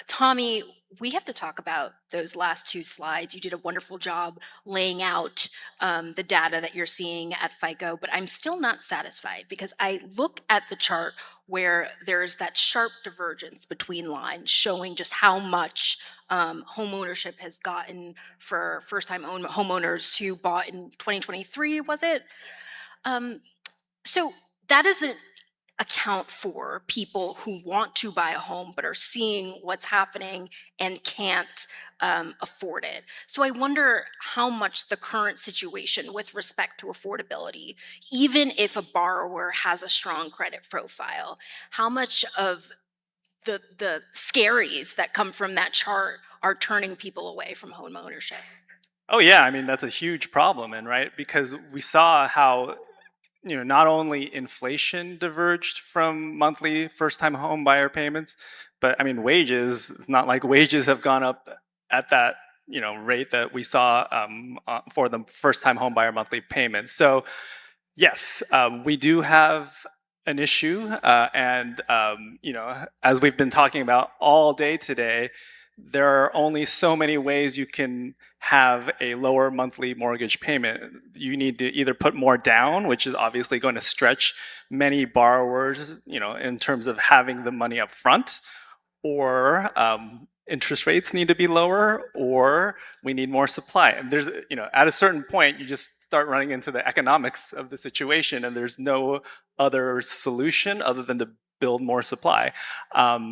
Tommy, we have to talk about those last two slides. You did a wonderful job laying out the data that you're seeing at FICO, but I'm still not satisfied because I look at the chart where there's that sharp divergence between lines showing just how much home ownership has gotten for first-time homeowners who bought in 2023, was it? So that doesn't account for people who want to buy a home but are seeing what's happening and can't afford it. So I wonder how much the current situation with respect to affordability, even if a borrower has a strong credit profile, how much of the scaries that come from that chart are turning people away from home ownership? Oh yeah, I mean that's a huge problem, and right, because we saw how not only inflation diverged from monthly first-time home buyer payments, but I mean wages. It's not like wages have gone up at that rate that we saw for the first-time home buyer monthly payments. So yes, we do have an issue, and as we've been talking about all day today, there are only so many ways you can have a lower monthly mortgage payment. You need to either put more down, which is obviously going to stretch many borrowers, in terms of having the money up front, or interest rates need to be lower, or we need more supply. And there's, at a certain point, you just start running into the economics of the situation, and there's no other solution other than to build more supply.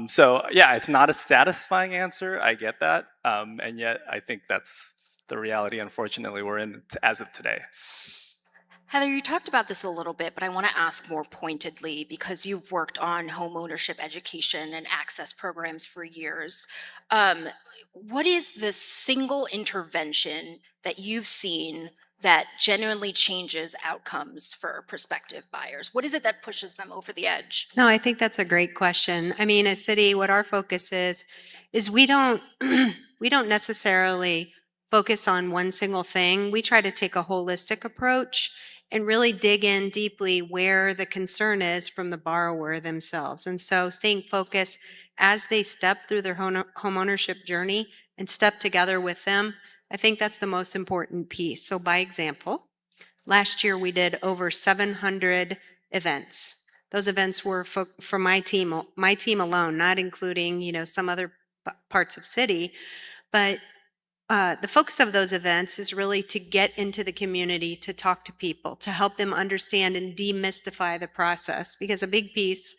So yeah, it's not a satisfying answer. I get that. And yet I think that's the reality, unfortunately, we're in as of today. Heather, you talked about this a little bit, but I want to ask more pointedly because you've worked on home ownership education and access programs for years. What is the single intervention that you've seen that genuinely changes outcomes for prospective buyers? What is it that pushes them over the edge? No, I think that's a great question. I mean, as City, what our focus is we don't we don't necessarily focus on one single thing. We try to take a holistic approach and really dig in deeply where the concern is from the borrower themselves. And so staying focused as they step through their home ownership journey and step together with them, I think that's the most important piece. So by example, last year we did over 700 events. Those events were for my team alone, not including, some other parts of City. But the focus of those events is really to get into the community, to talk to people, to help them understand and demystify the process. Because a big piece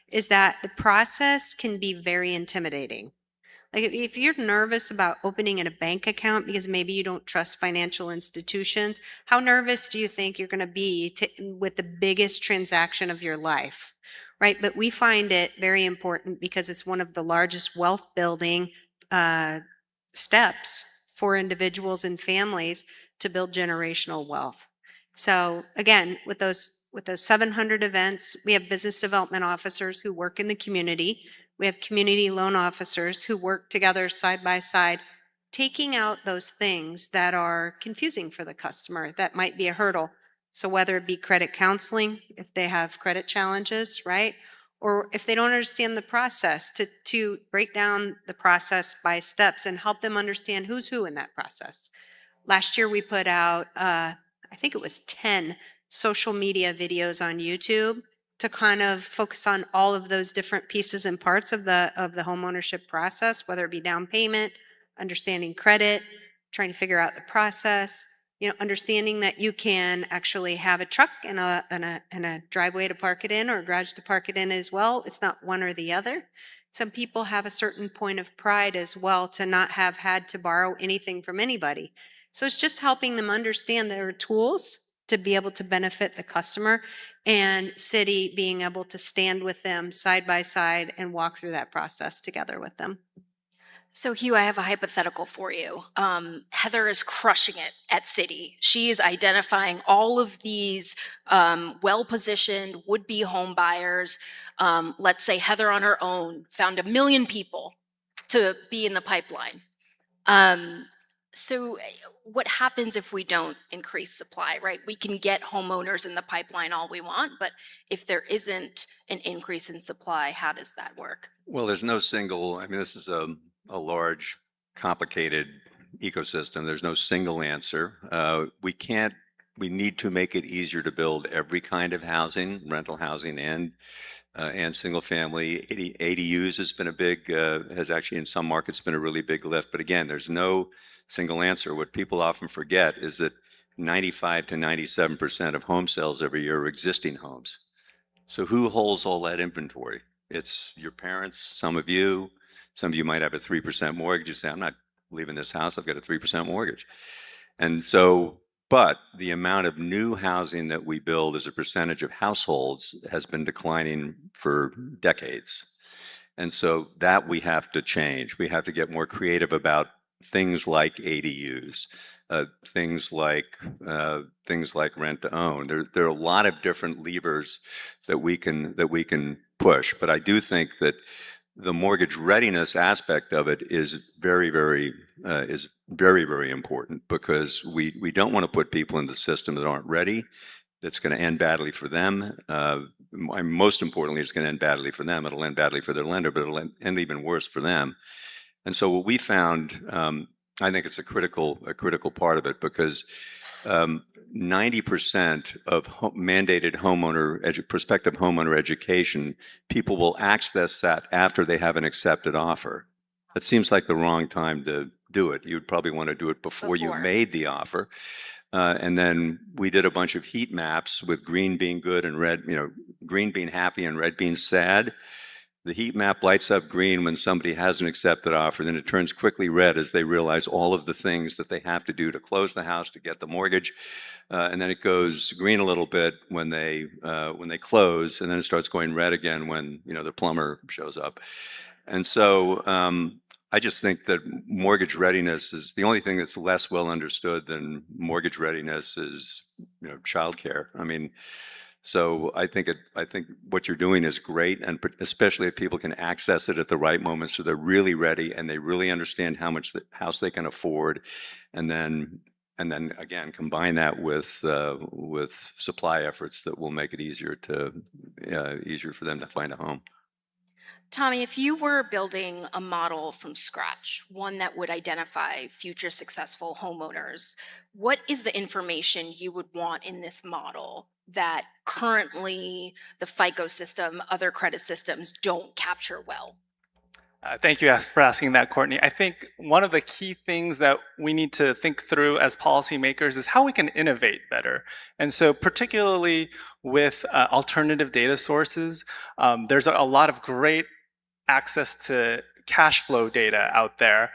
is that the process can be very intimidating. Like if you're nervous about opening a bank account because maybe you don't trust financial institutions, how nervous do you think you're going to be with the biggest transaction of your life, right? But we find it very important because it's one of the largest wealth building steps for individuals and families to build generational wealth. So again, with those 700 events, we have business development officers who work in the community. We have community loan officers who work together side by side, taking out those things that are confusing for the customer, that might be a hurdle. So whether it be credit counseling, if they have credit challenges, right? Or if they don't understand the process, to break down the process by steps and help them understand who's who in that process. Last year we put out, I think it was 10 social media videos on YouTube to kind of focus on all of those different pieces and parts of the homeownership process, whether it be down payment, understanding credit, trying to figure out the process, understanding that you can actually have a truck and a driveway to park it in or a garage to park it in as well. It's not one or the other. Some people have a certain point of pride as well to not have had to borrow anything from anybody. So it's just helping them understand there are tools to be able to benefit the customer, and City being able to stand with them side by side and walk through that process together with them. So Hugh, I have a hypothetical for you. Heather is crushing it at City. She is identifying all of these well-positioned would-be home buyers. Let's say Heather on her own found 1 million people to be in the pipeline. So what happens if we don't increase supply, right? We can get homeowners in the pipeline all we want, but if there isn't an increase in supply, how does that work? Well, there's no single, this is a large, complicated ecosystem. There's no single answer. We need to make it easier to build every kind of housing, rental housing and and single family. ADUs has been a big, has actually in some markets been a really big lift. But again, there's no single answer. What people often forget is that 95 to 97% of home sales every year are existing homes. So who holds all that inventory? It's your parents, some of you might have a 3% mortgage. You say, I'm not leaving this house, I've got a 3% mortgage. And so, but the amount of new housing that we build as a percentage of households has been declining for decades. And so that we have to change. We have to get more creative about things like ADUs, things like rent to own. There are a lot of different levers that we can push. But I do think that the mortgage readiness aspect of it is very, very important, because we don't want to put people in the system that aren't ready. That's going to end badly for them. Most importantly, it's going to end badly for them. It'll end badly for their lender, but it'll end even worse for them. And so what we found, I think it's a critical part of it, because 90% of mandated prospective homeowner education, people will access that after they have an accepted offer. That seems like the wrong time to do it. You'd probably want to do it before you made the offer. And then we did a bunch of heat maps with green being good and red, green being happy and red being sad. The heat map lights up green when somebody has an accepted offer, then it turns quickly red as they realize all of the things that they have to do to close the house, to get the mortgage. And then it goes green a little bit when they close, and then it starts going red again when the plumber shows up. And so I just think that mortgage readiness is the only thing that's less well understood than mortgage readiness is childcare. I mean, so I think what you're doing is great, and especially if people can access it at the right moment, so they're really ready and they really understand how much the house they can afford, and then again combine that with supply efforts that will make it easier for them to find a home. Tommy, if you were building a model from scratch, one that would identify future successful homeowners, what is the information you would want in this model that currently the FICO system, other credit systems don't capture well? Thank you for asking that, Courtney. I think one of the key things that we need to think through as policymakers is how we can innovate better. And so particularly with alternative data sources, there's a lot of great access to cash flow data out there,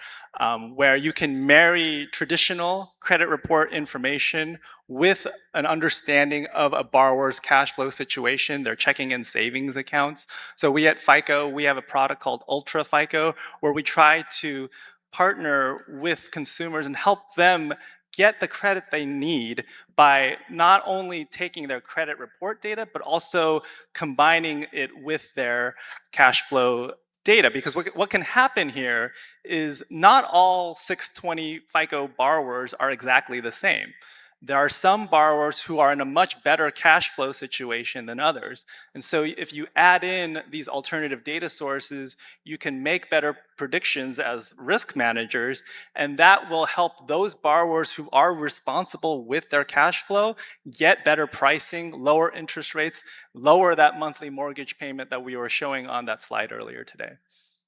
where you can marry traditional credit report information with an understanding of a borrower's cash flow situation, their checking and savings accounts. So we at FICO, we have a product called Ultra FICO, where we try to partner with consumers and help them get the credit they need by not only taking their credit report data, but also combining it with their cash flow data. Because what can happen here is not all 620 FICO borrowers are exactly the same. There are some borrowers who are in a much better cash flow situation than others. And so if you add in these alternative data sources, you can make better predictions as risk managers, and that will help those borrowers who are responsible with their cash flow get better pricing, lower interest rates, lower that monthly mortgage payment that we were showing on that slide earlier today.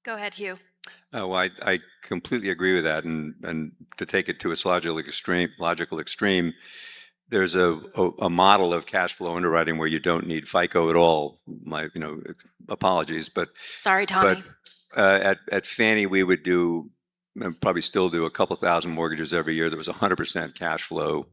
Go ahead, Hugh. Oh, I completely agree with that, and to take it to its logical extreme, there's a model of cash flow underwriting where you don't need FICO at all. My apologies, but sorry, Tommy. But at Fannie we would do, and probably still do, a couple thousand mortgages every year that was 100% cash flow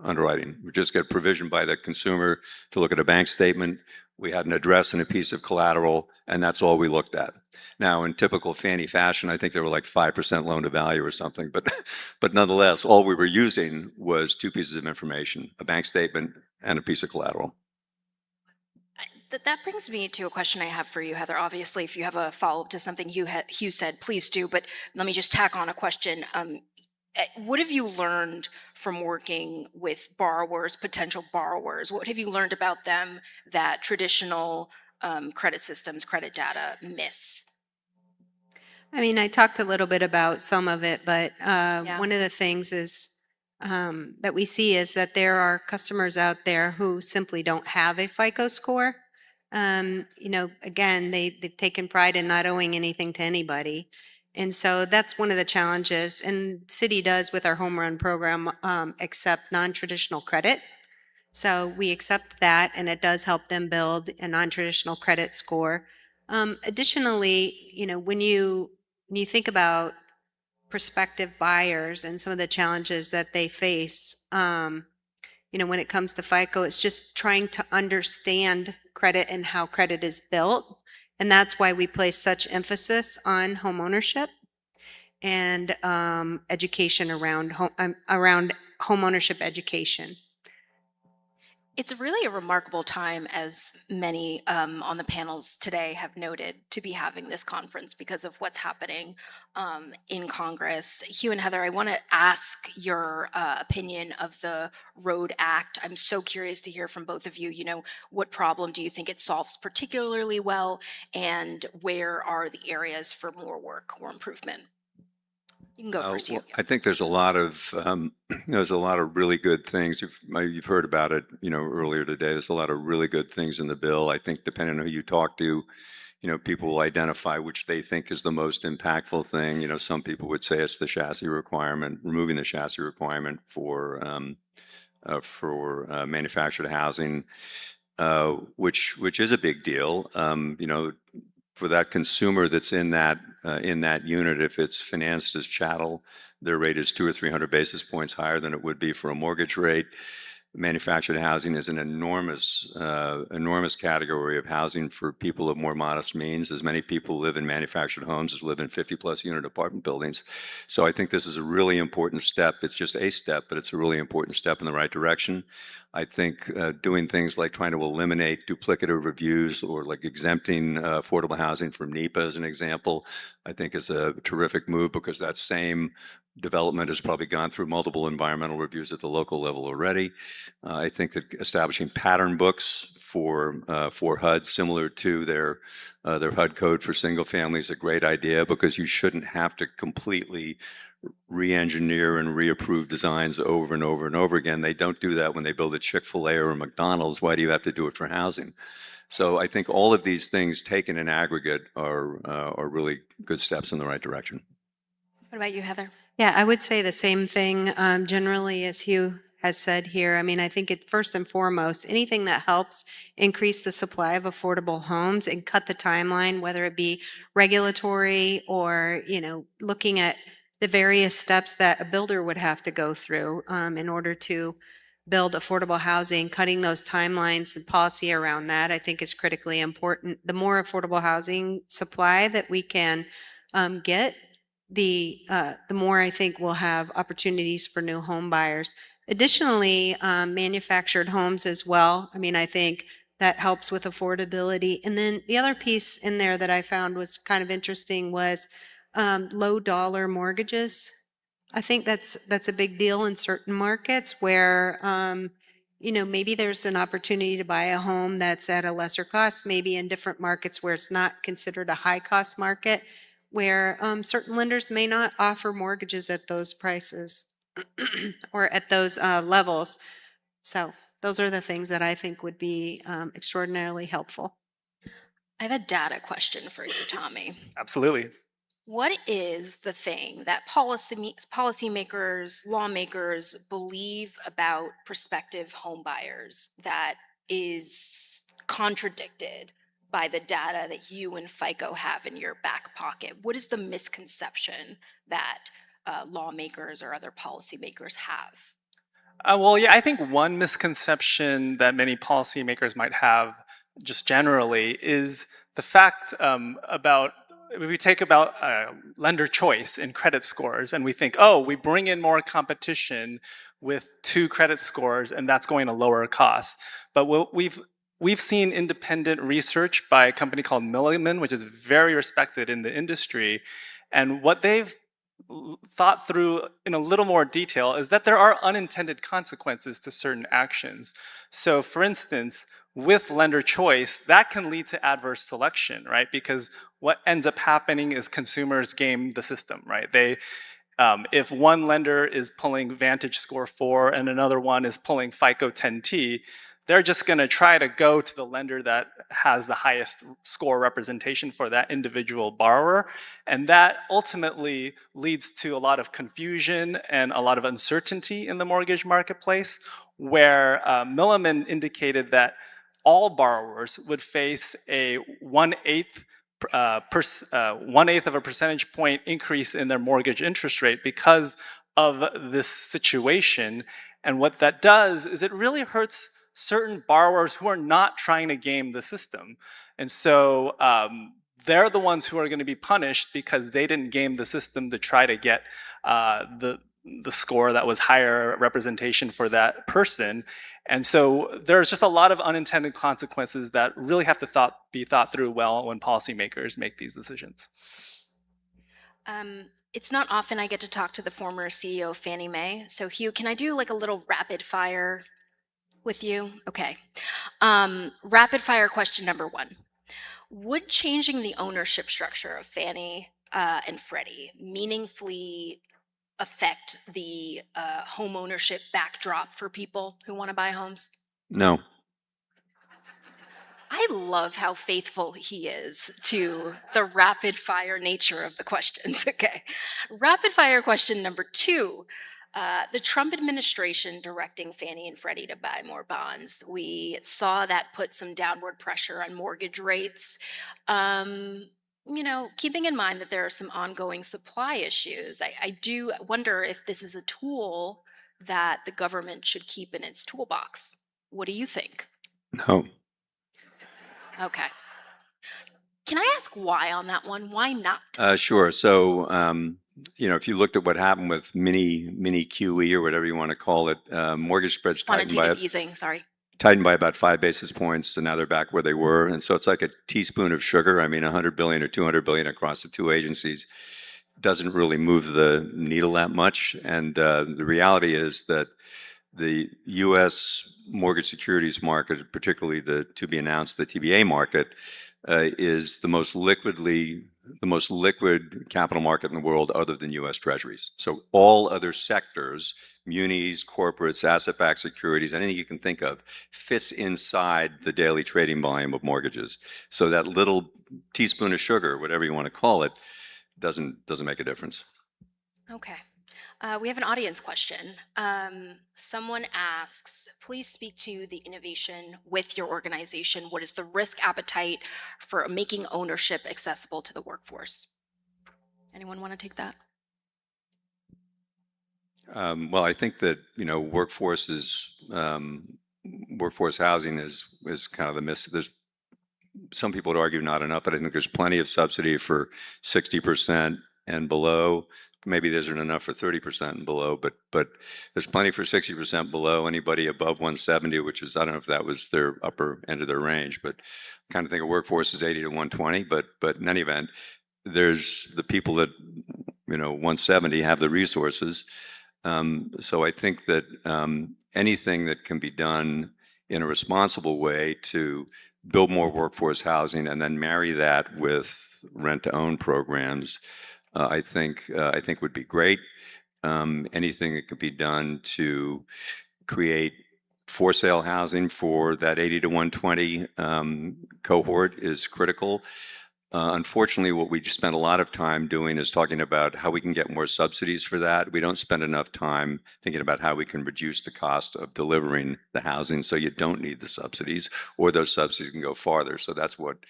underwriting. We just get provisioned by the consumer to look at a bank statement. We had an address and a piece of collateral, and that's all we looked at. Now, in typical Fannie fashion, I think they were like 5% loan to value or something, but nonetheless, all we were using was two pieces of information: a bank statement and a piece of collateral. That brings me to a question I have for you, Heather. Obviously, if you have a follow-up to something Hugh said, please do, but let me just tack on a question. What have you learned from working with borrowers, potential borrowers? What have you learned about them that traditional credit systems, credit data miss? I mean, I talked a little bit about some of it, but one of the things is that we see is that there are customers out there who simply don't have a FICO score. Again, they've taken pride in not owing anything to anybody. And so that's one of the challenges. And city does with our home run program accept non-traditional credit. So we accept that, and it does help them build a non-traditional credit score. Additionally, when you think about prospective buyers and some of the challenges that they face, when it comes to FICO, it's just trying to understand credit and how credit is built. And that's why we place such emphasis on home ownership and education around home ownership education. It's really a remarkable time, as many on the panels today have noted, to be having this conference because of what's happening in Congress. Hugh and Heather, I want to ask your opinion of the Road Act. I'm so curious to hear from both of you. What problem do you think it solves particularly well, and where are the areas for more work or improvement? You can go first, Hugh. I think there's a lot of really good things. You've heard about it, earlier today. There's a lot of really good things in the bill. I think depending on who you talk to, people will identify which they think is the most impactful thing. Some people would say it's the chassis requirement, removing the chassis requirement for manufactured housing, which is a big deal. For that consumer that's in that unit, if it's financed as chattel, their rate is 200 or 300 basis points higher than it would be for a mortgage rate. Manufactured housing is an enormous category of housing for people of more modest means. As many people live in manufactured homes as live in 50-plus unit apartment buildings. So I think this is a really important step. It's just a step, but it's a really important step in the right direction. I think doing things like trying to eliminate duplicative reviews or like exempting affordable housing from NEPA as an example, I think is a terrific move, because that same development has probably gone through multiple environmental reviews at the local level already. I think that establishing pattern books for HUD, similar to their HUD code for single family, is a great idea, because you shouldn't have to completely re-engineer and reapprove designs over and over and over again. They don't do that when they build a Chick-fil-A or a McDonald's. Why do you have to do it for housing? So I think all of these things taken in aggregate are really good steps in the right direction. What about you, Heather? Yeah, I would say the same thing generally as Hugh has said here. I mean, I think first and foremost, anything that helps increase the supply of affordable homes and cut the timeline, whether it be regulatory or, looking at the various steps that a builder would have to go through in order to build affordable housing, cutting those timelines and policy around that, I think is critically important. The more affordable housing supply that we can get, the more I think we'll have opportunities for new home buyers. Additionally, manufactured homes as well. I mean, I think that helps with affordability. And then the other piece in there that I found was kind of interesting was low dollar mortgages. I think that's a big deal in certain markets where maybe there's an opportunity to buy a home that's at a lesser cost, maybe in different markets where it's not considered a high cost market, where certain lenders may not offer mortgages at those prices or at those levels. So those are the things that I think would be extraordinarily helpful. I have a data question for you, Tommy. Absolutely. What is the thing that policymakers, lawmakers believe about prospective home buyers that is contradicted by the data that you and FICO have in your back pocket? What is the misconception that lawmakers or other policymakers have? I think one misconception that many policymakers might have just generally is the fact about, if we take about lender choice in credit scores, and we think, oh, we bring in more competition with 2 credit scores and that's going to lower costs. But what we've seen independent research by a company called Milliman, which is very respected in the industry, and what they've thought through in a little more detail is that there are unintended consequences to certain actions. So for instance, with lender choice, that can lead to adverse selection, right? Because what ends up happening is consumers game the system, right? If one lender is pulling Vantage Score 4 and another one is pulling FICO 10T, they're just going to try to go to the lender that has the highest score representation for that individual borrower. And that ultimately leads to a lot of confusion and a lot of uncertainty in the mortgage marketplace, where Milliman indicated that all borrowers would face a 1/8 of a percentage point increase in their mortgage interest rate because of this situation. And what that does is it really hurts certain borrowers who are not trying to game the system. And so they're the ones who are going to be punished because they didn't game the system to try to get the score that was higher representation for that person. And so there's just a lot of unintended consequences that really have to be thought through well when policymakers make these decisions. It's not often I get to talk to the former CEO of Fannie Mae. So Hugh, can I do like a little rapid fire with you? Okay. Rapid fire question number 1. Would changing the ownership structure of Fannie and Freddie meaningfully affect the home ownership backdrop for people who want to buy homes? No. I love how faithful he is to the rapid fire nature of the questions. Okay. Rapid fire question number 2. The Trump administration directing Fannie and Freddie to buy more bonds. We saw that put some downward pressure on mortgage rates. Keeping in mind that there are some ongoing supply issues, I do wonder if this is a tool that the government should keep in its toolbox. What do you think? No. Okay. Can I ask why on that one? Why not? Sure. So, if you looked at what happened with mini QE or whatever you want to call it, mortgage spreads Quantitative easing, sorry. tightened by about 5 basis points, and now they're back where they were. And so it's like a teaspoon of sugar. I mean, 100 billion or 200 billion across the two agencies doesn't really move the needle that much. And the reality is that the U.S. mortgage securities market, particularly the to be announced, the TBA market, is the most liquid capital market in the world other than U.S. Treasuries. So all other sectors, munis, corporates, asset-backed securities, anything you can think of, fits inside the daily trading volume of mortgages. So that little teaspoon of sugar, whatever you want to call it, doesn't make a difference. Okay. We have an audience question. Someone asks, please speak to the innovation with your organization. What is the risk appetite for making ownership accessible to the workforce? Anyone want to take that? Well, I think that workforce housing is kind of the miss. There's some people would argue not enough, but I think there's plenty of subsidy for 60% and below. Maybe there isn't enough for 30% and below, but there's plenty for 60% below. Anybody above 170, which is, I don't know if that was their upper end of their range, but I kind of think a workforce is 80 to 120. But in any event, there's the people that 170 have the resources. So I think that anything that can be done in a responsible way to build more workforce housing and then marry that with rent-to-own programs, I think would be great. Anything that could be done to create for sale housing for that 80 to 120 cohort is critical. Unfortunately, what we spend a lot of time doing is talking about how we can get more subsidies for that. We don't spend enough time thinking about how we can reduce the cost of delivering the housing so you don't need the subsidies, or those subsidies can go farther. So that's what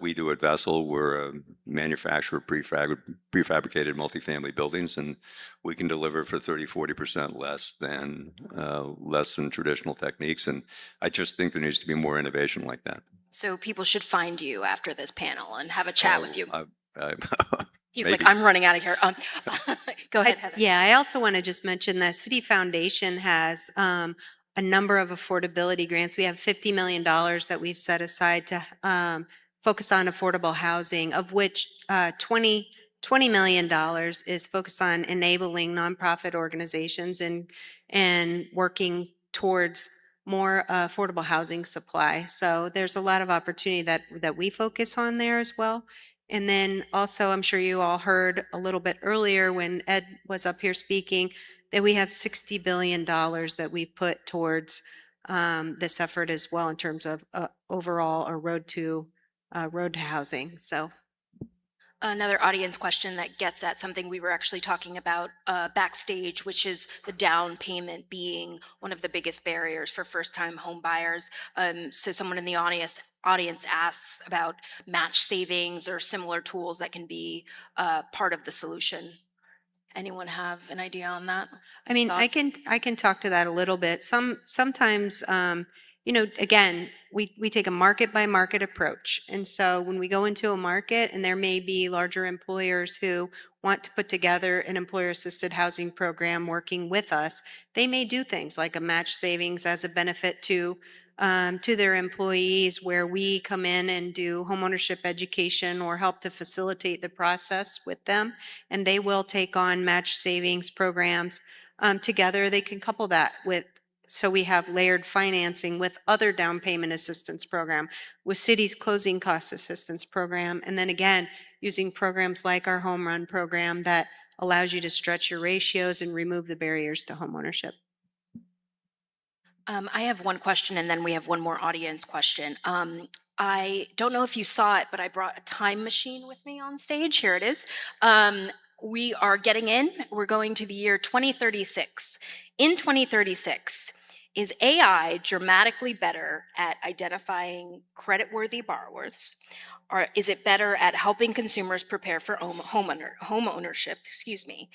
we do at Vessel. We're a manufacturer of prefabricated multifamily buildings, and we can deliver for 30-40% less than traditional techniques. And I just think there needs to be more innovation like that. So people should find you after this panel and have a chat with you. He's maybe. like, I'm running out of here. Go ahead, Heather. Yeah, I also want to just mention that City Foundation has a number of affordability grants. We have $50 million that we've set aside to focus on affordable housing, of which $20 million is focused on enabling nonprofit organizations and working towards more affordable housing supply. So there's a lot of opportunity that we focus on there as well. And then also, I'm sure you all heard a little bit earlier when Ed was up here speaking, that we have $60 billion that we've put towards this effort as well in terms of overall a road to housing. So. Another audience question that gets at something we were actually talking about backstage, which is the down payment being one of the biggest barriers for first-time home buyers. So someone in the audience asks about match savings or similar tools that can be part of the solution. Anyone have an idea on that? I mean, Thoughts? I can talk to that a little bit. Sometimes, you know, again, we take a market by market approach. And so when we go into a market and there may be larger employers who want to put together an employer assisted housing program working with us, they may do things like a match savings as a benefit to their employees, where we come in and do homeownership education or help to facilitate the process with them. And they will take on match savings programs. Together, they can couple that with, so we have layered financing with other down payment assistance program, with cities closing cost assistance program, and then again, using programs like our home run program that allows you to stretch your ratios and remove the barriers to homeownership. I have one question, and then we have one more audience question. I don't know if you saw it, but I brought a time machine with me on stage. Here it is. We are getting in. We're going to the year 2036. In 2036, is AI dramatically better at identifying creditworthy borrowers? Or is it better at helping consumers prepare for home ownership? Excuse me.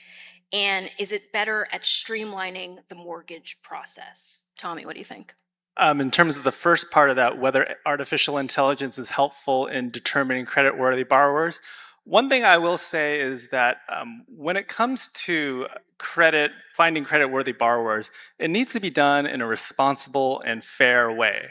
And is it better at streamlining the mortgage process? Tommy, what do you think? In terms of the first part of that, whether artificial intelligence is helpful in determining creditworthy borrowers, one thing I will say is that when it comes to finding creditworthy borrowers, it needs to be done in a responsible and fair way.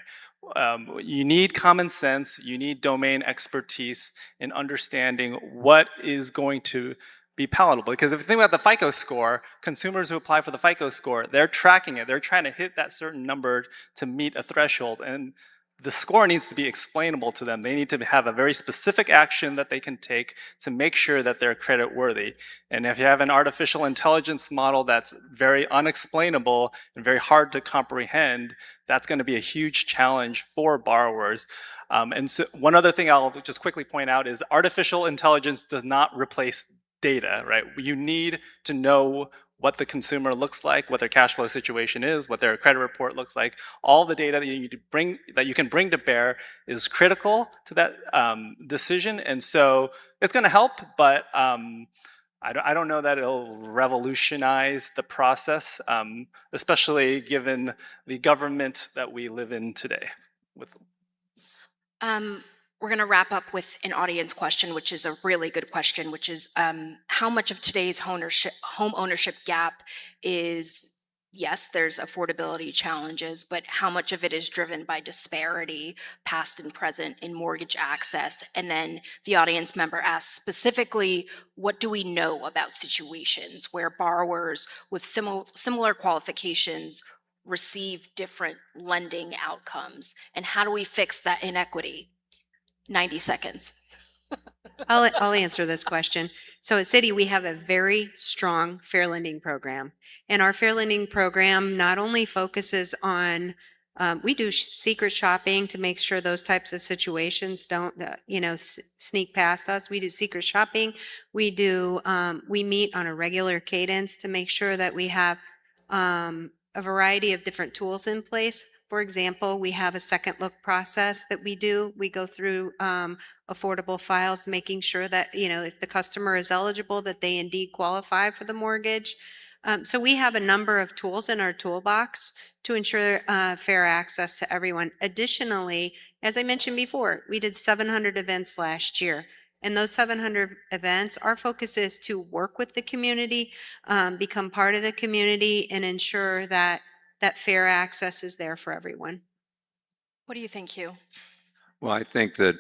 You need common sense, you need domain expertise in understanding what is going to be palatable. Because if you think about the FICO score, consumers who apply for the FICO score, they're tracking it. They're trying to hit that certain number to meet a threshold. And the score needs to be explainable to them. They need to have a very specific action that they can take to make sure that they're credit worthy. And if you have an artificial intelligence model that's very unexplainable and very hard to comprehend, that's going to be a huge challenge for borrowers. And so one other thing I'll just quickly point out is artificial intelligence does not replace data, right? You need to know what the consumer looks like, what their cash flow situation is, what their credit report looks like. All the data that you can bring to bear is critical to that decision, and so it's going to help. But I don't know that it'll revolutionize the process, especially given the government that we live in today. We're going to wrap up with an audience question, which is a really good question, which is how much of today's home ownership gap is, yes, there's affordability challenges, but how much of it is driven by disparity, past and present, in mortgage access? And then the audience member asks specifically, what do we know about situations where borrowers with similar qualifications receive different lending outcomes? And how do we fix that inequity? 90 seconds. I'll answer this question. So at Citi, we have a very strong fair lending program. And our fair lending program not only focuses on, we do secret shopping to make sure those types of situations don't, sneak past us. We do secret shopping. We meet on a regular cadence to make sure that we have a variety of different tools in place. For example, we have a second look process that we do. We go through affordable files, making sure that, if the customer is eligible, that they indeed qualify for the mortgage. So we have a number of tools in our toolbox to ensure fair access to everyone. Additionally, as I mentioned before, we did 700 events last year. And those 700 events, our focus is to work with the community, become part of the community, and ensure that fair access is there for everyone. What do you think, Hugh? Well, I think that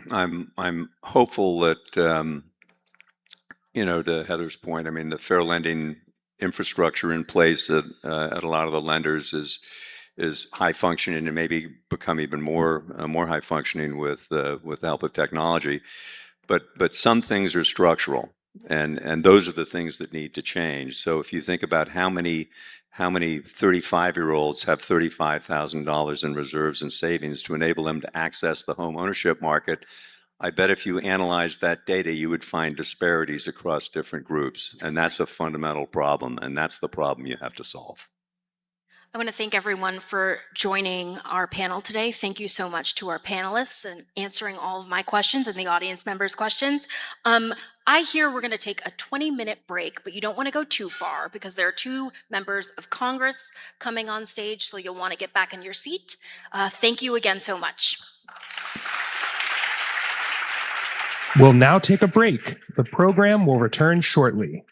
I'm hopeful that, to Heather's point, I mean, the fair lending infrastructure in place at a lot of the lenders is high functioning and maybe become even more high functioning with the help of technology. But some things are structural, and those are the things that need to change. So if you think about how many how many 35-year-olds have $35,000 in reserves and savings to enable them to access the home ownership market. I bet if you analyzed that data, you would find disparities across different groups. And that's a fundamental problem, and that's the problem you have to solve. I want to thank everyone for joining our panel today. Thank you so much to our panelists and answering all of my questions and the audience members' questions. I hear we're going to take a 20-minute break, but you don't want to go too far because there are 2 members of Congress coming on stage, so you'll want to get back in your seat. Thank you again so much. We'll now take a break. The program will return shortly.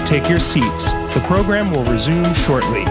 take your seats. The program will resume shortly.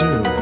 resume.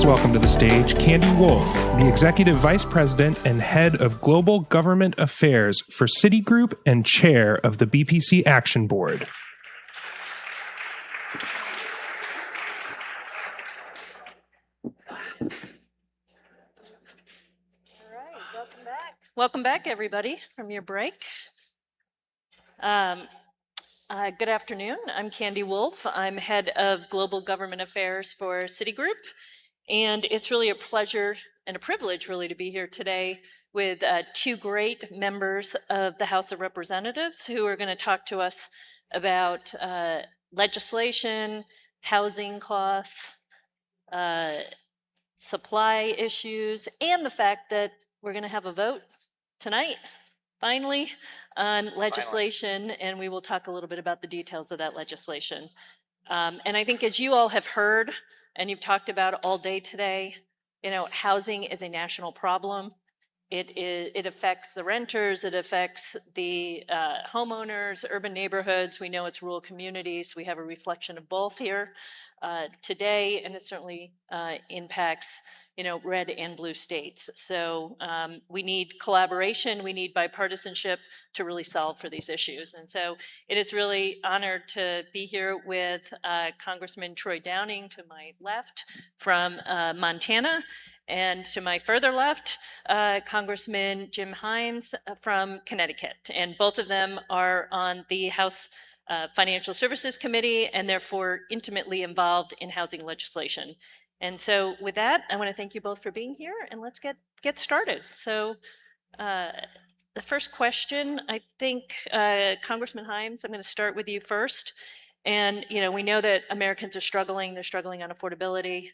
Welcome to the stage Candy Wolf, the Executive Vice President and Head of Global Government Affairs for Citigroup and Chair of the BPC Action Board. Welcome back, everybody, from your break. Good afternoon. I'm Candy Wolf. I'm head of Global Government Affairs for Citigroup. And it's really a pleasure and a privilege, really, to be here today with two great members of the House of Representatives who are going to talk to us about legislation, housing costs, supply issues, and the fact that we're going to have a vote tonight, finally, on legislation, and we will talk a little bit about the details of that legislation. And I think, as you all have heard, and you've talked about all day today, you know, housing is a national problem. It affects the renters, it affects the homeowners, urban neighborhoods. We know it's rural communities. We have a reflection of both here today, and it certainly impacts, you know, red and blue states. So we need collaboration, we need bipartisanship to really solve for these issues. And so it is really honored to be here with Congressman Troy Downing to my left from Montana, and to my further left, Congressman Jim Himes from Connecticut. And both of them are on the House Financial Services Committee and therefore intimately involved in housing legislation. And so with that, I want to thank you both for being here, and let's get started. So the first question, I think, Congressman Himes, I'm going to start with you first. And, you know, we know that Americans are struggling. They're struggling on affordability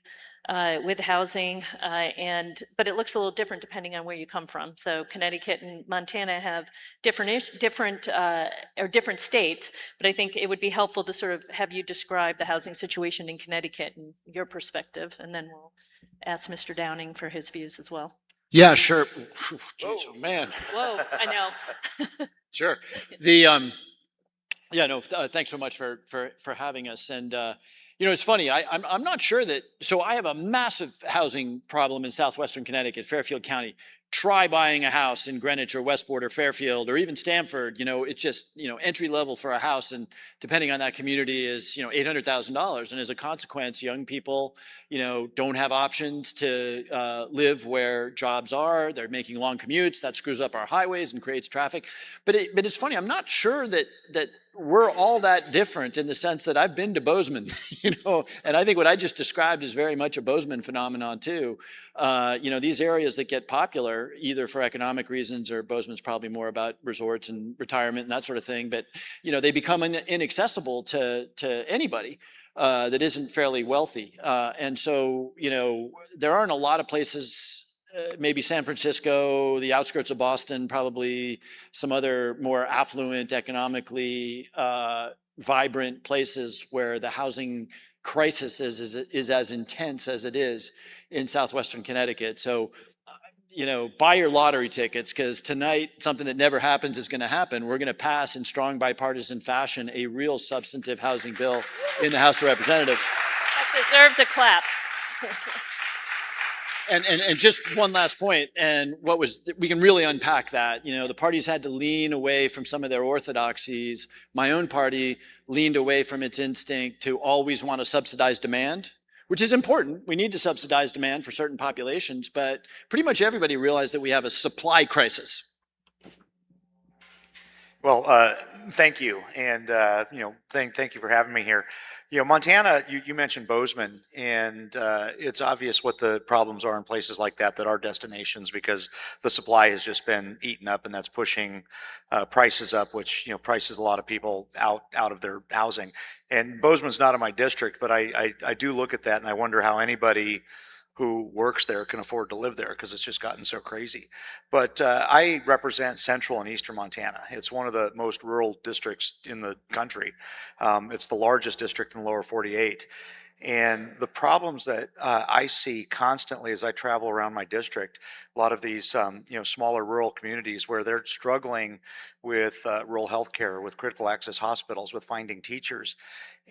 with housing, but it looks a little different depending on where you come from. So Connecticut and Montana have different states, but I think it would be helpful to sort of have you describe the housing situation in Connecticut and your perspective, and then we'll ask Mr. Downing for his views as well. Yeah, sure. Jeez, oh man. Whoa, I know. Sure. Yeah, no, thanks so much for having us. And, you know, it's funny, I'm not sure that, so I have a massive housing problem in southwestern Connecticut, Fairfield County. Try buying a house in Greenwich or Westport or Fairfield or even Stamford, you know, it's just, you know, entry level for a house, and depending on that community is, you know, $800,000. And as a consequence, young people, you know, don't have options to live where jobs are. They're making long commutes. That screws up our highways and creates traffic. But it's funny, I'm not sure that we're all that different in the sense that I've been to Bozeman, And I think what I just described is very much a Bozeman phenomenon too. These areas that get popular either for economic reasons, or Bozeman's probably more about resorts and retirement and that sort of thing, but they become inaccessible to anybody that isn't fairly wealthy. And so, there aren't a lot of places, maybe San Francisco, the outskirts of Boston, probably some other more affluent, economically vibrant places where the housing crisis is as intense as it is in southwestern Connecticut. So, buy your lottery tickets, because tonight something that never happens is going to happen. We're going to pass in strong bipartisan fashion a real substantive housing bill in the House of Representatives. That deserves a clap. And just one last point, and we can really unpack that. The parties had to lean away from some of their orthodoxies. My own party leaned away from its instinct to always want to subsidize demand, which is important. We need to subsidize demand for certain populations, but pretty much everybody realized that we have a supply crisis. Well, thank you, and thank you for having me here. Montana, you mentioned Bozeman, and it's obvious what the problems are in places like that are destinations, because the supply has just been eaten up, and that's pushing prices up, which prices a lot of people out of their housing. And Bozeman's not in my district, but I do look at that, and I wonder how anybody who works there can afford to live there, because it's just gotten so crazy. But I represent central and eastern Montana. It's one of the most rural districts in the country. It's the largest district in the lower 48. And the problems that I see constantly as I travel around my district, a lot of these smaller rural communities where they're struggling with rural healthcare, with critical access hospitals, with finding teachers.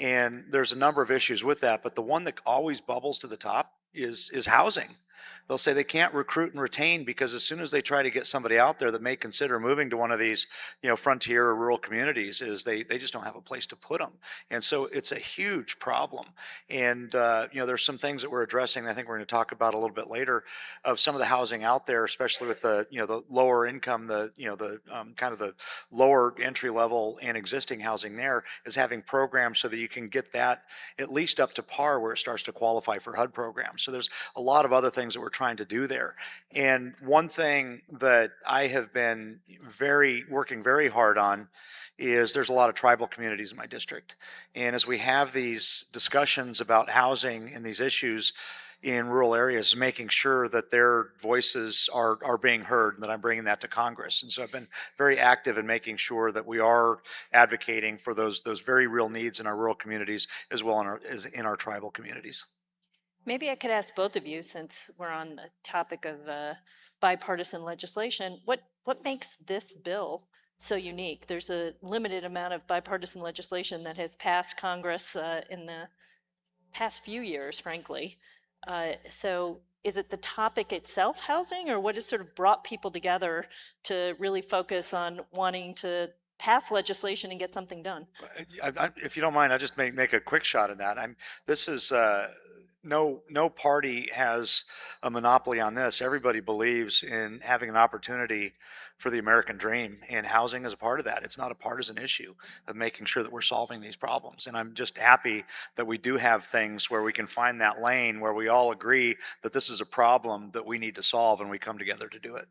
And there's a number of issues with that, but the one that always bubbles to the top is housing. They'll say they can't recruit and retain because as soon as they try to get somebody out there that may consider moving to one of these, frontier or rural communities, is they just don't have a place to put them. And so it's a huge problem. And, there's some things that we're addressing, I think we're going to talk about a little bit later, of some of the housing out there, especially with the lower income, kind of the lower entry level and existing housing there, is having programs so that you can get that at least up to par where it starts to qualify for HUD programs. So there's a lot of other things that we're trying to do there. And one thing that I have been working very hard on is there's a lot of tribal communities in my district. And as we have these discussions about housing and these issues in rural areas, making sure that their voices are being heard, and that I'm bringing that to Congress. And so I've been very active in making sure that we are advocating for those very real needs in our rural communities as well as in our tribal communities. Maybe I could ask both of you, since we're on the topic of bipartisan legislation, what makes this bill so unique? There's a limited amount of bipartisan legislation that has passed Congress in the past few years, frankly. So is it the topic itself, housing, or what has sort of brought people together to really focus on wanting to pass legislation and get something done? If you don't mind, I'll just make a quick shot at that. This is no party has a monopoly on this. Everybody believes in having an opportunity for the American dream, and housing is a part of that. It's not a partisan issue of making sure that we're solving these problems. And I'm just happy that we do have things where we can find that lane where we all agree that this is a problem that we need to solve, and we come together to do it.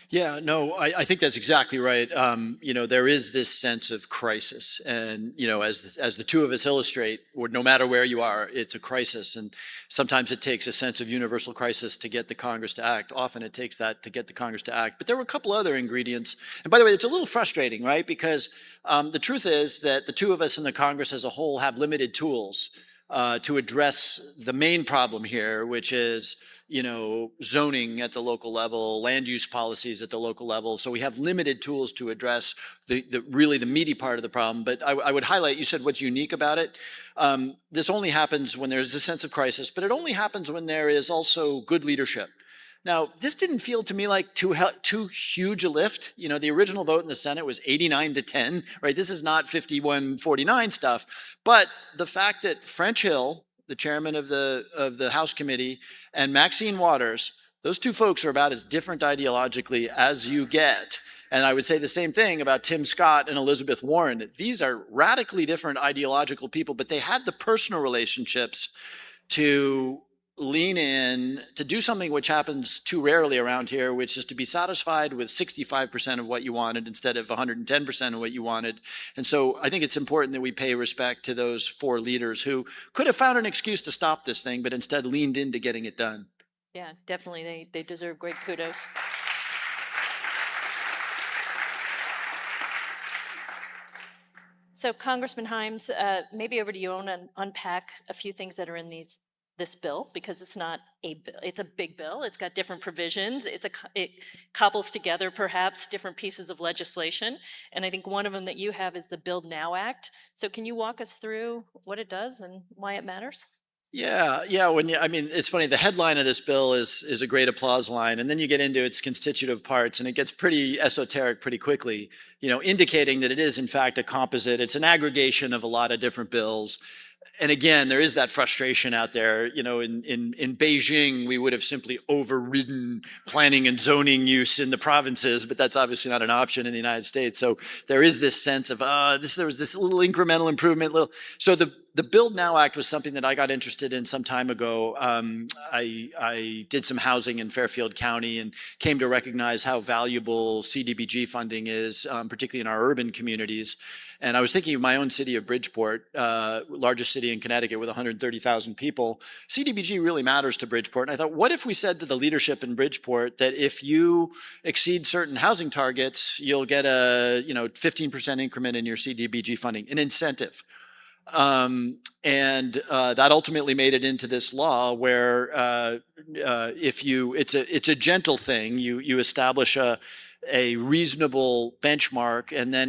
Yeah, no, I think that's exactly right. There is this sense of crisis, and as the two of us illustrate, no matter where you are, it's a crisis, and sometimes it takes a sense of universal crisis to get the Congress to act. Often it takes that to get the Congress to act. But there were a couple other ingredients, and by the way, it's a little frustrating, right? Because the truth is that the two of us in the Congress as a whole have limited tools to address the main problem here, which is zoning at the local level, land use policies at the local level. So we have limited tools to address really the meaty part of the problem. But I would highlight, you said what's unique about it. This only happens when there's a sense of crisis, but it only happens when there is also good leadership. Now, this didn't feel to me like too huge a lift. The original vote in the Senate was 89-10, right? This is not 51-49 stuff. But the fact that French Hill, the chairman of the House committee, and Maxine Waters, those two folks are about as different ideologically as you get. And I would say the same thing about Tim Scott and Elizabeth Warren. These are radically different ideological people, but they had the personal relationships to lean in, to do something which happens too rarely around here, which is to be satisfied with 65% of what you wanted instead of 110% of what you wanted. And so I think it's important that we pay respect to those 4 leaders who could have found an excuse to stop this thing, but instead leaned into getting it done. Yeah, definitely. They deserve great kudos. So Congressman Himes, maybe over to you and unpack a few things that are in this bill, because it's not a bill, it's a big bill. It's got different provisions. It cobbles together perhaps different pieces of legislation. And I think one of them that you have is the Build Now Act. So can you walk us through what it does and why it matters? Yeah. I mean, it's funny. The headline of this bill is a great applause line, and then you get into its constitutive parts, and it gets pretty esoteric pretty quickly. Indicating that it is in fact a composite. It's an aggregation of a lot of different bills. And again, there is that frustration out there. In Beijing, we would have simply overridden planning and zoning use in the provinces, but that's obviously not an option in the United States. So there is this sense of, there was this little incremental improvement. So the Build Now Act was something that I got interested in some time ago. I did some housing in Fairfield County and came to recognize how valuable CDBG funding is, particularly in our urban communities. And I was thinking of my own city of Bridgeport, largest city in Connecticut with 130,000 people. CDBG really matters to Bridgeport. And I thought, what if we said to the leadership in Bridgeport that if you exceed certain housing targets, you'll get a 15% increment in your CDBG funding, an incentive. That ultimately made it into this law where it's a gentle thing. You establish a reasonable benchmark, and then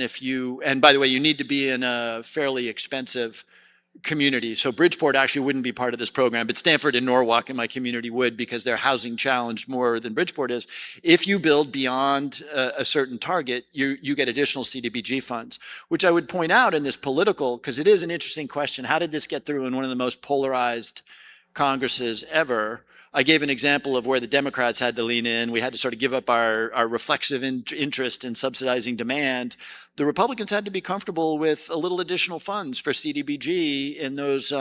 and by the way, you need to be in a fairly expensive community. So Bridgeport actually wouldn't be part of this program, but Stanford and Norwalk in my community would, because they're housing challenged more than Bridgeport is. If you build beyond a certain target, you get additional CDBG funds, which I would point out in this political, because it is an interesting question. How did this get through in one of the most polarized Congresses ever? I gave an example of where the Democrats had to lean in. We had to sort of give up our reflexive interest in subsidizing demand. The Republicans had to be comfortable with a little additional funds for CDBG in those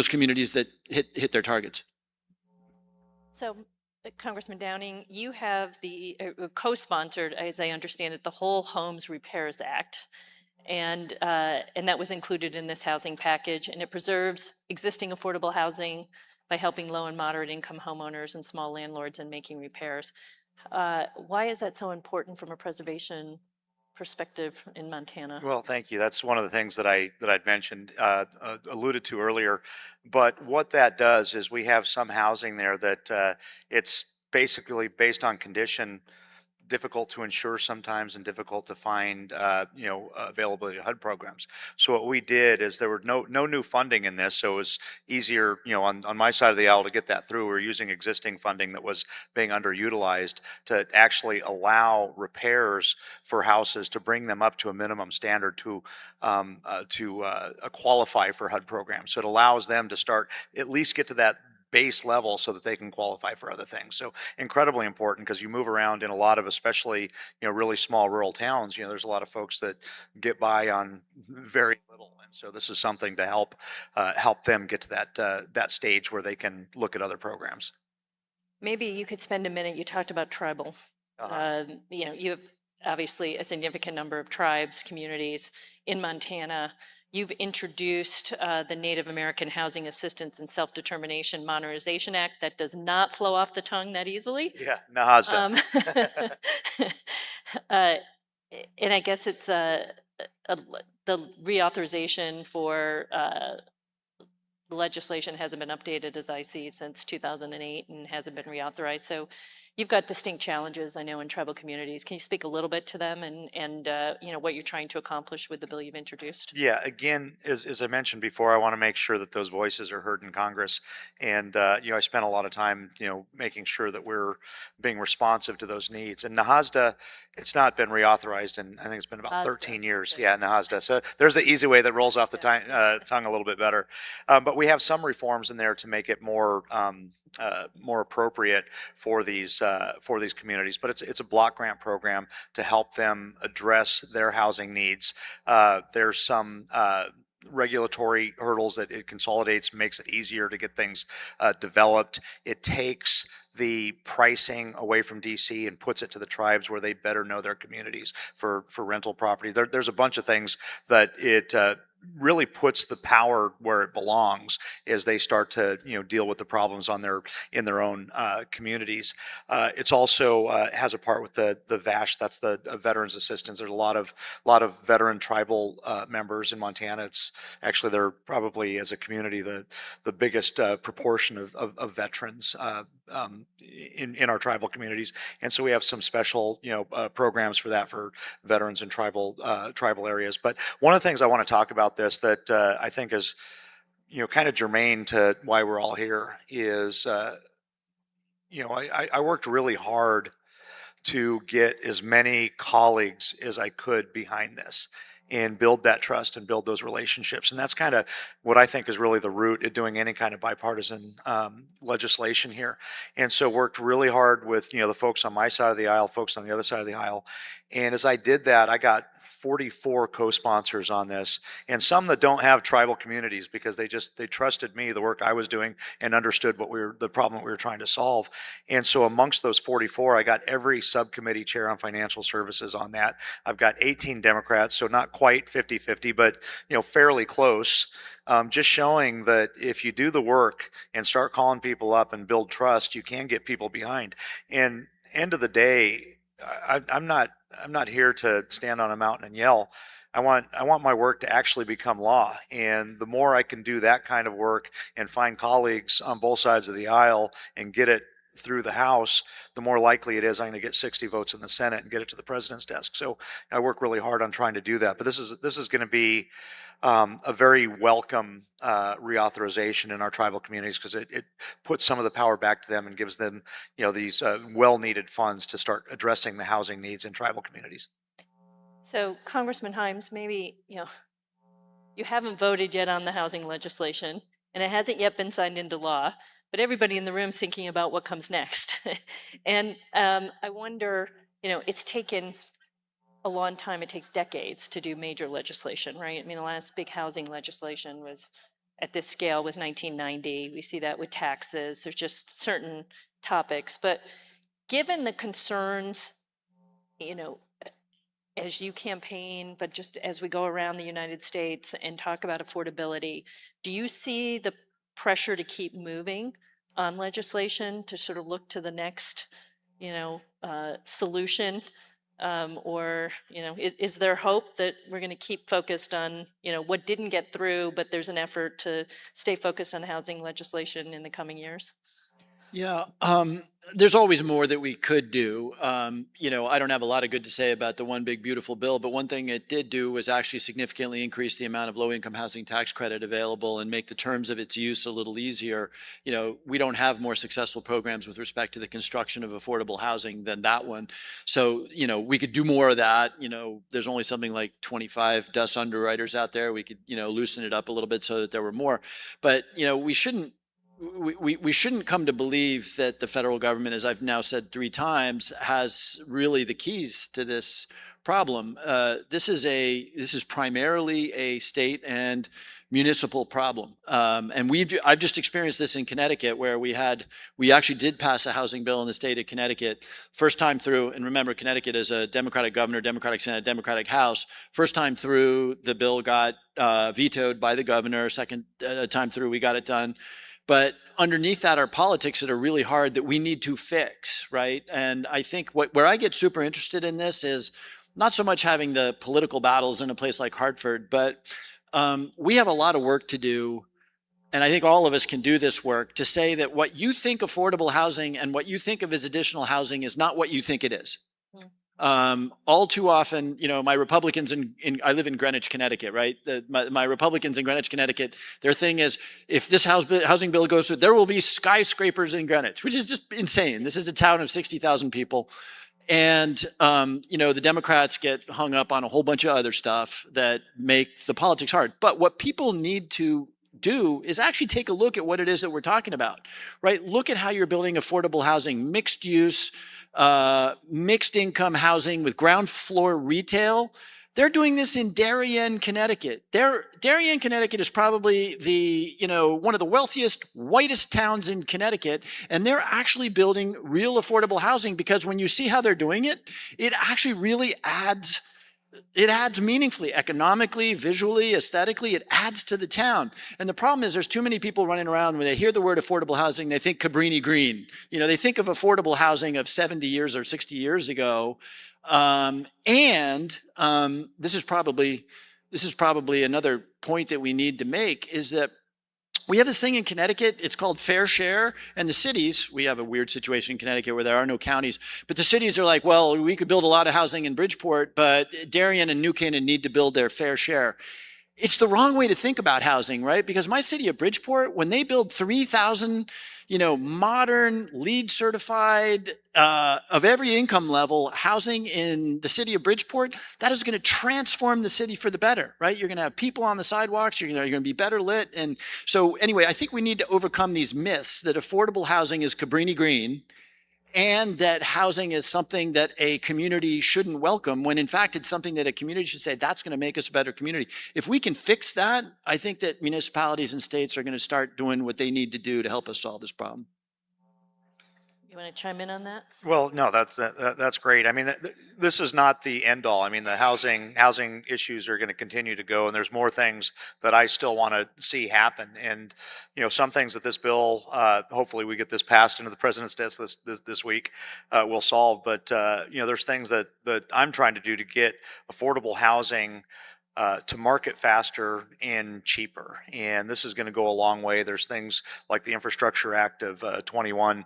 communities that hit their targets. So, Congressman Downing, you have the co-sponsored, as I understand it, the Whole Homes Repairs Act. And that was included in this housing package, and it preserves existing affordable housing by helping low and moderate income homeowners and small landlords in making repairs. Why is that so important from a preservation perspective in Montana? Well, thank you. That's one of the things that I'd mentioned, alluded to earlier. But what that does is we have some housing there that it's basically based on condition, difficult to insure sometimes and difficult to find, availability of HUD programs. So what we did is there were no new funding in this, so it was easier, on my side of the aisle to get that through. We're using existing funding that was being underutilized to actually allow repairs for houses to bring them up to a minimum standard to qualify for HUD programs. So it allows them to start, at least get to that base level so that they can qualify for other things. So incredibly important, because you move around in a lot of, especially, really small rural towns, there's a lot of folks that get by on very little. And so this is something to help them get to that stage where they can look at other programs. Maybe you could spend a minute, you talked about tribal. You have obviously a significant number of tribes, communities in Montana. You've introduced the Native American Housing Assistance and Self-Determination Modernization Act. That does not flow off the tongue that easily. Yeah, NAHASDA. And I guess it's the reauthorization for the legislation hasn't been updated, as I see, since 2008 and hasn't been reauthorized. So you've got distinct challenges, I know, in tribal communities. Can you speak a little bit to them and what you're trying to accomplish with the bill you've introduced? Yeah, again, as I mentioned before, I want to make sure that those voices are heard in Congress. And, I spent a lot of time, making sure that we're being responsive to those needs. And NAHASDA, it's not been reauthorized in, I think it's been about 13 years. Yeah, NAHASDA. So there's the easy way that rolls off the tongue a little bit better. But we have some reforms in there to make it more more appropriate for these communities. But it's a block grant program to help them address their housing needs. There's some regulatory hurdles that it consolidates, makes it easier to get things developed. It takes the pricing away from DC and puts it to the tribes where they better know their communities for rental property. There's a bunch of things that it really puts the power where it belongs as they start to deal with the problems in their own communities. It's also has a part with the VASH, that's the Veterans Assistance. There's a lot of veteran tribal members in Montana. It's actually, they're probably as a community the biggest proportion of veterans in our tribal communities, and so we have some special programs for that for veterans in tribal areas. But one of the things I want to talk about this that I think is kind of germane to why we're all here is I worked really hard to get as many colleagues as I could behind this and build that trust and build those relationships. And that's kind of what I think is really the root of doing any kind of bipartisan legislation here. And so worked really hard with the folks on my side of the aisle, folks on the other side of the aisle. And as I did that, I got 44 co-sponsors on this, and some that don't have tribal communities because they trusted me, the work I was doing, and understood the problem we were trying to solve. And so amongst those 44, I got every subcommittee chair on financial services on that. I've got 18 Democrats, so not quite 50-50, but fairly close. Just showing that if you do the work and start calling people up and build trust, you can get people behind. And end of the day, I'm not here to stand on a mountain and yell. I want my work to actually become law. And the more I can do that kind of work and find colleagues on both sides of the aisle and get it through the House, the more likely it is I'm going to get 60 votes in the Senate and get it to the president's desk. So I work really hard on trying to do that. But this is going to be a very welcome reauthorization in our tribal communities because it puts some of the power back to them and gives them these well-needed funds to start addressing the housing needs in tribal communities. So Congressman Himes, maybe you haven't voted yet on the housing legislation, and it hasn't yet been signed into law, but everybody in the room is thinking about what comes next. And I wonder, it's taken a long time. It takes decades to do major legislation, right? I mean, the last big housing legislation was at this scale was 1990. We see that with taxes. There's just certain topics. But given the concerns, as you campaign, but just as we go around the United States and talk about affordability, do you see the pressure to keep moving on legislation to sort of look to the next, solution? Or is there hope that we're going to keep focused on what didn't get through, but there's an effort to stay focused on housing legislation in the coming years? Yeah, there's always more that we could do. I don't have a lot of good to say about the one big beautiful bill, but one thing it did do was actually significantly increase the amount of low-income housing tax credit available and make the terms of its use a little easier. We don't have more successful programs with respect to the construction of affordable housing than that one. So, we could do more of that. There's only something like 25 DUS underwriters out there. We could, loosen it up a little bit so that there were more. But, we shouldn't come to believe that the federal government, as I've now said 3 times, has really the keys to this problem. This is primarily a state and municipal problem. And I've just experienced this in Connecticut where we actually did pass a housing bill in the state of Connecticut. First time through, and remember Connecticut is a Democratic governor, Democratic Senate, Democratic House. First time through, the bill got vetoed by the governor. Second time through, we got it done. But underneath that are politics that are really hard that we need to fix, right? And I think where I get super interested in this is not so much having the political battles in a place like Hartford, but we have a lot of work to do. And I think all of us can do this work to say that what you think affordable housing and what you think of as additional housing is not what you think it is. All too often, my Republicans I live in Greenwich, Connecticut, right? My Republicans in Greenwich, Connecticut, their thing is, if this housing bill goes through, there will be skyscrapers in Greenwich, which is just insane. This is a town of 60,000 people. And, the Democrats get hung up on a whole bunch of other stuff that makes the politics hard. But what people need to do is actually take a look at what it is that we're talking about, right? Look at how you're building affordable housing, mixed use, mixed income housing with ground floor retail. They're doing this in Darien, Connecticut. Darien, Connecticut is probably one of the wealthiest, whitest towns in Connecticut, and they're actually building real affordable housing because when you see how they're doing it, it actually really adds meaningfully, economically, visually, aesthetically, it adds to the town. And the problem is there's too many people running around when they hear the word affordable housing, they think Cabrini Green. They think of affordable housing of 70 years or 60 years ago. This is probably another point that we need to make is that we have this thing in Connecticut, it's called fair share, and the cities, we have a weird situation in Connecticut where there are no counties, but the cities are like, well, we could build a lot of housing in Bridgeport, but Darien and New Canaan need to build their fair share. It's the wrong way to think about housing, right? Because my city of Bridgeport, when they build 3,000, modern, LEED certified, of every income level housing in the city of Bridgeport, that is going to transform the city for the better, right? You're going to have people on the sidewalks, you're going to be better lit. And so anyway, I think we need to overcome these myths that affordable housing is Cabrini Green and that housing is something that a community shouldn't welcome, when in fact it's something that a community should say, that's going to make us a better community. If we can fix that, I think that municipalities and states are going to start doing what they need to do to help us solve this problem. You want to chime in on that? Well, no, that's great. I mean, this is not the end all. I mean, the housing issues are going to continue to go, and there's more things that I still want to see happen. And some things that this bill, hopefully, we get this passed into the president's desk this week, will solve. But there's things that I'm trying to do to get affordable housing to market faster and cheaper. And this is going to go a long way. There's things like the Infrastructure Act of 21,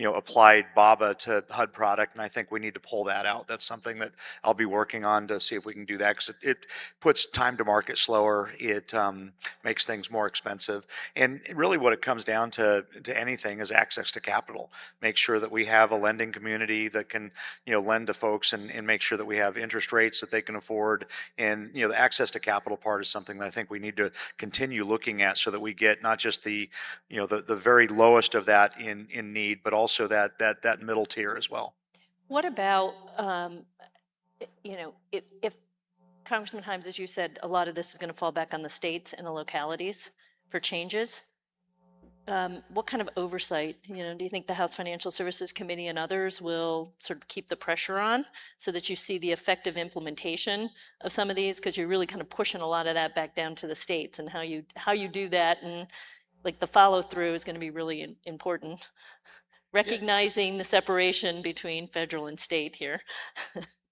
applied BABA to HUD product. And I think we need to pull that out. That's something that I'll be working on to see if we can do that, because it puts time to market slower. It makes things more expensive. And really what it comes down to anything is access to capital. Make sure that we have a lending community that can, lend to folks and make sure that we have interest rates that they can afford. And, the access to capital part is something that I think we need to continue looking at, so that we get not just the very lowest of that in need, but also that middle tier as well. What about, if Congressman Himes, as you said, a lot of this is going to fall back on the states and the localities for changes. What kind of oversight, do you think the House Financial Services Committee and others will sort of keep the pressure on so that you see the effective implementation of some of these? Because you're really kind of pushing a lot of that back down to the states, and how you do that, and like the follow through is going to be really important. Recognizing the separation between federal and state here.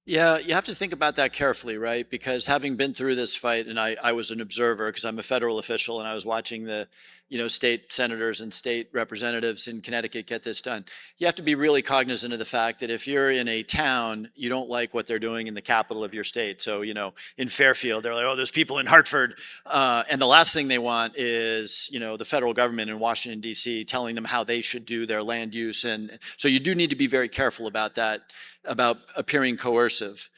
Yeah, you have to think about that carefully, right? Because having been through this fight, and I was an observer because I'm a federal official, and I was watching the, state senators and state representatives in Connecticut get this done. You have to be really cognizant of the fact that if you're in a town, you don't like what they're doing in the capital of your state. So, in Fairfield, they're like, oh, there's people in Hartford. And the last thing they want is, the federal government in Washington, D.C. telling them how they should do their land use. And so you do need to be very careful about that, about appearing coercive.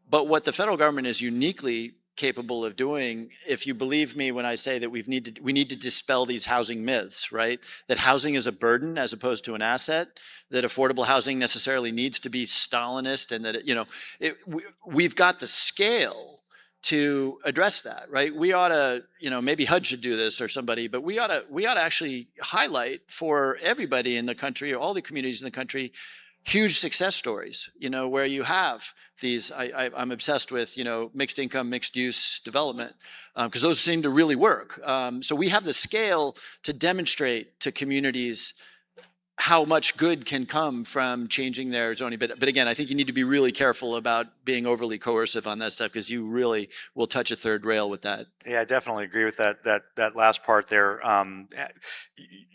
But what the federal government is uniquely capable of doing, if you believe me when I say that we need to dispel these housing myths, right? That housing is a burden as opposed to an asset, that affordable housing necessarily needs to be Stalinist, and that we've got the scale to address that, right? We ought to, maybe HUD should do this or somebody, but we ought to actually highlight for everybody in the country, or all the communities in the country, huge success stories, where you have these, I'm obsessed with, mixed income, mixed use development, because those seem to really work. So we have the scale to demonstrate to communities how much good can come from changing their zoning. But again, I think you need to be really careful about being overly coercive on that stuff, because you really will touch a third rail with that. Yeah, I definitely agree with that last part there.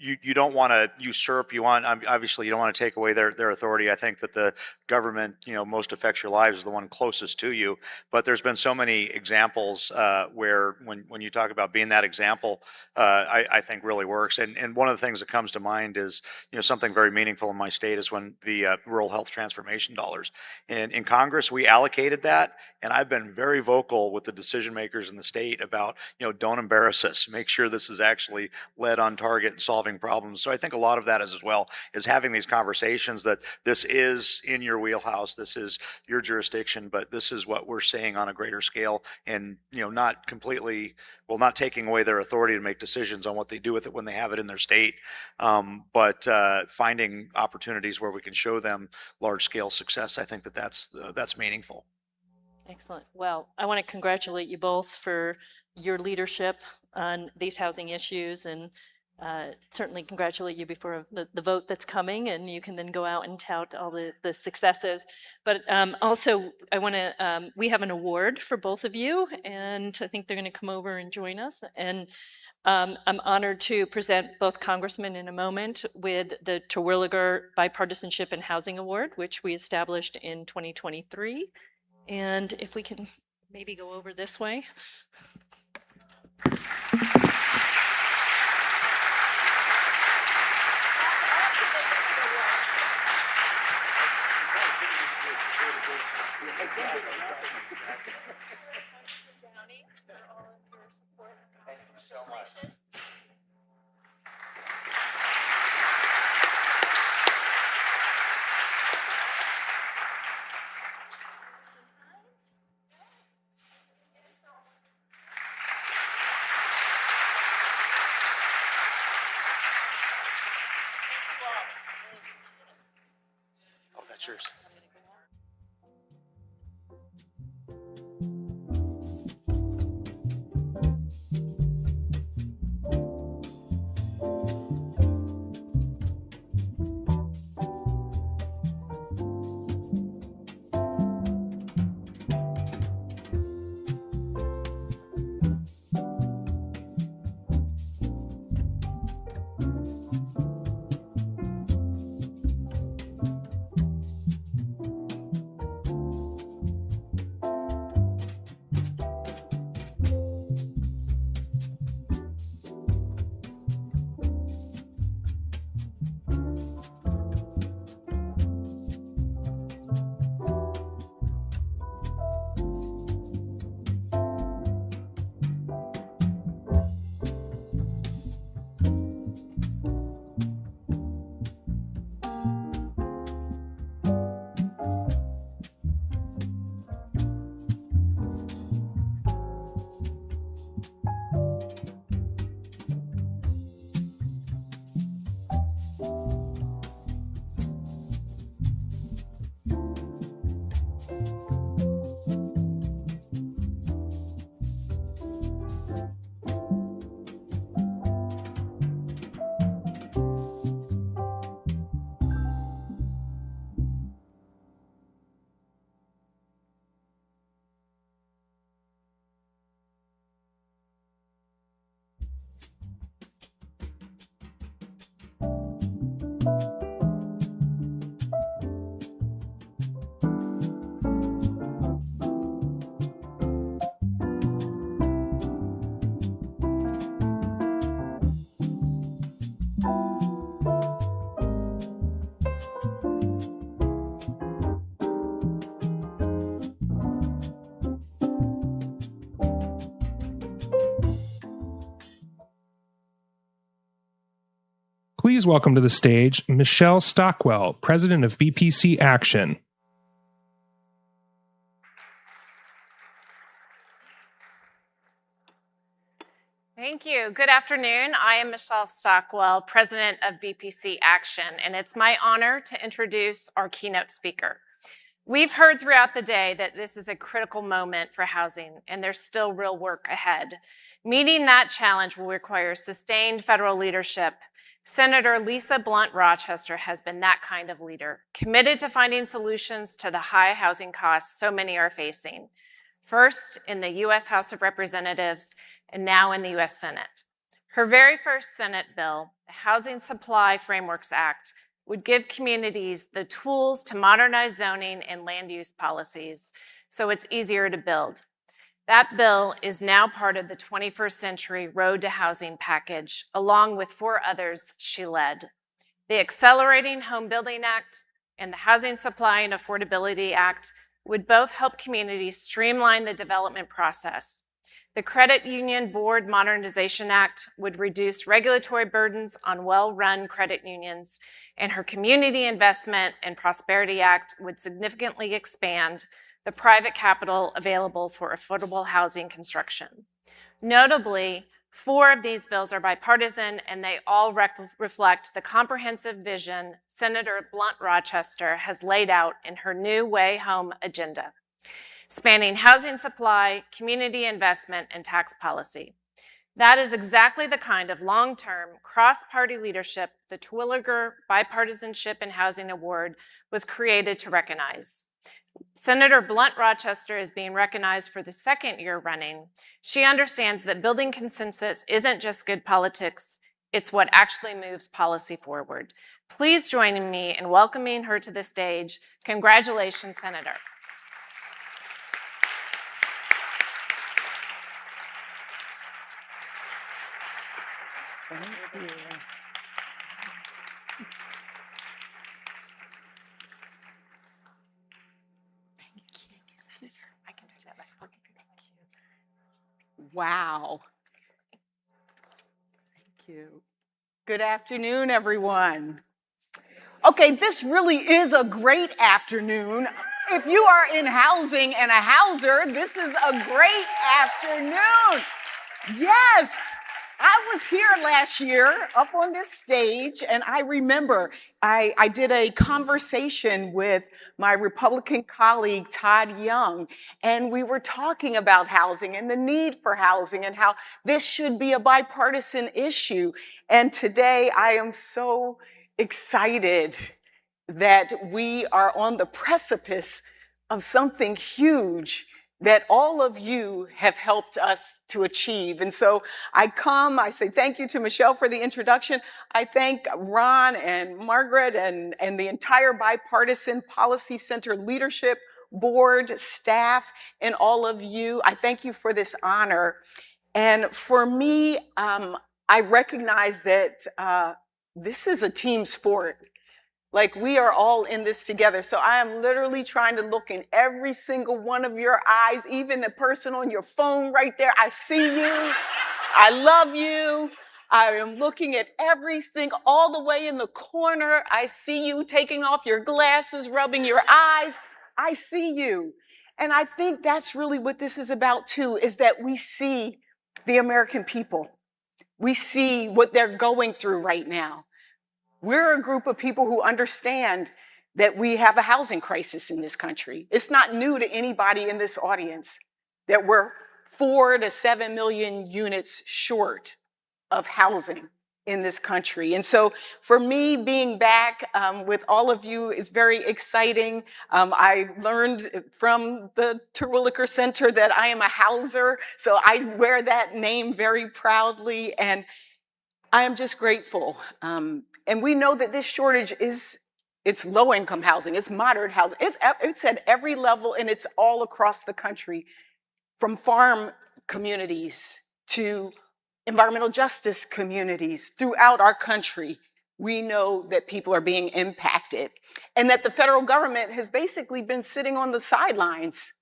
You don't want to usurp. Obviously you don't want to take away their authority. I think that the government, most affects your lives is the one closest to you. But there's been so many examples where when you talk about being that example, I think really works. And one of the things that comes to mind is, something something very meaningful in my state is when the rural health transformation dollars. In Congress, we allocated that, and I've been very vocal with the decision makers in the state about, don't embarrass us. Make sure this is actually led on target and solving problems. So I think a lot of that is as well is having these conversations that this is in your wheelhouse, this is your jurisdiction, but this is what we're seeing on a greater scale, and not completely, well, not taking away their authority to make decisions on what they do with it when they have it in their state, but finding opportunities where we can show them large scale success. I think that's meaningful. Excellent. Well, I want to congratulate you both for your leadership on these housing issues, and certainly congratulate you before the vote that's coming, and you can then go out and tout all the successes. But also, I want to, we have an award for both of you, and I think they're going to come over and join us. And I'm honored to present both congressmen in a moment with the Terwilliger Bipartisanship and Housing Award, which we established in 2023. And if we can maybe go over this way. Oh, that's yours. Please welcome to the stage Michelle Stockwell, President of BPC Action. Thank you. Good afternoon. I am Michelle Stockwell, President of BPC Action, and it's my honor to introduce our keynote speaker. We've heard throughout the day that this is a critical moment for housing, and there's still real work ahead. Meeting that challenge will require sustained federal leadership. Senator Lisa Blunt Rochester has been that kind of leader, committed to finding solutions to the high housing costs so many are facing. First in the U.S. House of Representatives, and now in the U.S. Senate. Her very first Senate bill, the Housing Supply Frameworks Act, would give communities the tools to modernize zoning and land use policies so it's easier to build. That bill is now part of the 21st Century Road to Housing package, along with 4 others she led. The Accelerating Home Building Act and the Housing Supply and Affordability Act would both help communities streamline the development process. The Credit Union Board Modernization Act would reduce regulatory burdens on well-run credit unions, and her Community Investment and Prosperity Act would significantly expand the private capital available for affordable housing construction. Notably, 4 of these bills are bipartisan, and they all reflect the comprehensive vision Senator Blunt Rochester has laid out in her New Way Home agenda, spanning housing supply, community investment, and tax policy. That is exactly the kind of long-term, cross-party leadership the Terwilliger Bipartisanship in Housing Award was created to recognize. Senator Blunt Rochester is being recognized for the 2nd year running. She understands that building consensus isn't just good politics, it's what actually moves policy forward. Please join me in welcoming her to the stage. Congratulations, Senator. Thank you. Wow. Thank you. Good afternoon, everyone. Okay, this really is a great afternoon. If you are in housing and a houser, this is a great afternoon. Yes. I was here last year up on this stage, and I remember I did a conversation with my Republican colleague, Todd Young, and we were talking about housing and the need for housing and how this should be a bipartisan issue. And today I am so excited that we are on the precipice of something huge that all of you have helped us to achieve. And so I say thank you to Michelle for the introduction. I thank Ron and Margaret and the entire Bipartisan Policy Center leadership, board, staff, and all of you. I thank you for this honor. And for me, I recognize that this is a team sport. Like, we are all in this together. So I am literally trying to look in every single one of your eyes, even the person on your phone right there. I see you. I love you. I am looking at every single, all the way in the corner. I see you taking off your glasses, rubbing your eyes. I see you. And I think that's really what this is about too, is that we see the American people. We see what they're going through right now. We're a group of people who understand that we have a housing crisis in this country. It's not new to anybody in this audience that we're 4 to 7 million units short of housing in this country. And so for me, being back with all of you is very exciting. I learned from the Terwilliger Center that I am a houser, so I wear that name very proudly, and I am just grateful. And we know that this shortage it's low-income housing, it's moderate housing, it's at every level, and it's all across the country, from farm communities to environmental justice communities throughout our country. We know that people are being impacted, and that the federal government has basically been sitting on the sidelines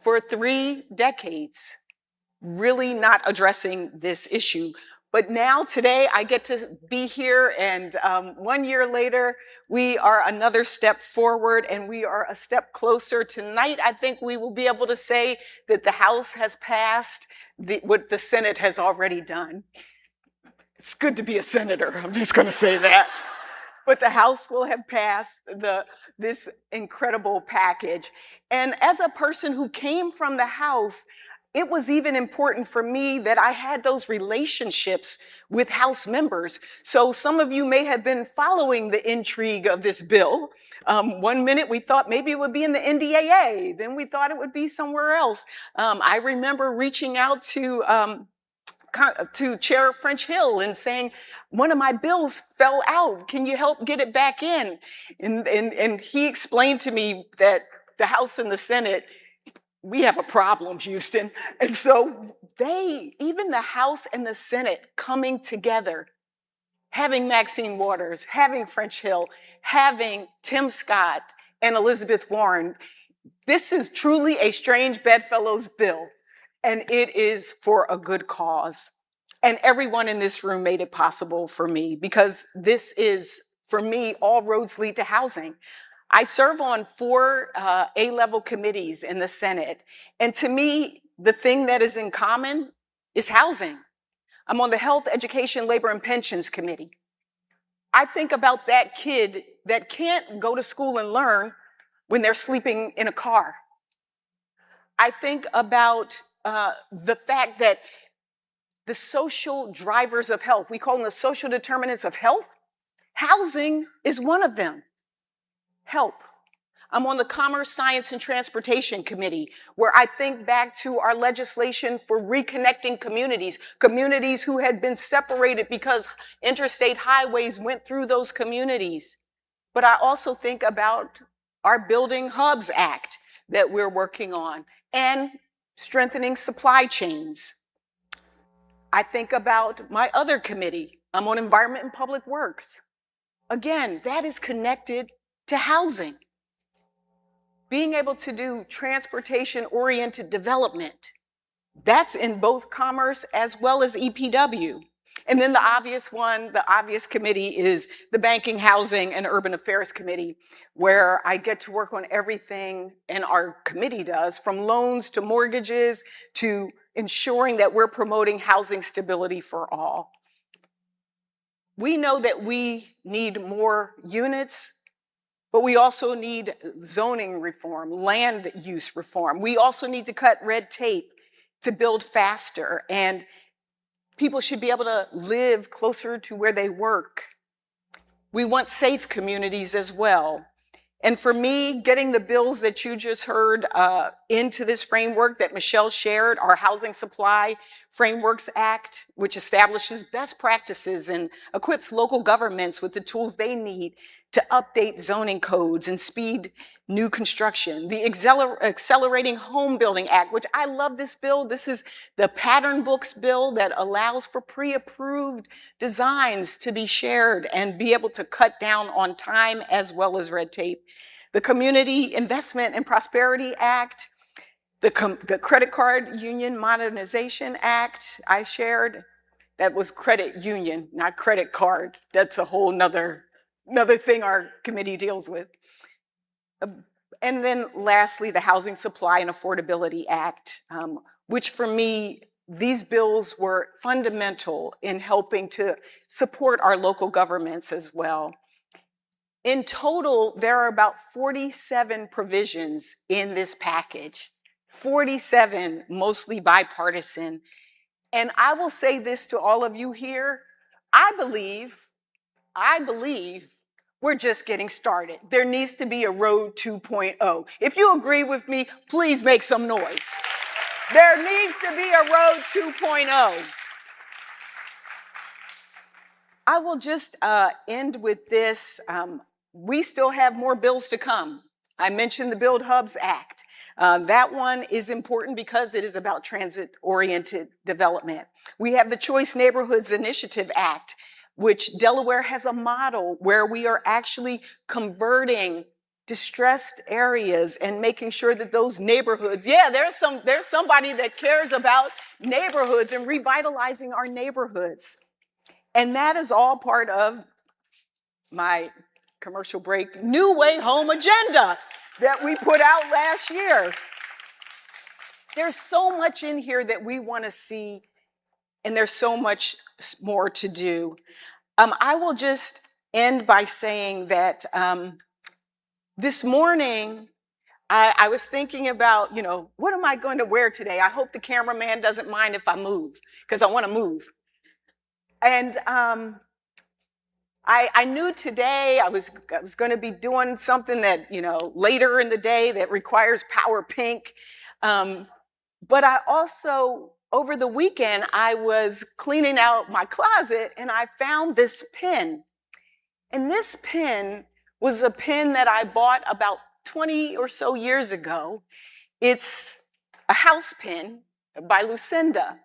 for 3 decades, really not addressing this issue. But now, today, I get to be here, and 1 year later, we are another step forward, and we are a step closer. Tonight, I think we will be able to say that the House has passed what the Senate has already done. It's good to be a senator, I'm just gonna say that. But the House will have passed this incredible package. And as a person who came from the House, it was even important for me that I had those relationships with House members. So some of you may have been following the intrigue of this bill. 1 minute we thought maybe it would be in the NDAA, then we thought it would be somewhere else. I remember reaching out to Chair French Hill and saying, one of my bills fell out, can you help get it back in? And he explained to me that the House and the Senate, we have a problem, Houston. And so even the House and the Senate coming together having Maxine Waters, having French Hill, having Tim Scott and Elizabeth Warren. This is truly a strange bedfellows bill, and it is for a good cause. And everyone in this room made it possible for me, because this is, for me, all roads lead to housing. I serve on 4 A-level committees in the Senate, and to me, the thing that is in common is housing. I'm on the Health, Education, Labor, and Pensions Committee. I think about that kid that can't go to school and learn when they're sleeping in a car. I think about the fact that the social drivers of health, we call them the social determinants of health, housing is one of them. Help. I'm on the Commerce, Science, and Transportation Committee, where I think back to our legislation for reconnecting communities, communities who had been separated because interstate highways went through those communities. But I also think about our Building Hubs Act that we're working on and strengthening supply chains. I think about my other committee. I'm on Environment and Public Works. Again, that is connected to housing. Being able to do transportation-oriented development, that's in both Commerce as well as EPW. And then the obvious one, the obvious committee is the Banking, Housing, and Urban Affairs Committee, where I get to work on everything, and our committee does, from loans to mortgages to ensuring that we're promoting housing stability for all. We know that we need more units, but we also need zoning reform, land use reform. We also need to cut red tape to build faster, and people should be able to live closer to where they work. We want safe communities as well. And for me, getting the bills that you just heard into this framework that Michelle shared, our Housing Supply Frameworks Act, which establishes best practices and equips local governments with the tools they need to update zoning codes and speed new construction. The Accelerating Home Building Act, which I love this bill. This is the pattern books bill that allows for pre-approved designs to be shared and be able to cut down on time as well as red tape. The Community Investment and Prosperity Act, the Credit Card Union Modernization Act I shared. That was credit union, not credit card. That's a whole nother thing our committee deals with. And then lastly, the Housing Supply and Affordability Act, which for me, these bills were fundamental in helping to support our local governments as well. In total, there are about 47 provisions in this package, 47, mostly bipartisan. And I will say this to all of you here, I believe we're just getting started. There needs to be a road 2.0. If you agree with me, please make some noise. There needs to be a road 2.0. I will just end with this. We still have more bills to come. I mentioned the Build Hubs Act. That one is important because it is about transit-oriented development. We have the Choice Neighborhoods Initiative Act, which Delaware has a model where we are actually converting distressed areas and making sure that those neighborhoods, there's somebody that cares about neighborhoods and revitalizing our neighborhoods. And that is all part of my commercial break, New Way Home agenda that we put out last year. There's so much in here that we want to see, and there's so much more to do. I will just end by saying that this morning, I was thinking about, what am I going to wear today? I hope the cameraman doesn't mind if I move, because I want to move. And I knew today I was going to be doing something that, later in the day that requires power pink. But I also, over the weekend, I was cleaning out my closet and I found this pin. And this pin was a pin that I bought about 20 or so years ago. It's a house pin by Lucinda.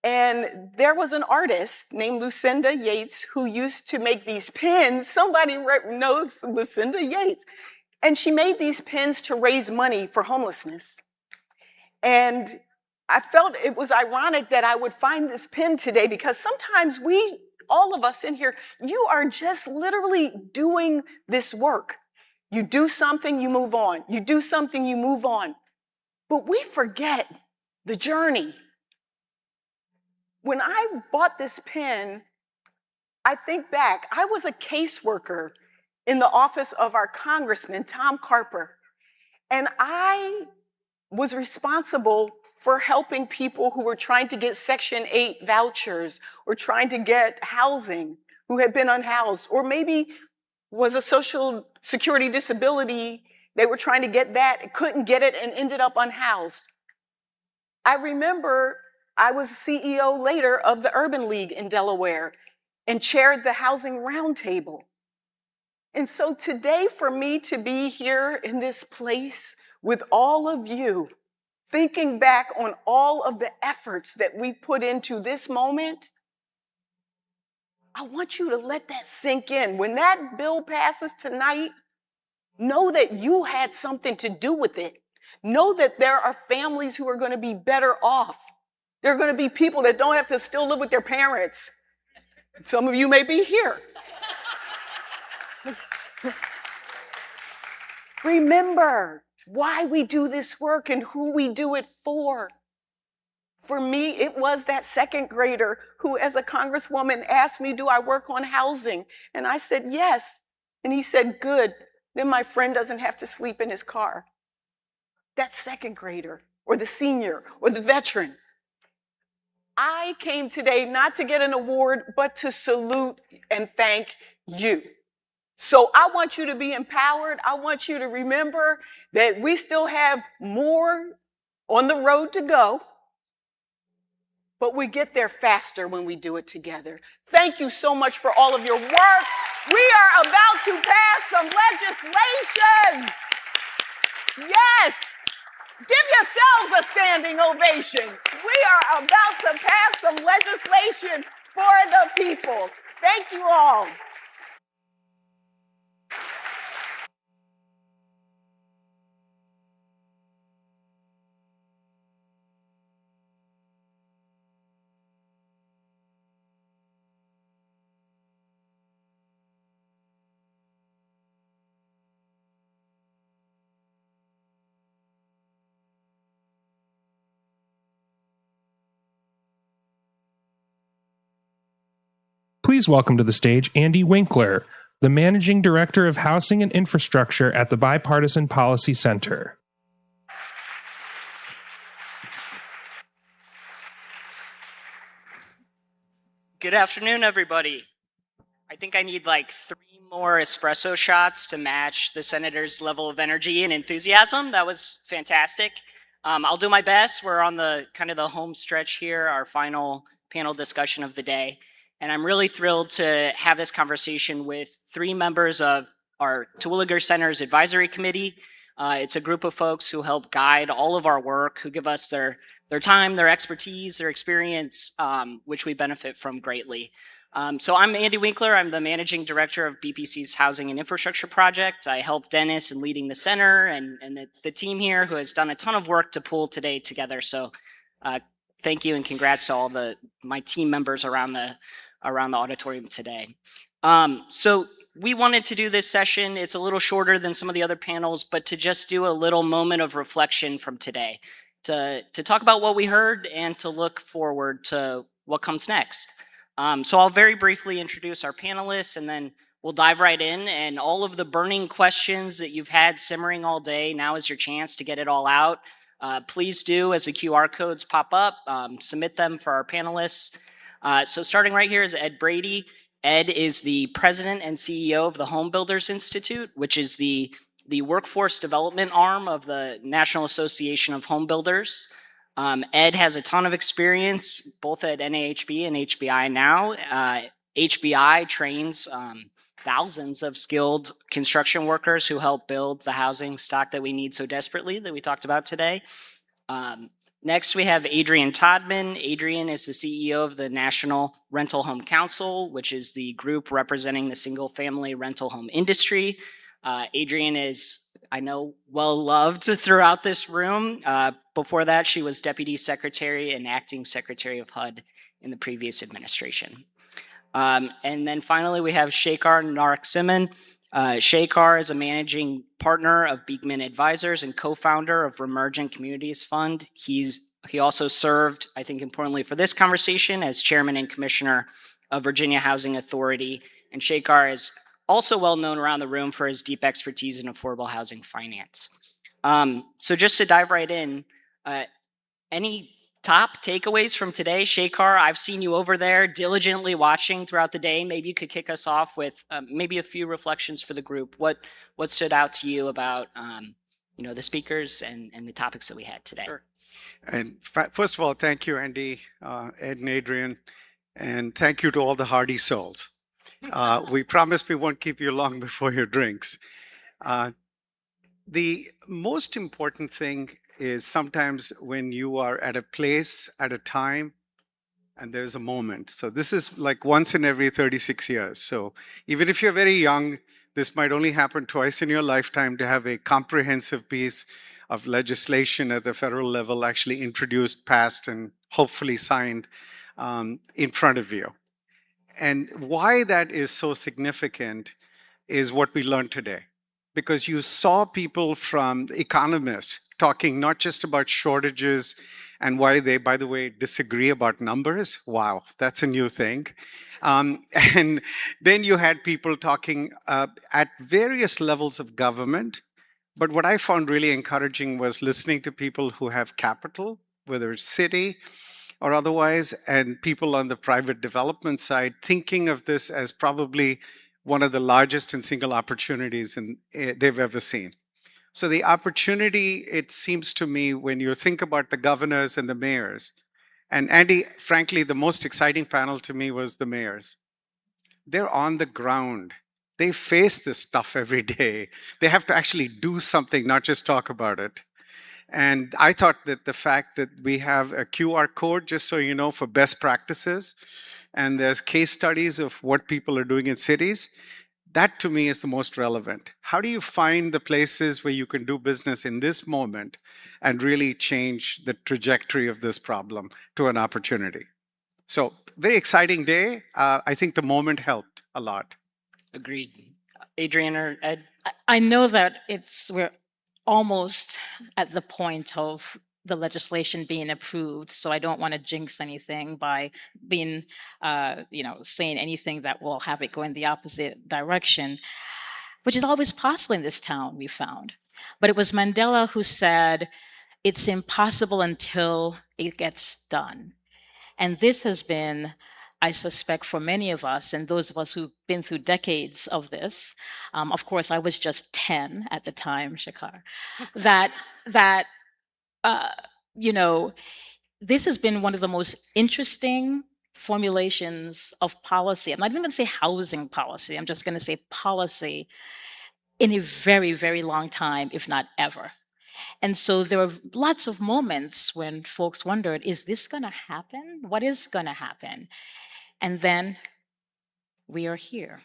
And there was an artist named Lucinda Yates who used to make these pins. Somebody knows Lucinda Yates. And she made these pins to raise money for homelessness. And I felt it was ironic that I would find this pin today because sometimes all of us in here, you are just literally doing this work. You do something, you move on. You do something, you move on. But we forget the journey. When I bought this pin, I think back, I was a caseworker in the office of our congressman, Tom Carper. And I was responsible for helping people who were trying to get Section 8 vouchers or trying to get housing, who had been unhoused, or maybe was a social security disability. They were trying to get that, couldn't get it, and ended up unhoused. I remember I was CEO later of the Urban League in Delaware and chaired the Housing Roundtable. And so today, for me to be here in this place with all of you, thinking back on all of the efforts that we've put into this moment, I want you to let that sink in. When that bill passes tonight, know that you had something to do with it. Know that there are families who are going to be better off. There are going to be people that don't have to still live with their parents. Some of you may be here. Remember why we do this work and who we do it for. For me, it was that second grader who, as a congresswoman, asked me, do I work on housing? And I said, yes. And he said, good. Then my friend doesn't have to sleep in his car. That second grader, or the senior, or the veteran. I came today not to get an award, but to salute and thank you. So I want you to be empowered. I want you to remember that we still have more on the road to go, but we get there faster when we do it together. Thank you so much for all of your work. We are about to pass some legislation. Yes. Give yourselves a standing ovation. We are about to pass some legislation for the people. Thank you all. Please welcome to the stage Andy Winkler, the Managing Director of Housing and Infrastructure at the Bipartisan Policy Center. Good afternoon, everybody. I think I need like 3 more espresso shots to match the senator's level of energy and enthusiasm. That was fantastic. I'll do my best. We're on the kind of the home stretch here, our final panel discussion of the day. And I'm really thrilled to have this conversation with 3 members of our Terwilliger Center's Advisory Committee. It's a group of folks who help guide all of our work, who give us their time, their expertise, their experience, which we benefit from greatly. So I'm Andy Winkler. I'm the Managing Director of BPC's Housing and Infrastructure Project. I help Dennis in leading the center and the team here who has done a ton of work to pull today together. So thank you and congrats to all my team members around the auditorium today. So we wanted to do this session. It's a little shorter than some of the other panels, but to just do a little moment of reflection from today, to talk about what we heard and to look forward to what comes next. So I'll very briefly introduce our panelists and then we'll dive right in, and all of the burning questions that you've had simmering all day, now is your chance to get it all out. Please do, as the QR codes pop up, submit them for our panelists. So starting right here is Ed Brady. Ed is the president and CEO of the Home Builders Institute, which is the workforce development arm of the National Association of Home Builders. Ed has a ton of experience, both at NAHB and HBI now. HBI trains thousands of skilled construction workers who help build the housing stock that we need so desperately that we talked about today. Next, we have Adrian Todman. Adrian is the CEO of the National Rental Home Council, which is the group representing the single-family rental home industry. Adrian is, I know, well-loved throughout this room. Before that, she was Deputy Secretary and Acting Secretary of HUD in the previous administration. And then finally, we have Shekhar Narasimhan. Shekhar is a managing partner of Beekman Advisors and co-founder of Remergent Communities Fund. He also served, I think importantly for this conversation, as chairman and commissioner of Virginia Housing Authority. And Shekhar is also well known around the room for his deep expertise in affordable housing finance. So just to dive right in, any top takeaways from today? Shekhar, I've seen you over there diligently watching throughout the day. Maybe you could kick us off with maybe a few reflections for the group. What stood out to you about the speakers and the topics that we had today? Sure. And first of all, thank you, Andy, Ed, and Adrian, and thank you to all the hardy souls. We promise we won't keep you long before your drinks. The most important thing is sometimes when you are at a place, at a time, and there's a moment. So this is like once in every 36 years. So even if you're very young, this might only happen twice in your lifetime to have a comprehensive piece of legislation at the federal level actually introduced, passed, and hopefully signed in front of you. And why that is so significant is what we learned today. Because you saw people from economists talking not just about shortages and why they, by the way, disagree about numbers. Wow, that's a new thing. And then you had people talking at various levels of government. But what I found really encouraging was listening to people who have capital, whether it's city or otherwise, and people on the private development side thinking of this as probably one of the largest and single opportunities they've ever seen. So the opportunity, it seems to me, when you think about the governors and the mayors, and Andy, frankly, the most exciting panel to me was the mayors. They're on the ground. They face this stuff every day. They have to actually do something, not just talk about it. And I thought that the fact that we have a QR code, just so you know, for best practices, and there's case studies of what people are doing in cities, that to me is the most relevant. How do you find the places where you can do business in this moment and really change the trajectory of this problem to an opportunity? So very exciting day. I think the moment helped a lot. Agreed. Adrian or Ed? I know that we're almost at the point of the legislation being approved, so I don't want to jinx anything by being, saying anything that will have it go in the opposite direction, which is always possible in this town, we found. But it was Mandela who said, "It's impossible until it gets done." And this has been, I suspect, for many of us, and those of us who've been through decades of this, of course, I was just 10 at the time, Shekhar, this has been one of the most interesting formulations of policy. I'm not even going to say housing policy. I'm just going to say policy in a very, very long time, if not ever. And so there were lots of moments when folks wondered, is this going to happen? What is going to happen? And then we are here.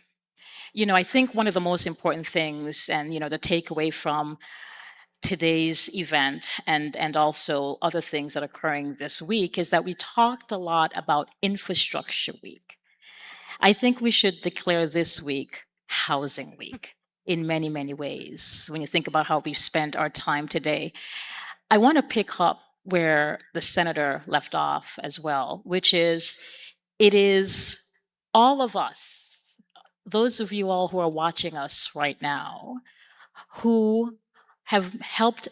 I think one of the most important things, and the takeaway from today's event and also other things that are occurring this week, is that we talked a lot about Infrastructure Week. I think we should declare this week Housing Week in many, many ways. When you think about how we've spent our time today, I want to pick up where the senator left off as well, which is, it is all of us, those of you all who are watching us right now, who have helped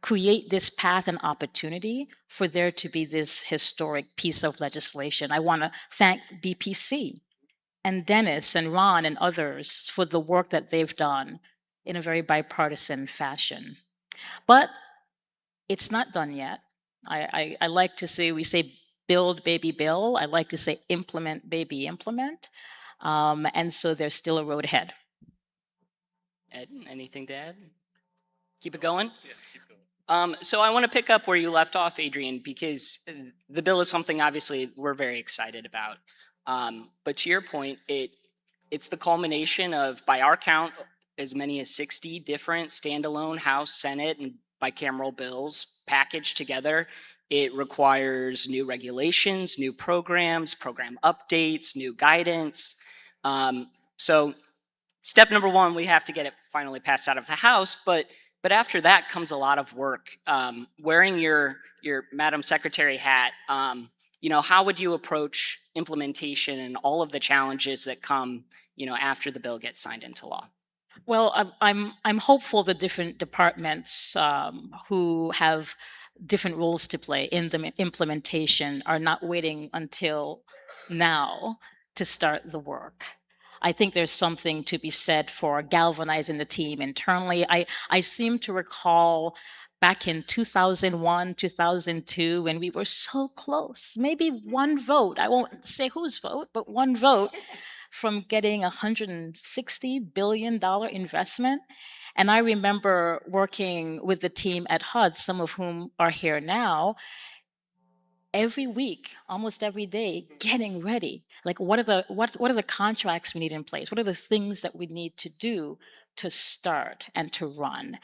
create this path and opportunity for there to be this historic piece of legislation. I want to thank BPC and Dennis and Ron and others for the work that they've done in a very bipartisan fashion. But it's not done yet. I like to say, we say build, baby, bill. I like to say implement, baby, implement. And so there's still a road ahead. Ed, anything to add? Keep it going? Yeah, keep So I want to pick up where you left off, Adrian, because the bill is something obviously we're very excited about. But to your point, it's the culmination of, by our count, as many as 60 different standalone House, Senate, and bicameral bills packaged together. It requires new regulations, new programs, program updates, new guidance. So step number one, we have to get it finally passed out of the House, but after that comes a lot of work. Wearing your Madam Secretary hat, how would you approach implementation and all of the challenges that come, after the bill gets signed into law? Well, I'm hopeful that different departments who have different roles to play in the implementation are not waiting until now to start the work. I think there's something to be said for galvanizing the team internally. I seem to recall back in 2001, 2002, when we were so close, maybe one vote, I won't say whose vote, but one vote from getting a $160 billion investment. And I remember working with the team at HUD, some of whom are here now, every week, almost every day, getting ready. Like, what are the contracts we need in place? What are the things that we need to do to start and to run?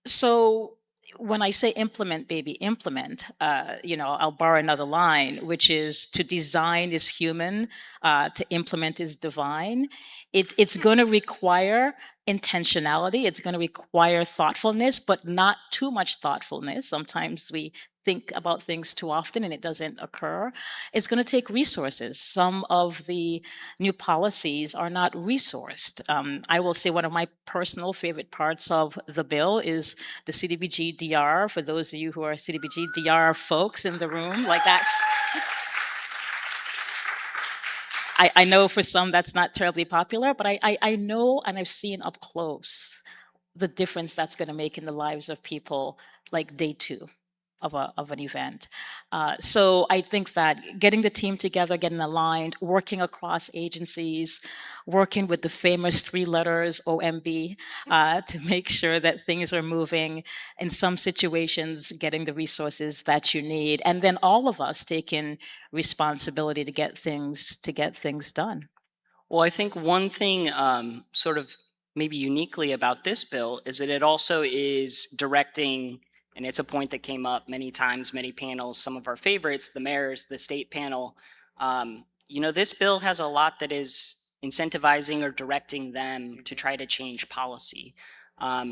So when I say implement, baby, implement, I'll borrow another line, which is to design is human, to implement is divine. It's going to require intentionality. It's going to require thoughtfulness, but not too much thoughtfulness. Sometimes we think about things too often and it doesn't occur. It's going to take resources. Some of the new policies are not resourced. I will say one of my personal favorite parts of the bill is the CDBG DR. For those of you who are CDBG DR folks in the room, like that's... I know for some that's not terribly popular, but I know and I've seen up close the difference that's going to make in the lives of people like day two of an event. So I think that getting the team together, getting aligned, working across agencies, working with the famous three letters OMB to make sure that things are moving, in some situations getting the resources that you need, and then all of us taking responsibility to get things done. Well, I think one thing sort of maybe uniquely about this bill is that it also is directing, and it's a point that came up many times, many panels, some of our favorites, the mayors, the state panel. This bill has a lot that is incentivizing or directing them to try to change policy.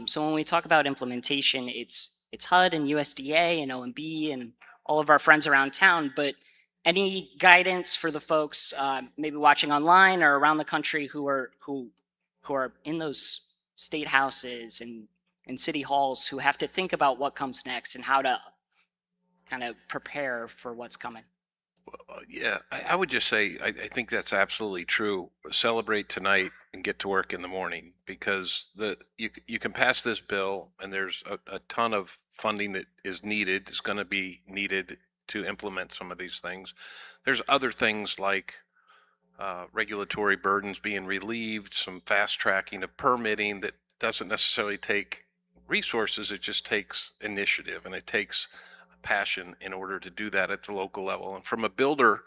So when we talk about implementation, it's HUD and USDA and OMB and all of our friends around town, but any guidance for the folks maybe watching online or around the country who are in those state houses and city halls, who have to think about what comes next and how to kind of prepare for what's coming? Yeah, I would just say I think that's absolutely true. Celebrate tonight and get to work in the morning, because you can pass this bill and there's a ton of funding that is needed, is going to be needed to implement some of these things. There's other things like regulatory burdens being relieved, some fast tracking of permitting that doesn't necessarily take resources, it just takes initiative and it takes passion in order to do that at the local level. And from a builder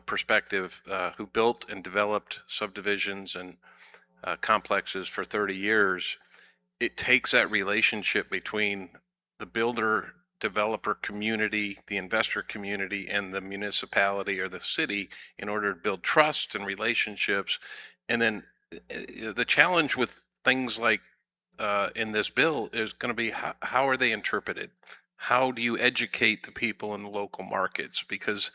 perspective, who built and developed subdivisions and complexes for 30 years, it takes that relationship between the builder developer community, the investor community, and the municipality or the city in order to build trust and relationships. And then the challenge with things like in this bill is going to be how are they interpreted? How do you educate the people in the local markets? Because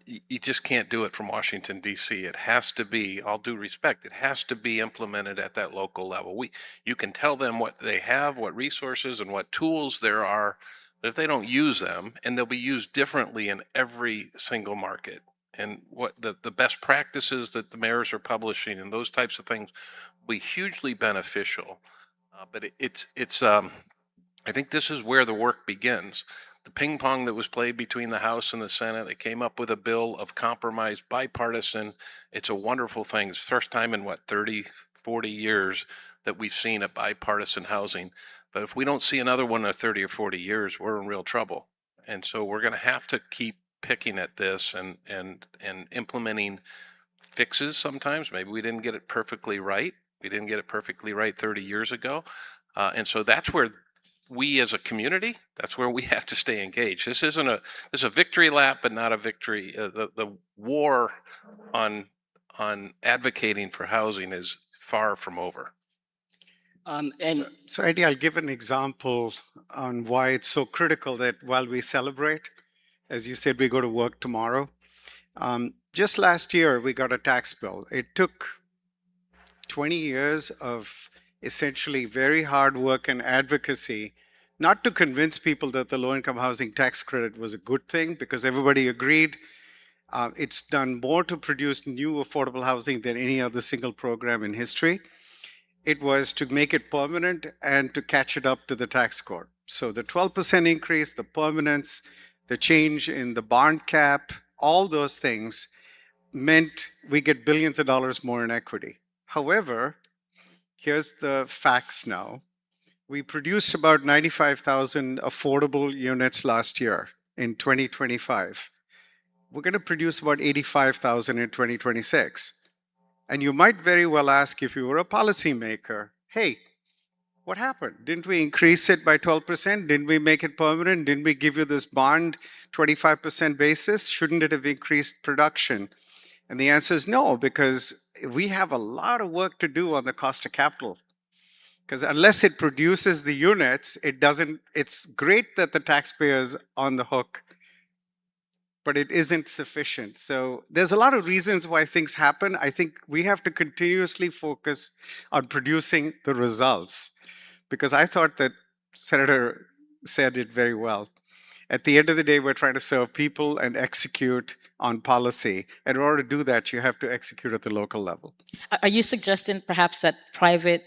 you just can't do it from Washington, D.C. It has to be, all due respect, it has to be implemented at that local level. You can tell them what they have, what resources and what tools there are, but if they don't use them, and they'll be used differently in every single market, and what the best practices that the mayors are publishing and those types of things will be hugely beneficial. But I think this is where the work begins. The ping pong that was played between the House and the Senate, they came up with a bill of compromise, bipartisan. It's a wonderful thing. It's the first time in 30, 40 years that we've seen a bipartisan housing. But if we don't see another one in 30 or 40 years, we're in real trouble. And so we're going to have to keep picking at this and implementing fixes sometimes. Maybe we didn't get it perfectly right. We didn't get it perfectly right 30 years ago. And so that's where we as a community, that's where we have to stay engaged. This is a victory lap, but not a victory. The war on advocating for housing is far from over. So Eddie, I'll give an example on why it's so critical that while we celebrate, as you said, we go to work tomorrow. Just last year, we got a tax bill. It took 20 years of essentially very hard work and advocacy, not to convince people that the low-income housing tax credit was a good thing, because everybody agreed. It's done more to produce new affordable housing than any other single program in history. It was to make it permanent and to catch it up to the tax code. So the 12% increase, the permanence, the change in the bond cap, all those things meant we get billions of dollars more in equity. However, here's the facts now. We produced about 95,000 affordable units last year in 2025. We're going to produce about 85,000 in 2026. And you might very well ask, if you were a policymaker, hey, what happened? Didn't we increase it by 12%? Didn't we make it permanent? Didn't we give you this bond 25% basis? Shouldn't it have increased production? And the answer is no, because we have a lot of work to do on the cost of capital. Because unless it produces the units, it's great that the taxpayer's on the hook, but it isn't sufficient. So there's a lot of reasons why things happen. I think we have to continuously focus on producing the results, because I thought that Senator said it very well. At the end of the day, we're trying to serve people and execute on policy. And in order to do that, you have to execute at the local level. Are you suggesting perhaps that private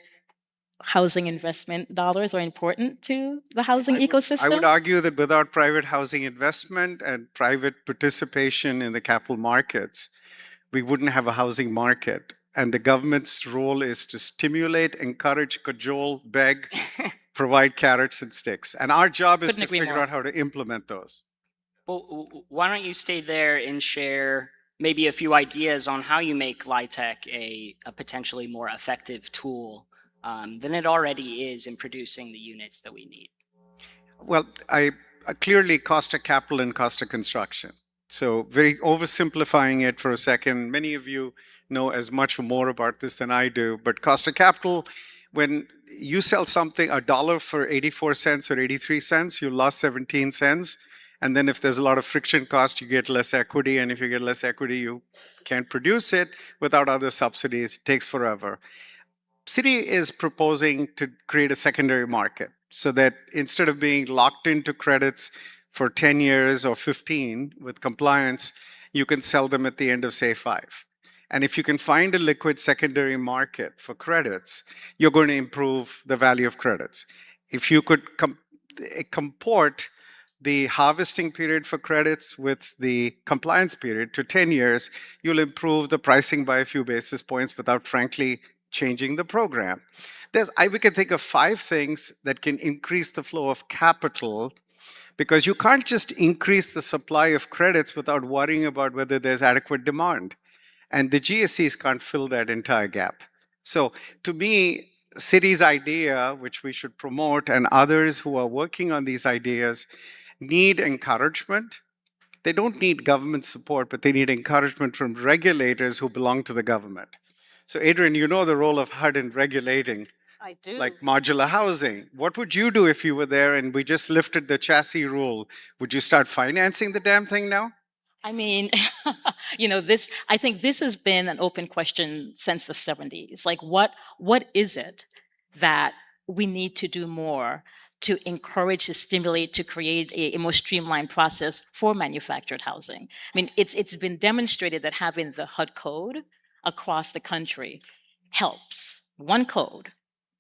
housing investment dollars are important to the housing ecosystem? I would argue that without private housing investment and private participation in the capital markets, we wouldn't have a housing market. And the government's role is to stimulate, encourage, cajole, beg, provide carrots and sticks. And our job is to figure out how to implement those. Well, why don't you stay there and share maybe a few ideas on how you make LIHTC a potentially more effective tool than it already is in producing the units that we need? Well, clearly cost of capital and cost of construction. So very oversimplifying it for a second, many of you know as much or more about this than I do, but cost of capital, when you sell something $1 for 84 cents or 83 cents, you lost 17 cents. And then if there's a lot of friction cost, you get less equity. And if you get less equity, you can't produce it without other subsidies. It takes forever. City is proposing to create a secondary market so that instead of being locked into credits for 10 years or 15 with compliance, you can sell them at the end of, say, 5. And if you can find a liquid secondary market for credits, you're going to improve the value of credits. If you could comport the harvesting period for credits with the compliance period to 10 years, you'll improve the pricing by a few basis points without, frankly, changing the program. We can think of 5 things that can increase the flow of capital, because you can't just increase the supply of credits without worrying about whether there's adequate demand. And the GSEs can't fill that entire gap. So to me, City's idea, which we should promote, and others who are working on these ideas, need encouragement. They don't need government support, but they need encouragement from regulators who belong to the government. So Adrian, you know the role of HUD in regulating. I do. Like modular housing. What would you do if you were there and we just lifted the chassis rule? Would you start financing the damn thing now? I mean, I think this has been an open question since the 70s. Like, what is it that we need to do more to encourage, to stimulate, to create a more streamlined process for manufactured housing? I mean, it's been demonstrated that having the HUD code across the country helps. One code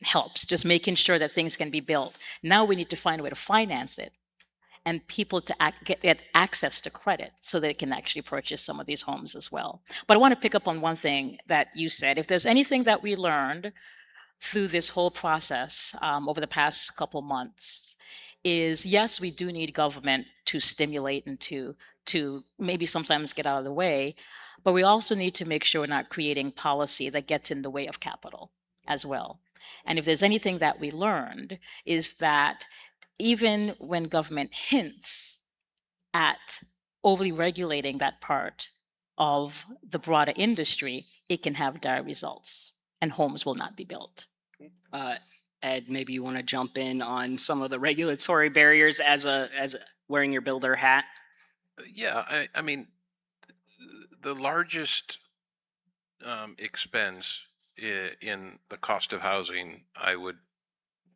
helps, just making sure that things can be built. Now we need to find a way to finance it and people to get access to credit so they can actually purchase some of these homes as well. But I want to pick up on one thing that you said. If there's anything that we learned through this whole process over the past couple months is, yes, we do need government to stimulate and to maybe sometimes get out of the way, but we also need to make sure we're not creating policy that gets in the way of capital as well. And if there's anything that we learned is that even when government hints at overly regulating that part of the broader industry, it can have dire results and homes will not be built. Ed, maybe you want to jump in on some of the regulatory barriers as wearing your builder hat. Yeah, I mean, the largest expense in the cost of housing, I would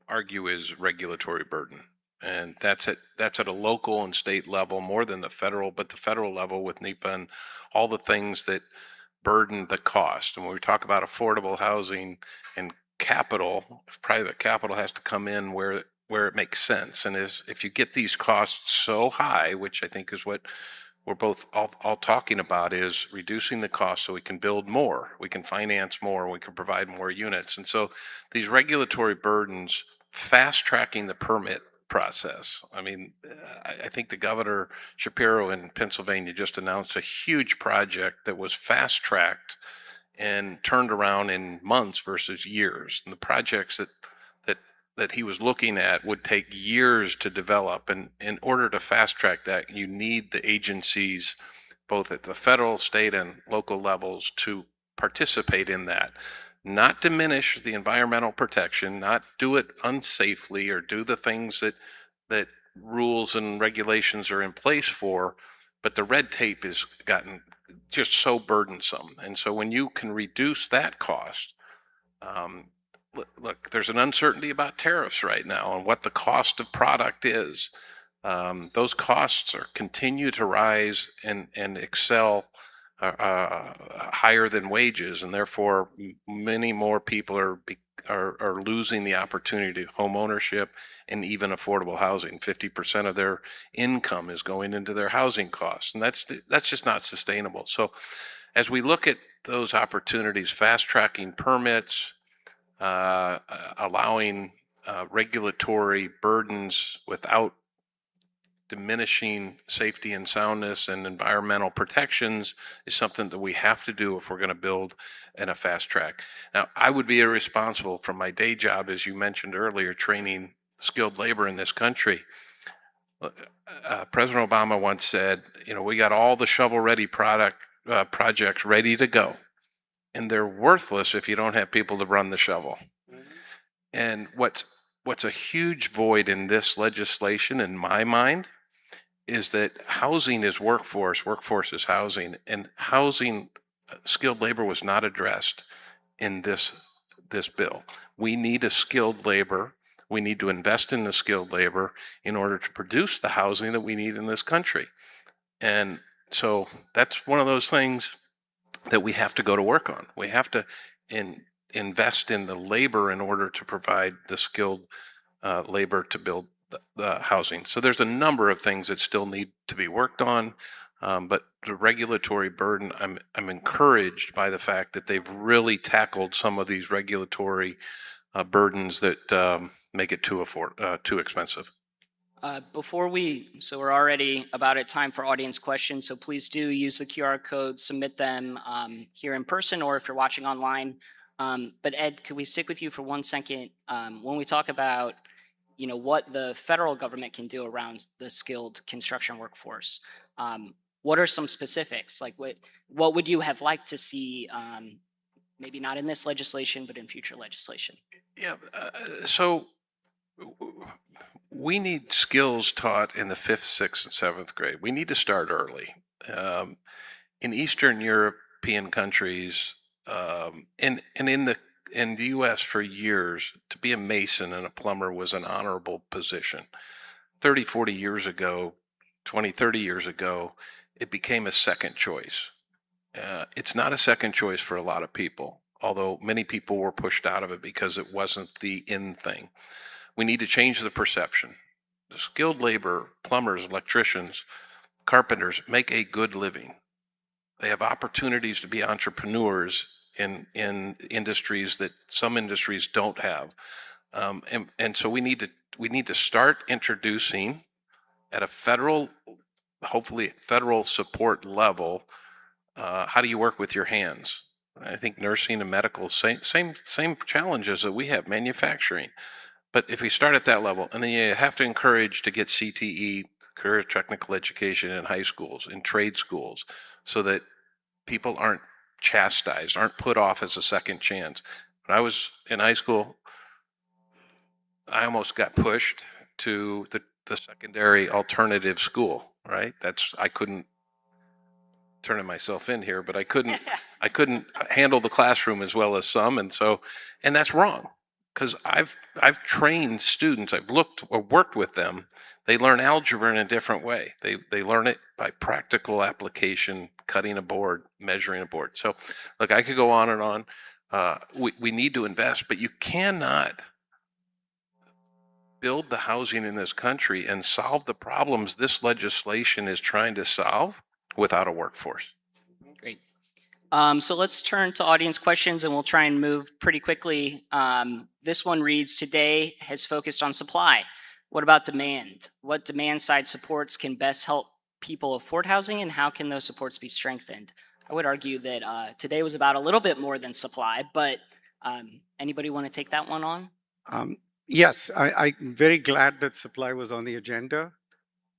argue, is regulatory burden. And that's at a local and state level more than the federal, but the federal level with NEPA and all the things that burden the cost. And when we talk about affordable housing and capital, private capital has to come in where it makes sense. And if you get these costs so high, which I think is what we're both all talking about, is reducing the cost so we can build more, we can finance more, we can provide more units. And so these regulatory burdens, fast tracking the permit process. I mean, I think the Governor Shapiro in Pennsylvania just announced a huge project that was fast tracked and turned around in months versus years. And the projects that he was looking at would take years to develop. And in order to fast track that, you need the agencies, both at the federal, state, and local levels, to participate in that. Not diminish the environmental protection, not do it unsafely or do the things that rules and regulations are in place for, but the red tape has gotten just so burdensome. And so when you can reduce that cost, look, there's an uncertainty about tariffs right now and what the cost of product is. Those costs continue to rise and excel higher than wages, and therefore many more people are losing the opportunity to home ownership and even affordable housing. 50% of their income is going into their housing costs, and that's just not sustainable. So as we look at those opportunities, fast tracking permits, allowing regulatory burdens without diminishing safety and soundness and environmental protections is something that we have to do if we're going to build in a fast track. Now, I would be irresponsible from my day job, as you mentioned earlier, training skilled labor in this country. President Obama once said, we got all the shovel-ready projects ready to go, and they're worthless if you don't have people to run the shovel. And what's a huge void in this legislation, in my mind, is that housing is workforce is housing, and housing, skilled labor was not addressed in this bill. We need a skilled labor. We need to invest in the skilled labor in order to produce the housing that we need in this country. And so that's one of those things that we have to go to work on. We have to invest in the labor in order to provide the skilled labor to build the housing. So there's a number of things that still need to be worked on, but the regulatory burden, I'm encouraged by the fact that they've really tackled some of these regulatory burdens that make it too expensive. So we're already about at time for audience questions, so please do use the QR code, submit them here in person or if you're watching online. But Ed, could we stick with you for 1 second? When we talk about what the federal government can do around the skilled construction workforce, what are some specifics? Like what would you have liked to see, maybe not in this legislation, but in future legislation? Yeah, so we need skills taught in the 5th, 6th, and 7th grade. We need to start early. In Eastern European countries, and in the U.S. for years, to be a mason and a plumber was an honorable position. 30, 40 years ago, 20, 30 years ago, it became a second choice. It's not a second choice for a lot of people, although many people were pushed out of it because it wasn't the in thing. We need to change the perception. The skilled labor, plumbers, electricians, carpenters make a good living. They have opportunities to be entrepreneurs in industries that some industries don't have. And so we need to start introducing at a federal, hopefully federal support level, how do you work with your hands? I think nursing and medical, same challenges that we have, manufacturing. But if we start at that level, and then you have to encourage to get CTE, career technical education in high schools, in trade schools, so that people aren't chastised, aren't put off as a second chance. When I was in high school, I almost got pushed to the secondary alternative school, right? I couldn't turning myself in here, but I couldn't handle the classroom as well as some. And that's wrong. Because I've trained students, I've looked or worked with them. They learn algebra in a different way. They learn it by practical application, cutting a board, measuring a board. So look, I could go on and on. We need to invest, but you cannot build the housing in this country and solve the problems this legislation is trying to solve without a workforce. Great. So let's turn to audience questions and we'll try and move pretty quickly. This one reads, today has focused on supply. What about demand? What demand side supports can best help people afford housing and how can those supports be strengthened? I would argue that today was about a little bit more than supply, but anybody want to take that one on? Yes, I'm very glad that supply was on the agenda,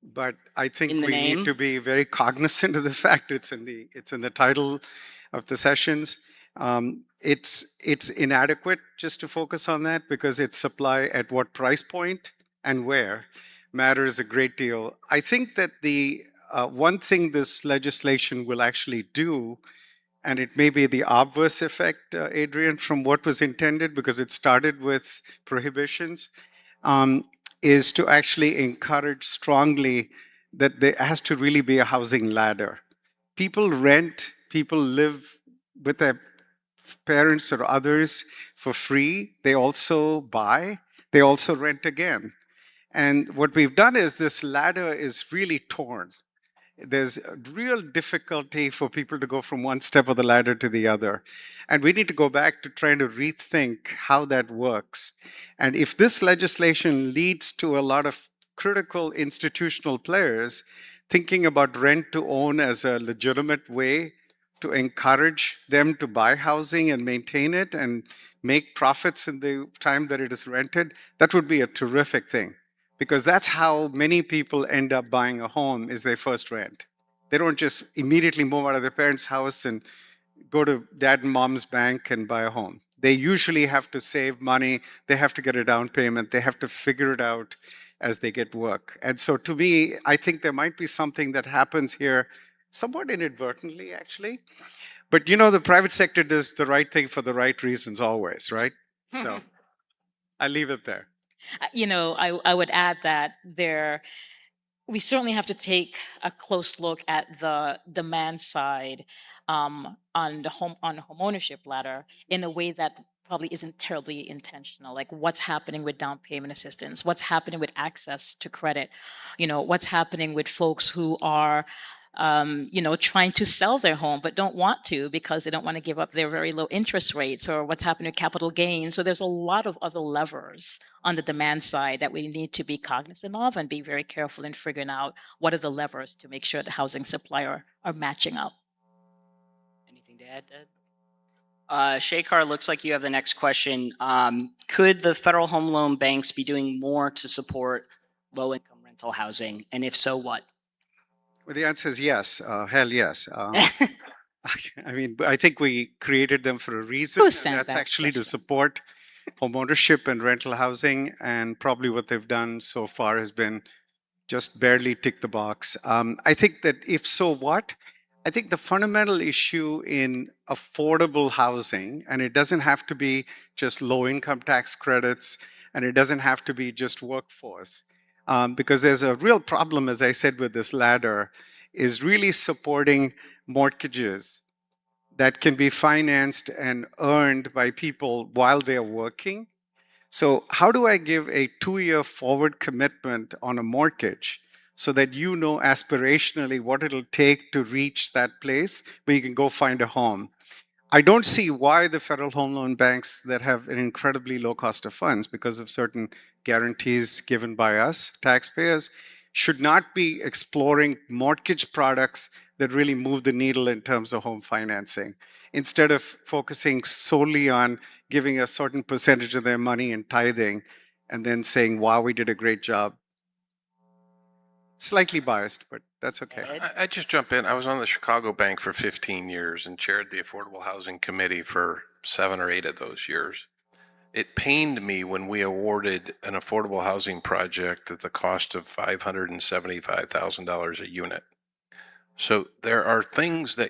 but I think we need to be very cognizant of the fact it's in the title of the sessions. It's inadequate just to focus on that because it's supply at what price point and where matters a great deal. I think that the one thing this legislation will actually do, and it may be the obverse effect, Adrian, from what was intended because it started with prohibitions, is to actually encourage strongly that there has to really be a housing ladder. People rent, people live with their parents or others for free. They also buy, they also rent again. And what we've done is this ladder is really torn. There's a real difficulty for people to go from one step of the ladder to the other. And we need to go back to trying to rethink how that works. And if this legislation leads to a lot of critical institutional players thinking about rent to own as a legitimate way to encourage them to buy housing and maintain it and make profits in the time that it is rented, that would be a terrific thing. Because that's how many people end up buying a home is they first rent. They don't just immediately move out of their parents' house and go to dad and mom's bank and buy a home. They usually have to save money. They have to get a down payment. They have to figure it out as they get work. And so to me, I think there might be something that happens here somewhat inadvertently, actually. But you know, the private sector does the right thing for the right reasons always, right? So I'll leave it there. You know, I would add that we certainly have to take a close look at the demand side on the home ownership ladder in a way that probably isn't terribly intentional. Like what's happening with down payment assistance, what's happening with access to credit, you know, what's happening with folks who are trying to sell their home but don't want to because they don't want to give up their very low interest rates, or what's happening with capital gains. So there's a lot of other levers on the demand side that we need to be cognizant of and be very careful in figuring out what are the levers to make sure the housing supply are matching up. Anything to add, Ed? Shekhar, looks like you have the next question. Could the federal home loan banks be doing more to support low-income rental housing? And if so, what? Well, the answer is yes. Hell yes. I mean, I think we created them for a reason. And that's actually to support homeownership and rental housing. And probably what they've done so far has been just barely tick the box. I think that if so what? I think the fundamental issue in affordable housing, and it doesn't have to be just low income tax credits, and it doesn't have to be just workforce. Because there's a real problem, as I said, with this ladder, is really supporting mortgages that can be financed and earned by people while they're working. So how do I give a 2-year forward commitment on a mortgage so that you know aspirationally what it'll take to reach that place where you can go find a home? I don't see why the federal home loan banks that have an incredibly low cost of funds because of certain guarantees given by us, taxpayers, should not be exploring mortgage products that really move the needle in terms of home financing, instead of focusing solely on giving a certain percentage of their money in tithing and then saying, wow, we did a great job. Slightly biased, but that's okay. I just jump in. I was on the Chicago Bank for 15 years and chaired the Affordable Housing Committee for 7 or 8 of those years. It pained me when we awarded an affordable housing project at the cost of $575,000 a unit. So there are things that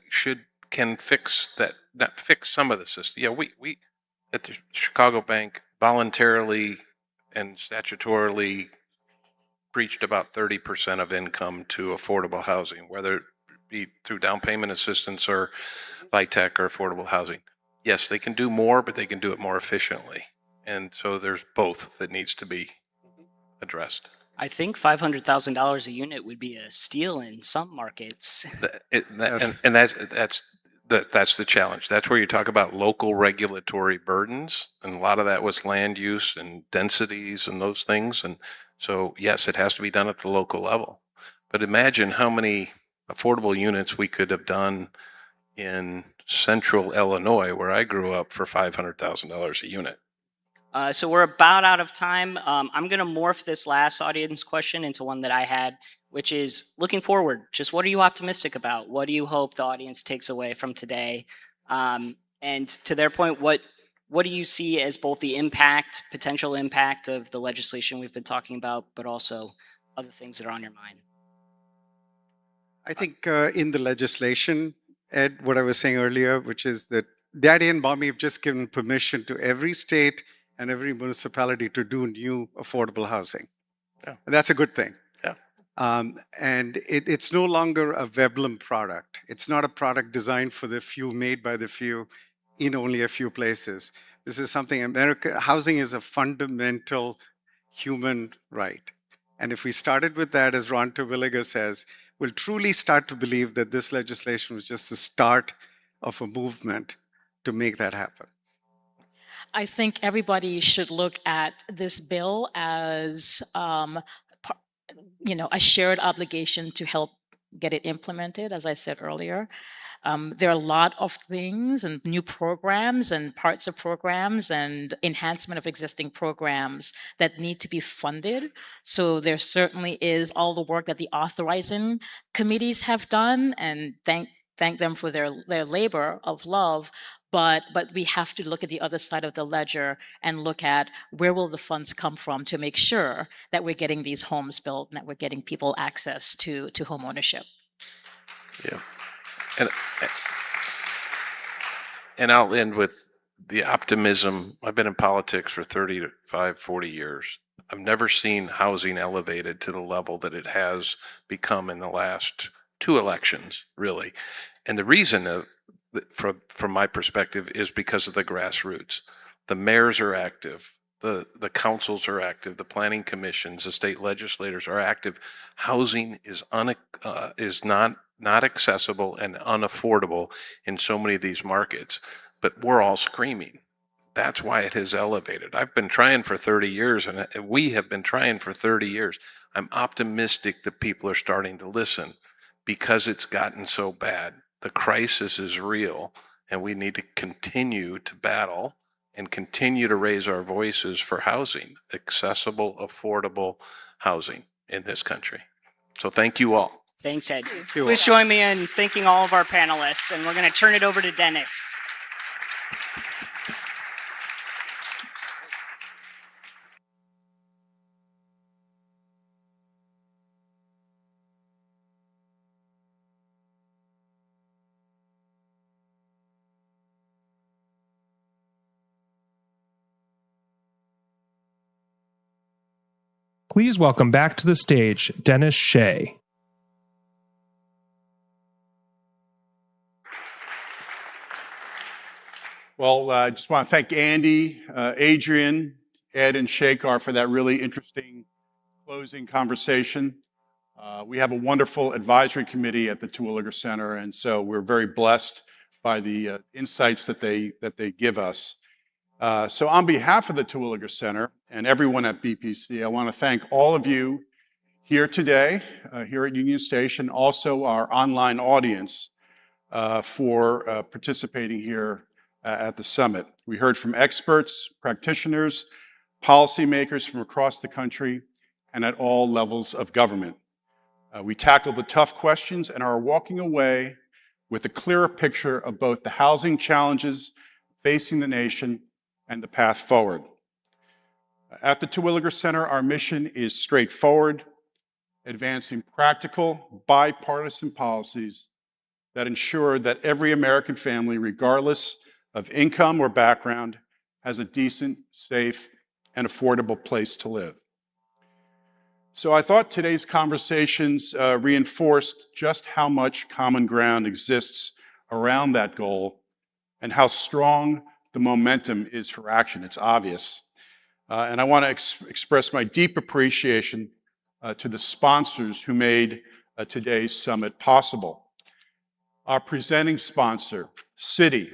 can fix that fix some of the system. Yeah, we at the Chicago Bank voluntarily and statutorily preached about 30% of income to affordable housing, whether it be through down payment assistance or LIHTC or affordable housing. Yes, they can do more, but they can do it more efficiently. And so there's both that needs to be addressed. I think $500,000 a unit would be a steal in some markets. And that's the challenge. That's where you talk about local regulatory burdens, and a lot of that was land use and densities and those things. And so, yes, it has to be done at the local level. But imagine how many affordable units we could have done in central Illinois, where I grew up, for $500,000 a unit. So we're about out of time. I'm going to morph this last audience question into one that I had, which is looking forward. Just what are you optimistic about? What do you hope the audience takes away from today? And to their point, what do you see as both the impact, potential impact of the legislation we've been talking about, but also other things that are on your mind? I think in the legislation, Ed, what I was saying earlier, which is that Daddy and Mommy have just given permission to every state and every municipality to do new affordable housing. Yeah. And that's a good thing. Yeah. And it's no longer a Veblen product. It's not a product designed for the few, made by the few, in only a few places. This is something housing is a fundamental human right. And if we started with that, as Ron Terwilliger says, we'll truly start to believe that this legislation was just the start of a movement to make that happen. I think everybody should look at this bill as, a shared obligation to help get it implemented, as I said earlier. There are a lot of things and new programs and parts of programs and enhancement of existing programs that need to be funded. So there certainly is all the work that the authorizing committees have done, and thank them for their labor of love. But we have to look at the other side of the ledger and look at where will the funds come from to make sure that we're getting these homes built and that we're getting people access to home ownership. Yeah. And I'll end with the optimism. I've been in politics for 35, 40 years. I've never seen housing elevated to the level that it has become in the last 2 elections, really. And the reason from my perspective is because of the grassroots. The mayors are active. The councils are active. The planning commissions, the state legislators are active. Housing is not accessible and unaffordable in so many of these markets, but we're all screaming. That's why it has elevated. I've been trying for 30 years, and we have been trying for 30 years. I'm optimistic that people are starting to listen because it's gotten so bad. The crisis is real, and we need to continue to battle and continue to raise our voices for housing, accessible, affordable housing in this country. So thank you all. Thanks, Ed. Please join me in thanking all of our panelists, and we're going to turn it over to Dennis. Please welcome back to the stage Dennis Shea. Well, I just want to thank Andy, Adrian, Ed, and Shekar for that really interesting closing conversation. We have a wonderful advisory committee at the Terwilliger Center, and so we're very blessed by the insights that they give us. So on behalf of the Terwilliger Center and everyone at BPC, I want to thank all of you here today, here at Union Station, also our online audience for participating here at the summit. We heard from experts, practitioners, policymakers from across the country and at all levels of government. We tackled the tough questions and are walking away with a clearer picture of both the housing challenges facing the nation and the path forward. At the Terwilliger Center, our mission is straightforward, advancing practical, bipartisan policies that ensure that every American family, regardless of income or background, has a decent, safe, and affordable place to live. So I thought today's conversations reinforced just how much common ground exists around that goal and how strong the momentum is for action. It's obvious. And I want to express my deep appreciation to the sponsors who made today's summit possible. Our presenting sponsor, Citi,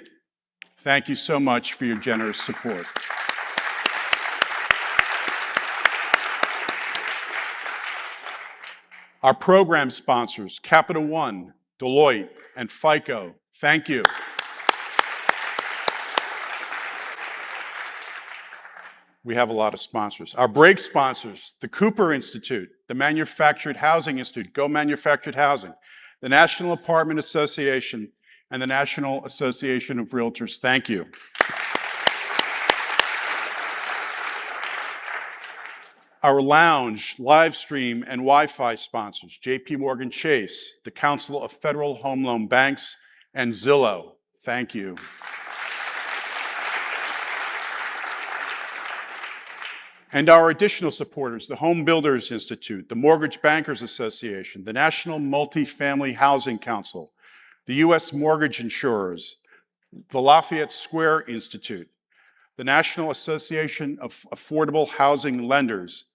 thank you so much for your generous support. Our program sponsors, Capital One, Deloitte, and FICO, thank you. We have a lot of sponsors. Our break sponsors, the Cooper Institute, the Manufactured Housing Institute, Go Manufactured Housing, the National Apartment Association, and the National Association of Realtors, thank you. Our lounge, live stream, and Wi-Fi sponsors, JP Morgan Chase, the Council of Federal Home Loan Banks, and Zillow, thank you. And our additional supporters, the Home Builders Institute, the Mortgage Bankers Association, the National Multifamily Housing Council, the U.S. Mortgage Insurers, the Lafayette Square Institute, the National Association of Affordable Housing Lenders,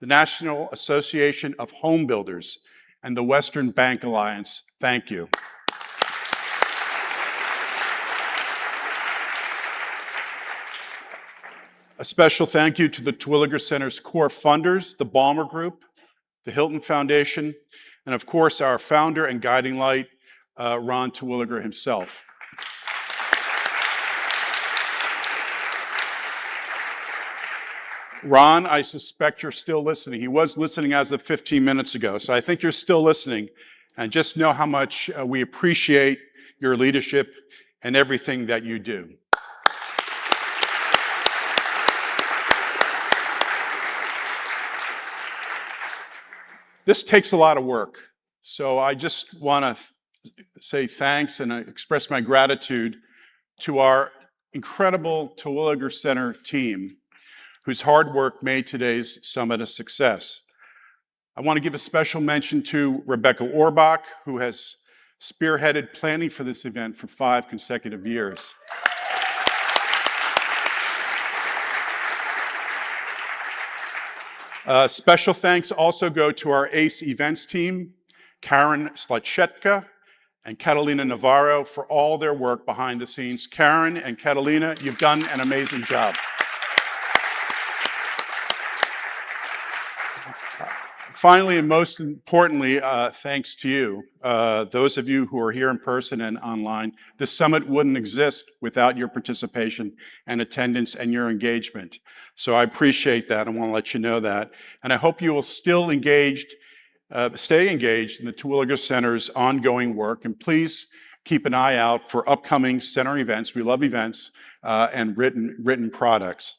the National Association of Home Builders, and the Western Bank Alliance, thank you. A special thank you to the Terwilliger Center's core funders, the Balmer Group, the Hilton Foundation, and of course our founder and guiding light, Ron Terwilliger himself. Ron, I suspect you're still listening. He was listening as of 15 minutes ago, so I think you're still listening. And just know how much we appreciate your leadership and everything that you do. This takes a lot of work, so I just want to say thanks and express my gratitude to our incredible Terwilliger Center team, whose hard work made today's summit a success. I want to give a special mention to Rebecca Orbach, who has spearheaded planning for this event for 5 consecutive years. Special thanks also go to our ACE events team, Karen Slachetka and Catalina Navarro, for all their work behind the scenes. Karen and Catalina, you've done an amazing job. Finally, and most importantly, thanks to you, those of you who are here in person and online. This summit wouldn't exist without your participation and attendance and your engagement. So I appreciate that. I want to let you know that. And I hope you will still stay engaged in the Terwilliger Center's ongoing work. And please keep an eye out for upcoming center events. We love events and written products.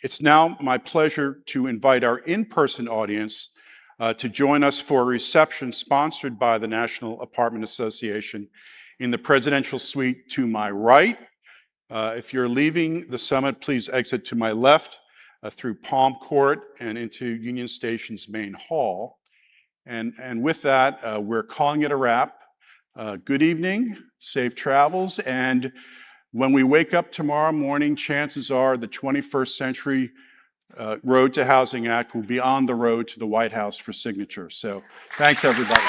It's now my pleasure to invite our in-person audience to join us for a reception sponsored by the National Apartment Association in the presidential suite to my right. If you're leaving the summit, please exit to my left through Palm Court and into Union Station's main hall. And with that, we're calling it a wrap. Good evening, safe travels, and when we wake up tomorrow morning, chances are the 21st Century Road to Housing Act will be on the road to the White House for signature. So thanks, everybody.